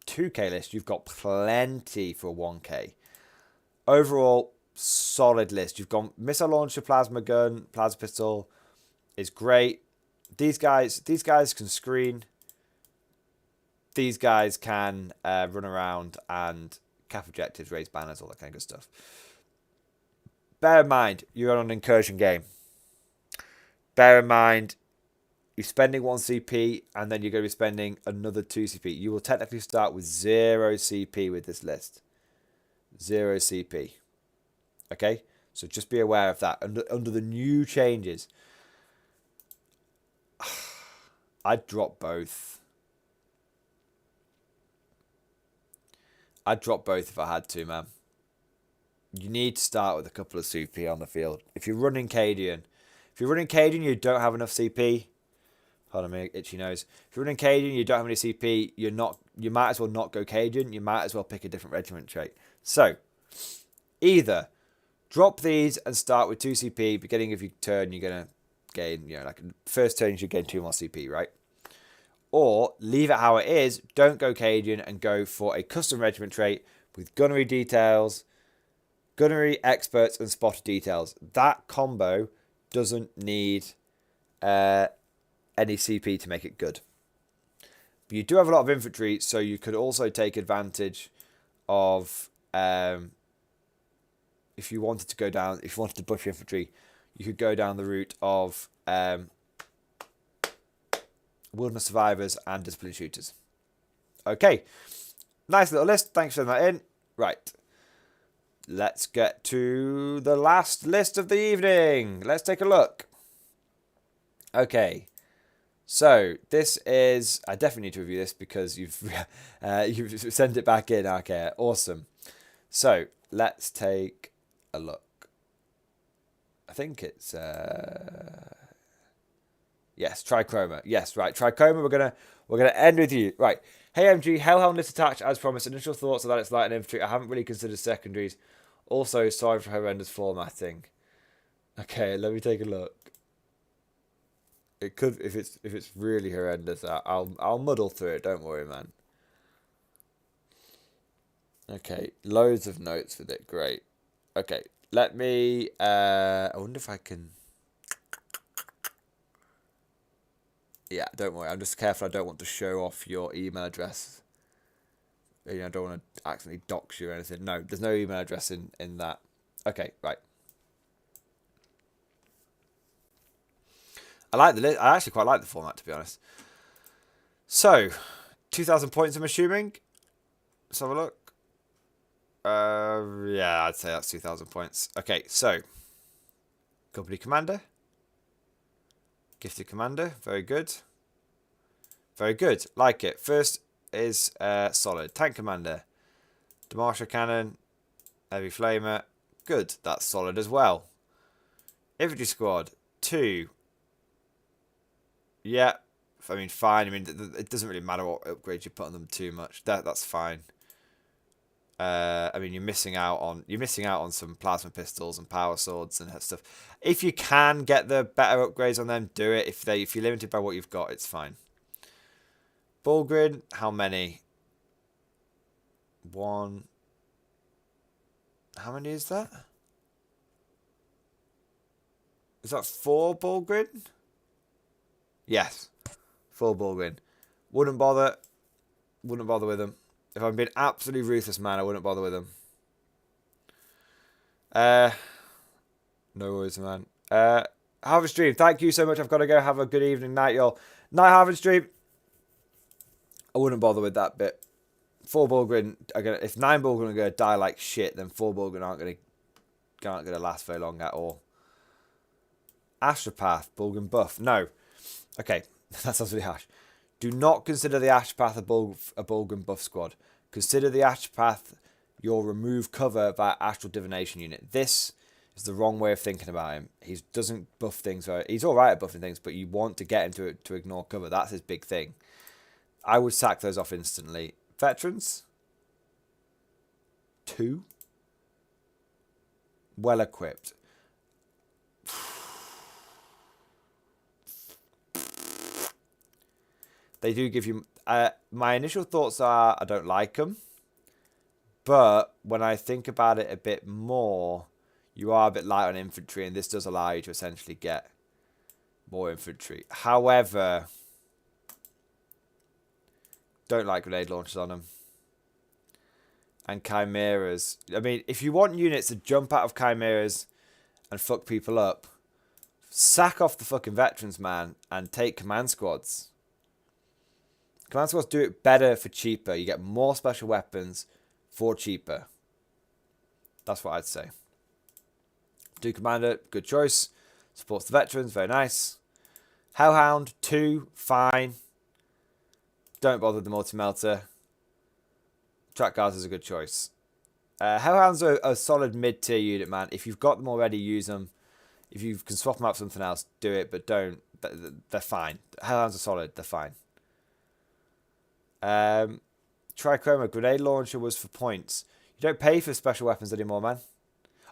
2k list. You've got plenty for a 1k. Overall, solid list. You've got missile launcher, plasma gun, plasma pistol is great. These guys can screen. These guys can run around and cap objectives, raise banners, all that kind of good stuff. Bear in mind, you're on an incursion game. Bear in mind, you're spending 1 CP and then you're going to be spending another 2 CP. You will technically start with 0 CP with this list. 0 CP. Okay? So just be aware of that. Under the new changes, I'd drop both. I'd drop both if I had to, man. You need to start with a couple of CP on the field. If you're running Cadian, you don't have enough CP. Pardon me, itchy nose. If you're running Cadian, you don't have any CP. You might as well not go Cadian. You might as well pick a different regiment trait. So, either drop these and start with 2 CP. Beginning of your turn, you're gonna gain, like first turn you should gain 2 more CP, right? Or leave it how it is. Don't go Cadian and go for a custom regiment trait with gunnery details, gunnery experts, and spotter details. That combo doesn't need any CP to make it good. But you do have a lot of infantry, so you could also take advantage of if you wanted to buff your infantry, you could go down the route of wilderness survivors and discipline shooters. Okay, nice little list. Thanks for sending that in. Right, let's get to the last list of the evening. Let's take a look. Okay, so this is, I definitely need to review this because you've sent it back in. Okay, awesome. So let's take a look. I think it's Yes, Trichroma. Yes, right. Trichroma, we're gonna end with you. Right. Hey MG, Hellhound list attached as promised. Initial thoughts are that it's light and infantry. I haven't really considered secondaries. Also, sorry for horrendous formatting. Okay, let me take a look. It could if it's really horrendous. I'll muddle through it. Don't worry, man. Okay, loads of notes with it. Great. Okay, let me. I wonder if I can. Yeah, don't worry. I'm just careful. I don't want to show off your email address. You know, I don't want to accidentally dox you or anything. No, there's no email address in that. Okay, right. I like the list. I actually quite like the format, to be honest. So, 2,000 points, I'm assuming. Let's have a look. Yeah, I'd say that's 2,000 points. Okay, so company commander, gifted commander, very good, very good. Like it. First is solid tank commander, demolisher cannon, heavy flamer. Good, that's solid as well. Infantry squad 2. Yeah, I mean fine. I mean it doesn't really matter what upgrades you put on them too much. That's fine. I mean, you're missing out on some plasma pistols and power swords and stuff. If you can get the better upgrades on them, do it. If you're limited by what you've got, it's fine. Bulgrin, how many? 1. How many is that? Is that 4 Bulgrin? Yes, 4 Bulgrin. Wouldn't bother with them. If I'm being absolutely ruthless, man, I wouldn't bother with them. No worries, man. Harvest Dream, thank you so much. I've got to go. Have a good evening, night, y'all. Night, Harvest Dream. I wouldn't bother with that bit. 4 Bulgrin are gonna. If 9 Bulgrin are gonna die like shit, then 4 Bulgrin aren't gonna last very long at all. Astropath, Bulgrin buff. No. Okay, that sounds really harsh. Do not consider the Astropath a Bulgrin buff squad. Consider the Astropath your remove cover via Astral Divination unit. This is the wrong way of thinking about him. He doesn't buff things. He's all right at buffing things, but you want to get him to ignore cover. That's his big thing. I would sack those off instantly. Veterans. 2. Well equipped. They do give you... my initial thoughts are I don't like them. But when I think about it a bit more, you are a bit light on infantry, and this does allow you to essentially get more infantry. However, don't like grenade launchers on them. And chimeras. I mean, if you want units to jump out of chimeras and fuck people up, sack off the fucking veterans, man, and take command squads. Command squads do it better for cheaper. You get more special weapons for cheaper. That's what I'd say. Do commander, good choice. Supports the veterans, very nice. Hellhound, 2, fine. Don't bother with the multi-melter. Track guards is a good choice. Hellhounds are a solid mid-tier unit, man. If you've got them already, use them. If you can swap them out for something else, do it, but don't. They're fine. Hellhounds are solid, they're fine. Trichroma, grenade launcher was for points. You don't pay for special weapons anymore, man.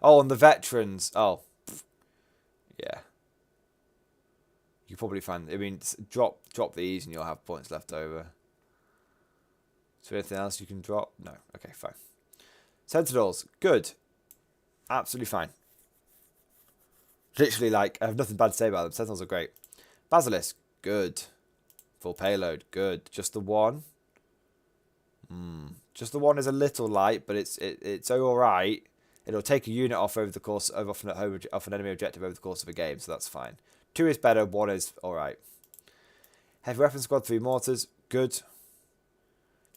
Oh, and the veterans. Oh. Yeah. You probably find... I mean, drop these and you'll have points left over. Is there anything else you can drop? No. Okay, fine. Sentinels. Good. Absolutely fine. Literally, like, I have nothing bad to say about them. Sentinels are great. Basilisk. Good. Full payload. Good. Just the 1. Just the 1 is a little light, but it's all right. It'll take a unit off over the course of off an enemy objective over the course of a game, so that's fine. 2 is better. 1 is all right. Heavy weapon squad, 3 mortars, good.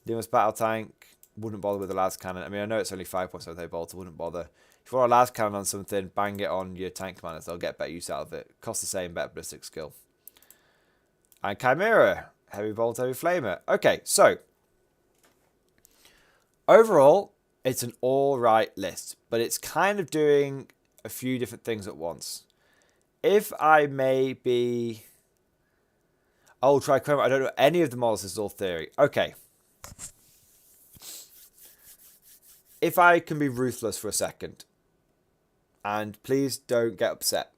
Limus battle tank, wouldn't bother with the las cannon. I mean, I know it's only 5 points with a bolt, I wouldn't bother. If you want a las cannon on something, bang it on your tank commanders. They'll get better use out of it. Cost the same, better ballistic skill. And Chimera, heavy bolt, heavy flamer. Okay, so overall, it's an alright list, but it's kind of doing a few different things at once. If I may be Oh, Trichroma. I don't know any of the models. This is all theory. Okay. If I can be ruthless for a second, and please don't get upset.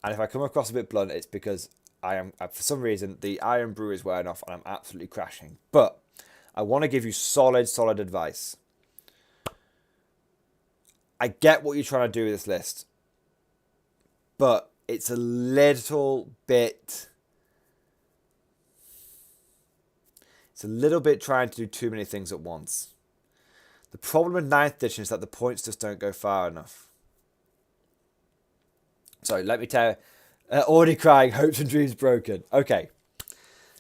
And if I come across a bit blunt, it's because I am, for some reason, the Iron Brew is wearing off and I'm absolutely crashing. But I want to give you solid advice. I get what you're trying to do with this list, but it's a little bit... It's a little bit trying to do too many things at once. The problem with 9th edition is that the points just don't go far enough. So let me tell you, already crying, hopes and dreams broken. Okay,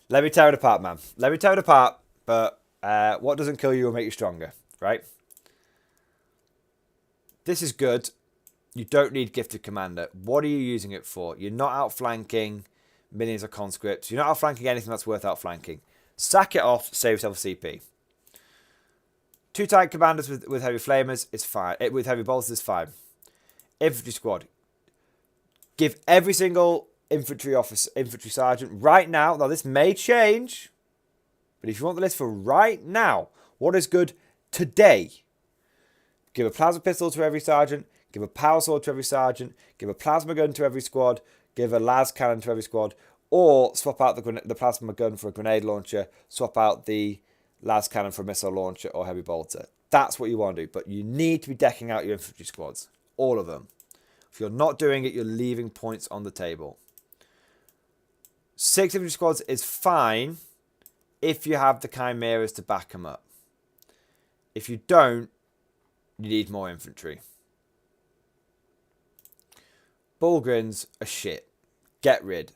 let me tear it apart, man. Let me tear it apart, but what doesn't kill you will make you stronger, right? This is good. You don't need Gifted Commander. What are you using it for? You're not outflanking minions or conscripts. You're not outflanking anything that's worth outflanking. Sack it off, save yourself a CP. 2 tank commanders with heavy flamers is fine. With heavy bolters is fine. Infantry squad. Give every single infantry sergeant right now. Now this may change, but if you want the list for right now, what is good today? Give a plasma pistol to every sergeant. Give a power sword to every sergeant. Give a plasma gun to every squad. Give a las cannon to every squad. Or swap out the plasma gun for a grenade launcher. Swap out the las cannon for a missile launcher or heavy bolter. That's what you want to do. But you need to be decking out your infantry squads. All of them. If you're not doing it, you're leaving points on the table. 6 infantry squads is fine if you have the chimeras to back them up. If you don't, you need more infantry. Bullgrins are shit. Get rid.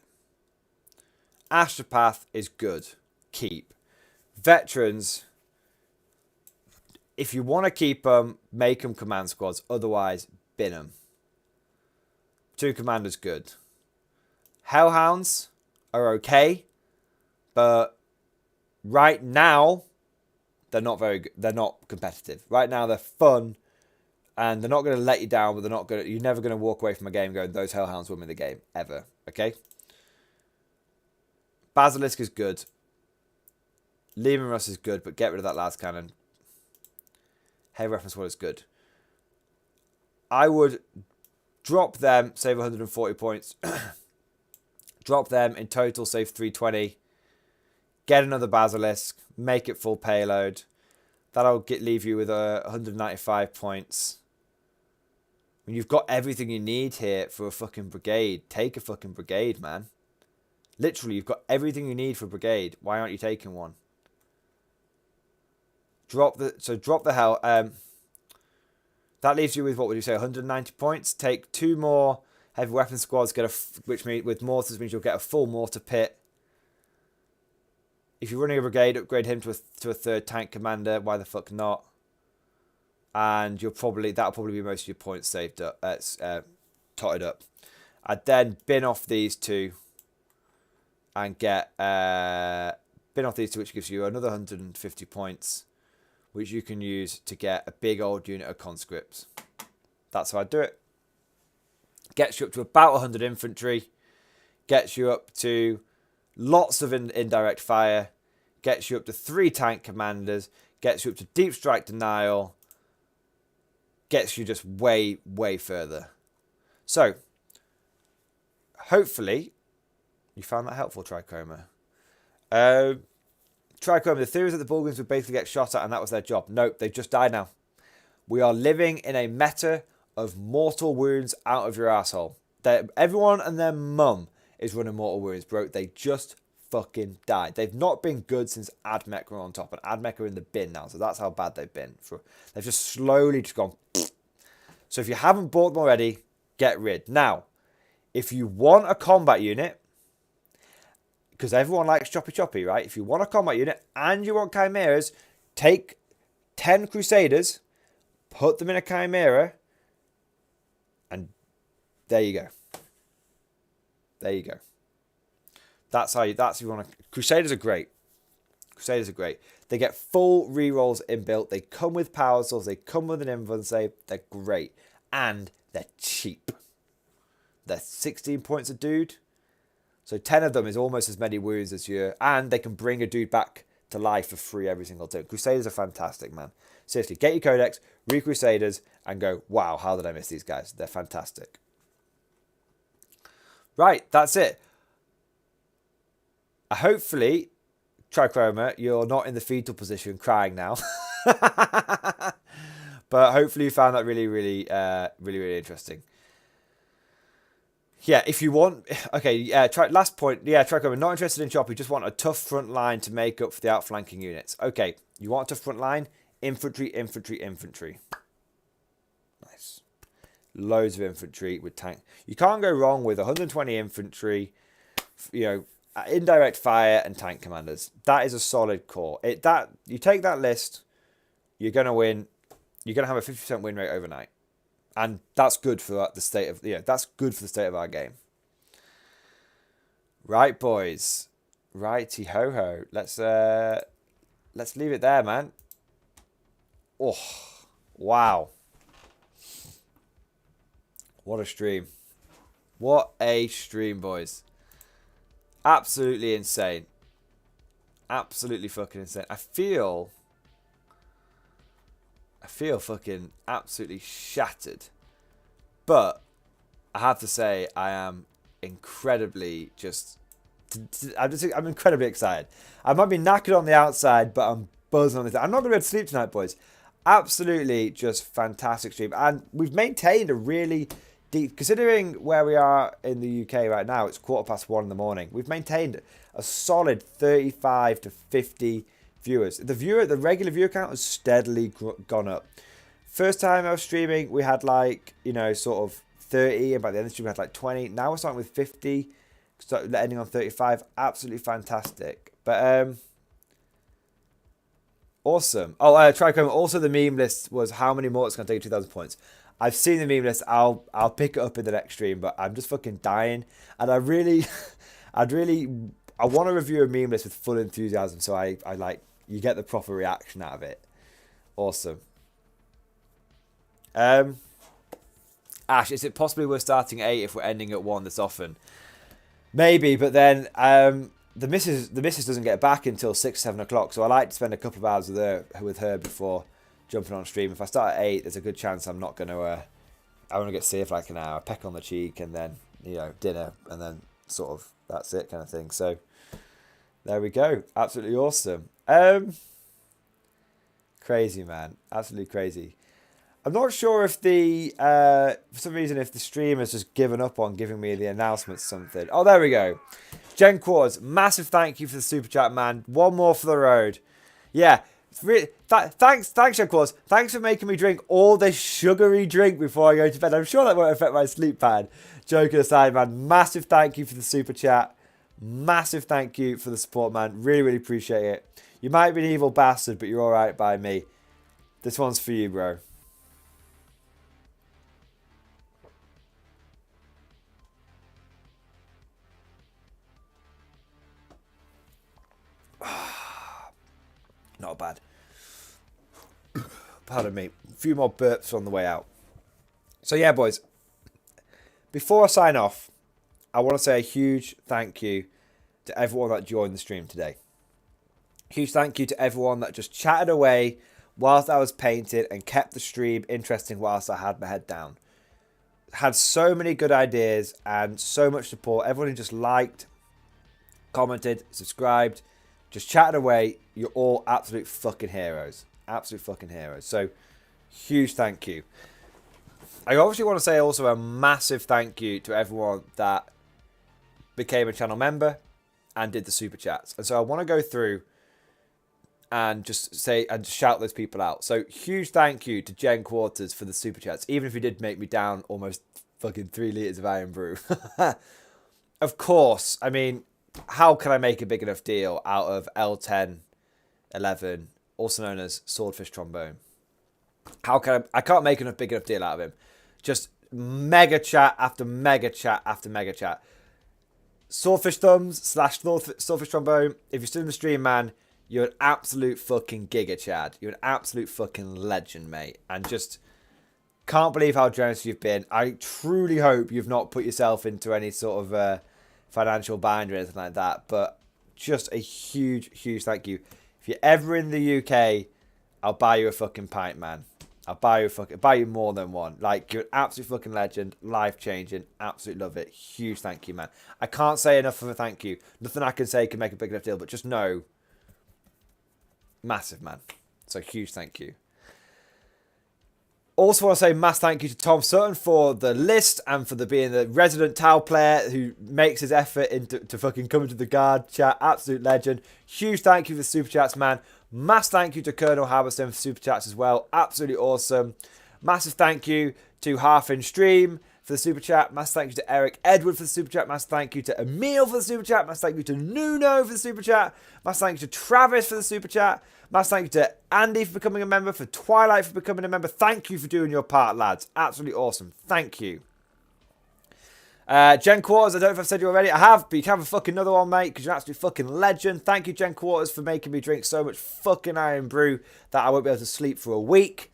Astropath is good. Keep. Veterans, if you want to keep them, make them command squads. Otherwise, bin them. 2 commanders, good. Hellhounds are okay, but right now they're not very good. They're not competitive. Right now they're fun, and they're not going to let you down. But they're not going. You're never going to walk away from a game going, "Those Hellhounds won me the game," ever. Okay. Basilisk is good. Lehman Russ is good, but get rid of that last cannon. Heavy weapons squad is good. I would drop them, save 140 points. Drop them in total, save 320. Get another Basilisk. Make it full payload. That'll leave you with 195 points. When you've got everything you need here for a fucking brigade, take a fucking brigade, man. Literally, you've got everything you need for a brigade. Why aren't you taking one? Drop the hell. That leaves you with, what would you say, 190 points. Take 2 more heavy weapon squads, which means with mortars means you'll get a full mortar pit. If you're running a brigade, upgrade him to a 3rd tank commander. Why the fuck not? And that'll probably be most of your points saved up, totted up. I'd then bin off these 2 and get bin off these 2, which gives you another 150 points, which you can use to get a big old unit of conscripts. That's how I do it. Gets you up to about 100 infantry. Gets you up to lots of indirect fire. Gets you up to 3 tank commanders. Gets you up to deep strike denial. Gets you just way, way further. So, hopefully, you found that helpful, Trichroma. Trichroma, the theory is that the Bulgarians would basically get shot at and that was their job. Nope, they've just died now. We are living in a meta of mortal wounds out of your asshole. Everyone and their mum is running mortal wounds, bro. They just fucking died. They've not been good since Admech were on top, and Admech are in the bin now, so that's how bad they've been. They've just slowly just gone. So if you haven't bought them already, get rid. Now, if you want a combat unit, because everyone likes choppy, right? If you want a combat unit and you want chimeras, take 10 Crusaders, put them in a chimera, and there you go. There you go. That's if you want to. Crusaders are great. Crusaders are great. They get full rerolls inbuilt. They come with power swords. They come with an invuln save. They're great. And they're cheap. They're 16 points a dude. So 10 of them is almost as many wounds as you, and they can bring a dude back to life for free every single turn. Crusaders are fantastic, man. Seriously, get your codex, read Crusaders, and go, wow, how did I miss these guys? They're fantastic. Right, that's it. Hopefully, Trichroma, you're not in the fetal position crying now. But hopefully you found that really interesting. Yeah, if you want... Okay, yeah, last point. Yeah, Trichroma, not interested in chop. You just want a tough front line to make up for the outflanking units. Okay, you want a tough front line? Infantry, infantry, infantry. Nice. Loads of infantry with tank. You can't go wrong with 120 infantry, you know, indirect fire and tank commanders. That is a solid core. You take that list, you're going to win. You're going to have a 50% win rate overnight. And that's good for the state of that's good for the state of our game. Right, boys. Righty ho ho. Let's leave it there, man. Oh, wow. What a stream. What a stream, boys. Absolutely insane. Absolutely fucking insane. I feel fucking absolutely shattered. But I have to say, I am incredibly I'm incredibly excited. I might be knackered on the outside, but I'm buzzing on this. I'm not going to be able to sleep tonight, boys. Absolutely just fantastic stream. And we've maintained a really deep, considering where we are in the UK right now, it's 1:15 in the morning. We've maintained a solid 35 to 50 viewers. The regular viewer count has steadily gone up. First time I was streaming, we had like, sort of 30, and by the end of the stream we had like 20. Now we're starting with 50, ending on 35. Absolutely fantastic. But awesome. Oh, Trichroma. Also, the meme list was how many more it's going to take 2,000 points. I've seen the meme list. I'll pick it up in the next stream, but I'm just fucking dying, and I want to review a meme list with full enthusiasm, so I like you get the proper reaction out of it. Awesome. Ash, is it possibly we're starting at 8 if we're ending at 1 this often? Maybe, but then the missus doesn't get back until 6, 7 o'clock, so I like to spend a couple of hours with her before jumping on stream. If I start at 8, there's a good chance I'm not going to. I want to get saved for like an hour, peck on the cheek, and then dinner, and then sort of that's it kind of thing. So there we go. Absolutely awesome. Crazy, man. Absolutely crazy. I'm not sure if for some reason, if the stream has just given up on giving me the announcements or something. Oh, there we go. Jen Quartz, massive thank you for the super chat, man. One more for the road. Yeah. Thanks, Jen Quartz. Thanks for making me drink all this sugary drink before I go to bed. I'm sure that won't affect my sleep pad. Joking aside, man. Massive thank you for the super chat. Massive thank you for the support, man. Really appreciate it. You might be an evil bastard, but you're alright by me. This one's for you, bro. Not bad. Pardon me. A few more burps on the way out. So yeah, boys. Before I sign off, I want to say a huge thank you to everyone that joined the stream today. Huge thank you to everyone that just chatted away whilst I was painting and kept the stream interesting whilst I had my head down. Had so many good ideas and so much support. Everyone who just liked, commented, subscribed, just chatted away. You're all absolute fucking heroes. Absolute fucking heroes. So, huge thank you. I obviously want to say also a massive thank you to everyone that became a channel member and did the super chats. And so I want to go through and just shout those people out. So, huge thank you to Jen Quarters for the super chats, even if you did make me down almost fucking 3 litres of Iron Brew. Of course, I mean, how can I make a big enough deal out of L1011, also known as Swordfish Trombone? I can't make enough big enough deal out of him. Just mega chat after mega chat after mega chat. Swordfish Thumbs / Swordfish Trombone. If you're still in the stream, man, you're an absolute fucking giga, Chad. You're an absolute fucking legend, mate. And just can't believe how generous you've been. I truly hope you've not put yourself into any sort of financial bind or anything like that. But just a huge, huge thank you. If you're ever in the UK, I'll buy you a fucking pint, man. I'll buy you more than one. Like, you're an absolute fucking legend, life changing, absolutely love it. Huge thank you, man. I can't say enough of a thank you. Nothing I can say can make a big enough deal, but just know, massive, man. So huge thank you. Also want to say mass thank you to Tom Sutton for the list and for being the resident Tau player who makes his effort to fucking come into the guard chat. Absolute legend. Huge thank you for the super chats, man. Mass thank you to Colonel Halberston for super chats as well. Absolutely awesome. Massive thank you to Half in Stream for the super chat. Massive thank you to Eric Edward for the super chat. Massive thank you to Emil for the super chat. Massive thank you to Nuno for the super chat. Massive thank you to Travis for the super chat. Massive thank you to Andy for becoming a member. For Twilight for becoming a member. Thank you for doing your part, lads. Absolutely awesome. Thank you. Jen Quarters, I don't know if I've said you already. I have, but you can have a fucking another one, mate, because you're an absolute fucking legend. Thank you, Jen Quarters, for making me drink so much fucking iron brew that I won't be able to sleep for a week.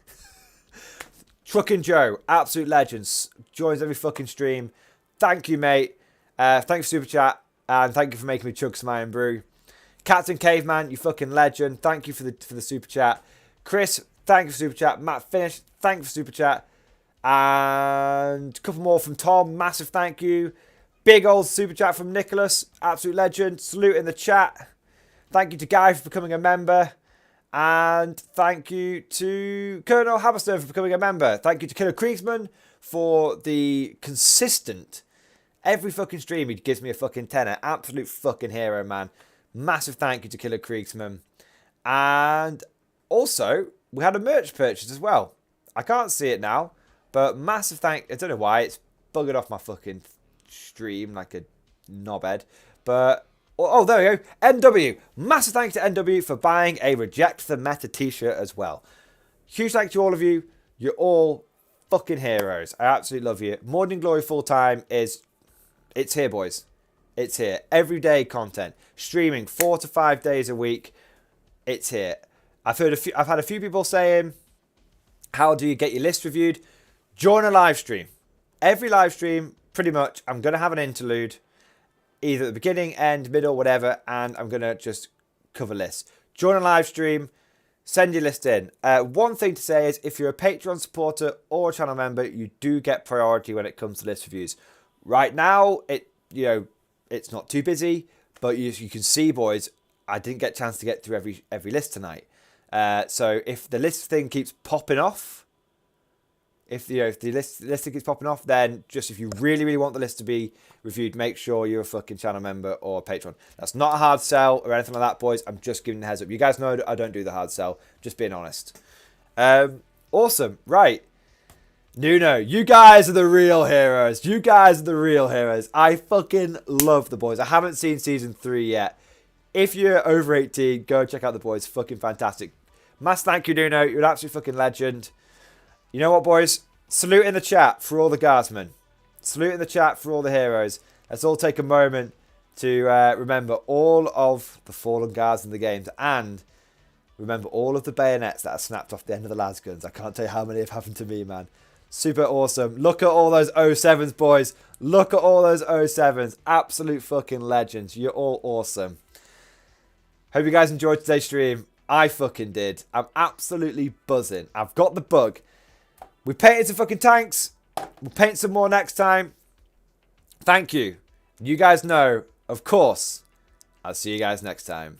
Truckin' Joe, absolute legends, joins every fucking stream. Thank you, mate. Thank you for super chat, and thank you for making me chug some iron brew. Captain Caveman, you fucking legend. Thank you for the super chat. Chris, thank you for super chat. Matt Finish, thank you for super chat. And a couple more from Tom. Massive thank you. Big old super chat from Nicholas. Absolute legend. Salute in the chat. Thank you to Guy for becoming a member. And thank you to Colonel Haberstone for becoming a member. Thank you to Killer Kriegsman for the consistent, every fucking stream he gives me a fucking tenner. Absolute fucking hero, man. Massive thank you to Killer Kriegsman. And also, we had a merch purchase as well. I can't see it now. But massive thank... I don't know why. It's buggered off my fucking stream like a knobhead. But... Oh, there we go. NW. Massive thank you to NW for buying a Reject the Meta t-shirt as well. Huge thank you to all of you. You're all fucking heroes. I absolutely love you. Mordian Glory full-time is... It's here, boys. It's here. Everyday content. Streaming 4 to 5 days a week. It's here. I've had a few people saying, how do you get your list reviewed? Join a live stream. Every live stream, pretty much, I'm going to have an interlude. Either at the beginning, end, middle, whatever. And I'm going to just cover lists. Join a live stream. Send your list in. One thing to say is, if you're a Patreon supporter or a channel member, you do get priority when it comes to list reviews. Right now, it's not too busy. But you can see, boys, I didn't get a chance to get through every list tonight. So if the list thing keeps popping off, if the list keeps popping off, then just if you really, really want the list to be reviewed, make sure you're a fucking channel member or a patron. That's not a hard sell or anything like that, boys. I'm just giving the heads up. You guys know I don't do the hard sell. Just being honest. Awesome. Right. Nuno, you guys are the real heroes. You guys are the real heroes. I fucking love the boys. I haven't seen season 3 yet. If you're over 18, go check out the boys. Fucking fantastic. Mass thank you, Nuno. You're an absolute fucking legend. You know what, boys? Salute in the chat for all the guardsmen. Salute in the chat for all the heroes. Let's all take a moment to remember all of the fallen guards in the games and remember all of the bayonets that are snapped off the end of the las guns. I can't tell you how many have happened to me, man. Super awesome. Look at all those 07s, boys. Look at all those 07s. Absolute fucking legends. You're all awesome. Hope you guys enjoyed today's stream. I fucking did. I'm absolutely buzzing. I've got the bug. We painted some fucking tanks. We'll paint some more next time. Thank you. You guys know, of course, I'll see you guys next time.